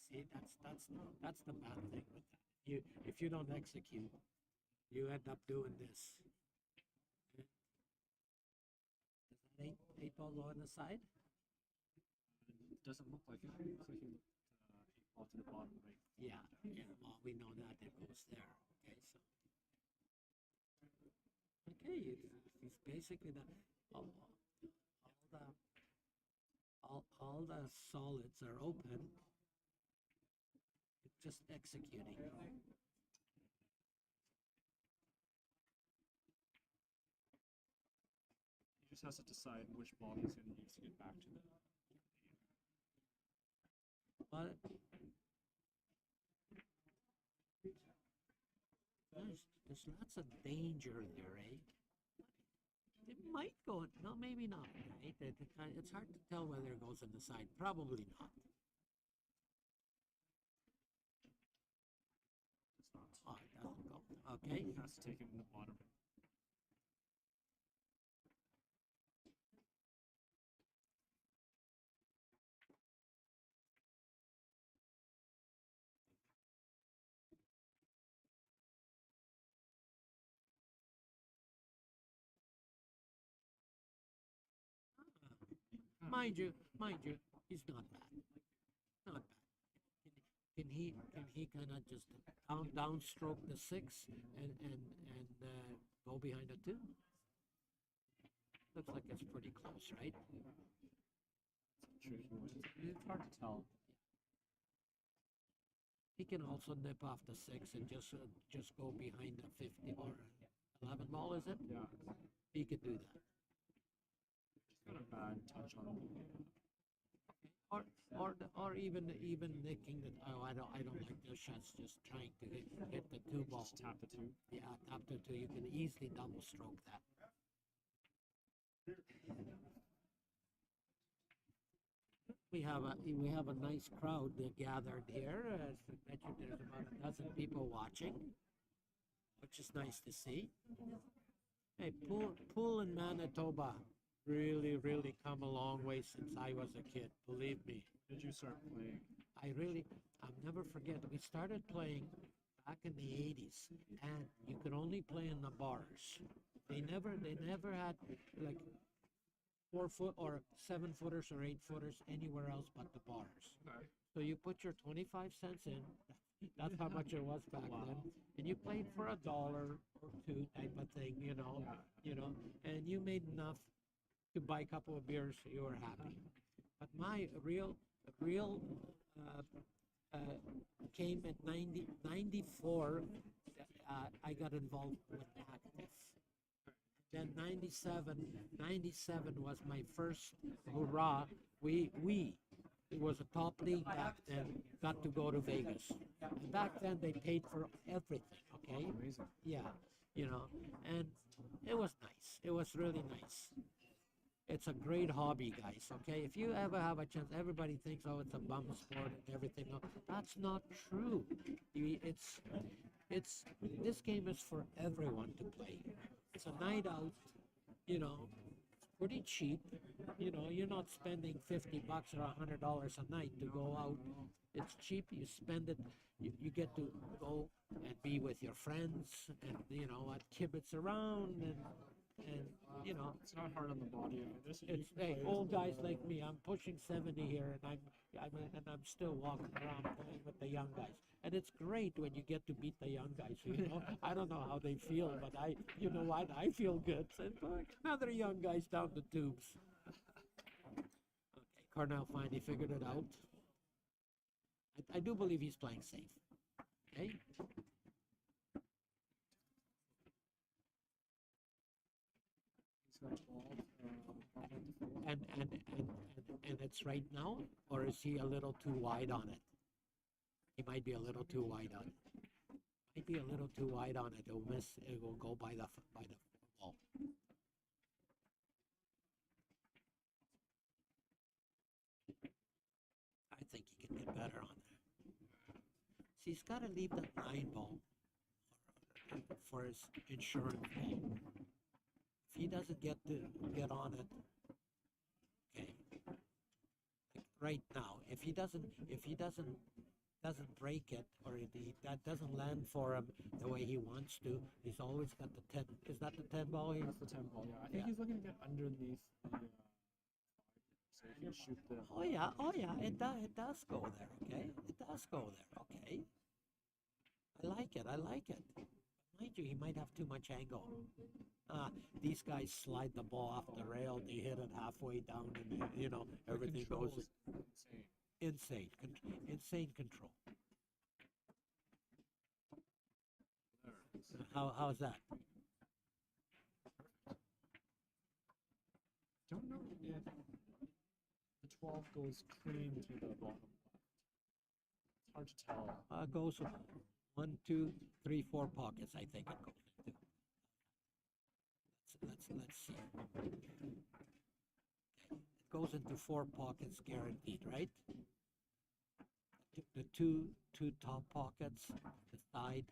See, that's the bad thing with that. If you don't execute, you end up doing this. Does that eight ball go on the side? It doesn't look like it. It looks like he looked 8 ball to the bottom right. Yeah, yeah. Well, we know that it goes there. Okay, so. Okay, it's basically all the solids are open. It's just executing. He just has to decide which ball he's going to use to get back to the. But there's lots of danger there, eh? It might go. No, maybe not. Right? It's hard to tell whether it goes on the side. Probably not. It's not. Oh, it doesn't go. Okay. He has to take it in the bottom. Mind you, he's not bad. Not bad. Can he kind of just downstroke the 6 and go behind the 2? Looks like it's pretty close, right? It's a tricky one. It's hard to tell. He can also nip off the 6 and just go behind the 50 or 11 ball, is it? Yeah. He could do that. He's got a bad touch on him. Or even nicking the. Oh, I don't like those shots. Just trying to hit the 2 ball. Just tap the 2. Yeah, tap the 2. You can easily double stroke that. We have a nice crowd gathered here. I bet you there's about a dozen people watching, which is nice to see. Hey, pool in Manitoba really come a long way since I was a kid. Believe me. Did you start playing? I'll never forget. We started playing back in the 80s, and you could only play in the bars. They never had like 4-foot or 7-footers or 8-footers anywhere else but the bars. Okay. So you put your 25 cents in. That's how much it was back then, and you played for $1 or 2 type of thing, you know, and you made enough to buy a couple of beers, so you were happy. But my real came in 94. I got involved with active. Then 97 was my first hurrah. It was a top league back then, got to go to Vegas. And back then they paid for everything, okay? Amazing. Yeah, and it was nice. It was really nice. It's a great hobby, guys, okay? If you ever have a chance, everybody thinks, oh, it's a bum sport and everything. No, that's not true. This game is for everyone to play. It's a night out, pretty cheap. You're not spending $50 or $100 a night to go out. It's cheap. You spend it. You get to go and be with your friends and at kibitz around and It's not hard on the body. it's hey, old guys like me. I'm pushing 70 here, and I'm still walking around playing with the young guys. And it's great when you get to beat the young guys. I don't know how they feel, but you know what? I feel good. So, another young guy's down the tubes. Okay, Cornell finally figured it out. I do believe he's playing safe. Okay. And it's right now, or is he a little too wide on it? He might be a little too wide on it. Might be a little too wide on it. It'll miss. It will go by the wall. I think he can get better on there. See, he's got to leave that 9 ball for his insurance ball. If he doesn't get on it, okay. Like right now, if he doesn't break it, or that doesn't land for him the way he wants to, he's always got the 10. Is that the 10 ball? That's the 10 ball, yeah. I think he's looking to get underneath the so he can shoot the. Oh yeah, it does go there, okay? It does go there, okay? I like it. Mind you, he might have too much angle. These guys slide the ball off the rail, they hit it halfway down, and everything goes Insane. insane control. There. How's that? Don't know if the 12 goes clean to the bottom left. It's hard to tell. Goes 1, 2, 3, 4 pockets. I think it goes into. Let's see. Okay. It goes into 4 pockets guaranteed, right? The two top pockets, the side,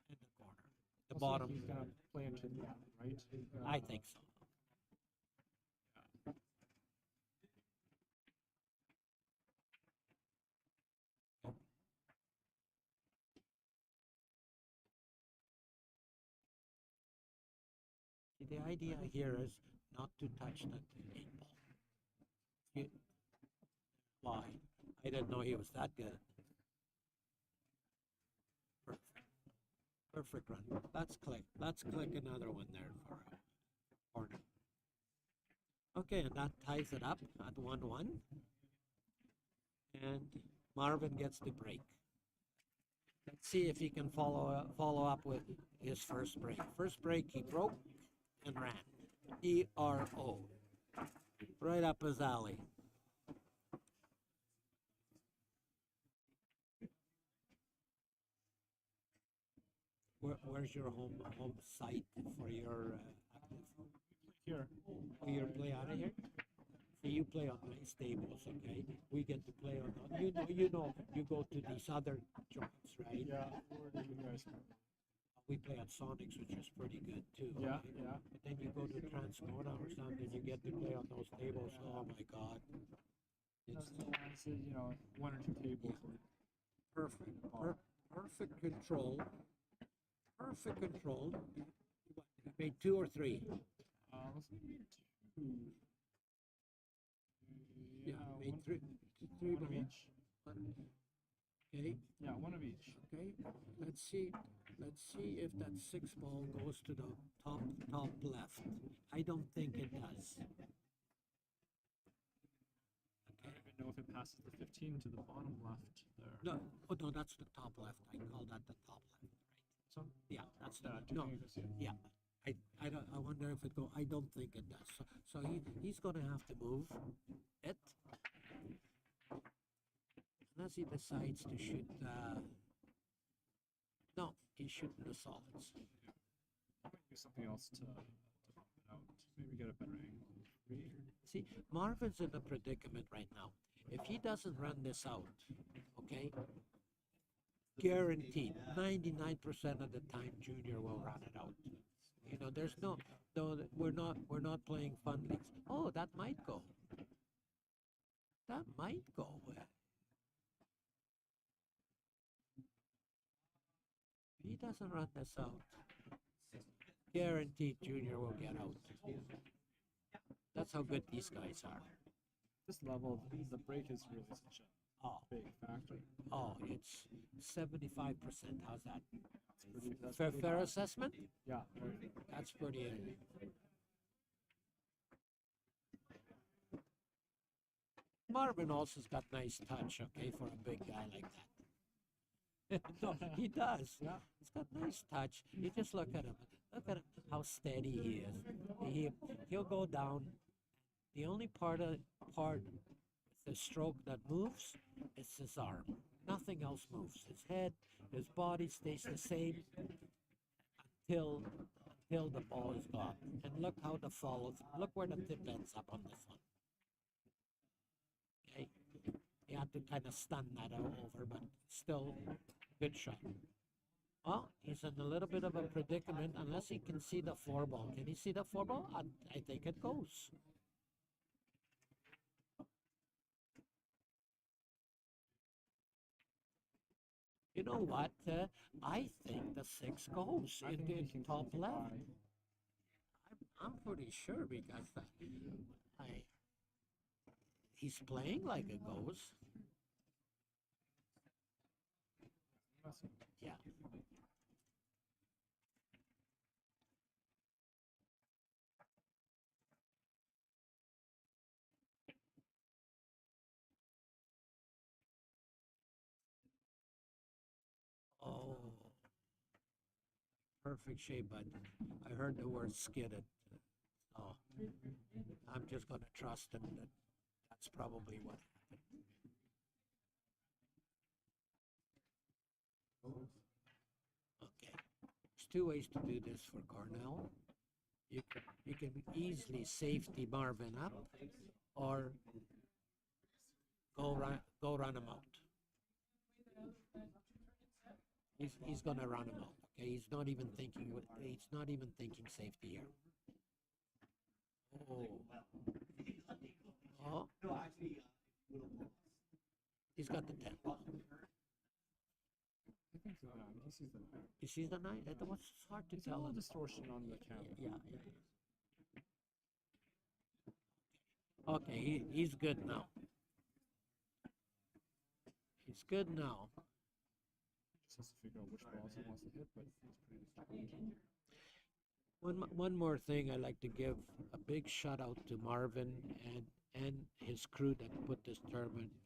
and the corner. The Also, bottom. He's gonna play into that, right? I think so. The idea here is not to touch the 8 ball. Why? I didn't know he was that good. Perfect run. Let's click. Let's click another one there for corner. Okay, and that ties it up at 1-1. And Marvin gets the break. Let's see if he can follow up with his first break. First break he broke and ran. ERO. Right up his alley. Where's your home site for your active? Here. Oh, you play out of here? So you play on nice tables, okay? We get to play on. You go to these other joints, right? Yeah. Where do you guys go? We play at Sonics, which is pretty good too. Yeah, right? yeah. But then you go to Transcona or something, you get to play on those tables. Oh my God! It's 1 or 2 tables. Perfect. Perfect control. Perfect control. You made 2 or 3. Let's maybe 2. Yeah, made one, 3 one of each. Okay. Yeah, 1 of each. Okay. Let's see if that 6 ball goes to the top left. I don't think it does. I don't even know if it passes the 15 to the bottom left there. No, no, that's the top left. I call that the top left, right? So, Yeah, that's the do you no. think it goes here? Yeah, I wonder if it go. I don't think it does. So he's gonna have to move it unless he decides to shoot. No, he's shooting the solids. Might do something else to bump it out. Maybe get a better angle. See, Marvin's in a predicament right now. If he doesn't run this out, okay, guaranteed, 99% of the time, Junior will run it out. There's no, we're not playing fun leagues. Oh, that might go. That might go. If he doesn't run this out, guaranteed Junior will get out. That's how good these guys are. This level, the break is really such Oh, a big factor. oh, it's 75%. How's that? That's Fair, pretty fair high. assessment? Yeah. That's pretty. Marvin also's got nice touch, okay, for a big guy like that. No, he does. Yeah. He's got nice touch. You just look at him. Look at how steady he is. He'll go down. The only part the stroke that moves is his arm. Nothing else moves. His head, his body stays the same until until the ball is gone. And look how the follows. Look where the tip ends up on this one. Okay, you have to kind of stun that over, but still, good shot. Well, he's in a little bit of a predicament unless he can see the four ball. Can he see the four ball? I think it goes. You know what? I think the six goes in top left. I'm pretty sure because I he's playing like it goes. Yeah. Oh, perfect shape, but I heard the word skidded. Oh, I'm just gonna trust him that that's probably what happened. Okay, there's two ways to do this for Cornell. You can easily safety Marvin up, or go run him out. He's gonna run him out. Okay, he's not even thinking. He's not even thinking safety here. Oh, oh, he's got the 10. I think so. Yeah, he sees the nine. You see the 9? It was hard to It's a tell. little distortion on the camera. Yeah, yeah. Okay, he's good now. He's good now. Just has to figure out which balls he wants to hit, but it's pretty distorted. One more thing, I like to give a big shout out to Marvin and his crew that put this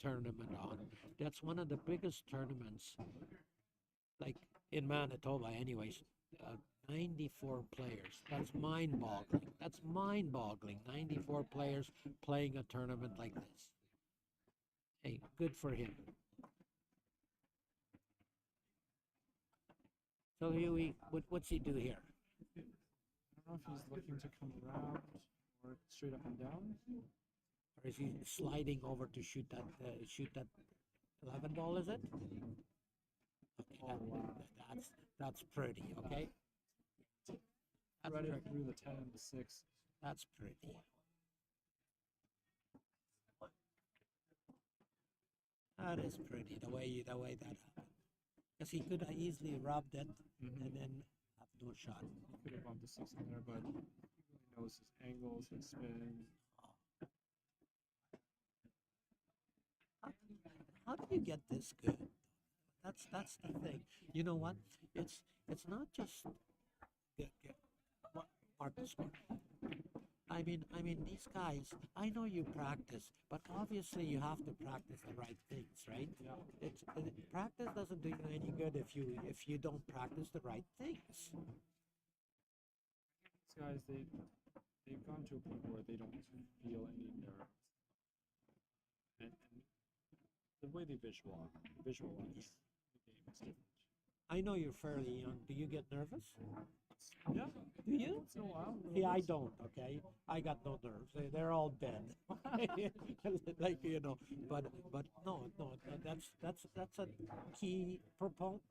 tournament on. That's one of the biggest tournaments, like in Manitoba, anyways. 94 players. That's mind-boggling. That's mind-boggling. 94 players playing a tournament like this. Hey, good for him. So Huey, what's he do here? I don't know if he's looking to come around or straight up and down. Or is he sliding over to shoot that 11 ball? Is it? Okay, Oh, wow. that's pretty. Okay, that's Right pretty. it through the 10 and the 6. That's pretty. That is pretty. The way that happened. Because he could have easily robbed it and then have no shot. He could have bumped the 6 in there, but he really knows his angles, his spin. How do you get this good? That's the thing. You know what? It's not just what Marcus score. I mean these guys. I know you practice, but obviously you have to practice the right things, right? Yeah. Practice doesn't do you any good if you don't practice the right things. These guys, they've gone to a point where they don't feel any nerves. And the way they visualize the game is different. I know you're fairly young. Do you get nervous? Yeah. Do you? Once in a while. See, I don't. Okay, I got no nerves. They're all dead. Like but no. That's a key proponent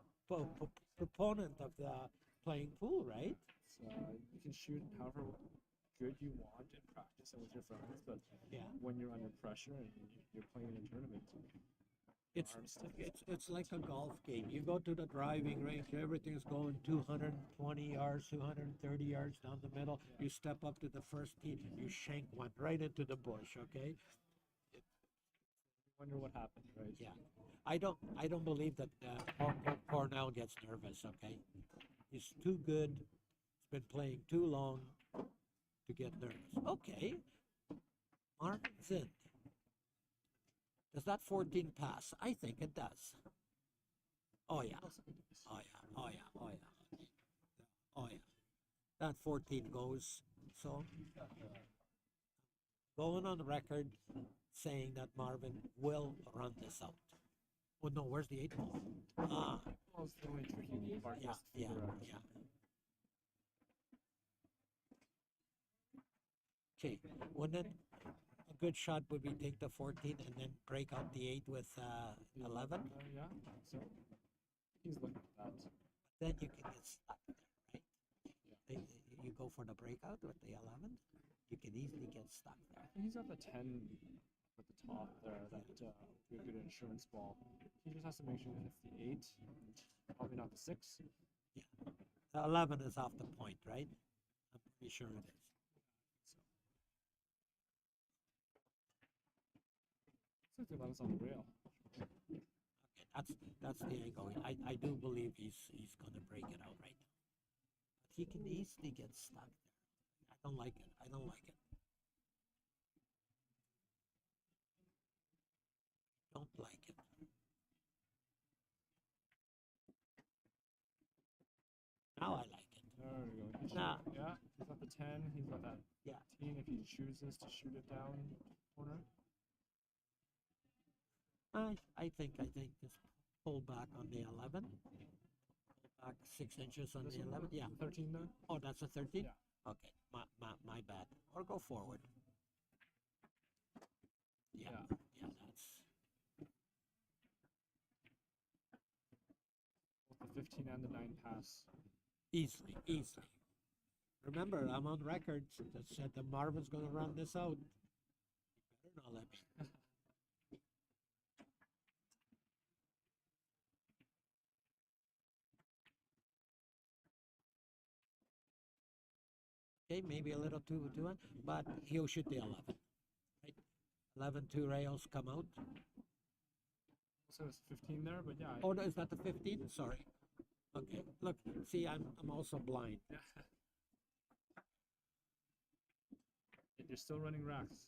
of the playing pool, right? So you can shoot however good you want in practice and with your friends, but Yeah. when you're under pressure and you're playing in a tournament, It's like a golf game. You go to the driving range, everything's going 220 yards, 230 yards down the middle. You step up to the first tee, you shank one right into the bush. Okay. you wonder what happened, right? Yeah, I don't believe that Cornell gets nervous. Okay, he's too good. He's been playing too long to get nervous. Okay, Martin's in. Does that 14 pass? I think it does. Oh yeah. Oh yeah. Oh yeah. Oh yeah. Oh yeah. that 14 goes. So going on the record saying that Marvin will run this out. Oh no, where's the 8 ball? Ah, Well, it's the only tricky part yeah, is to yeah, figure out. yeah. Okay, wouldn't it, a good shot would be take the 14 and then break out the 8 with 11? Yeah, so he's looking at that. Then you can get stuck there, right? Yeah. You go for the breakout with the 11, you can easily get stuck there. I think he's got the 10 at the top there, that would be a good insurance ball. He just has to make sure he hits the 8, and probably not the 6. Yeah, the 11 is off the point, right? I'm pretty sure it is. So. Looks like the 11's on the rail. Okay, that's the angle. I do believe he's gonna break it out right now. But he can easily get stuck there. I don't like it. I don't like it. Don't like it. Now I like it. There we go. Nah. Yeah, he's got the 10, he's got that Yeah. 18 if he chooses to shoot it down corner. I think just pull back on the 11. Pull back 6 inches on This the one, 11. Yeah. the 13 there. Oh, that's a 13? Yeah. Okay, my bad. Or go forward. Yeah, Yeah. yeah, that's Both the 15 and the 9 pass. easily, easily. Remember, I'm on record that said that Marvin's going to run this out. You better not let me. Okay, maybe a little too, but he'll shoot the 11. Right? 11, 2 rails come out. So it's 15 there, but yeah. Oh, no, is that the 15? Sorry. Okay, look, see, I'm also blind. Yeah. You're still running racks.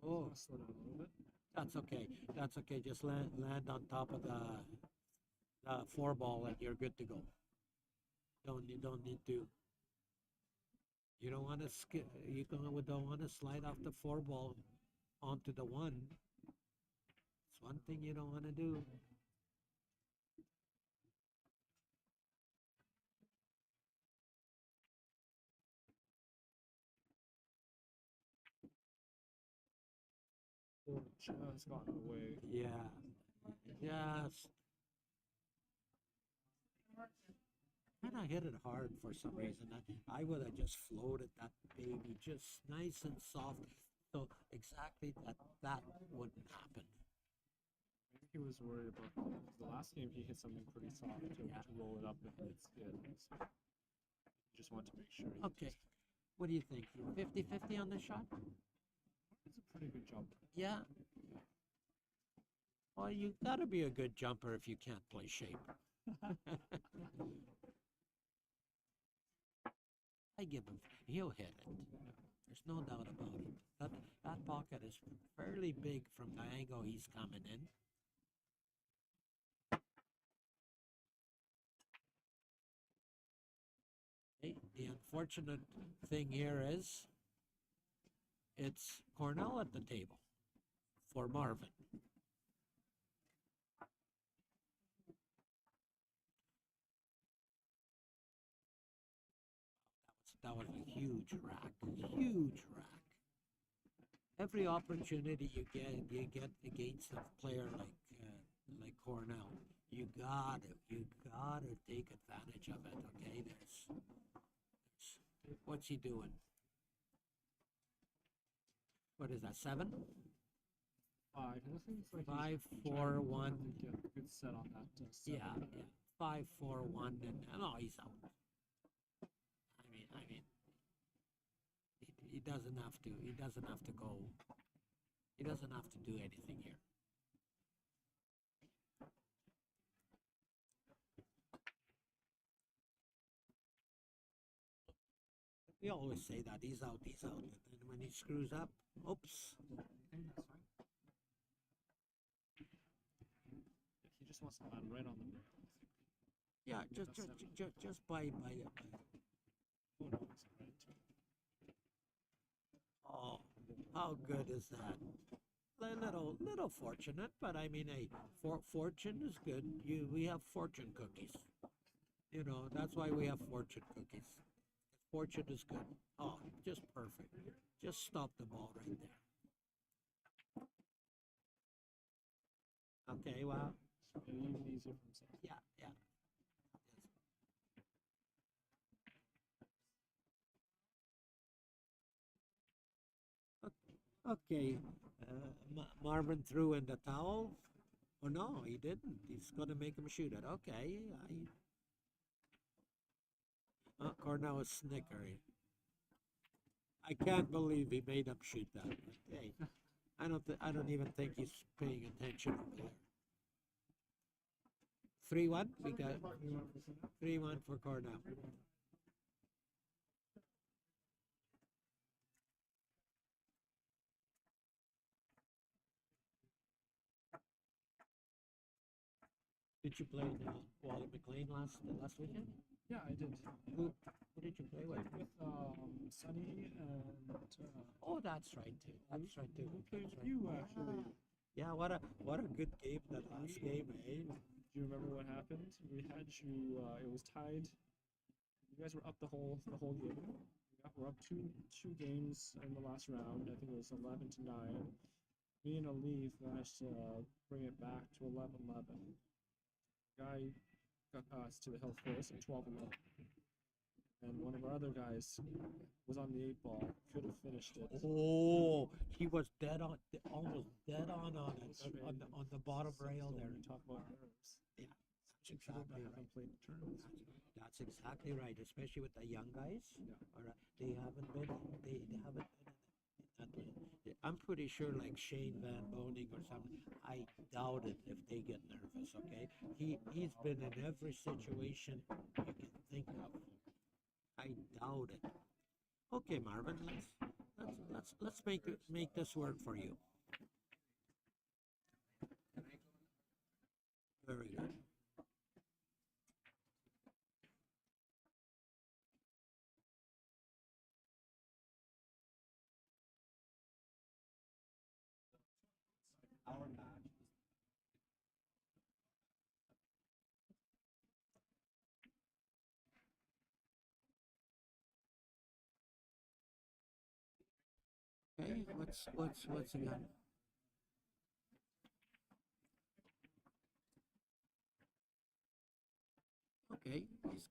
Oh, Slow down a little bit. that's okay. That's okay. Just land on top of the 4 ball and you're good to go. You don't need to. You don't want to skip. You don't want to slide off the 4 ball onto the 1. It's one thing you don't want to do. Oh, just gotten away. Yeah. Yes. And I hit it hard for some reason. I would have just floated that baby just nice and soft. So exactly that wouldn't happen. Maybe he was worried about the last game. He hit something pretty soft to roll it up and hit skid. So he just wanted to make sure. Okay. What do you think? 50-50 on this shot? It's a pretty good jump. Yeah. Well, you gotta be a good jumper if you can't play shape. I give him. He'll hit it. There's no doubt about it. That pocket is fairly big from the angle he's coming in. The unfortunate thing here is it's Cornell at the table for Marvin. That was a huge rack, huge rack. Every opportunity you get against a player like Cornell, you gotta take advantage of it. Okay, what's he doing? What is that? 7? 5. And I think it's like 5, he's 4, trying to 1. get a good set on that. 7. Yeah. 5, 4, 1, and no, he's out. I mean, he doesn't have to. He doesn't have to go. He doesn't have to do anything here. We always say that he's out, and then when he screws up, oops. He just wants to land right on the rail. Yeah, just by oh, how good is that? Little fortunate, but I mean, hey, fortune is good. We have fortune cookies. You know, that's why we have fortune cookies. Fortune is good. Oh, just perfect. Just stop the ball right there. Okay, well, Even easier for himself. yeah, yeah. Yes. Okay, Marvin threw in the towel. Oh no, he didn't. He's gonna make him shoot it. Okay, Cornell is snickering. I can't believe he made him shoot that. Hey, I don't even think he's paying attention over there. 3-1. We got 3-1 for Cornell. Did you play Wally McLean last weekend? Yeah, I did. Who did you play with? With Sunny and Oh, that's right too. That's right too. we played That's with right. you actually. Yeah, what a good game that last game, eh? Do you remember what happened? We had you. It was tied. You guys were up the whole game. We're up two games in the last round. I think it was 11-9. Me and Alif managed to bring it back to 11-11. Guy got us to the hill first at 12-11. And one of our other guys was on the 8 ball, could have finished it. Oh, he was dead on, almost dead on it, on the bottom rail there. We talk about nerves. Yeah, that's People exactly that right. haven't played the tournaments. That's exactly right, especially with the young guys. Yeah. All right, they haven't been in that league. I'm pretty sure like Shane Van Boning or something. I doubt it if they get nervous. Okay, he's been in every situation you can think of. I doubt it. Okay, Marvin, let's make this work for you. Very good. Okay, what's he got? Okay, he's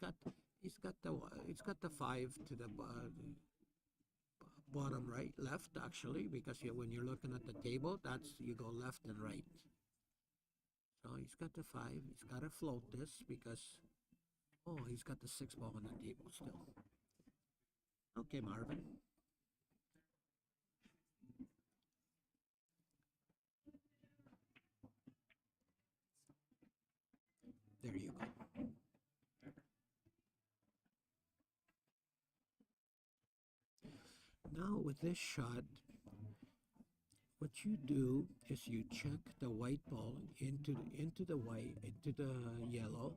got the five to the bottom right, left actually, because when you're looking at the table, that's you go left and right. So he's got the five. He's got to float this because oh, he's got the 6 ball on the table still. Okay, Marvin. There you go. Now with this shot, what you do is you check the white ball into the white into the yellow.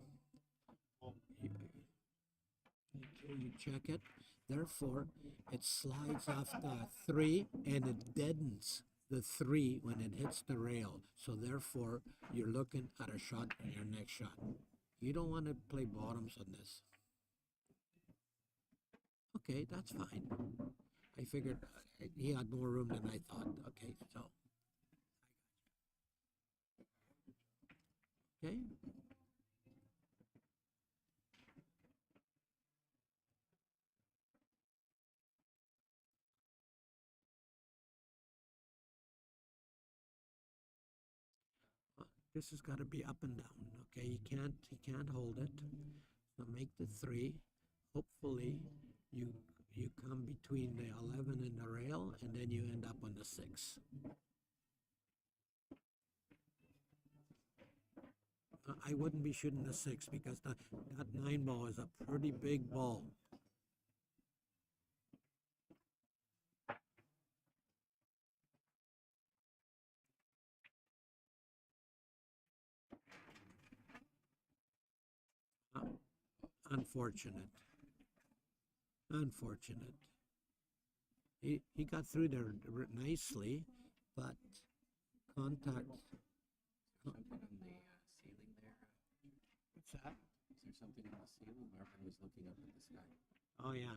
You check it. Therefore, it slides off the 3 and it deadens the 3 when it hits the rail. So therefore, you're looking at a shot on your next shot. You don't want to play bottoms on this. Okay, that's fine. I figured he had more room than I thought. Okay, so. Okay. This has got to be up and down. Okay, he can't hold it. So make the 3. Hopefully, you come between the 11 and the rail, and then you end up on the 6. I wouldn't be shooting the 6 because that 9 ball is a pretty big ball. Unfortunate. Unfortunate. He got through there nicely, but contact. Something on the ceiling there. What's that? Is there something on the ceiling? Marvin was looking up at the sky. Oh yeah.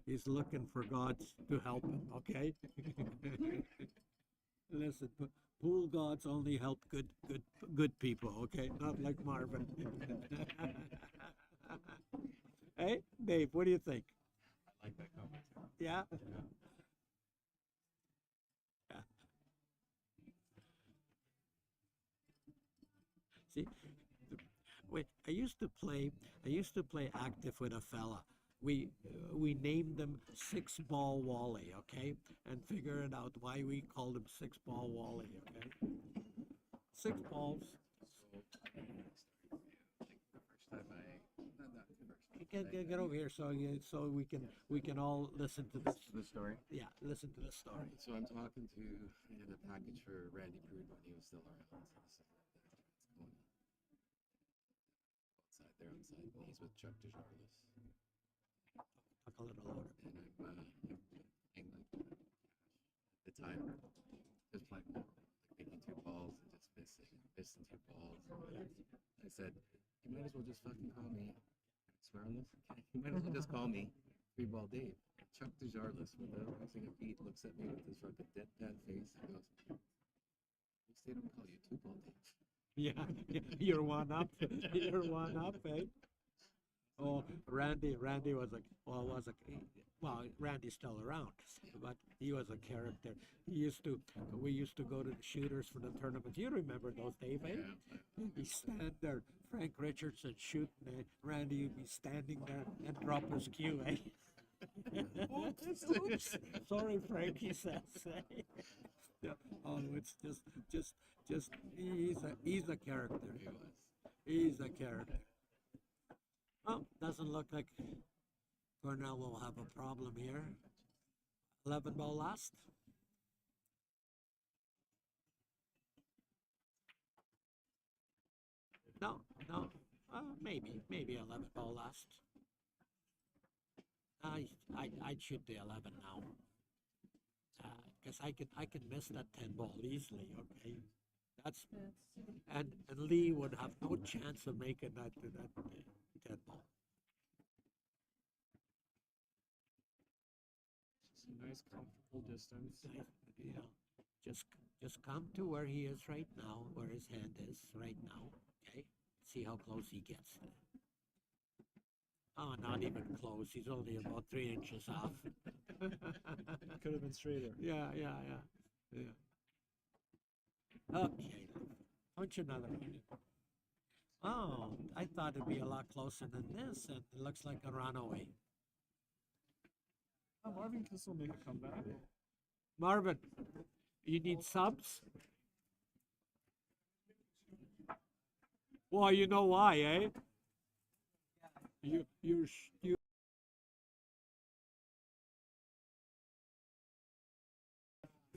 He's looking for God to help him. Okay. Listen, pool gods only help good people. Okay, not like Marvin. Hey, Dave, what do you think? I like that comment. Yeah. Yeah. Yeah. See, wait, I used to play active with a fella. We named him Six Ball Wally, okay? And figure it out why we called him Six Ball Wally, okay? Six balls. So, I have a story for you. Like the first time not the first time. Get over here so we can all listen to this. The story. Yeah, listen to the story. So I'm talking to I had a package for Randy Prude when he was still around. So this is going outside. They're outside. And he's with Chuck DeJarlis. Talk a little louder. And I'm playing like at the time just playing like making two balls and just missing two balls. I said, you might as well just fucking call me. Can I swear on this? Okay. You might as well just call me Three Ball Dave. Chuck DeJarlis, without missing a beat, looks at me with this fucking deadpan face and goes, "At least they don't call you Two Ball Dave." Yeah, you're one up. You're one up, eh? Oh, Randy was Randy's still around, but he was a character. We used to go to the shooters for the tournaments. You remember those days, eh? He'd stand there, Frank Richardson shooting, Randy would be standing there and drop his cue, eh? Oops. Sorry, Frank, he says. Eh? Yeah. Oh, it's just he's a character. He was. He's a character. Oh, doesn't look like Cornell will have a problem here. 11 ball last. No. Maybe 11 ball last. I'd shoot the 11 now. Because I can miss that 10 ball easily. Okay, that's and Lee would have no chance of making that 10 ball. It's a nice, comfortable distance. You know, just come to where he is right now, where his hand is right now. Okay, see how close he gets. Oh, not even close. He's only about 3 inches off. Could have been straighter. Yeah. Okay, punch another one. Oh, I thought it'd be a lot closer than this, and it looks like a runaway. Marvin can still make a comeback. Marvin, you need subs? Well, you know why, eh? You.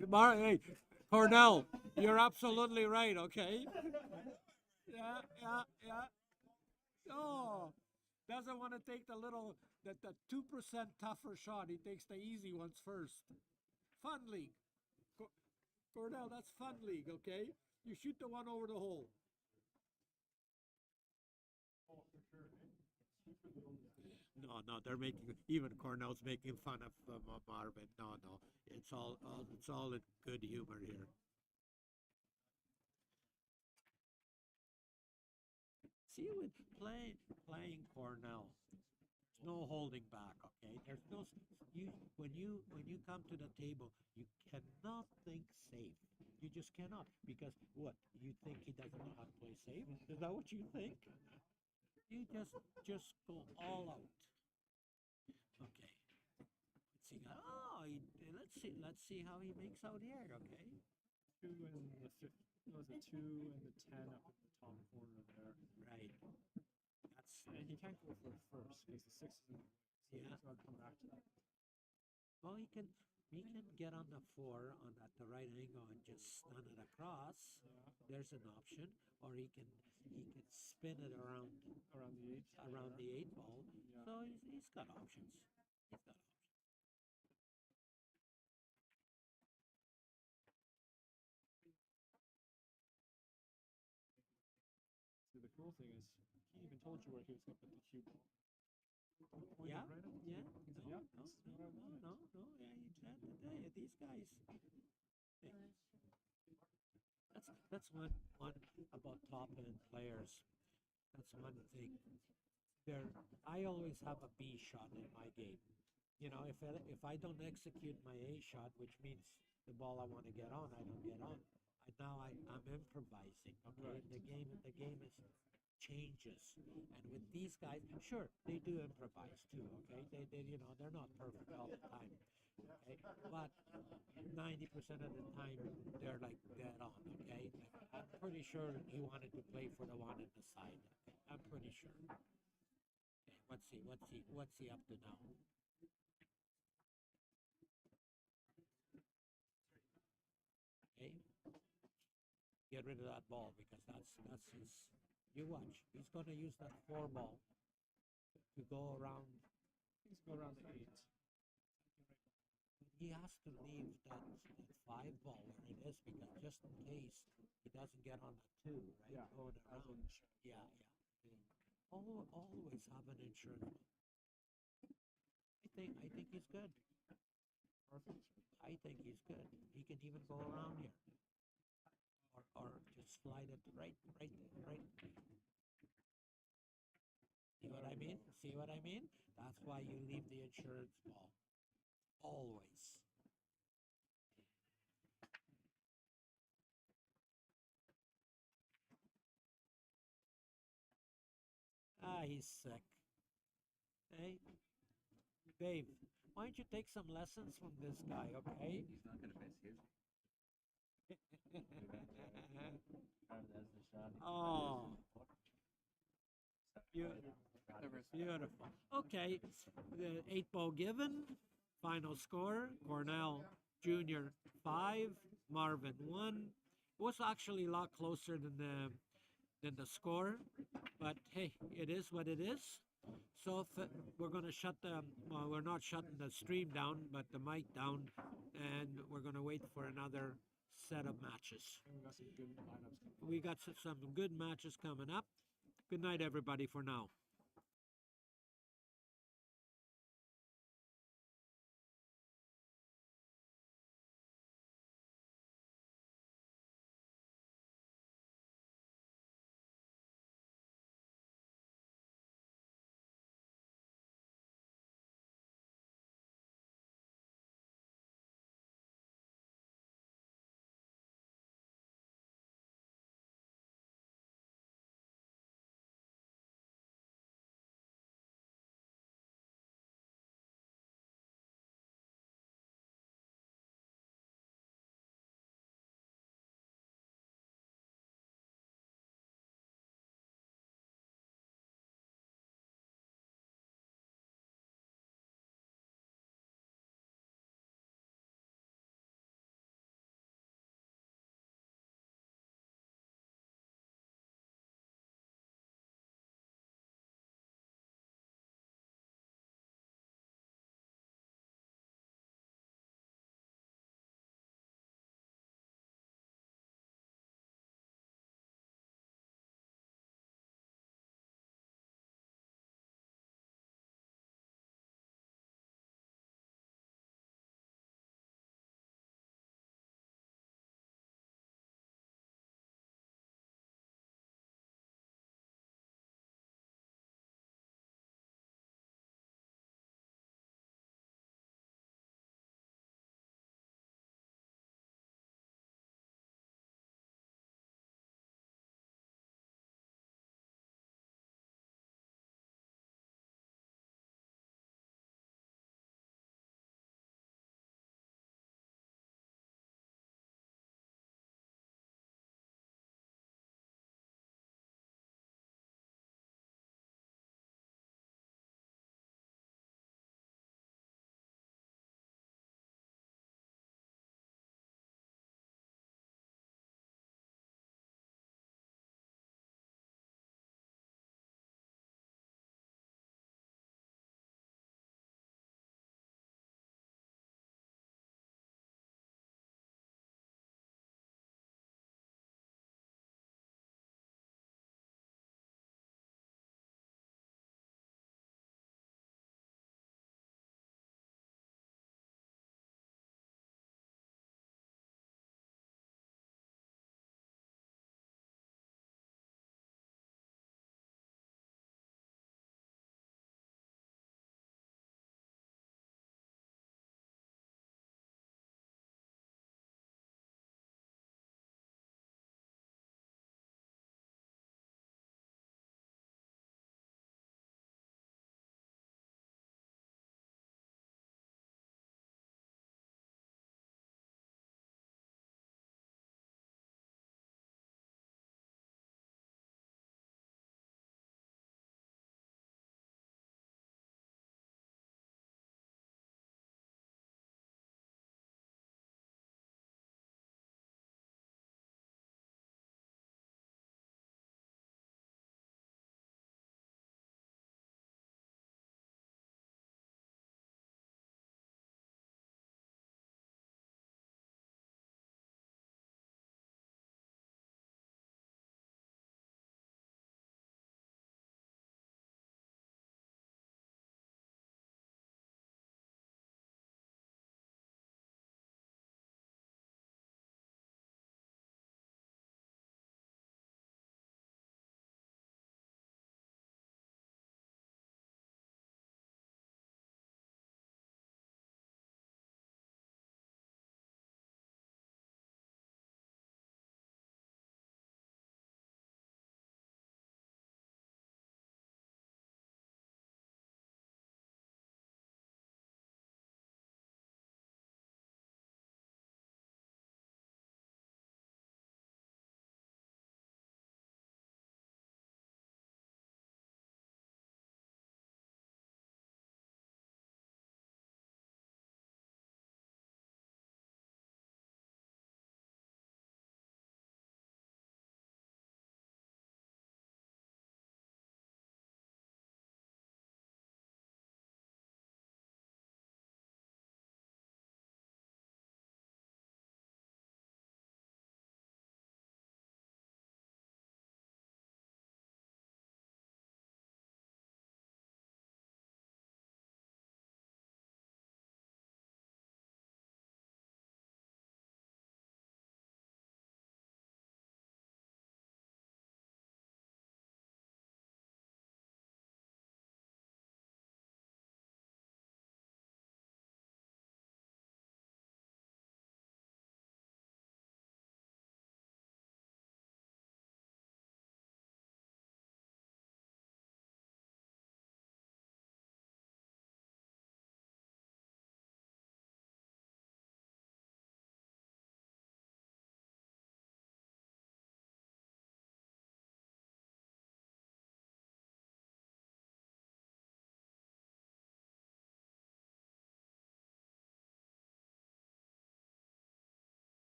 Hey, Cornell, you're absolutely right. Okay. Yeah. Oh, doesn't want to take the 2% tougher shot. He takes the easy ones first. Fun league. Cornell, that's fun league. Okay. You shoot the one over the hole. No, they're making, even Cornell's making fun of Marvin. No, it's all in good humor here. See, with playing Cornell, there's no holding back. Okay, there's no when you come to the table, you cannot think safe. You just cannot, because what, you think he doesn't know how to play safe? Is that what you think? You just go all out. Okay. Let's see how he makes out here. Okay. 2 and the 5th. Was it 2 and the 10 up in the top corner there? Right. And he can't go for it first because the 6 is in the way. So Yeah. he's got to come back to that. Well, he can. he can get on the 4 on at the right angle and just stun it across. Yeah. There's an option, or he can spin it around Around the 8. around there. the 8 ball. Yeah. So he's got options. He's got options. See, the cool thing is, he even told you where he was going to put the cue ball. Pointed Yeah, right at the yeah. cue. He's like, No, yeah, no, this is what I no, wanted. no, no. Yeah, you have to tell you, these guys. Hey, that's one about top end players. That's one thing. There, I always have a B shot in my game. You know, if I don't execute my A shot, which means the ball I want to get on, I don't get on. I'm improvising. Okay, Right. the game is changes, and with these guys, sure they do improvise too. Okay, they you know they're not perfect all the time. Okay, but 90% of the time they're like dead on. Okay, I'm pretty sure he wanted to play for the one in the side. Okay? I'm pretty sure. Okay, what's he up to now? Okay, get rid of that ball because that's his. You watch. He's gonna use that 4 ball to go around. He's go around the 8. He has to leave that 5 ball where it is because just in case he doesn't get on the 2, right? Yeah, Going as around. in shot. Yeah, yeah. Always have an insurance. I think he's good. Perfect. I think he's good. He can even go around here. Or just slide it right. See what I mean? See what I mean? That's why you leave the insurance ball. Always. Ah, he's sick. Hey, Dave, why don't you take some lessons from this guy, okay? He's not gonna miss his. Oh, beautiful. Okay, the 8 ball given. Final score: Cornell Junior 5, Marvin 1. It was actually a lot closer than the score, but hey, it is what it is. So we're going to shut the, well, we're not shutting the stream down, but the mic down, and we're going to wait for another set of matches. And we got some good lineups coming. We got some good matches coming up. Good night, everybody, for now.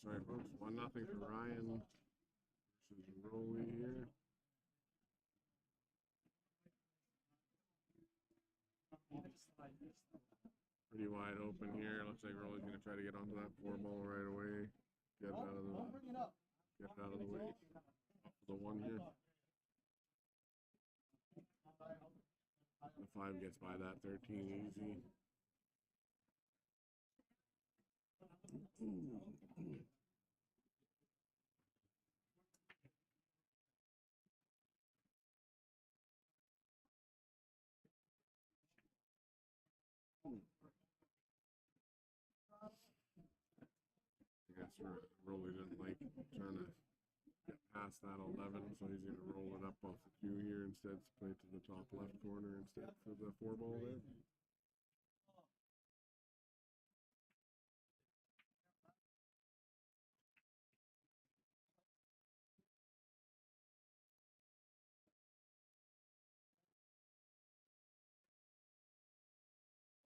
sorry folks, 1-0 for Ryan versus Rolly here. Pretty wide open here. Looks like Rolly's gonna try to get onto that 4 ball right away. Get it out of the way. Up to the 1 here. The 5 gets by that 13 easy. I guess Rolly didn't like trying to get past that 11, so he's gonna roll it up off the 2 here instead. Play to the top left corner instead for the 4 ball there.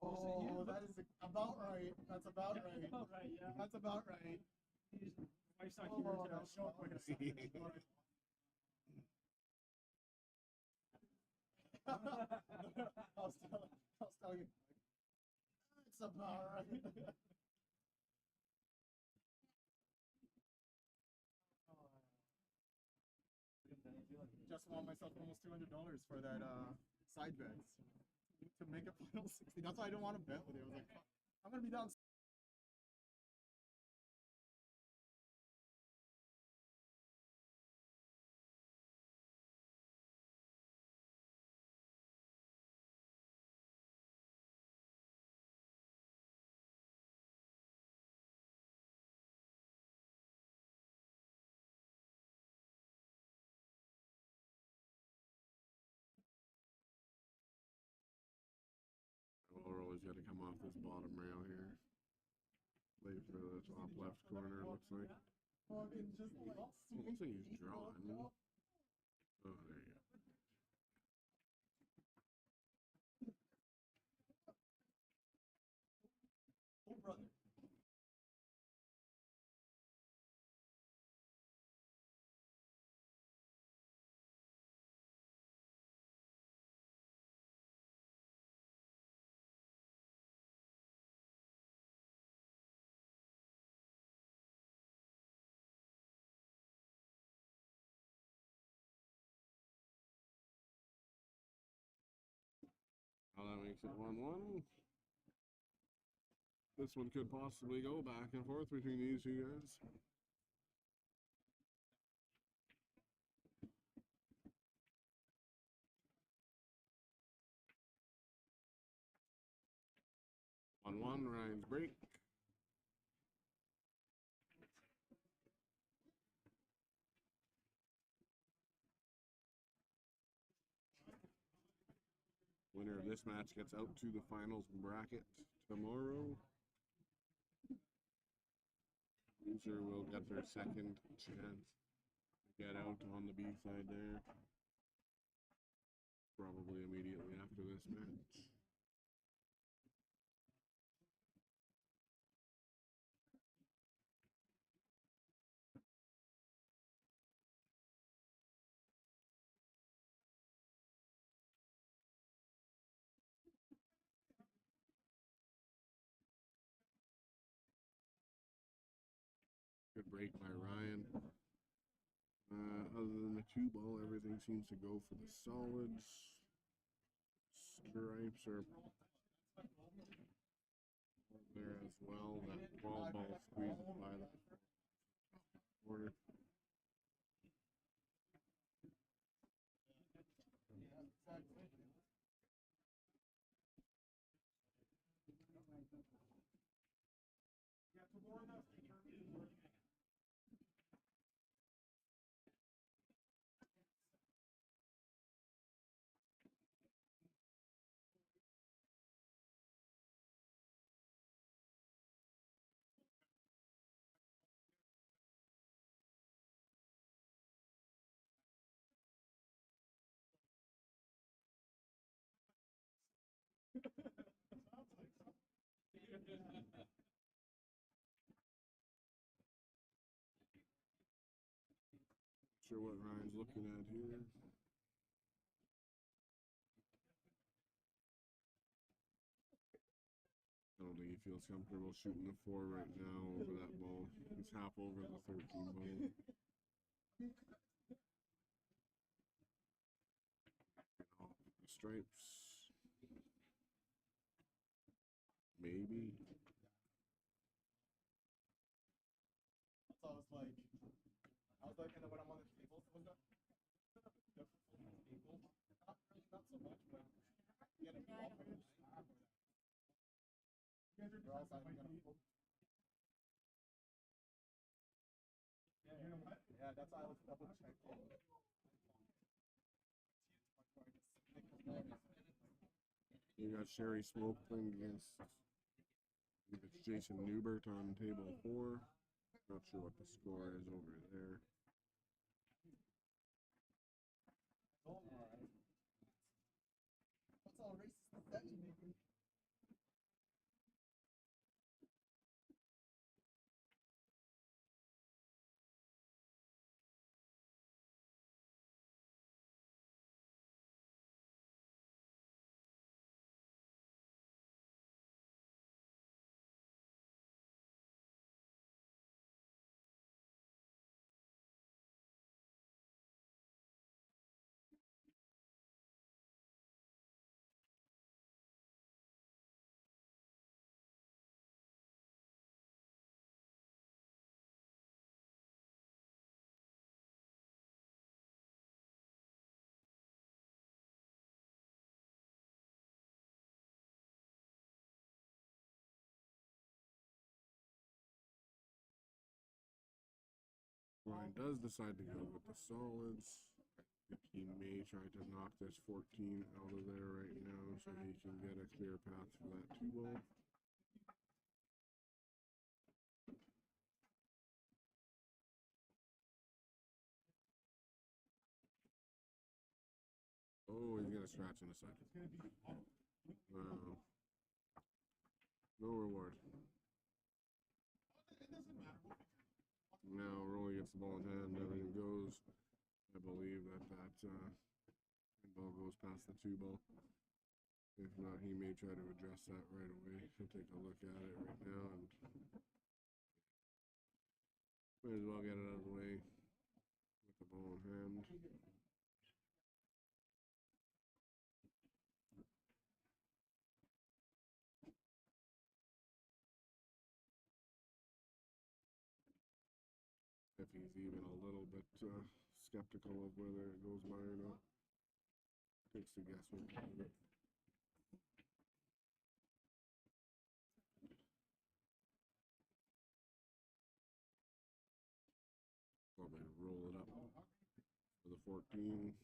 Oh, that is about right. That's about right. About right, yeah. That's about right. Wife's not here Oh, to that's show up about with us. right. I was telling you. It's about right. Just won myself almost $200 for that side bets to make it final 60. That's why I didn't want to bet with it. I was like, fuck, I'm gonna be down. Well, Rolly's got to come off this bottom rail here. Play for the top left corner, looks like. Fucking just like Looks like he's drawn. Oh, there you go. Oh, brother. Well, that makes it 1-1. This one could possibly go back and forth between these two guys. On 1, Ryan's break. Winner of this match gets out to the finals bracket tomorrow. Loser will get their second chance to get out on the B side there. Probably immediately after this match. Good break by Ryan. Other than the 2 ball, everything seems to go for the solids. Stripes are there as well. That 12 ball squeezes by that corner. sure what Ryan's looking at here. I don't think he feels comfortable shooting the 4 right now over that ball. He's half over the 13 ball. Off the stripes. Maybe. So I was like, and then when I'm on the table, so was that difficult table? Not so much, but get a ball. You guys are all sides gonna pull. Yeah, that's why I was double checking. You got Sherry Smoke playing against it's Jason Newbert on table 4. Not sure what the score is over there. What's all racist with that, baby? Ryan does decide to go with the solids. I think he may try to knock this 14 out of there right now so he can get a clear path for that 2 ball. Oh, he's gonna scratch in a second. Wow. No reward. Now Rolly gets the ball in hand, everything goes. I believe that ball goes past the 2 ball. If not, he may try to address that right away. He'll take a look at it right now and might as well get it out of the way with the ball in hand. If he's even a little bit skeptical of whether it goes by or not, takes the guesswork out of it. Probably roll it up for the 14.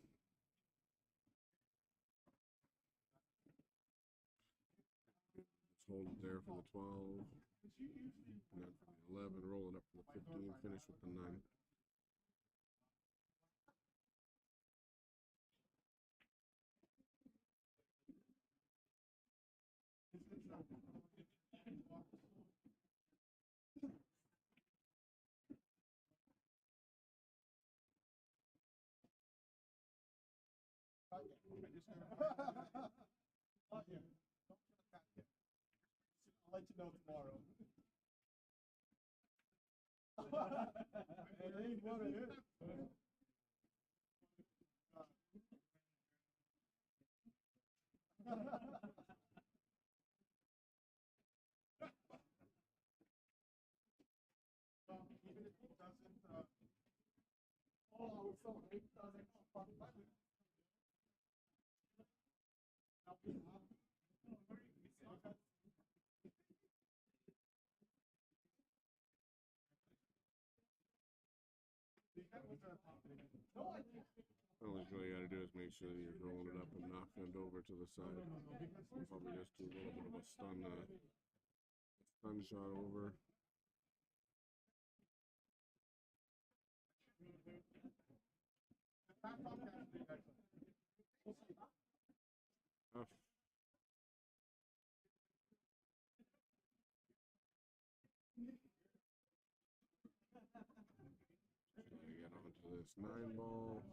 Just hold it there for the 12. And then for the 11, roll it up for the 15, finish with the 9. Not yet. Don't feel that yet. I'll let you know tomorrow. It ain't what it is. Even if he doesn't, oh, so he doesn't fuck with it. Now we have. All you gotta do is make sure that you're rolling it up and knocking it over to the side. Probably just do a little bit of a stun shot over. Tough. Trying to get onto this 9 ball.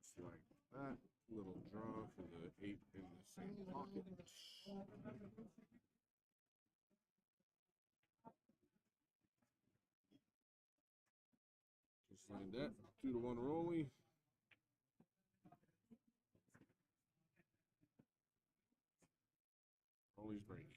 Just like that. Little draw for the 8 in the same pocket. Just like that. 2-1 Rolly. Rolly's breaking.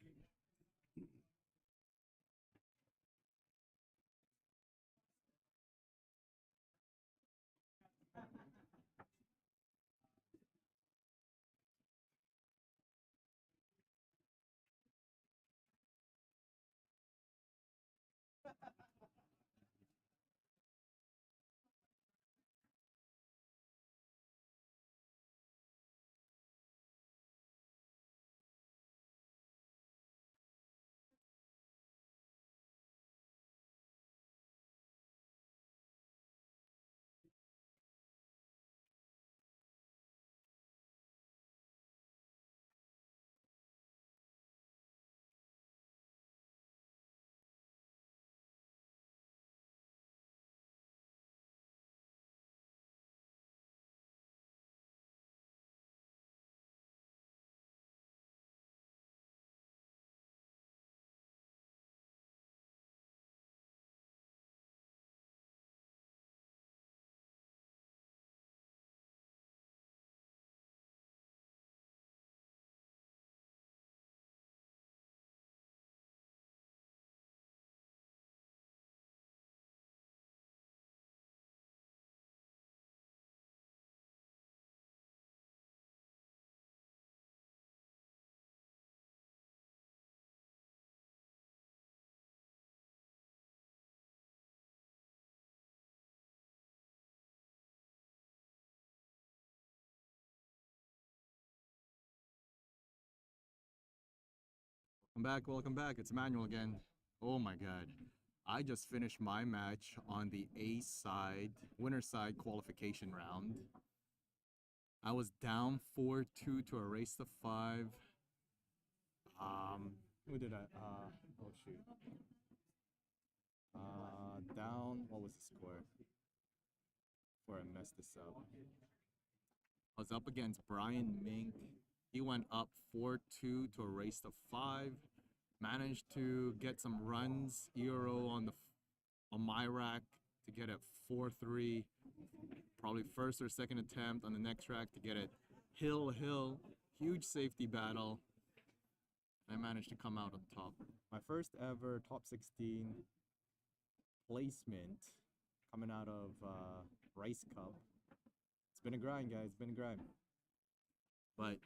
Welcome back. It's Emmanuel again. Oh my god. I just finished my match on the A side, winner side qualification round. I was down 4-2 to a race to 5. Who did I oh shoot. Down, what was the score? Before I messed this up. I was up against Brian Mink. He went up 4-2 to a race to 5. Managed to get some runs, Euro on my rack to get it 4-3. Probably first or second attempt on the next track to get it hill. Huge safety battle. I managed to come out on top. My first ever top 16 placement coming out of Rice Cup. It's been a grind, guys. It's been a grind. But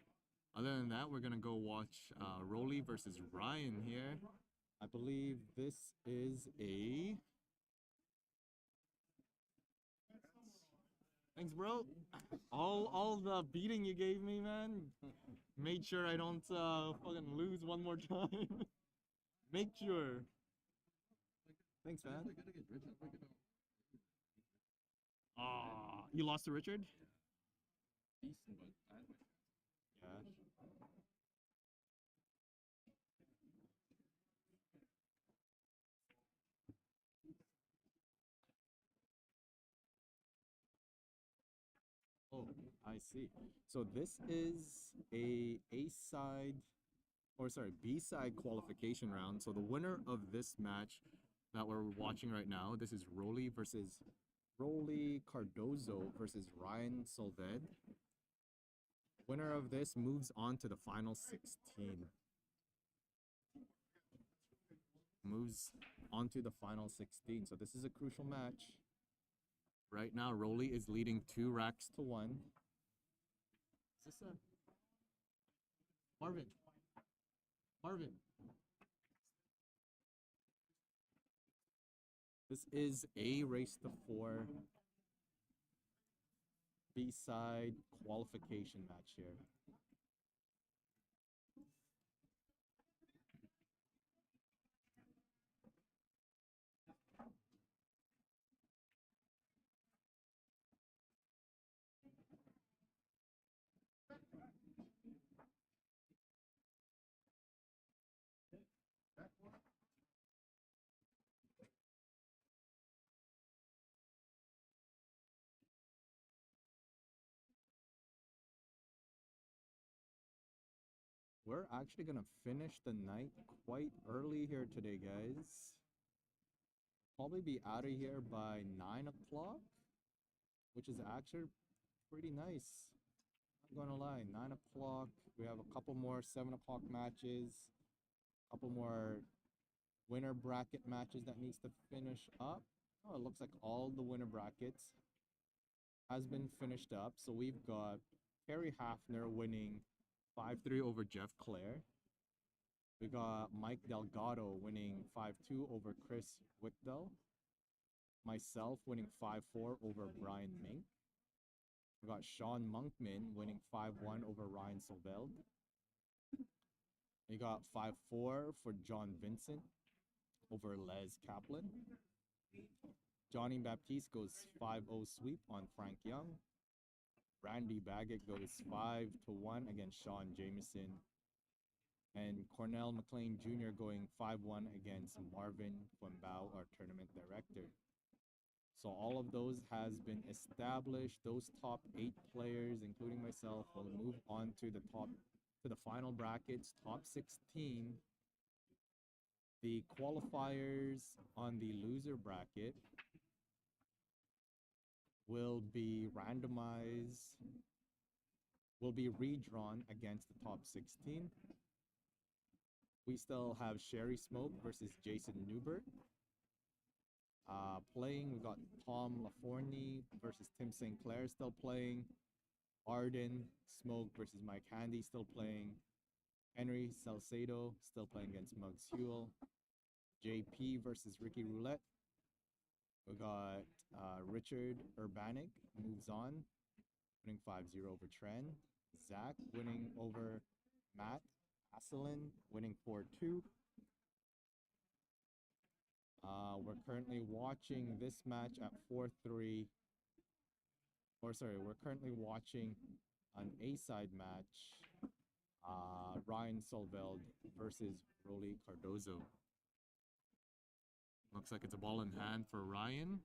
other than that, we're gonna go watch Rolly versus Ryan here. I believe this is a. Thanks, bro. All the beating you gave me, man. Made sure I don't fucking lose one more time. Make sure. Thanks, man. You lost to Richard? Yeah. Oh, I see. So this is a A-side, or sorry, B-side qualification round. So the winner of this match that we're watching right now, this is Rolly Cardozo versus Ryan Solved. Winner of this moves on to the final 16. Moves on to the final 16. So this is a crucial match. Right now, Rolly is leading 2 racks to 1. Is this a Marvin? This is a race to 4 B-side qualification match here. We're actually gonna finish the night quite early here today, guys. Probably be out of here by 9 o'clock, which is actually pretty nice. Not gonna lie, 9 o'clock. We have a couple more 7 o'clock matches, a couple more winner bracket matches that needs to finish up. Oh, it looks like all the winner brackets has been finished up. So we've got Kerry Hafner winning 5-3 over Jeff Clare. We got Mike Delgado winning 5-2 over Chris Wickdell. Myself winning 5-4 over Brian Mink. We got Sean Monkman winning 5-1 over Ryan Solveld. We got 5-4 for John Vincent over Les Kaplan. Johnny Baptiste goes 5-0 sweep on Frank Young. Randy Baggett goes 5-1 against Sean Jameson. And Cornell McLean Jr. going 5-1 against Marvin Quimbao, our tournament director. So all of those has been established. Those top 8 players, including myself, will move on to the final brackets, top 16. The qualifiers on the loser bracket will be randomized, will be redrawn against the top 16. We still have Sherry Smoke versus Jason Newbert. Playing, we got Tom LaForney versus Tim St. Clair still playing. Arden Smoke versus Mike Handy still playing. Henry Salcedo still playing against Muggs Huel. JP versus Ricky Roulette. We got Richard Urbanik moves on, winning 5-0 over Tren. Zach winning over Matt Asselin, winning 4-2. We're currently watching this match at 4-3. Or sorry, we're currently watching an A-side match. Ryan Solveld versus Rolly Cardozo. Looks like it's a ball in hand for Ryan.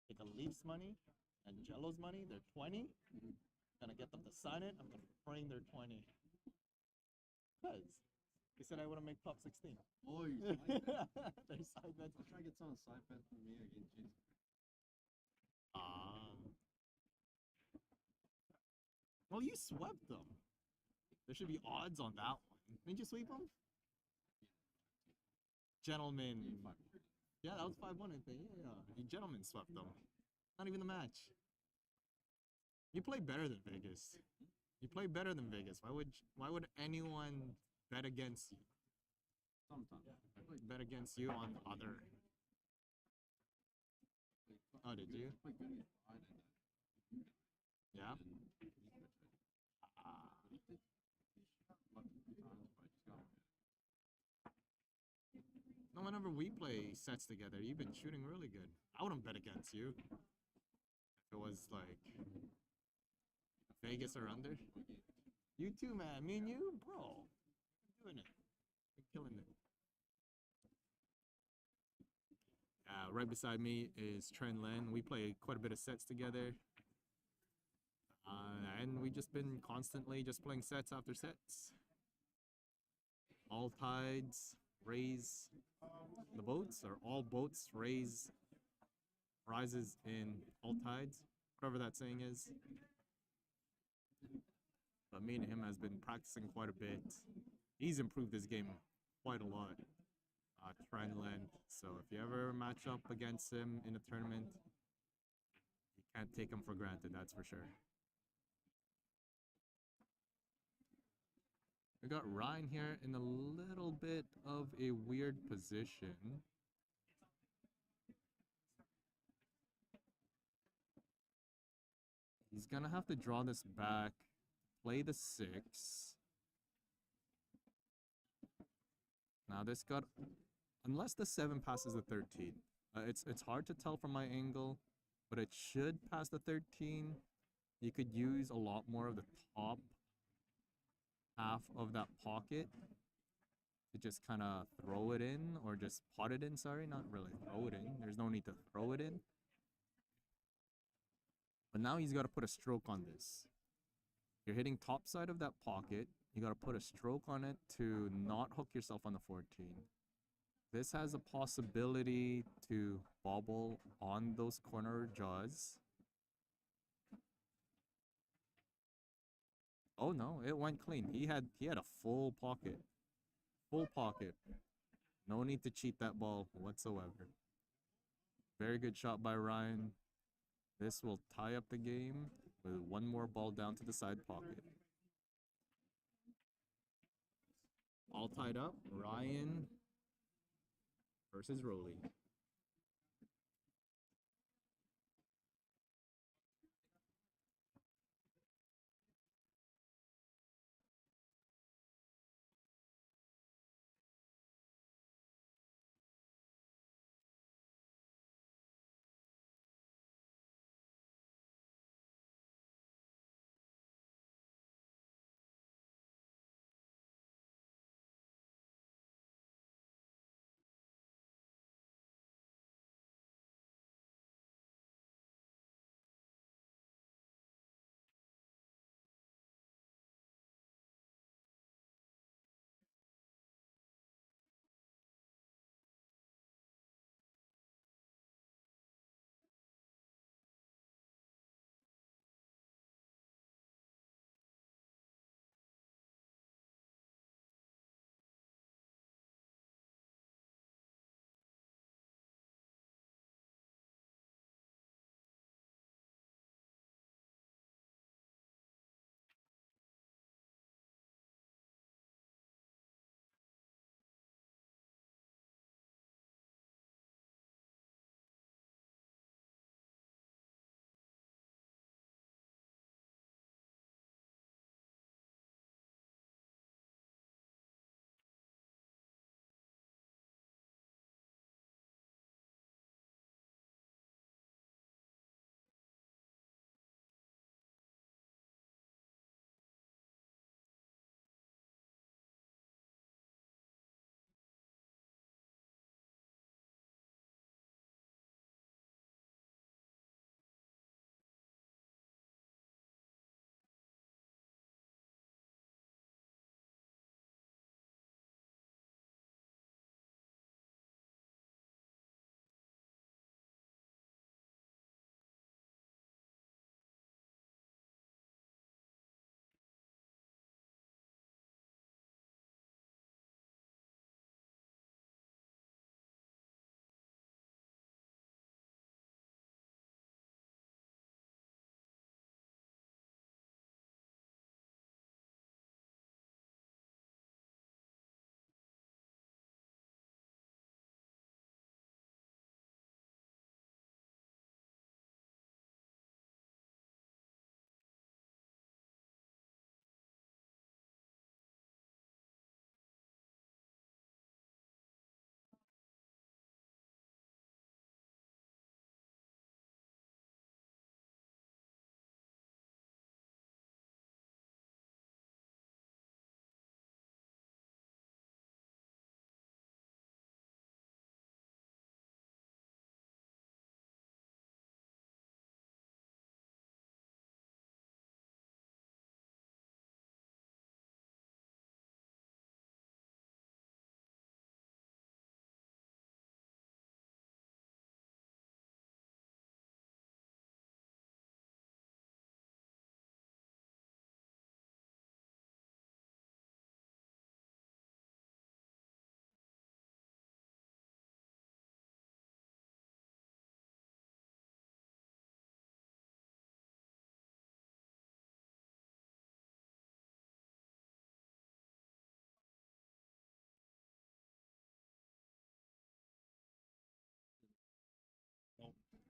Take a Leafs money and Jello's money, they're 20. Gonna get them to sign it. I'm gonna bring their 20. Because they said I wouldn't make top 16. Oh, you side bet. Their side bets. I'll try to get some side bet for me against Jesus. Well, you swept them. There should be odds on that one. Didn't you sweep them? Gentlemen. Yeah, that was 5-1, I think. Yeah. You gentlemen swept them. Not even the match. You play better than Vegas. You play better than Vegas. Why would anyone bet against you? Sometimes. Bet against you on other. Oh, did you? I played good against Biden. Yeah. No, whenever we play sets together, you've been shooting really good. I wouldn't bet against you. If it was like Vegas or under. You too, man. Me and you, bro. We're doing it. We're killing it. Right beside me is Tren Len. We play quite a bit of sets together. And we just been constantly just playing sets after sets. All tides raise the boats, or all boats raise rises in all tides, whatever that saying is. But me and him has been practicing quite a bit. He's improved his game quite a lot. Trendland. So if you ever match up against him in a tournament, you can't take him for granted, that's for sure. We got Ryan here in a little bit of a weird position. He's gonna have to draw this back, play the 6. Now this got, unless the 7 passes the 13. It's hard to tell from my angle, but it should pass the 13. You could use a lot more of the top half of that pocket to just kind of throw it in, or just pot it in, sorry, not really throw it in. There's no need to throw it in. But now he's got to put a stroke on this. You're hitting top side of that pocket. You got to put a stroke on it to not hook yourself on the 14. This has a possibility to bobble on those corner jaws. Oh no, it went clean. He had a full pocket. Full pocket. No need to cheat that ball whatsoever. Very good shot by Ryan. This will tie up the game with one more ball down to the side pocket. All tied up. Ryan versus Rolly.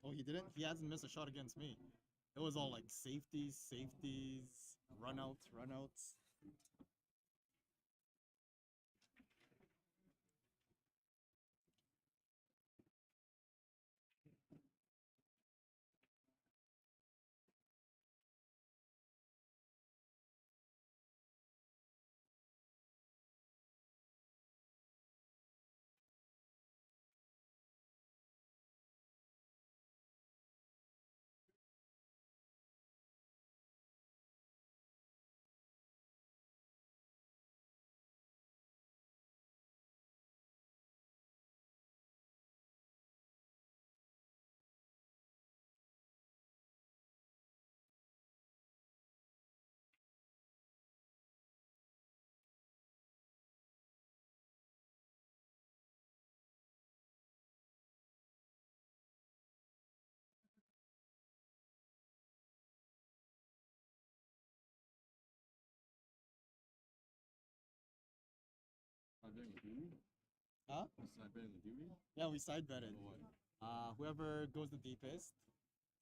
Oh, he didn't. He hasn't missed a shot against me. It was all like safeties, runouts, runouts. Huh? Yeah, we side betted. Whoever goes the deepest,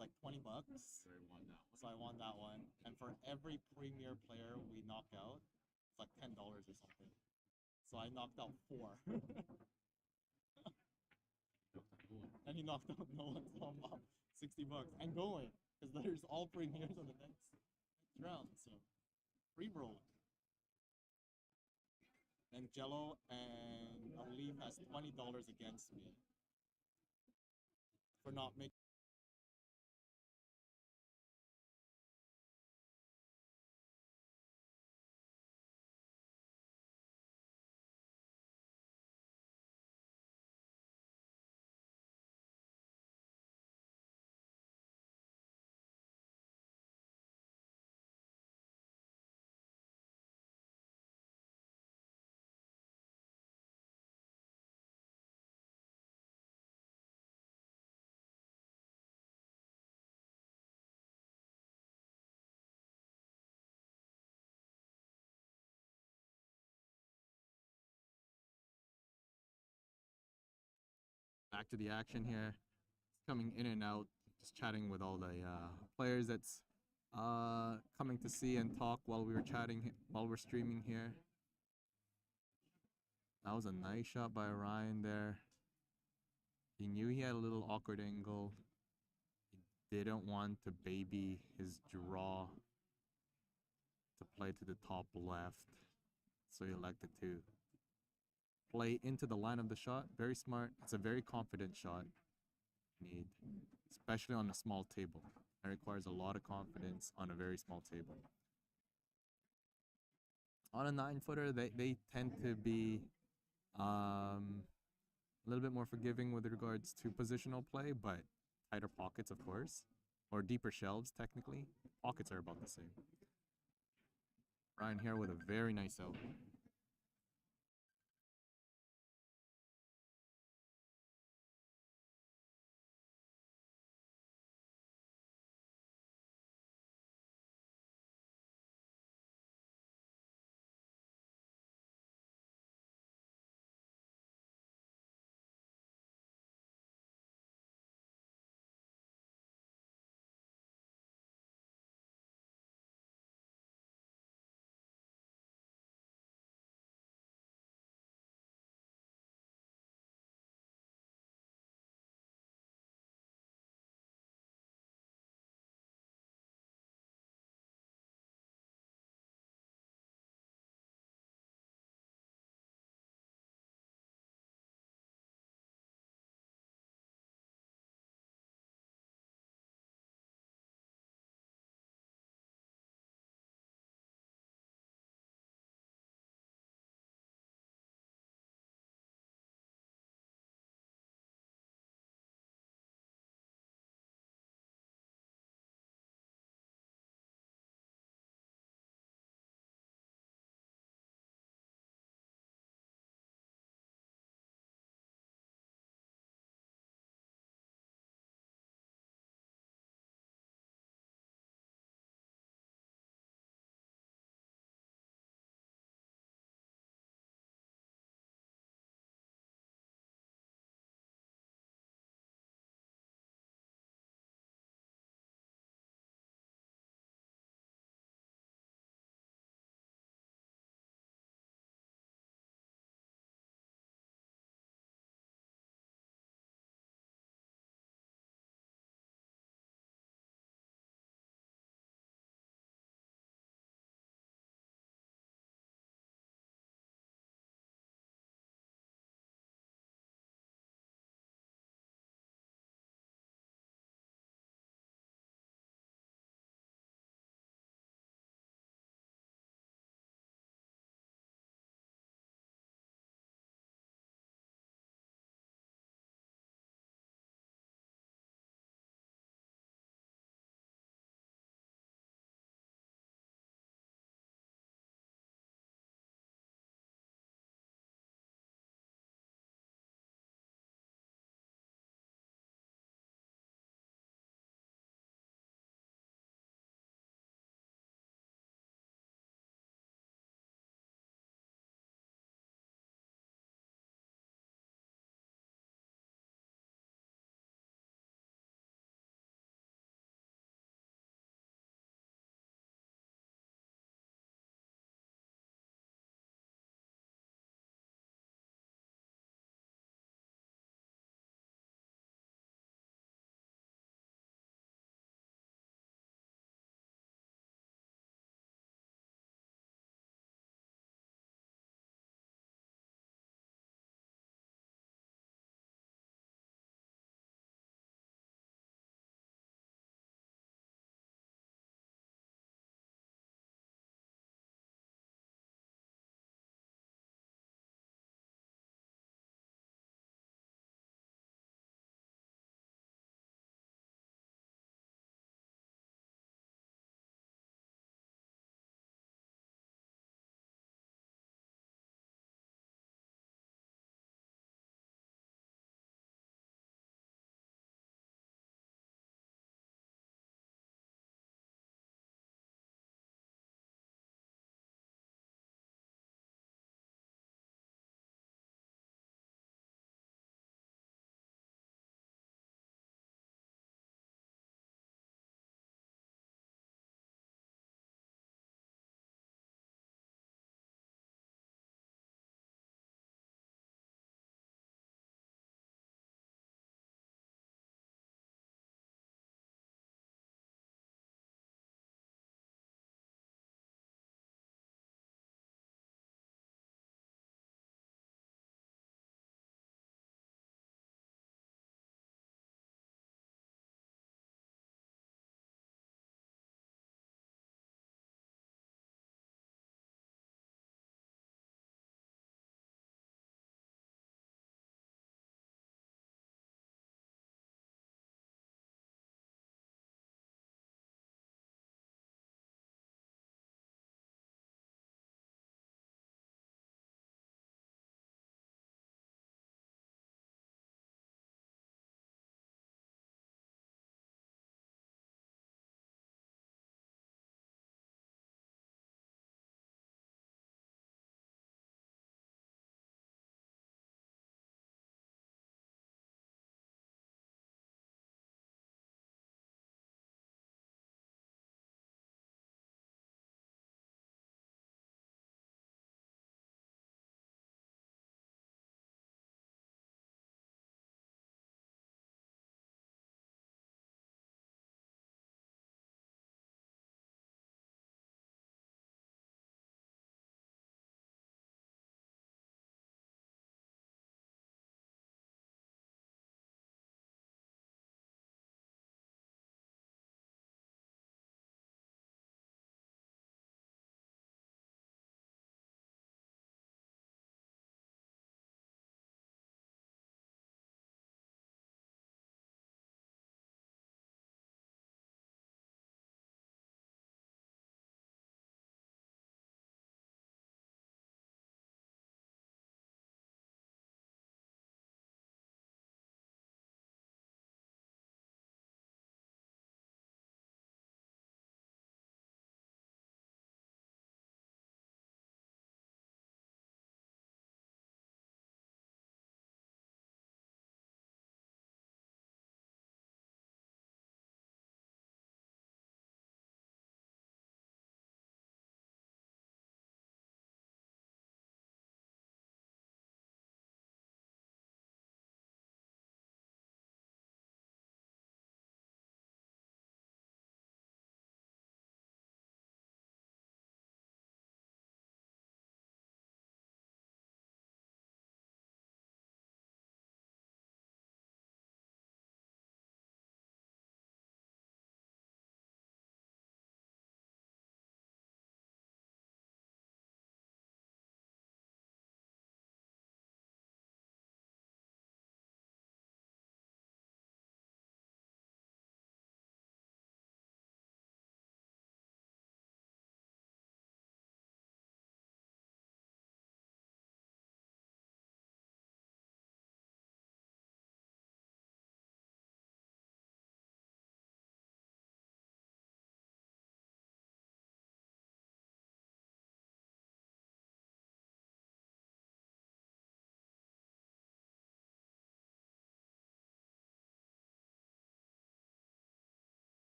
like $20. So I won that one. And for every premier player we knock out, it's like $10 or something. So I knocked out 4. And he knocked out no one, so I'm up $60 and going. Because there's all premiers on the next round. So free roll. And Jello and Alif has $20 against me for not making. Back to the action here. Coming in and out, just chatting with all the players that's coming to see and talk while we were chatting, while we're streaming here. That was a nice shot by Ryan there. He knew he had a little awkward angle. He didn't want to baby his draw to play to the top left. So he elected to play into the line of the shot. Very smart. It's a very confident shot. Need, especially on a small table. It requires a lot of confidence on a very small table. On a 9-footer, they tend to be a little bit more forgiving with regards to positional play, but tighter pockets, of course, or deeper shelves, technically. Pockets are about the same. Ryan here with a very nice out.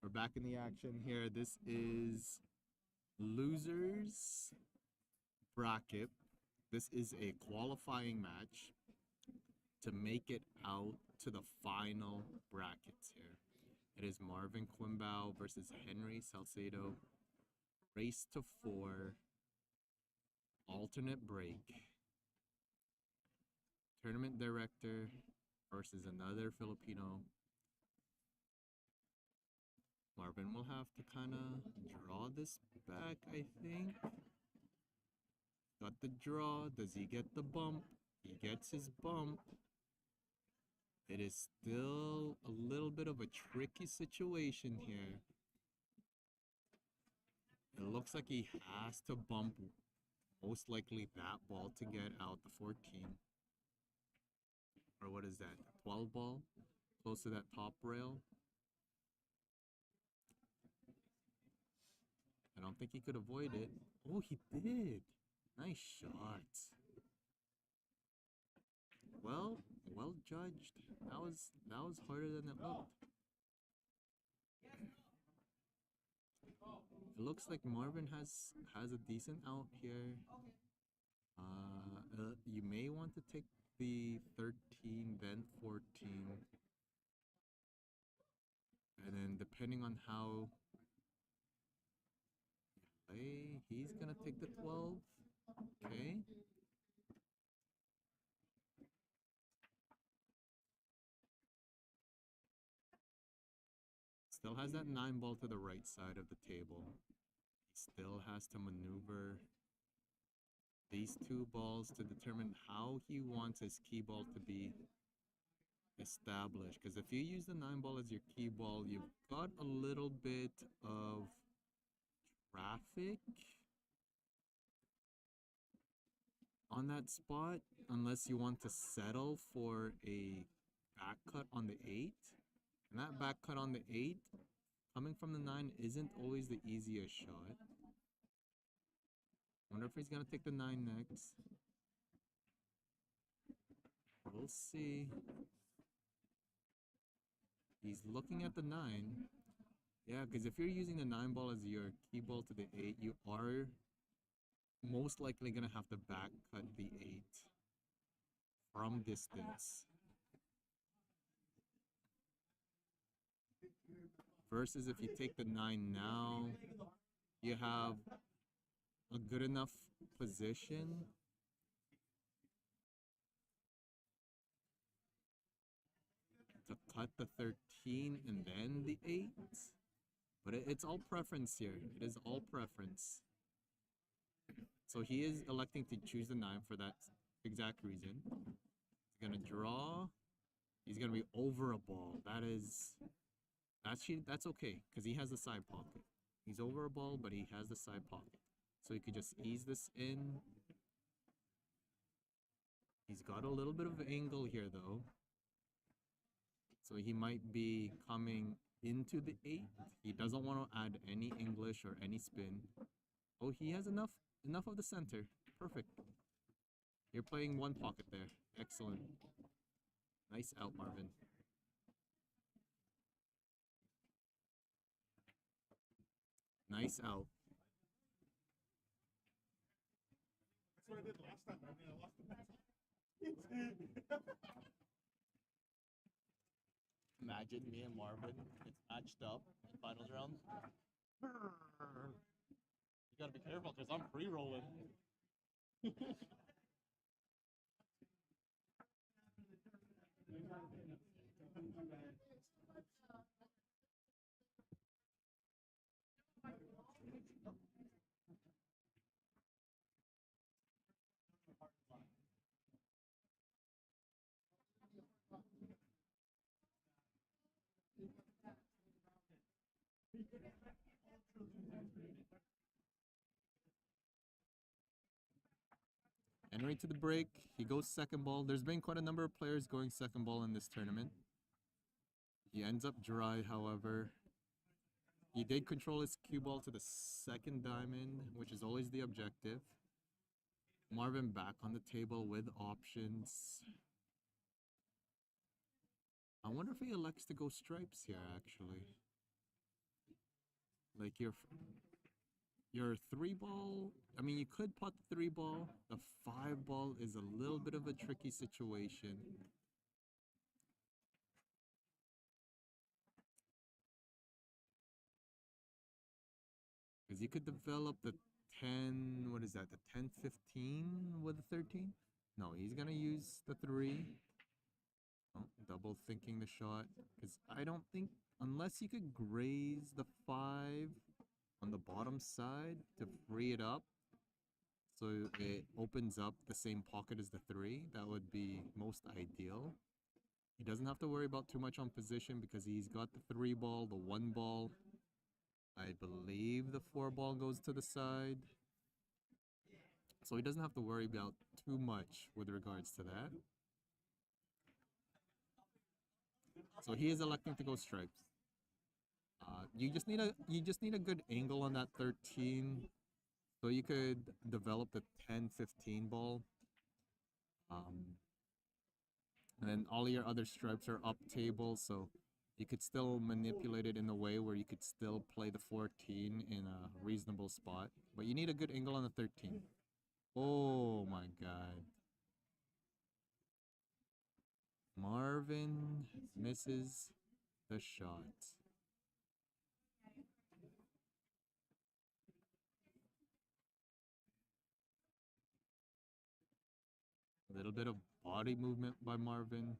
We're back in the action here. This is losers bracket. This is a qualifying match to make it out to the final brackets here. It is Marvin Quimbao versus Henry Salcedo. Race to 4. Alternate break. Tournament director versus another Filipino. Marvin will have to kind of draw this back, I think. Got the draw. Does he get the bump? He gets his bump. It is still a little bit of a tricky situation here. It looks like he has to bump most likely that ball to get out the 14. Or what is that? 12 ball? Close to that top rail. I don't think he could avoid it. Oh, he did. Nice shot. Well judged. That was harder than it looked. It looks like Marvin has a decent out here. You may want to take the 13, then 14. And then depending on how you play, he's gonna take the 12. Okay. Still has that 9 ball to the right side of the table. He still has to maneuver these 2 balls to determine how he wants his key ball to be established. Because if you use the 9 ball as your key ball, you've got a little bit of traffic on that spot, unless you want to settle for a back cut on the 8. And that back cut on the 8, coming from the 9, isn't always the easiest shot. Wonder if he's gonna take the 9 next. We'll see. He's looking at the 9. Yeah, because if you're using the 9 ball as your key ball to the 8, you are most likely gonna have to back cut the 8 from distance. Versus if you take the 9 now, you have a good enough position to cut the 13 and then the 8. But it's all preference here. It is all preference. So he is electing to choose the 9 for that exact reason. He's gonna draw. He's gonna be over a ball. That's okay, because he has the side pocket. He's over a ball, but he has the side pocket. So he could just ease this in. He's got a little bit of angle here, though. So he might be coming into the 8. He doesn't want to add any English or any spin. Oh, he has enough of the center. Perfect. You're playing 1 pocket there. Excellent. Nice out, Marvin. Nice out. That's what I did last time. I lost the match. Imagine me and Marvin, it's matched up in finals round. You gotta be careful because I'm free rolling. Henry to the break. He goes second ball. There's been quite a number of players going second ball in this tournament. He ends up dry, however. He did control his cue ball to the second diamond, which is always the objective. Marvin back on the table with options. I wonder if he elects to go stripes here, actually. Like your 3 ball, I mean, you could pot the 3 ball. The 5 ball is a little bit of a tricky situation. Because you could develop the 10, what is that, the 10-15 with the 13? No, he's going to use the 3. Oh, double thinking the shot. Because I don't think, unless you could graze the 5 on the bottom side to free it up, so it opens up the same pocket as the 3, that would be most ideal. He doesn't have to worry about too much on position because he's got the 3 ball, the 1 ball. I believe the 4 ball goes to the side. So he doesn't have to worry about too much with regards to that. So he is electing to go stripes. You just need a good angle on that 13, so you could develop the 10-15 ball. And then all your other stripes are up table, so you could still manipulate it in a way where you could still play the 14 in a reasonable spot. But you need a good angle on the 13. Oh my god. Marvin misses the shot. A little bit of body movement by Marvin.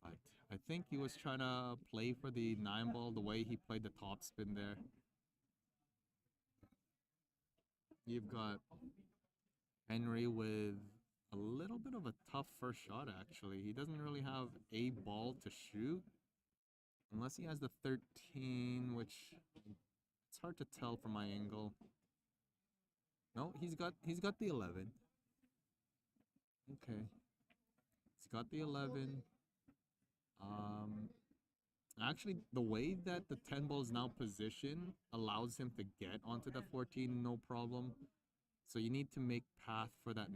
But I think he was trying to play for the 9 ball the way he played the top spin there. You've got Henry with a little bit of a tough first shot, actually. He doesn't really have a ball to shoot. Unless he has the 13, which it's hard to tell from my angle. No, he's got the 11. Okay. He's got the 11. Actually, the way that the 10 ball is now positioned allows him to get onto the 14 no problem. So you need to make path for that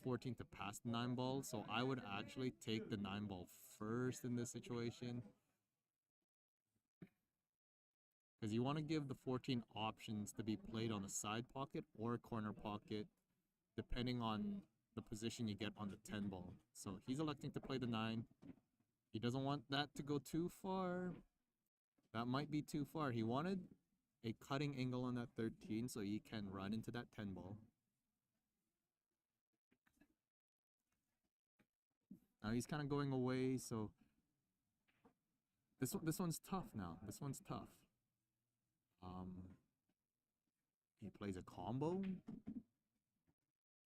14 to pass the 9 ball. So I would actually take the 9 ball first in this situation. Because you want to give the 14 options to be played on a side pocket or a corner pocket, depending on the position you get on the 10 ball. So he's electing to play the 9. He doesn't want that to go too far. That might be too far. He wanted a cutting angle on that 13 so he can run into that 10 ball. Now he's kind of going away, so this one's tough now. This one's tough. He plays a combo.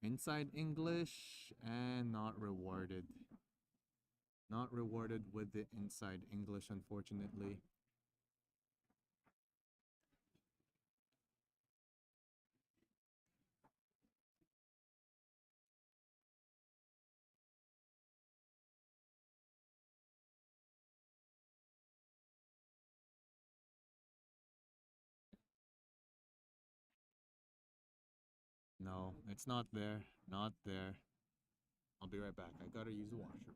Inside English and not rewarded. Not rewarded with the inside English, unfortunately. No, it's not there. Not there. I'll be right back. I gotta use the washer.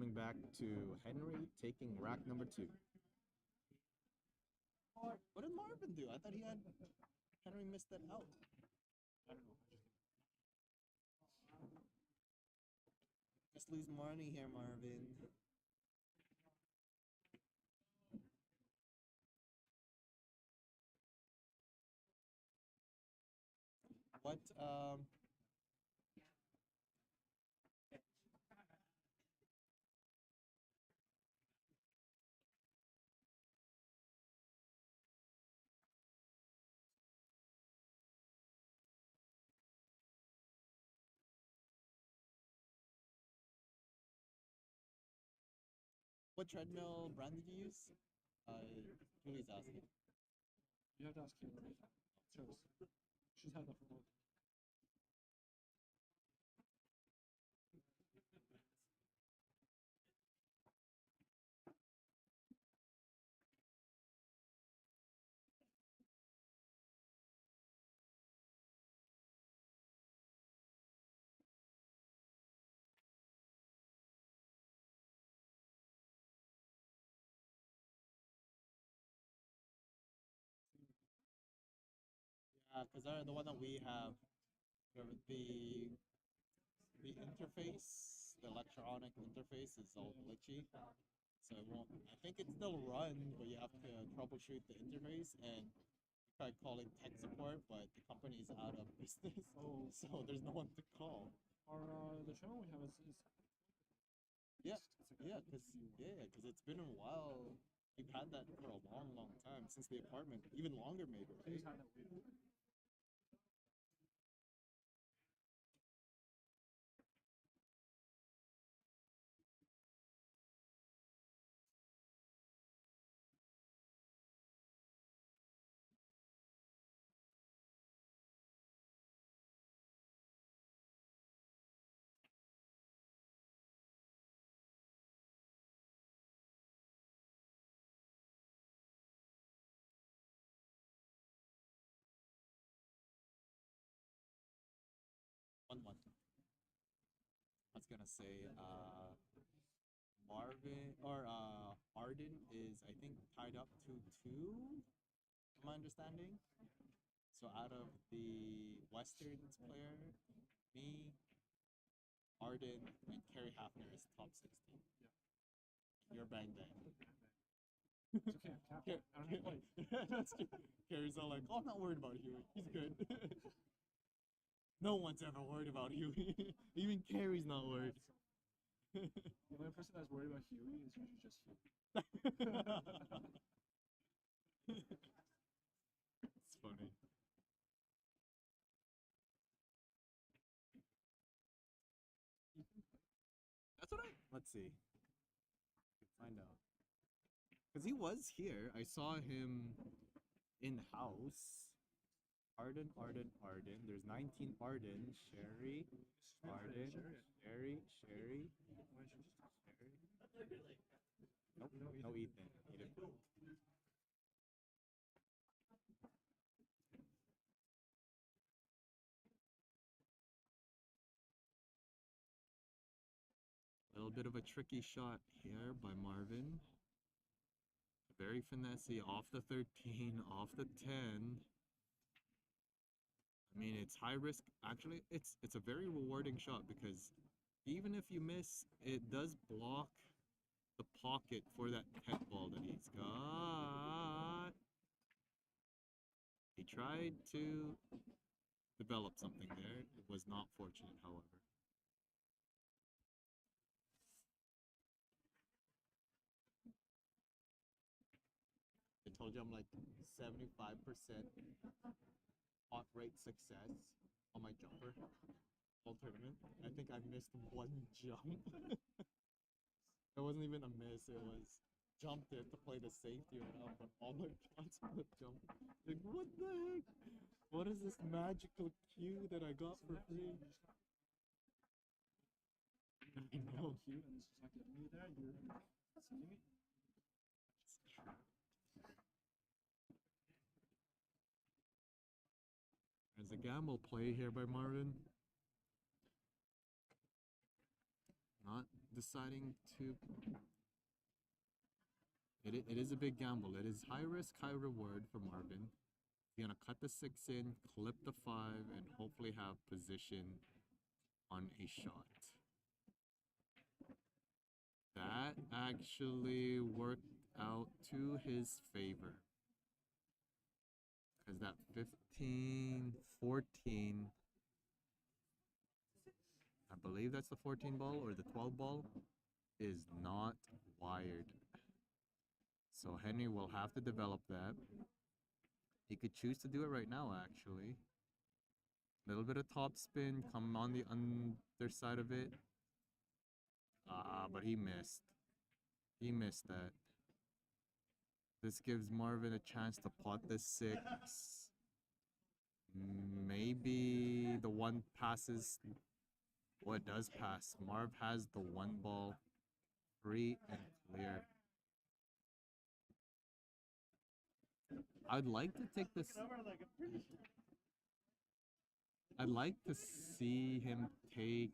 coming back to Henry taking rack number 2. What did Marvin do? I thought he had Henry missed that out. I don't know. Just lose money here, Marvin. What what treadmill brand did you use? Julie's asking. You have to ask Kim. Shows. She's had that for a while. Yeah, because the one that we have, the interface, the electronic interface is all glitchy. So it won't. I think it still runs, but you have to troubleshoot the interface and try calling tech support, but the company is out of business, Oh. so there's no one to call. Our the channel we have is Yeah, it's like yeah, because it's been a while. We've had that for a long, long time since the apartment, even longer maybe. I just Right? had that weird. One. I was gonna say, Marvin or Arden is I think tied up 2-2, from my understanding. So out of the Westerns player, me, Arden, and Kerry Hafner is top 16. Yeah. You're bang bang. It's okay. I'm captain. I don't have to fight. That's true. Carrie's all like, "Oh, I'm not worried about Huey. He's good." No one's ever worried about Huey. Even Carrie's not worried. The only person that's worried about Huey is usually just Huey. It's funny. That's what I. Let's see. Find out. Because he was here. I saw him in house. Arden. There's 19 Arden. Sherry. Arden. Sherry. Nope. No Ethan. He didn't. A little bit of a tricky shot here by Marvin. Very finessey off the 13, off the 10. I mean, it's high risk. Actually, it's a very rewarding shot because even if you miss, it does block the pocket for that 10 ball that he's got. He tried to develop something there. It was not fortunate, however. I told you I'm like 75% hot rate success on my jumper all tournament. I think I missed one jump. It wasn't even a miss. It was jumped it to play the safety round, but all my shots were jump. Like, what the heck? What is this magical cue that I got for free? I know. Cute, and it's just like you there, you're seeing it. There's a gamble play here by Marvin. Not deciding to. It is a big gamble. It is high risk, high reward for Marvin. He's gonna cut the 6 in, clip the 5, and hopefully have position on a shot. That actually worked out to his favor. Because that 15, 14, I believe that's the 14 ball or the 12 ball, is not wired. So Henry will have to develop that. He could choose to do it right now, actually. Little bit of top spin, come on the underside of it. But he missed. He missed that. This gives Marvin a chance to pot the 6. Maybe the 1 passes. Oh, it does pass. Marv has the 1 ball free and clear. I'd like to take this. I'd like to see him take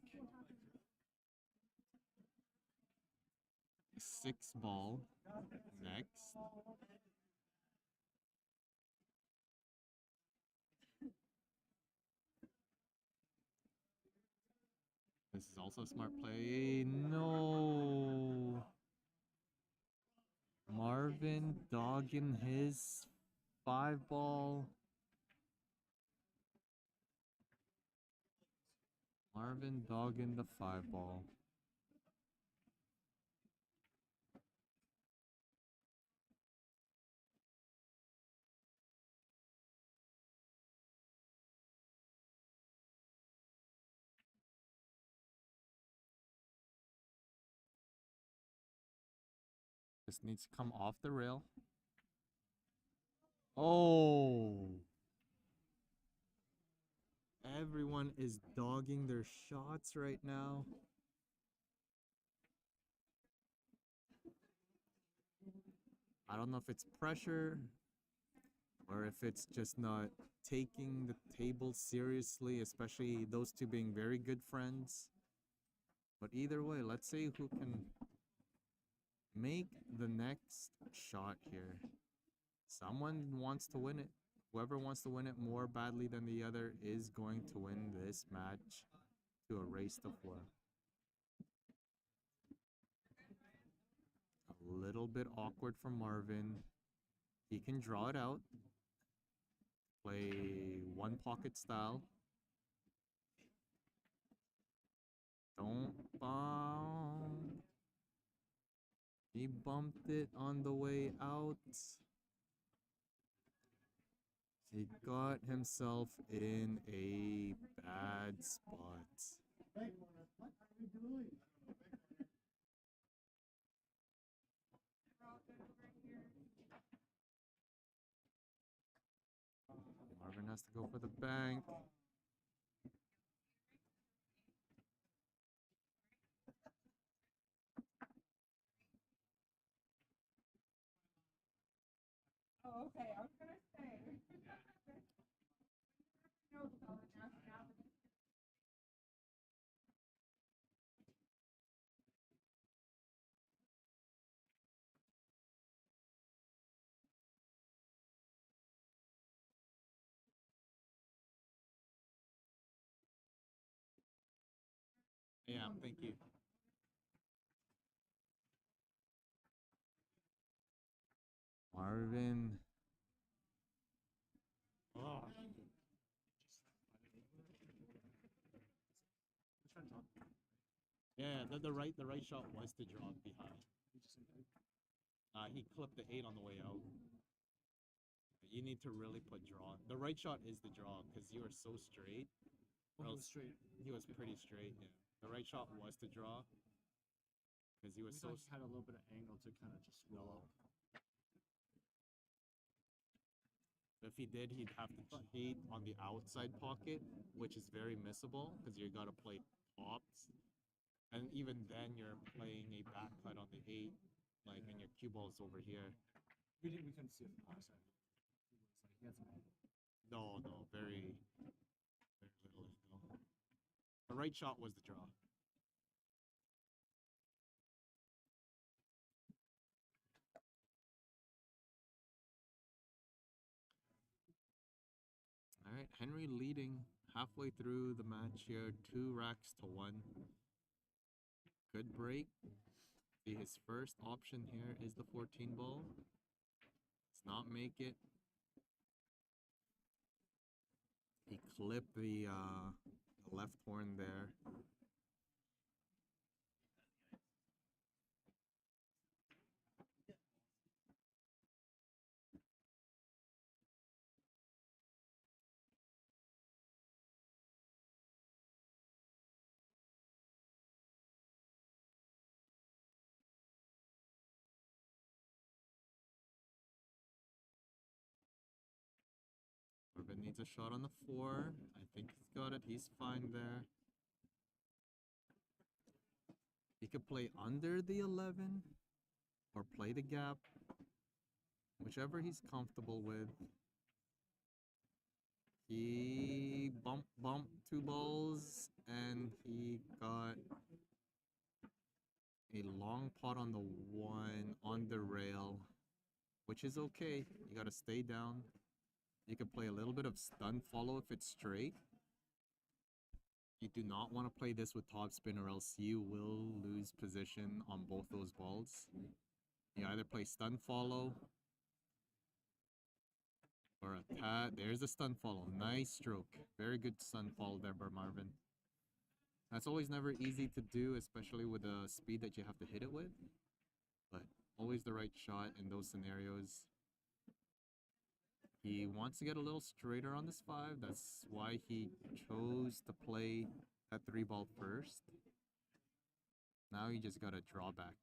6 ball next. This is also a smart play. No. Marvin dogging his 5 ball. Marvin dogging the 5 ball. This needs to come off the rail. Oh. Everyone is dogging their shots right now. I don't know if it's pressure or if it's just not taking the table seriously, especially those two being very good friends. But either way, let's see who can make the next shot here. Someone wants to win it. Whoever wants to win it more badly than the other is going to win this match to a race to 4. A little bit awkward for Marvin. He can draw it out. Play 1 pocket style. Don't bump. He bumped it on the way out. He got himself in a bad spot. Marvin has to go for the bank. Oh, okay. I was gonna say. No, so now. Yeah, thank you. Marvin. Oh. Yeah, the right shot was to draw behind. He clipped the 8 on the way out. You need to really put draw. The right shot is the draw because you are so straight. Oh, he was straight. He was pretty straight. Yeah, the right shot was to draw because he was We so. thought he had a little bit of angle to kind of just roll up. If he did, he'd have to cheat on the outside pocket, which is very missable because you gotta play pops. And even then, you're playing a back cut on the 8, like, and your cue ball's over here. We couldn't see it from our side. He had some angle. No, very little angle. The right shot was the draw. Henry leading halfway through the match here, 2 racks to 1. Good break. His first option here is the 14 ball. Does not make it. He clipped the left horn there. Marvin needs a shot on the 4. I think he's got it. He's fine there. He could play under the 11 or play the gap, whichever he's comfortable with. He bumped 2 balls and he got a long pot on the 1 on the rail, which is okay. You gotta stay down. You can play a little bit of stun follow if it's straight. You do not want to play this with topspin or else you will lose position on both those balls. You either play stun follow or a tad. There's a stun follow. Nice stroke. Very good stun follow there by Marvin. That's always never easy to do, especially with the speed that you have to hit it with. But always the right shot in those scenarios. He wants to get a little straighter on this 5. That's why he chose to play that 3 ball first. Now you just gotta draw back.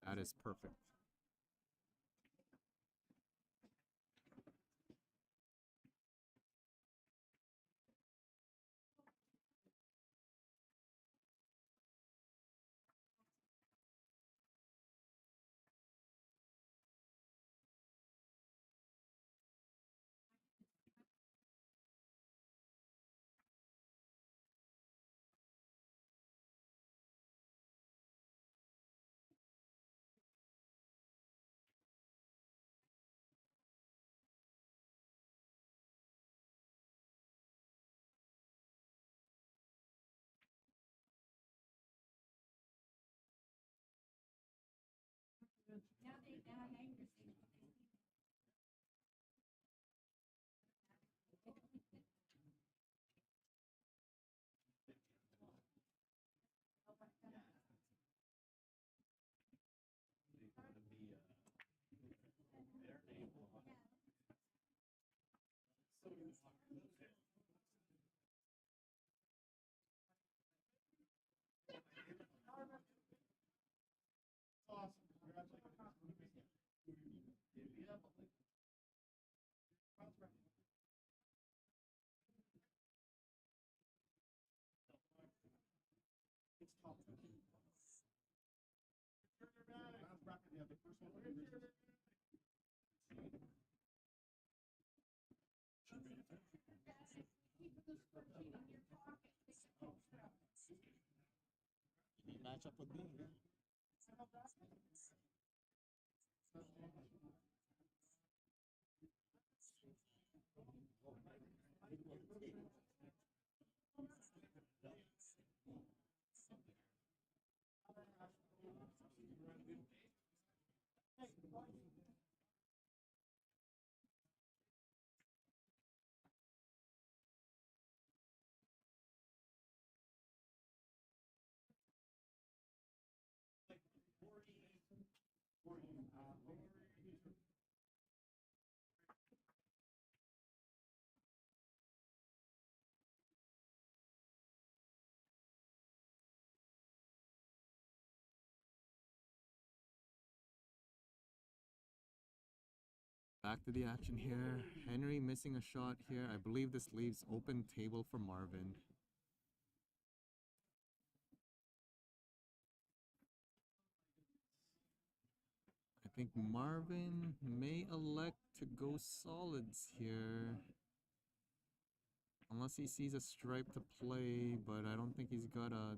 That is perfect. You need match up with me. Back to the action here. Henry missing a shot here. I believe this leaves open table for Marvin. I think Marvin may elect to go solids here. Unless he sees a stripe to play, but I don't think he's got a...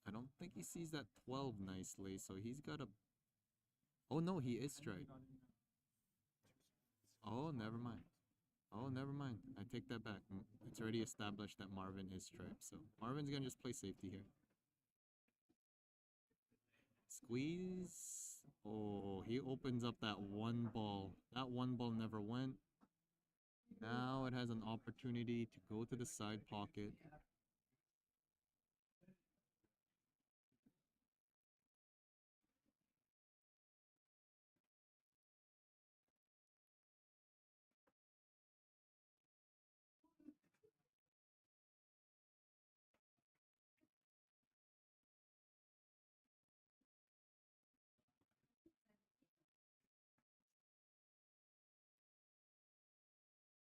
I don't think he sees that 12 nicely, so he's got a... Oh no, he is striped. Oh, never mind. Oh, never mind. I take that back. It's already established that Marvin is striped, so Marvin's gonna just play safety here. Squeeze. Oh, he opens up that one ball. That one ball never went. Now it has an opportunity to go to the side pocket.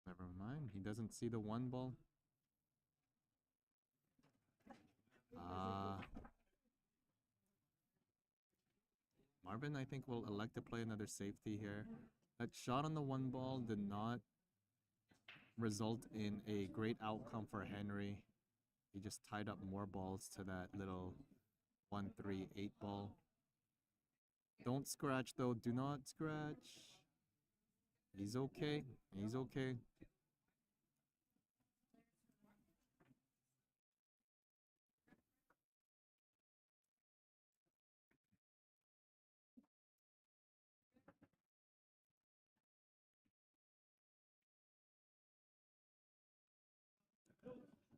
Never mind. He doesn't see the one ball. Marvin, I think, will elect to play another safety here. That shot on the one ball did not result in a great outcome for Henry. He just tied up more balls to that little 1-3-8 ball. Don't scratch though. Do not scratch. He's okay. He's okay.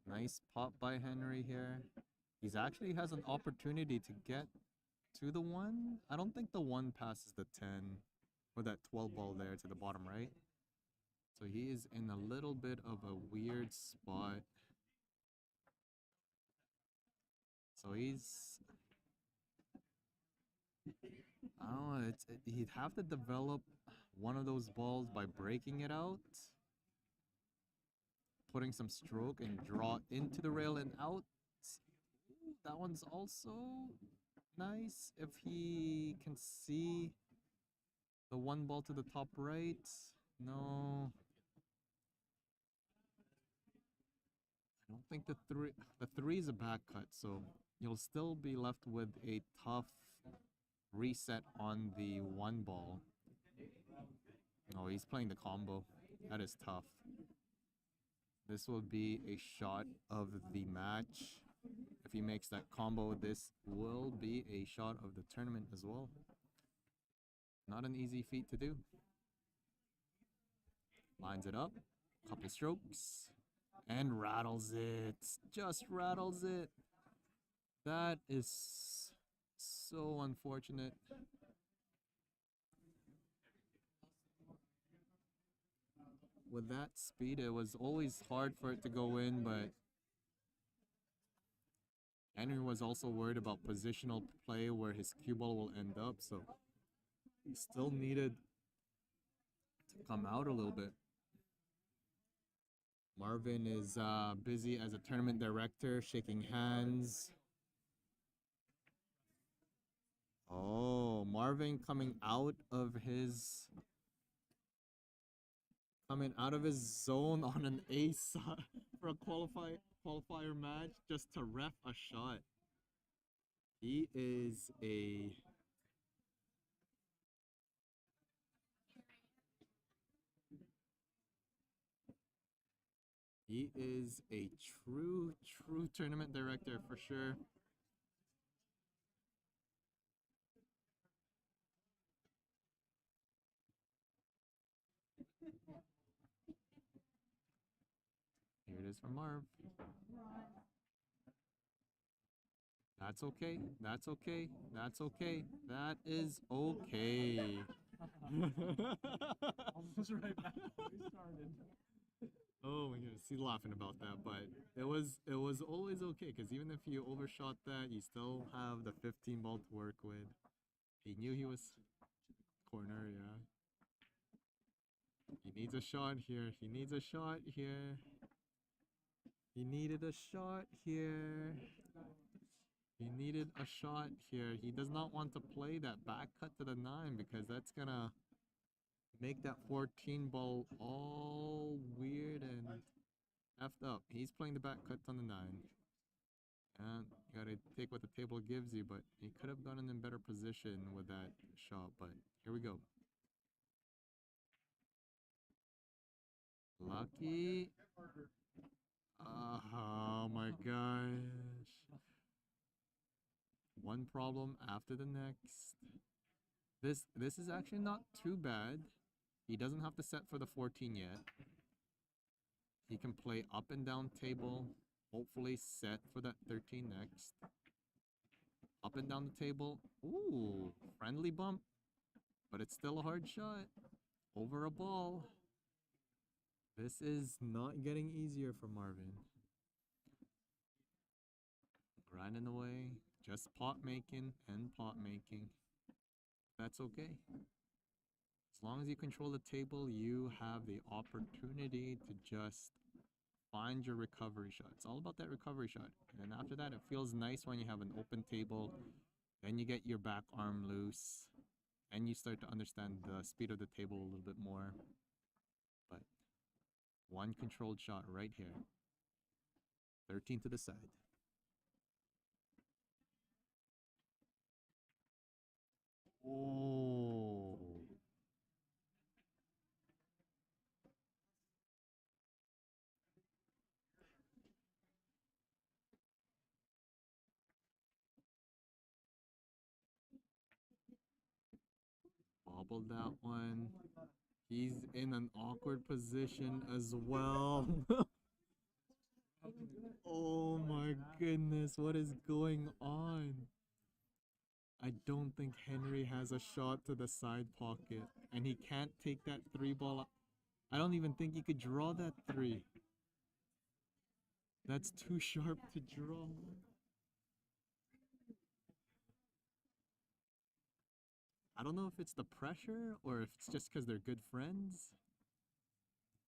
Nice pop by Henry here. He's actually has an opportunity to get to the one. I don't think the one passes the 10 or that 12 ball there to the bottom right. So he is in a little bit of a weird spot. So he's, I don't know, he'd have to develop one of those balls by breaking it out, putting some stroke and draw into the rail and out. Ooh, that one's also nice if he can see the one ball to the top right. No. I don't think the three is a back cut, so you'll still be left with a tough reset on the one ball. Oh, he's playing the combo. That is tough. This will be a shot of the match. If he makes that combo, this will be a shot of the tournament as well. Not an easy feat to do. Lines it up, couple strokes, and rattles it. Just rattles it. That is so unfortunate. With that speed, it was always hard for it to go in, but Henry was also worried about positional play where his cue ball will end up, so he still needed to come out a little bit. Marvin is busy as a tournament director, shaking hands. Oh, Marvin coming out of his zone on an ace for a qualifier match just to ref a shot. He is a true tournament director for sure. Here it is from Marv. That's okay. That's okay. That's okay. That is okay. Almost right back where we started. Oh my goodness, he's laughing about that, but it was always okay because even if you overshot that, you still have the 15 ball to work with. He knew he was corner, yeah. He needs a shot here. He needs a shot here. He needed a shot here. He needed a shot here. He does not want to play that back cut to the 9 because that's gonna make that 14 ball all weird and effed up. He's playing the back cut on the 9. And you gotta take what the table gives you, but he could have gotten in better position with that shot. But here we go. Lucky. Oh my gosh. One problem after the next. This is actually not too bad. He doesn't have to set for the 14 yet. He can play up and down table, hopefully set for that 13 next. Up and down the table. Ooh, friendly bump. But it's still a hard shot. Over a ball. This is not getting easier for Marvin. Grinding away. Just pot making and pot making. That's okay. As long as you control the table, you have the opportunity to just find your recovery shot. It's all about that recovery shot. And after that, it feels nice when you have an open table. Then you get your back arm loose. And you start to understand the speed of the table a little bit more. But one controlled shot right here. 13 to the side. Oh. Bobbled that one. He's in an awkward position as well. Oh my goodness, what is going on? I don't think Henry has a shot to the side pocket, and he can't take that 3 ball. I don't even think he could draw that 3. That's too sharp to draw. I don't know if it's the pressure or if it's just because they're good friends.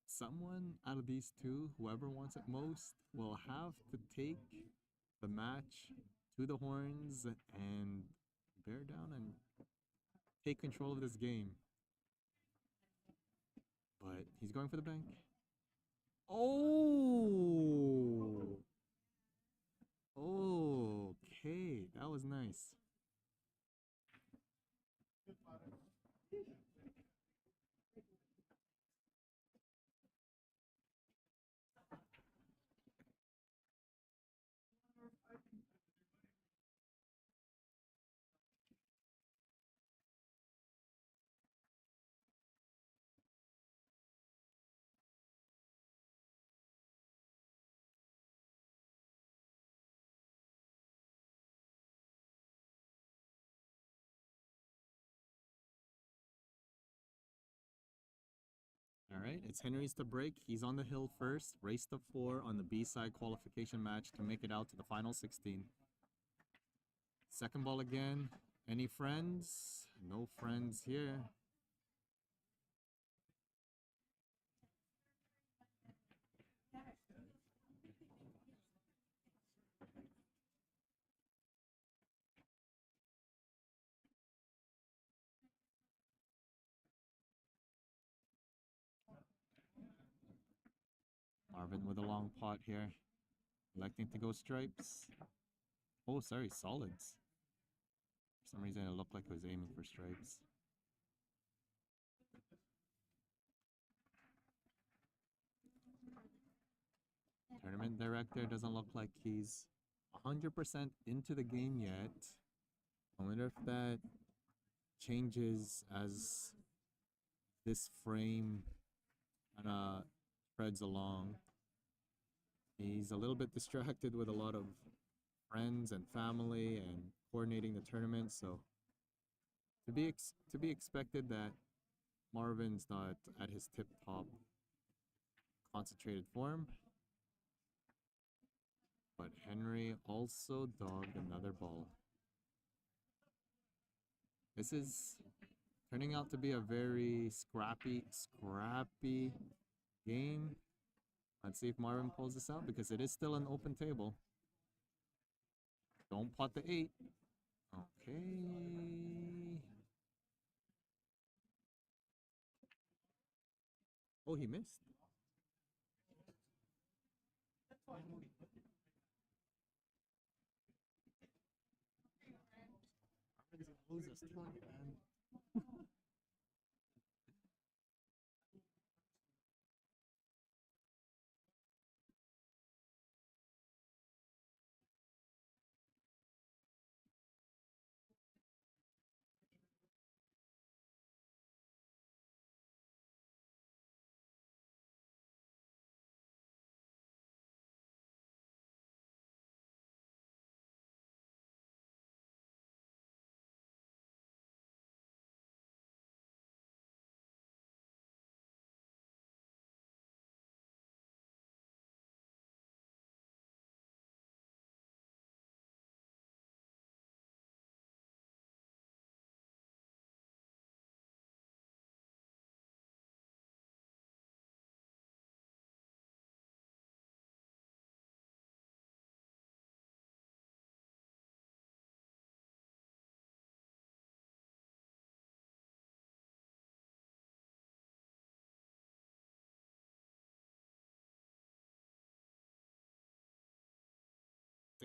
Someone out of these two, whoever wants it most, will have to take the match to the horns and bear down and take control of this game. But he's going for the bank. Oh! Okay, that was nice. All right, it's Henry's to break. He's on the hill first. Race to 4 on the B-side qualification match to make it out to the final 16. Second ball again. Any friends? No friends here. Marvin with a long pot here. Electing to go stripes. Oh, sorry, solids. For some reason, it looked like he was aiming for stripes. Tournament director doesn't look like he's 100% into the game yet. I wonder if that changes as this frame kind of spreads along. He's a little bit distracted with a lot of friends and family and coordinating the tournament, so to be expected that Marvin's not at his tip-top concentrated form. But Henry also dogged another ball. This is turning out to be a very scrappy game. Let's see if Marvin pulls this out because it is still an open table. Don't pot the 8. Okay. Oh, he missed. Lose this tournament, man.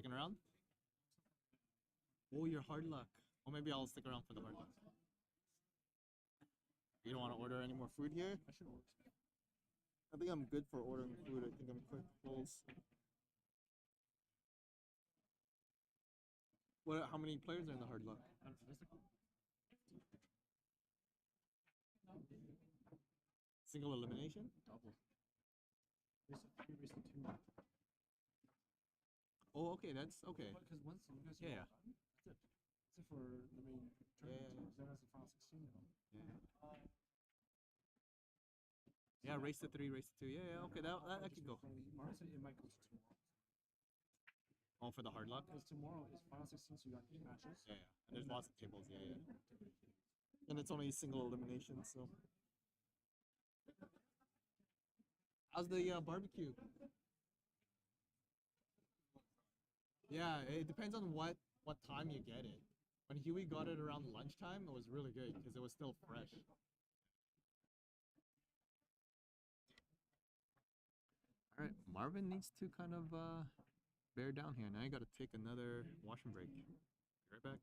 sticking around? Oh, you're hard luck. Or maybe I'll stick around for the hard luck. You don't want to order any more food here? I should order. I think I'm good for ordering food. I think I'm quick pulls. What? How many players are in the hard luck? I don't know, there's like Single elimination? double. Race of 3, race of 2. Oh, okay. That's okay. Because once you guys are Yeah, all done, that's it. That's it for the main tournament. Then that's the final 16 now. Yeah. Yeah, race to 3, race to 2. Yeah, okay. That could go. Martin said it might go to tomorrow. Oh, for the hard luck? Because tomorrow is final 16, so you got 8 matches. Yeah. And there's lots of tables. Yeah. And it's only single elimination, so. How's the barbecue? Yeah, it depends on what time you get it. When Huey got it around lunchtime, it was really good because it was still fresh. All right, Marvin needs to kind of bear down here. Now I got to take another washroom break. Be right back.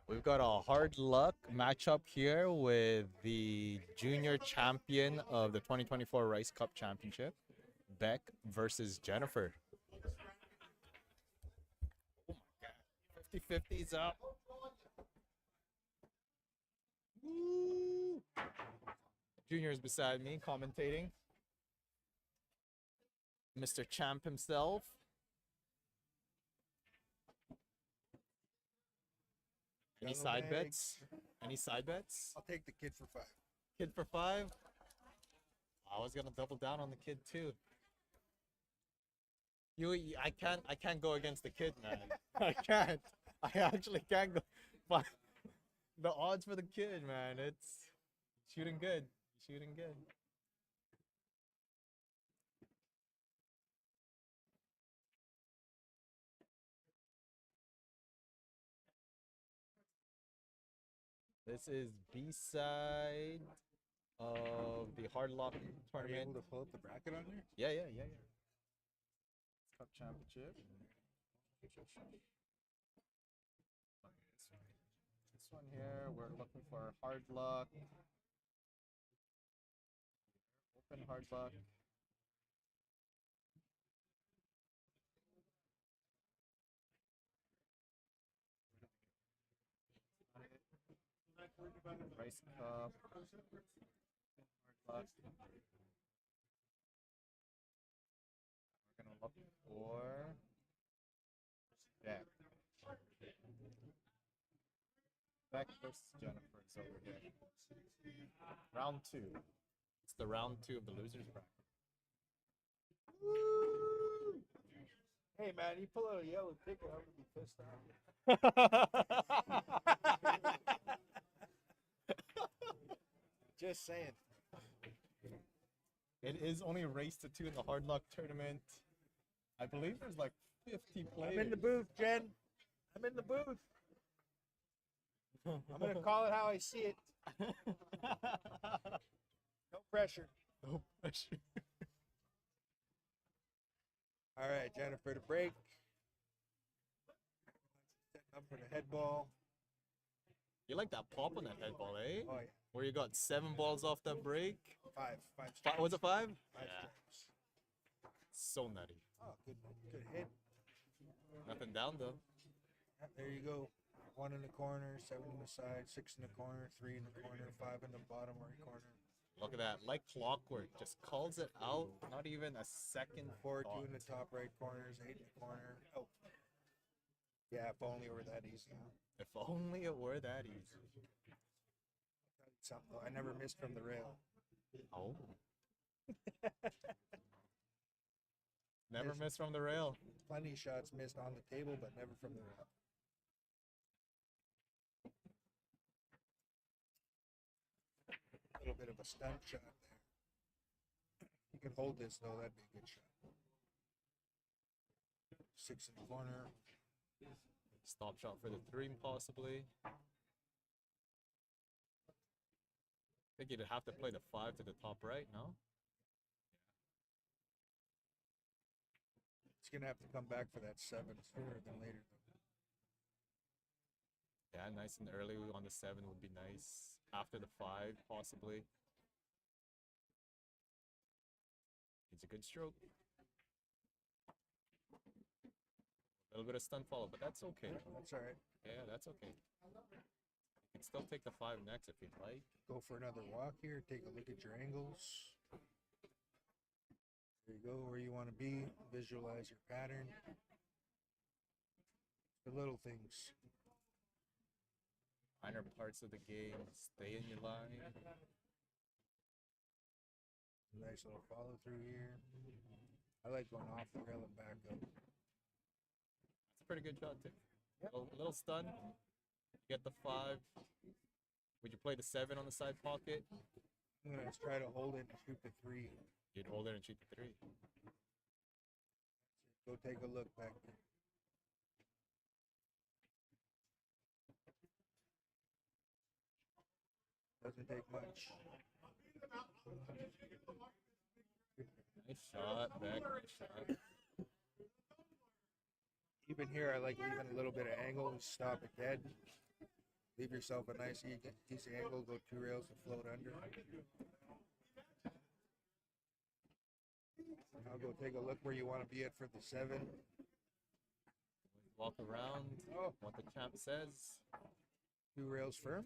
We've got a hard luck matchup here with the junior champion of the 2024 Rice Cup Championship, Beck versus Jennifer. 50-50's up. Woo! Junior's beside me commentating. Mr. Champ himself. Any Yellow side bag. bets? Any side bets? I'll take the kid for 5. Kid for 5? I was gonna double down on the kid too. I can't go against the kid, man. I can't. I actually can't go. But the odds for the kid, man, it's shooting good. Shooting good. This is B-side of the Hard Lock Are you tournament. able to pull up the bracket on there? Yeah. Cup championship. This one here, we're looking for Hard Luck. Open Hard Luck. Rice Cup. Hard Luck. We're gonna look for Beck. Beck versus Jennifer is over here. Round 2. It's the round 2 of the losers bracket. Hey man, you pull out a yellow ticket, I'm gonna be pissed off. Just saying. It is only a race to 2 in the Hard Luck tournament. I believe there's like 50 players. I'm in the booth, Jen. I'm in the booth. I'm gonna call it how I see it. No pressure. No pressure. All right, Jennifer, to break. Setting up for the head ball. You like that pop on that head ball, eh? Oh yeah, Where you got 7 balls off that break. 5 Was it 5? 5 Yeah. strikes. So nutty. Oh, good hit. Nothing down though. Yeah, there you go. 1 in the corner, 7 in the side, 6 in the corner, 3 in the corner, 5 in the bottom right corner. Look at that. Like clockwork. Just calls it out. Not even a second 4, 2 thought. in the top right corners, 8 in the corner. Oh, yeah. If only it were that easy. If only it were that easy. Something though, I never missed from the rail. Oh. Never miss from the rail. Plenty of shots missed on the table, but never from the rail. A little bit of a stunt shot there. You can hold this though, that'd be a good shot. 6 in the corner. Stop shot for the 3 possibly. I think you'd have to play the 5 to the top right, no? It's gonna have to come back for that 7 sooner than later though. Yeah, nice and early on the 7 would be nice. After the 5, possibly. It's a good stroke. A little bit of stunt follow, but that's okay. That's all right. Yeah, that's okay. You can still take the 5 next if you'd like. Go for another walk here. Take a look at your angles. There you go, where you want to be. Visualize your pattern. The little things. Minor parts of the game. Stay in your line. Nice little follow through here. I like going off the rail and back up. It's a pretty good shot too. Little stun. You get the 5. Would you play the 7 on the side pocket? I'm gonna try to hold it and shoot the 3. You'd hold it and shoot the 3. Go take a look back there. Doesn't take much. Nice shot, back. Nice shot. Even here, I like leaving a little bit of angle and stop it dead. Leave yourself a nice easy angle, go 2 rails and float under. I'll go take a look where you want to be at for the 7. Walk around. Oh. What the champ says. 2 rails firm.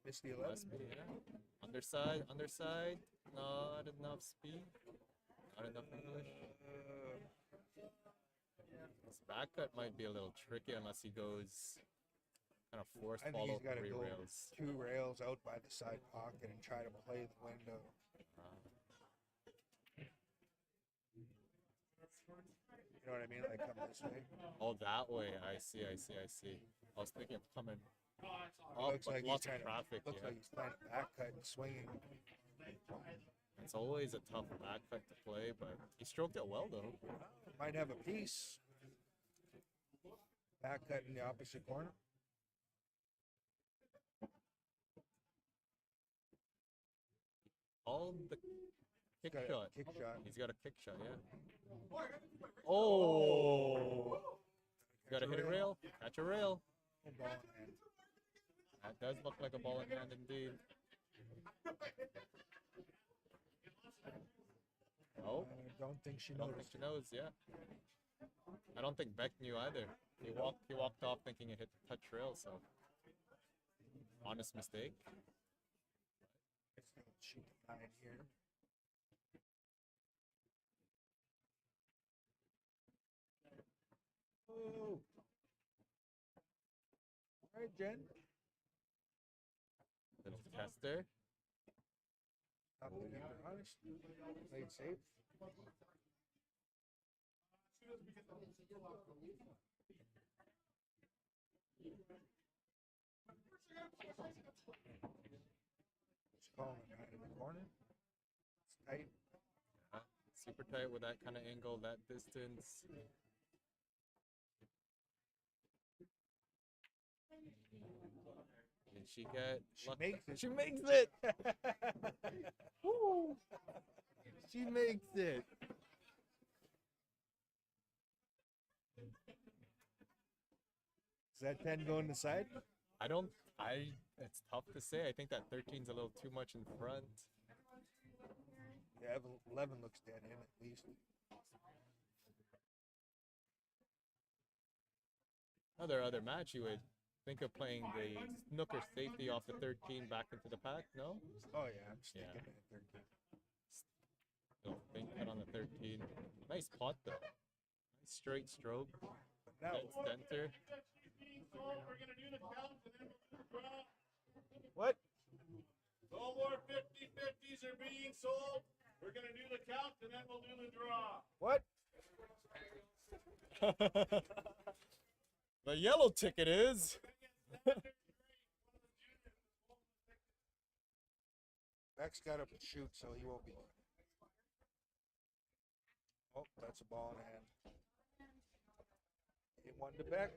Missed the 11. Must be, yeah. Underside. Not enough speed. Not enough English. This back cut might be a little tricky unless he goes kind of force I think follow he's got to 3 go rails. 2 rails out by the side pocket and try to play the window. You know what I mean? Like come this way. Oh, that way. I see. I was thinking of coming up, Looks but like he's lots of trying traffic. looks Yeah. like he's playing a back cut and swinging. It's always a tough back cut to play, but he stroked it well though. Might have a piece. Back cut in the opposite corner. All the kick Got a shot. kick shot. He's got a kick shot, yeah. Oh! Got to hit a rail. Catch a rail. Ball in hand. That does look like a ball in hand indeed. Oh, Don't think she I don't noticed. think she knows, yeah. I don't think Beck knew either. He walked off thinking it hit the touch rail, so honest mistake. Let's go shoot the 9 here. Oh. All right, Jen. Little tester. Not looking for honest. Played safe. Just calling it right in the corner. It's tight. Yeah, super tight with that kind of angle, that distance. Did she get She luck? makes it. She makes it! Woo! She makes it! Is that 10 going to side? It's tough to say. I think that 13's a little too much in front. Yeah, 11 looks dead in at least. Other match, you would think of playing the snooker safety off the 13 back into the pack, no? Oh yeah, I'm sticking Yeah. it at 13. Little think cut on the 13. Nice pot though. Nice straight stroke. Now, Dead center. what? No more 50-50s are being sold. We're going to do the count and then we'll do the draw. What? The yellow ticket is. Beck's got to shoot, so he won't be. Oh, that's a ball in hand. Hit one to Beck.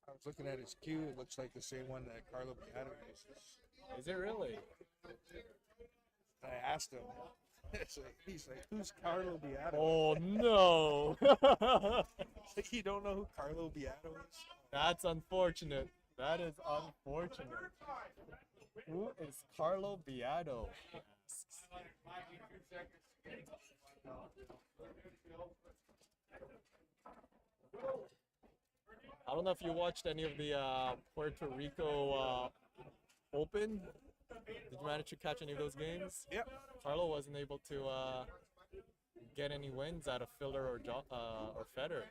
I was looking at his cue. It looks like the same one that Carlo Beato uses. Is it really? And I asked him. He's like, who's Carlo Beato? Oh no! It's like, you don't know who Carlo Beato is? That's unfortunate. That is unfortunate. Who is Carlo Beato? I don't know if you watched any of the Puerto Rico Open. Did you manage to catch any of those games? Yep. Carlo wasn't able to get any wins out of Filler or Federer.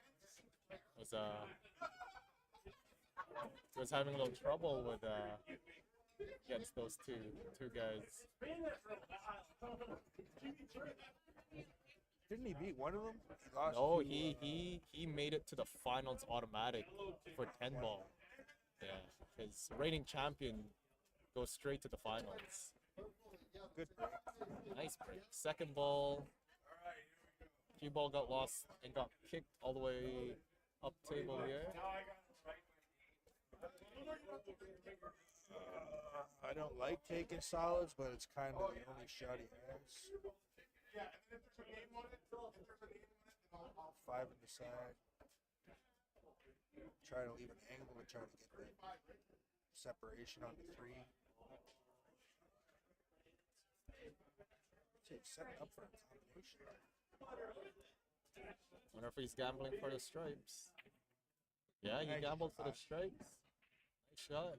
Was having a little trouble with against those two guys. Didn't he beat one of them? He lost No, to, he made it to the finals automatic for 10 ball. Yeah, his reigning champion goes straight to the finals. Good. Nice break. Second ball. Cue ball got lost and got kicked all the way up table here. I don't like taking solids, but it's kind of the only shot he has. Yeah, and then if there's a name on it, Phil, if there's a name on it, then I'll 5 on the side. Try to leave an angle to try to get the separation on the 3. Setting up for a combination. Wonder if he's gambling for the stripes. Yeah, he Nice gambled for the shot. stripes. Nice shot.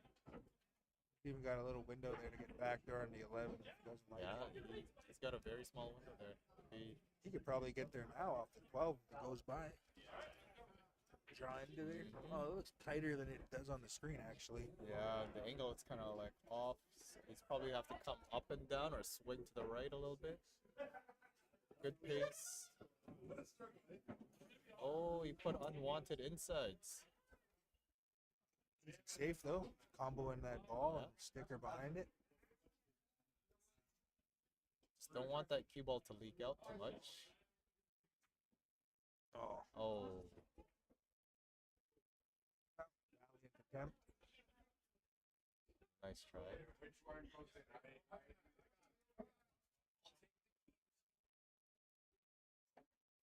Even got a little window there to get back there on the 11 if he doesn't like Yeah, it. he's got a very small window there. He could probably get there now off the 12 if it goes by. Draw into there. Oh, it looks tighter than it does on the screen, actually. Yeah, the angle it's kind of like off. He's probably have to come up and down or swing to the right a little bit. Good pace. Oh, he put unwanted insides. Safe though. Combo in that ball and sticker behind it. Just don't want that cue ball to leak out too much. Oh. Oh. Attempt. Nice try.